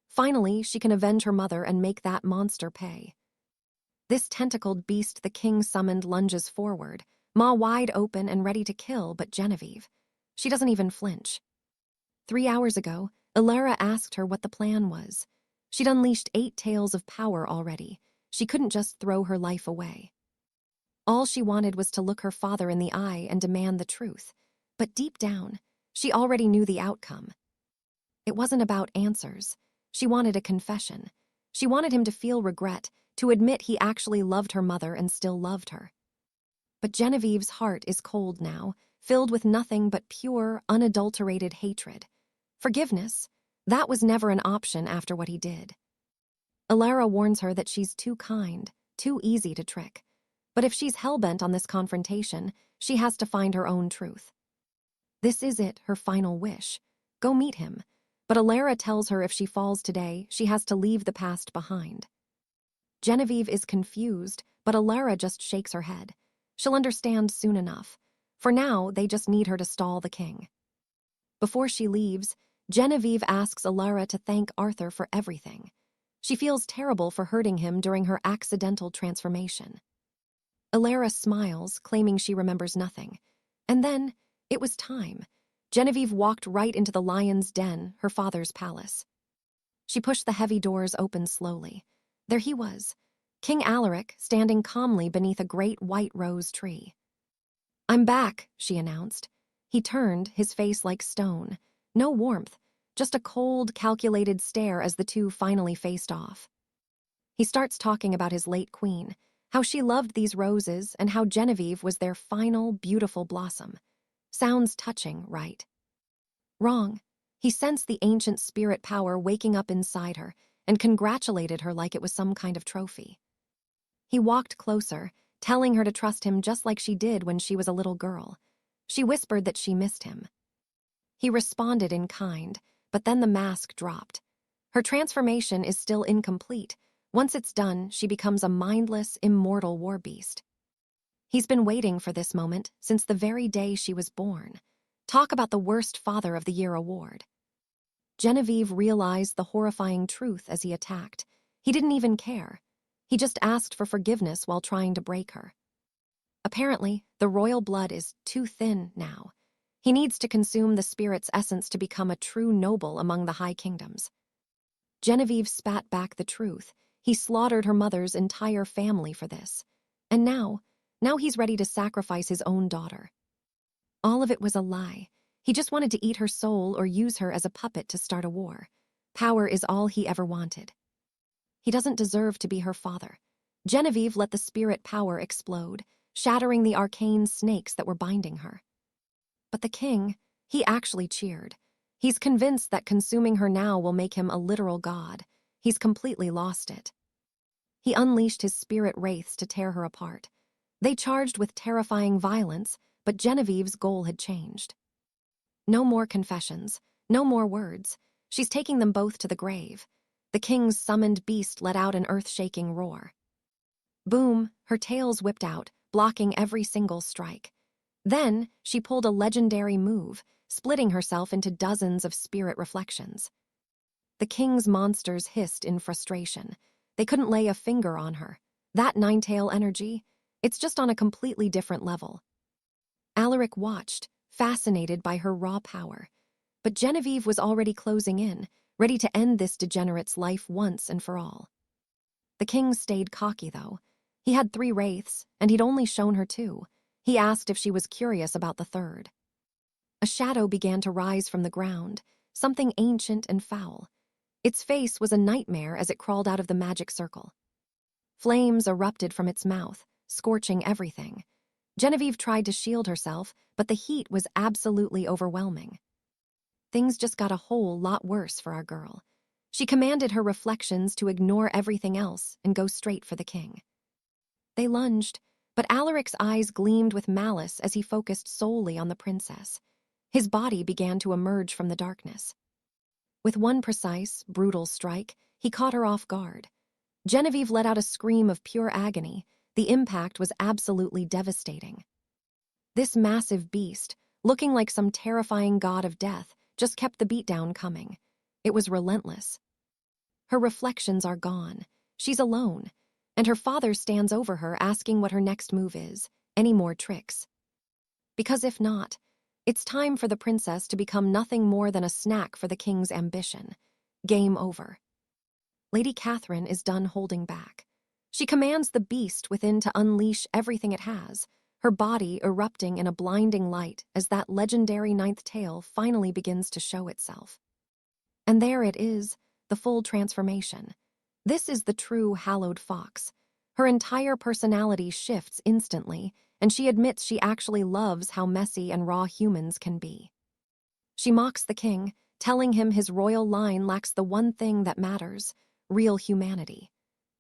Finally, she can avenge her mother and make that monster pay. This tentacled beast the king summoned lunges forward, maw wide open and ready to kill, but Genevieve, she doesn't even flinch. 3 hours ago, 𝒅𝒊𝒄𝒕𝒆𝒅 asked her what the plan was. She'd unleashed 8 tails of power already. She couldn't just throw her life away. All she wanted was to look her father in the eye and demand the truth. But deep down, she already knew the outcome. It wasn't about answers. She wanted a confession. She wanted him to feel regret, to admit he actually loved her mother and still loved her. But Genevieve's heart is cold now, filled with nothing but pure, unadulterated hatred. Forgiveness, that was never an option after what he did. 𝒅𝒊𝒄𝒕𝒆𝒅 warns her that she's too kind, too easy to trick. But if she's hell-bent on this confrontation, she has to find her own truth. This is it, her final wish. Go meet him. But 𝒅𝒊𝒄𝒕𝒆𝒅 tells her if she falls today, she has to leave the past behind. Genevieve is confused, but 𝒅𝒊𝒄𝒕𝒆𝒅 just shakes her head. She'll understand soon enough. For now, they just need her to stall the king. Before she leaves, Genevieve asks 𝒅𝒊𝒄𝒕𝒆𝒅 to thank Arthur for everything. She feels terrible for hurting him during her accidental transformation. 𝒅𝒊𝒄𝒕𝒆𝒅 smiles, claiming she remembers nothing. And then, it was time. Genevieve walked right into the lion's den, her father's palace. She pushed the heavy doors open slowly. There he was, King Alaric, standing calmly beneath a great white rose tree. "I'm back," she announced. He turned, his face like stone. No warmth, just a cold, calculated stare as the two finally faced off. He starts talking about his late queen, how she loved these roses and how Genevieve was their final, beautiful blossom. Sounds touching, right? Wrong. He sensed the ancient spirit power waking up inside her and congratulated her like it was some kind of trophy. He walked closer, telling her to trust him just like she did when she was a little girl. She whispered that she missed him. He responded in kind, but then the mask dropped. Her transformation is still incomplete. Once it's done, she becomes a mindless, immortal war beast. He's been waiting for this moment since the very day she was born. Talk about the worst Father of the Year award. Genevieve realized the horrifying truth as he attacked. He didn't even care. He just asked for forgiveness while trying to break her. Apparently, the royal blood is too thin now. He needs to consume the spirit's essence to become a true noble among the high kingdoms. Genevieve spat back the truth. He slaughtered her mother's entire family for this. And now he's ready to sacrifice his own daughter. All of it was a lie. He just wanted to eat her soul or use her as a puppet to start a war. Power is all he ever wanted. He doesn't deserve to be her father. Genevieve let the spirit power explode, shattering the arcane snakes that were binding her. But the king, he actually cheered. He's convinced that consuming her now will make him a literal god. He's completely lost it. He unleashed his spirit wraiths to tear her apart. They charged with terrifying violence, but Genevieve's goal had changed. No more confessions, no more words. She's taking them both to the grave. The king's summoned beast let out an earth-shaking roar. Boom, her tails whipped out, blocking every single strike. Then, she pulled a legendary move, splitting herself into dozens of spirit reflections. The king's monsters hissed in frustration. They couldn't lay a finger on her. That nine-tail energy, it's just on a completely different level. Alaric watched, fascinated by her raw power. But Genevieve was already closing in, ready to end this degenerate's life once and for all. The king stayed cocky, though. He had 3 wraiths, and he'd only shown her 2. He asked if she was curious about the 3rd. A shadow began to rise from the ground, something ancient and foul. Its face was a nightmare as it crawled out of the magic circle. Flames erupted from its mouth, scorching everything. Genevieve tried to shield herself, but the heat was absolutely overwhelming. Things just got a whole lot worse for our girl. She commanded her reflections to ignore everything else and go straight for the king. They lunged, but Alaric's eyes gleamed with malice as he focused solely on the princess. His body began to emerge from the darkness. With one precise, brutal strike, he caught her off guard. Genevieve let out a scream of pure agony. The impact was absolutely devastating. This massive beast, looking like some terrifying god of death, just kept the beatdown coming. It was relentless. Her reflections are gone. She's alone, and her father stands over her asking what her next move is. Any more tricks? Because if not, it's time for the princess to become nothing more than a snack for the king's ambition. Game over. Lady Catherine is done holding back. She commands the beast within to unleash everything it has, her body erupting in a blinding light as that legendary 9th tail finally begins to show itself. And there it is, the full transformation. This is the true hallowed fox. Her entire personality shifts instantly, and she admits she actually loves how messy and raw humans can be. She mocks the king, telling him his royal line lacks the one thing that matters, real humanity.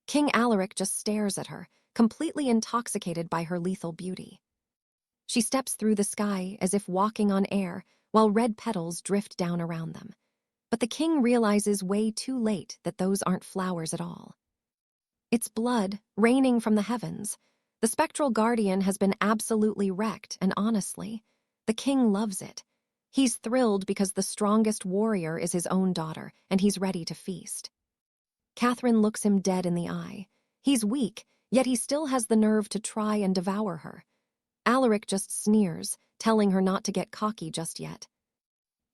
King Alaric just stares at her, completely intoxicated by her lethal beauty. She steps through the sky as if walking on air, while red petals drift down around them. But the king realizes way too late that those aren't flowers at all. It's blood raining from the heavens. The spectral guardian has been absolutely wrecked, and honestly, the king loves it. He's thrilled because the strongest warrior is his own daughter, and he's ready to feast. Catherine looks him dead in the eye. He's weak, yet he still has the nerve to try and devour her. Alaric just sneers, telling her not to get cocky just yet.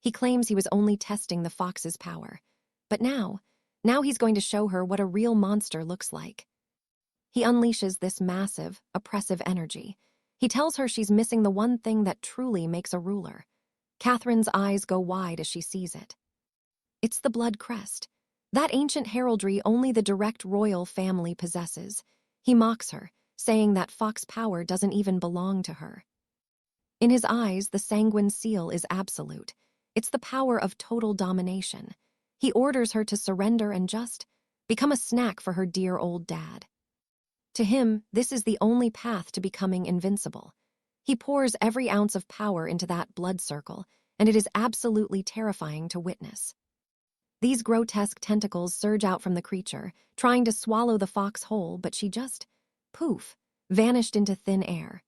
He claims he was only testing the fox's power. But now he's going to show her what a real monster looks like. He unleashes this massive, oppressive energy. He tells her she's missing the one thing that truly makes a ruler. Catherine's eyes go wide as she sees it. It's the blood crest. That ancient heraldry only the direct royal family possesses. He mocks her, saying that fox power doesn't even belong to her. In his eyes, the sanguine seal is absolute. It's the power of total domination. He orders her to surrender and just become a snack for her dear old dad. To him, this is the only path to becoming invincible. He pours every ounce of power into that blood circle, and it is absolutely terrifying to witness. These grotesque tentacles surge out from the creature, trying to swallow the fox whole, but she just, poof, vanished into thin air.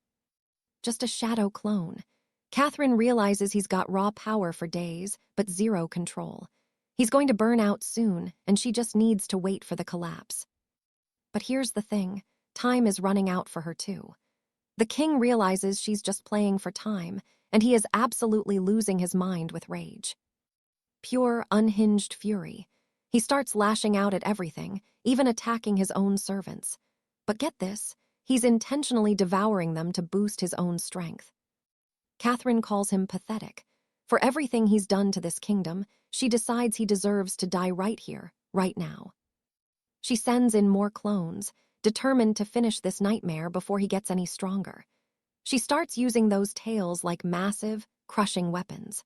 Just a shadow clone. Catherine realizes he's got raw power for days, but zero control. He's going to burn out soon, and she just needs to wait for the collapse. But here's the thing, time is running out for her too. The king realizes she's just playing for time, and he is absolutely losing his mind with rage. Pure, unhinged fury. He starts lashing out at everything, even attacking his own servants. But get this, he's intentionally devouring them to boost his own strength. Catherine calls him pathetic. For everything he's done to this kingdom, she decides he deserves to die right here, right now. She sends in more clones, determined to finish this nightmare before he gets any stronger. She starts using those tails like massive, crushing weapons.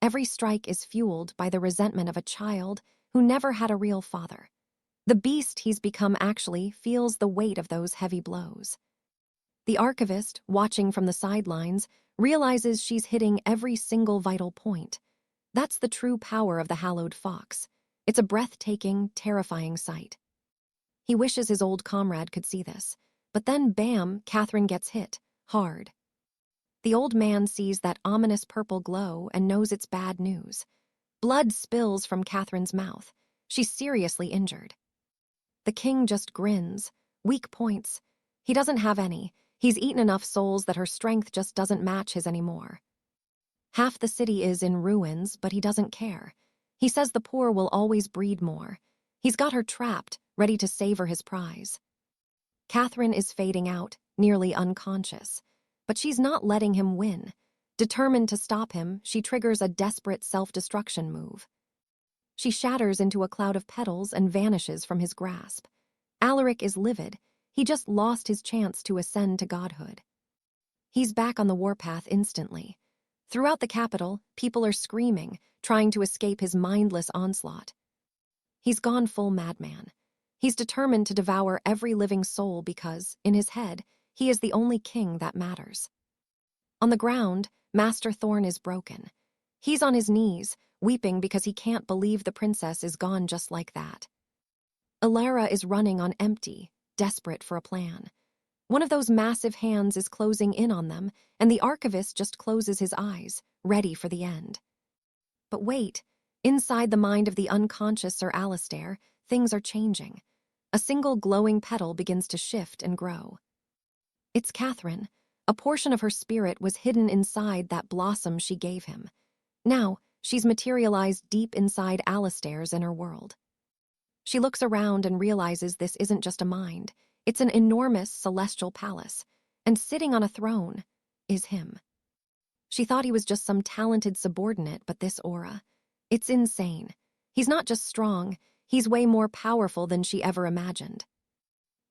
Every strike is fueled by the resentment of a child who never had a real father. The beast he's become actually feels the weight of those heavy blows. The archivist, watching from the sidelines, realizes she's hitting every single vital point. That's the true power of the hallowed fox. It's a breathtaking, terrifying sight. He wishes his old comrade could see this. But then, bam, Catherine gets hit, hard. The old man sees that ominous purple glow and knows it's bad news. Blood spills from Catherine's mouth. She's seriously injured. The king just grins. Weak points. He doesn't have any. He's eaten enough souls that her strength just doesn't match his anymore. Half the city is in ruins, but he doesn't care. He says the poor will always breed more. He's got her trapped, ready to savor his prize. Catherine is fading out, nearly unconscious. But she's not letting him win. Determined to stop him, she triggers a desperate self-destruction move. She shatters into a cloud of petals and vanishes from his grasp. Alaric is livid. He just lost his chance to ascend to godhood. He's back on the warpath instantly. Throughout the capital, people are screaming, trying to escape his mindless onslaught. He's gone full madman. He's determined to devour every living soul because, in his head, he is the only king that matters. On the ground, Master Thorn is broken. He's on his knees, weeping because he can't believe the princess is gone just like that. Alara is running on empty, desperate for a plan. One of those massive hands is closing in on them, and the archivist just closes his eyes, ready for the end. But wait, inside the mind of the unconscious Sir Alistair, things are changing. A single glowing petal begins to shift and grow. It's Catherine. A portion of her spirit was hidden inside that blossom she gave him. Now, she's materialized deep inside Alistair's inner world. She looks around and realizes this isn't just a mind. It's an enormous celestial palace, and sitting on a throne is him. She thought he was just some talented subordinate, but this aura, it's insane. He's not just strong, he's way more powerful than she ever imagined.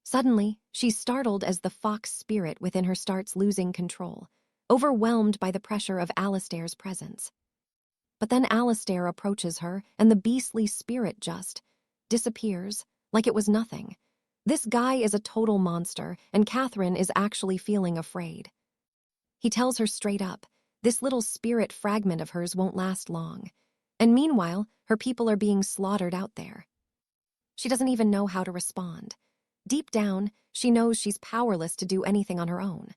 Suddenly, she's startled as the fox spirit within her starts losing control, overwhelmed by the pressure of Alistair's presence. But then Alistair approaches her, and the beastly spirit just disappears like it was nothing. This guy is a total monster, and Catherine is actually feeling afraid. He tells her straight up, this little spirit fragment of hers won't last long. And meanwhile, her people are being slaughtered out there. She doesn't even know how to respond. Deep down, she knows she's powerless to do anything on her own.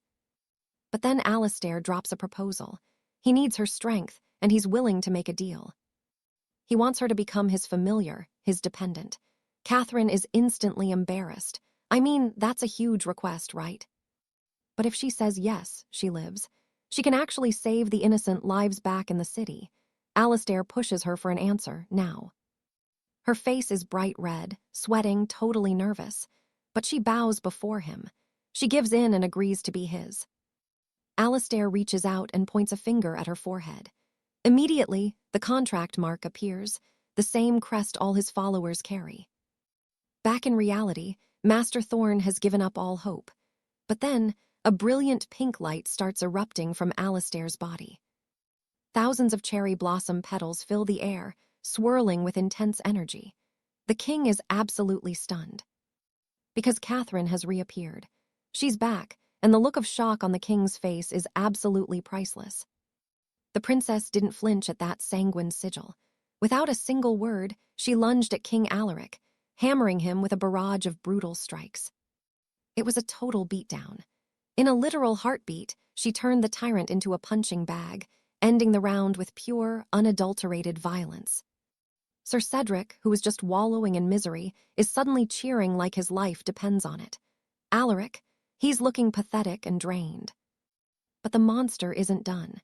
But then Alistair drops a proposal. He needs her strength, and he's willing to make a deal. He wants her to become his familiar, his dependent. Catherine is instantly embarrassed. I mean, that's a huge request, right? But if she says yes, she lives. She can actually save the innocent lives back in the city. Alistair pushes her for an answer, now. Her face is bright red, sweating, totally nervous. But she bows before him. She gives in and agrees to be his. Alistair reaches out and points a finger at her forehead. Immediately, the contract mark appears, the same crest all his followers carry. Back in reality, Master Thorn has given up all hope. But then, a brilliant pink light starts erupting from Alistair's body. Thousands of cherry blossom petals fill the air, swirling with intense energy. The king is absolutely stunned. Because Catherine has reappeared. She's back, and the look of shock on the king's face is absolutely priceless. The princess didn't flinch at that sanguine sigil. Without a single word, she lunged at King Alaric, hammering him with a barrage of brutal strikes. It was a total beatdown. In a literal heartbeat, she turned the tyrant into a punching bag, ending the round with pure, unadulterated violence. Sir Cedric, who was just wallowing in misery, is suddenly cheering like his life depends on it. Alaric, he's looking pathetic and drained. But the monster isn't done.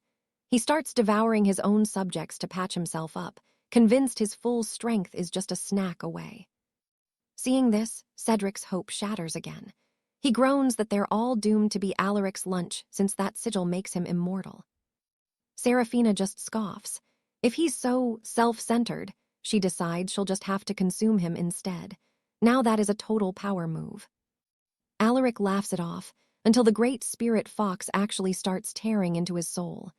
He starts devouring his own subjects to patch himself up, convinced his full strength is just a snack away. Seeing this, Cedric's hope shatters again. He groans that they're all doomed to be Alaric's lunch since that sigil makes him immortal. Seraphina just scoffs. If he's so self-centered, she decides she'll just have to consume him instead. Now that is a total power move. Alaric laughs it off until the great spirit fox actually starts tearing into his soul.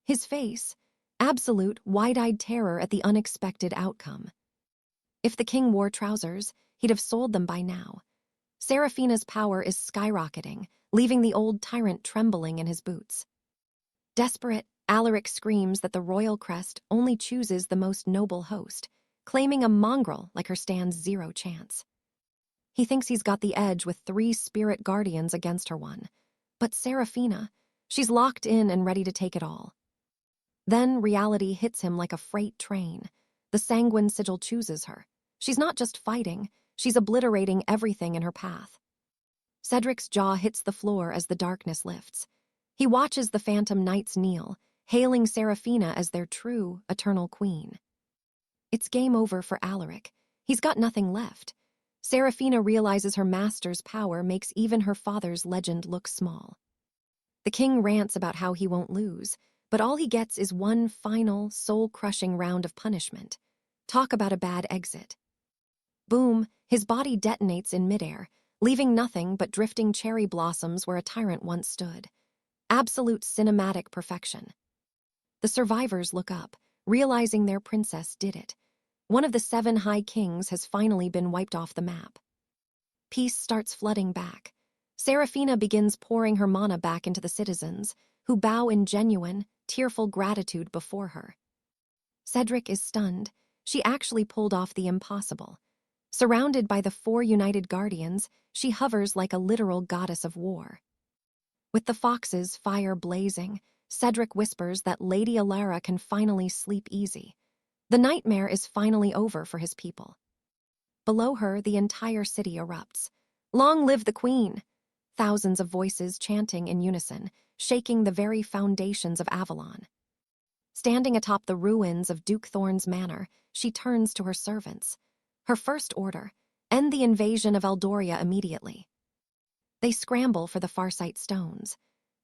His face, absolute, wide-eyed terror at the unexpected outcome. If the king wore trousers, he'd have sold them by now. Seraphina's power is skyrocketing, leaving the old tyrant trembling in his boots. Desperate, Alaric screams that the royal crest only chooses the most noble host, claiming a mongrel like her stands zero chance. He thinks he's got the edge with 3 spirit guardians against her one. But Seraphina, she's locked in and ready to take it all. Then reality hits him like a freight train. The sanguine sigil chooses her. She's not just fighting, she's obliterating everything in her path. Cedric's jaw hits the floor as the darkness lifts. He watches the phantom knights kneel, hailing Seraphina as their true, eternal queen. It's game over for Alaric. He's got nothing left. Seraphina realizes her master's power makes even her father's legend look small. The king rants about how he won't lose, but all he gets is one final, soul-crushing round of punishment. Talk about a bad exit. Boom, his body detonates in midair, leaving nothing but drifting cherry blossoms where a tyrant once stood. Absolute cinematic perfection. The survivors look up, realizing their princess did it. One of the 7 high kings has finally been wiped off the map. Peace starts flooding back. Seraphina begins pouring her mana back into the citizens, who bow in genuine, tearful gratitude before her. Cedric is stunned. She actually pulled off the impossible. Surrounded by the 4 united guardians, she hovers like a literal goddess of war. With the foxes' fire blazing, Cedric whispers that Lady Alara can finally sleep easy. The nightmare is finally over for his people. Below her, the entire city erupts. Long live the queen! Thousands of voices chanting in unison, shaking the very foundations of Avalon. Standing atop the ruins of Duke Thorne's manor, she turns to her servants. Her first order: end the invasion of Eldoria immediately. They scramble for the Farsight stones.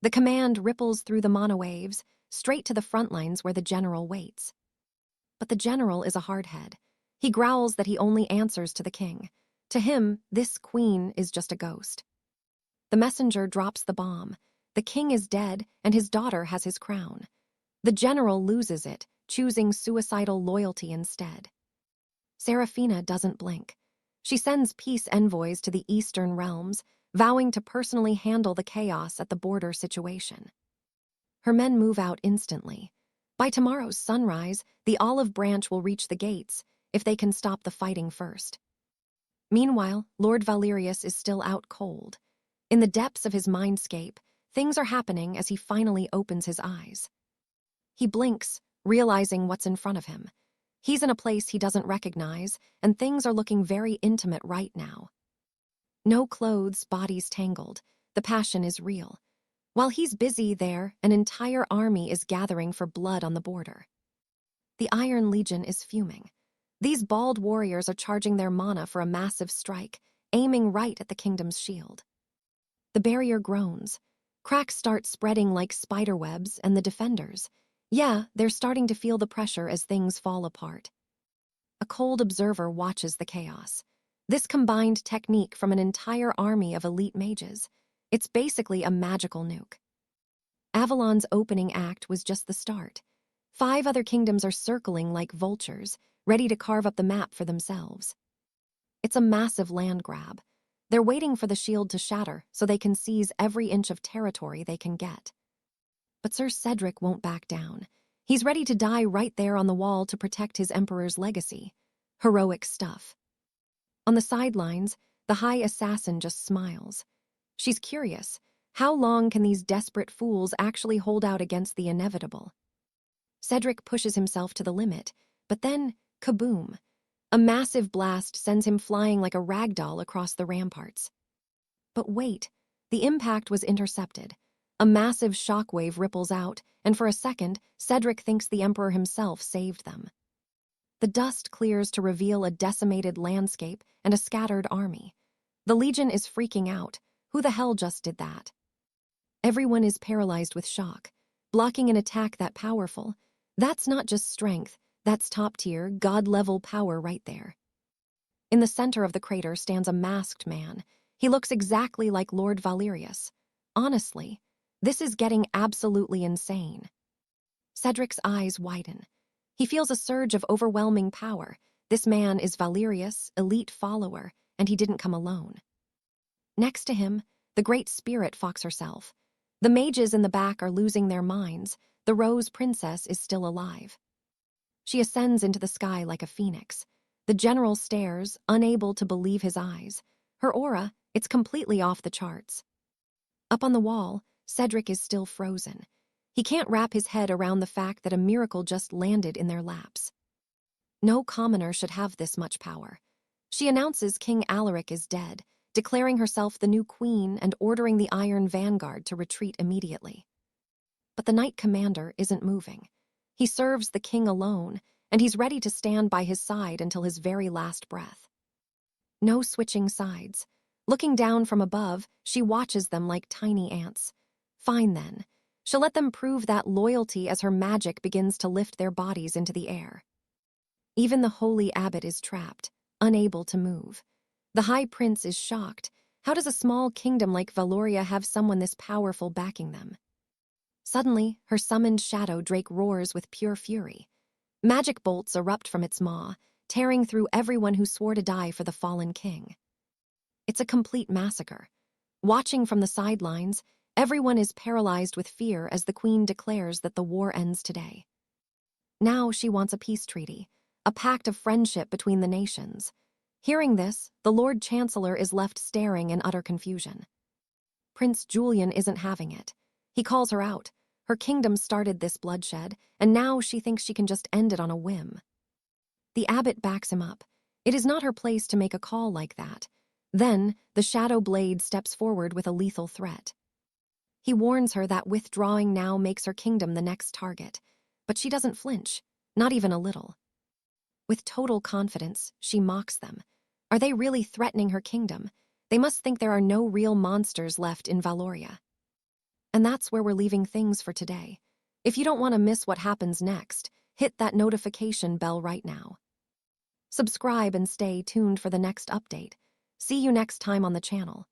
The command ripples through the monowaves, straight to the front lines where the general waits. But the general is a hardhead. He growls that he only answers to the king. To him, this queen is just a ghost. The messenger drops the bomb. The king is dead, and his daughter has his crown. The general loses it, choosing suicidal loyalty instead. Seraphina doesn't blink. She sends peace envoys to the eastern realms, vowing to personally handle the chaos at the border situation. Her men move out instantly. By tomorrow's sunrise, the olive branch will reach the gates, if they can stop the fighting first. Meanwhile, Lord Valerius is still out cold. In the depths of his mindscape, things are happening as he finally opens his eyes. He blinks, realizing what's in front of him. He's in a place he doesn't recognize, and things are looking very intimate right now. No clothes, bodies tangled. The passion is real. While he's busy there, an entire army is gathering for blood on the border. The Iron Legion is fuming. These bald warriors are charging their mana for a massive strike, aiming right at the kingdom's shield. The barrier groans. Cracks start spreading like spiderwebs, and the defenders, they're starting to feel the pressure as things fall apart. A cold observer watches the chaos. This combined technique from an entire army of elite mages. It's basically a magical nuke. Avalon's opening act was just the start. 5 other kingdoms are circling like vultures, ready to carve up the map for themselves. It's a massive land grab. They're waiting for the shield to shatter so they can seize every inch of territory they can get. But Sir Cedric won't back down. He's ready to die right there on the wall to protect his emperor's legacy. Heroic stuff. On the sidelines, the high assassin just smiles. She's curious. How long can these desperate fools actually hold out against the inevitable? Cedric pushes himself to the limit, but then, kaboom! A massive blast sends him flying like a ragdoll across the ramparts. But wait, the impact was intercepted. A massive shockwave ripples out, and for a second, Cedric thinks the Emperor himself saved them. The dust clears to reveal a decimated landscape and a scattered army. The Legion is freaking out. Who the hell just did that? Everyone is paralyzed with shock. Blocking an attack that powerful, that's not just strength, that's top-tier, god-level power right there. In the center of the crater stands a masked man. He looks exactly like Lord Valerius. Honestly, this is getting absolutely insane. Cedric's eyes widen. He feels a surge of overwhelming power. This man is Valerius, elite follower, and he didn't come alone. Next to him, the great spirit Fox herself. The mages in the back are losing their minds. The Rose Princess is still alive. She ascends into the sky like a phoenix. The general stares, unable to believe his eyes. Her aura, it's completely off the charts. Up on the wall, Cedric is still frozen. He can't wrap his head around the fact that a miracle just landed in their laps. No commoner should have this much power. She announces King Alaric is dead, declaring herself the new queen and ordering the Iron Vanguard to retreat immediately. But the Knight Commander isn't moving. He serves the king alone, and he's ready to stand by his side until his very last breath. No switching sides. Looking down from above, she watches them like tiny ants. Fine then. She'll let them prove that loyalty as her magic begins to lift their bodies into the air. Even the holy abbot is trapped, unable to move. The High Prince is shocked. How does a small kingdom like Valoria have someone this powerful backing them? Suddenly, her summoned shadow Drake roars with pure fury. Magic bolts erupt from its maw, tearing through everyone who swore to die for the fallen king. It's a complete massacre. Watching from the sidelines, everyone is paralyzed with fear as the queen declares that the war ends today. Now she wants a peace treaty, a pact of friendship between the nations. Hearing this, the Lord Chancellor is left staring in utter confusion. Prince Julian isn't having it. He calls her out. Her kingdom started this bloodshed, and now she thinks she can just end it on a whim. The abbot backs him up. It is not her place to make a call like that. Then, the Shadow Blade steps forward with a lethal threat. He warns her that withdrawing now makes her kingdom the next target, but she doesn't flinch, not even a little. With total confidence, she mocks them. Are they really threatening her kingdom? They must think there are no real monsters left in Valoria. And that's where we're leaving things for today. If you don't want to miss what happens next, hit that notification bell right now. Subscribe and stay tuned for the next update. See you next time on the channel.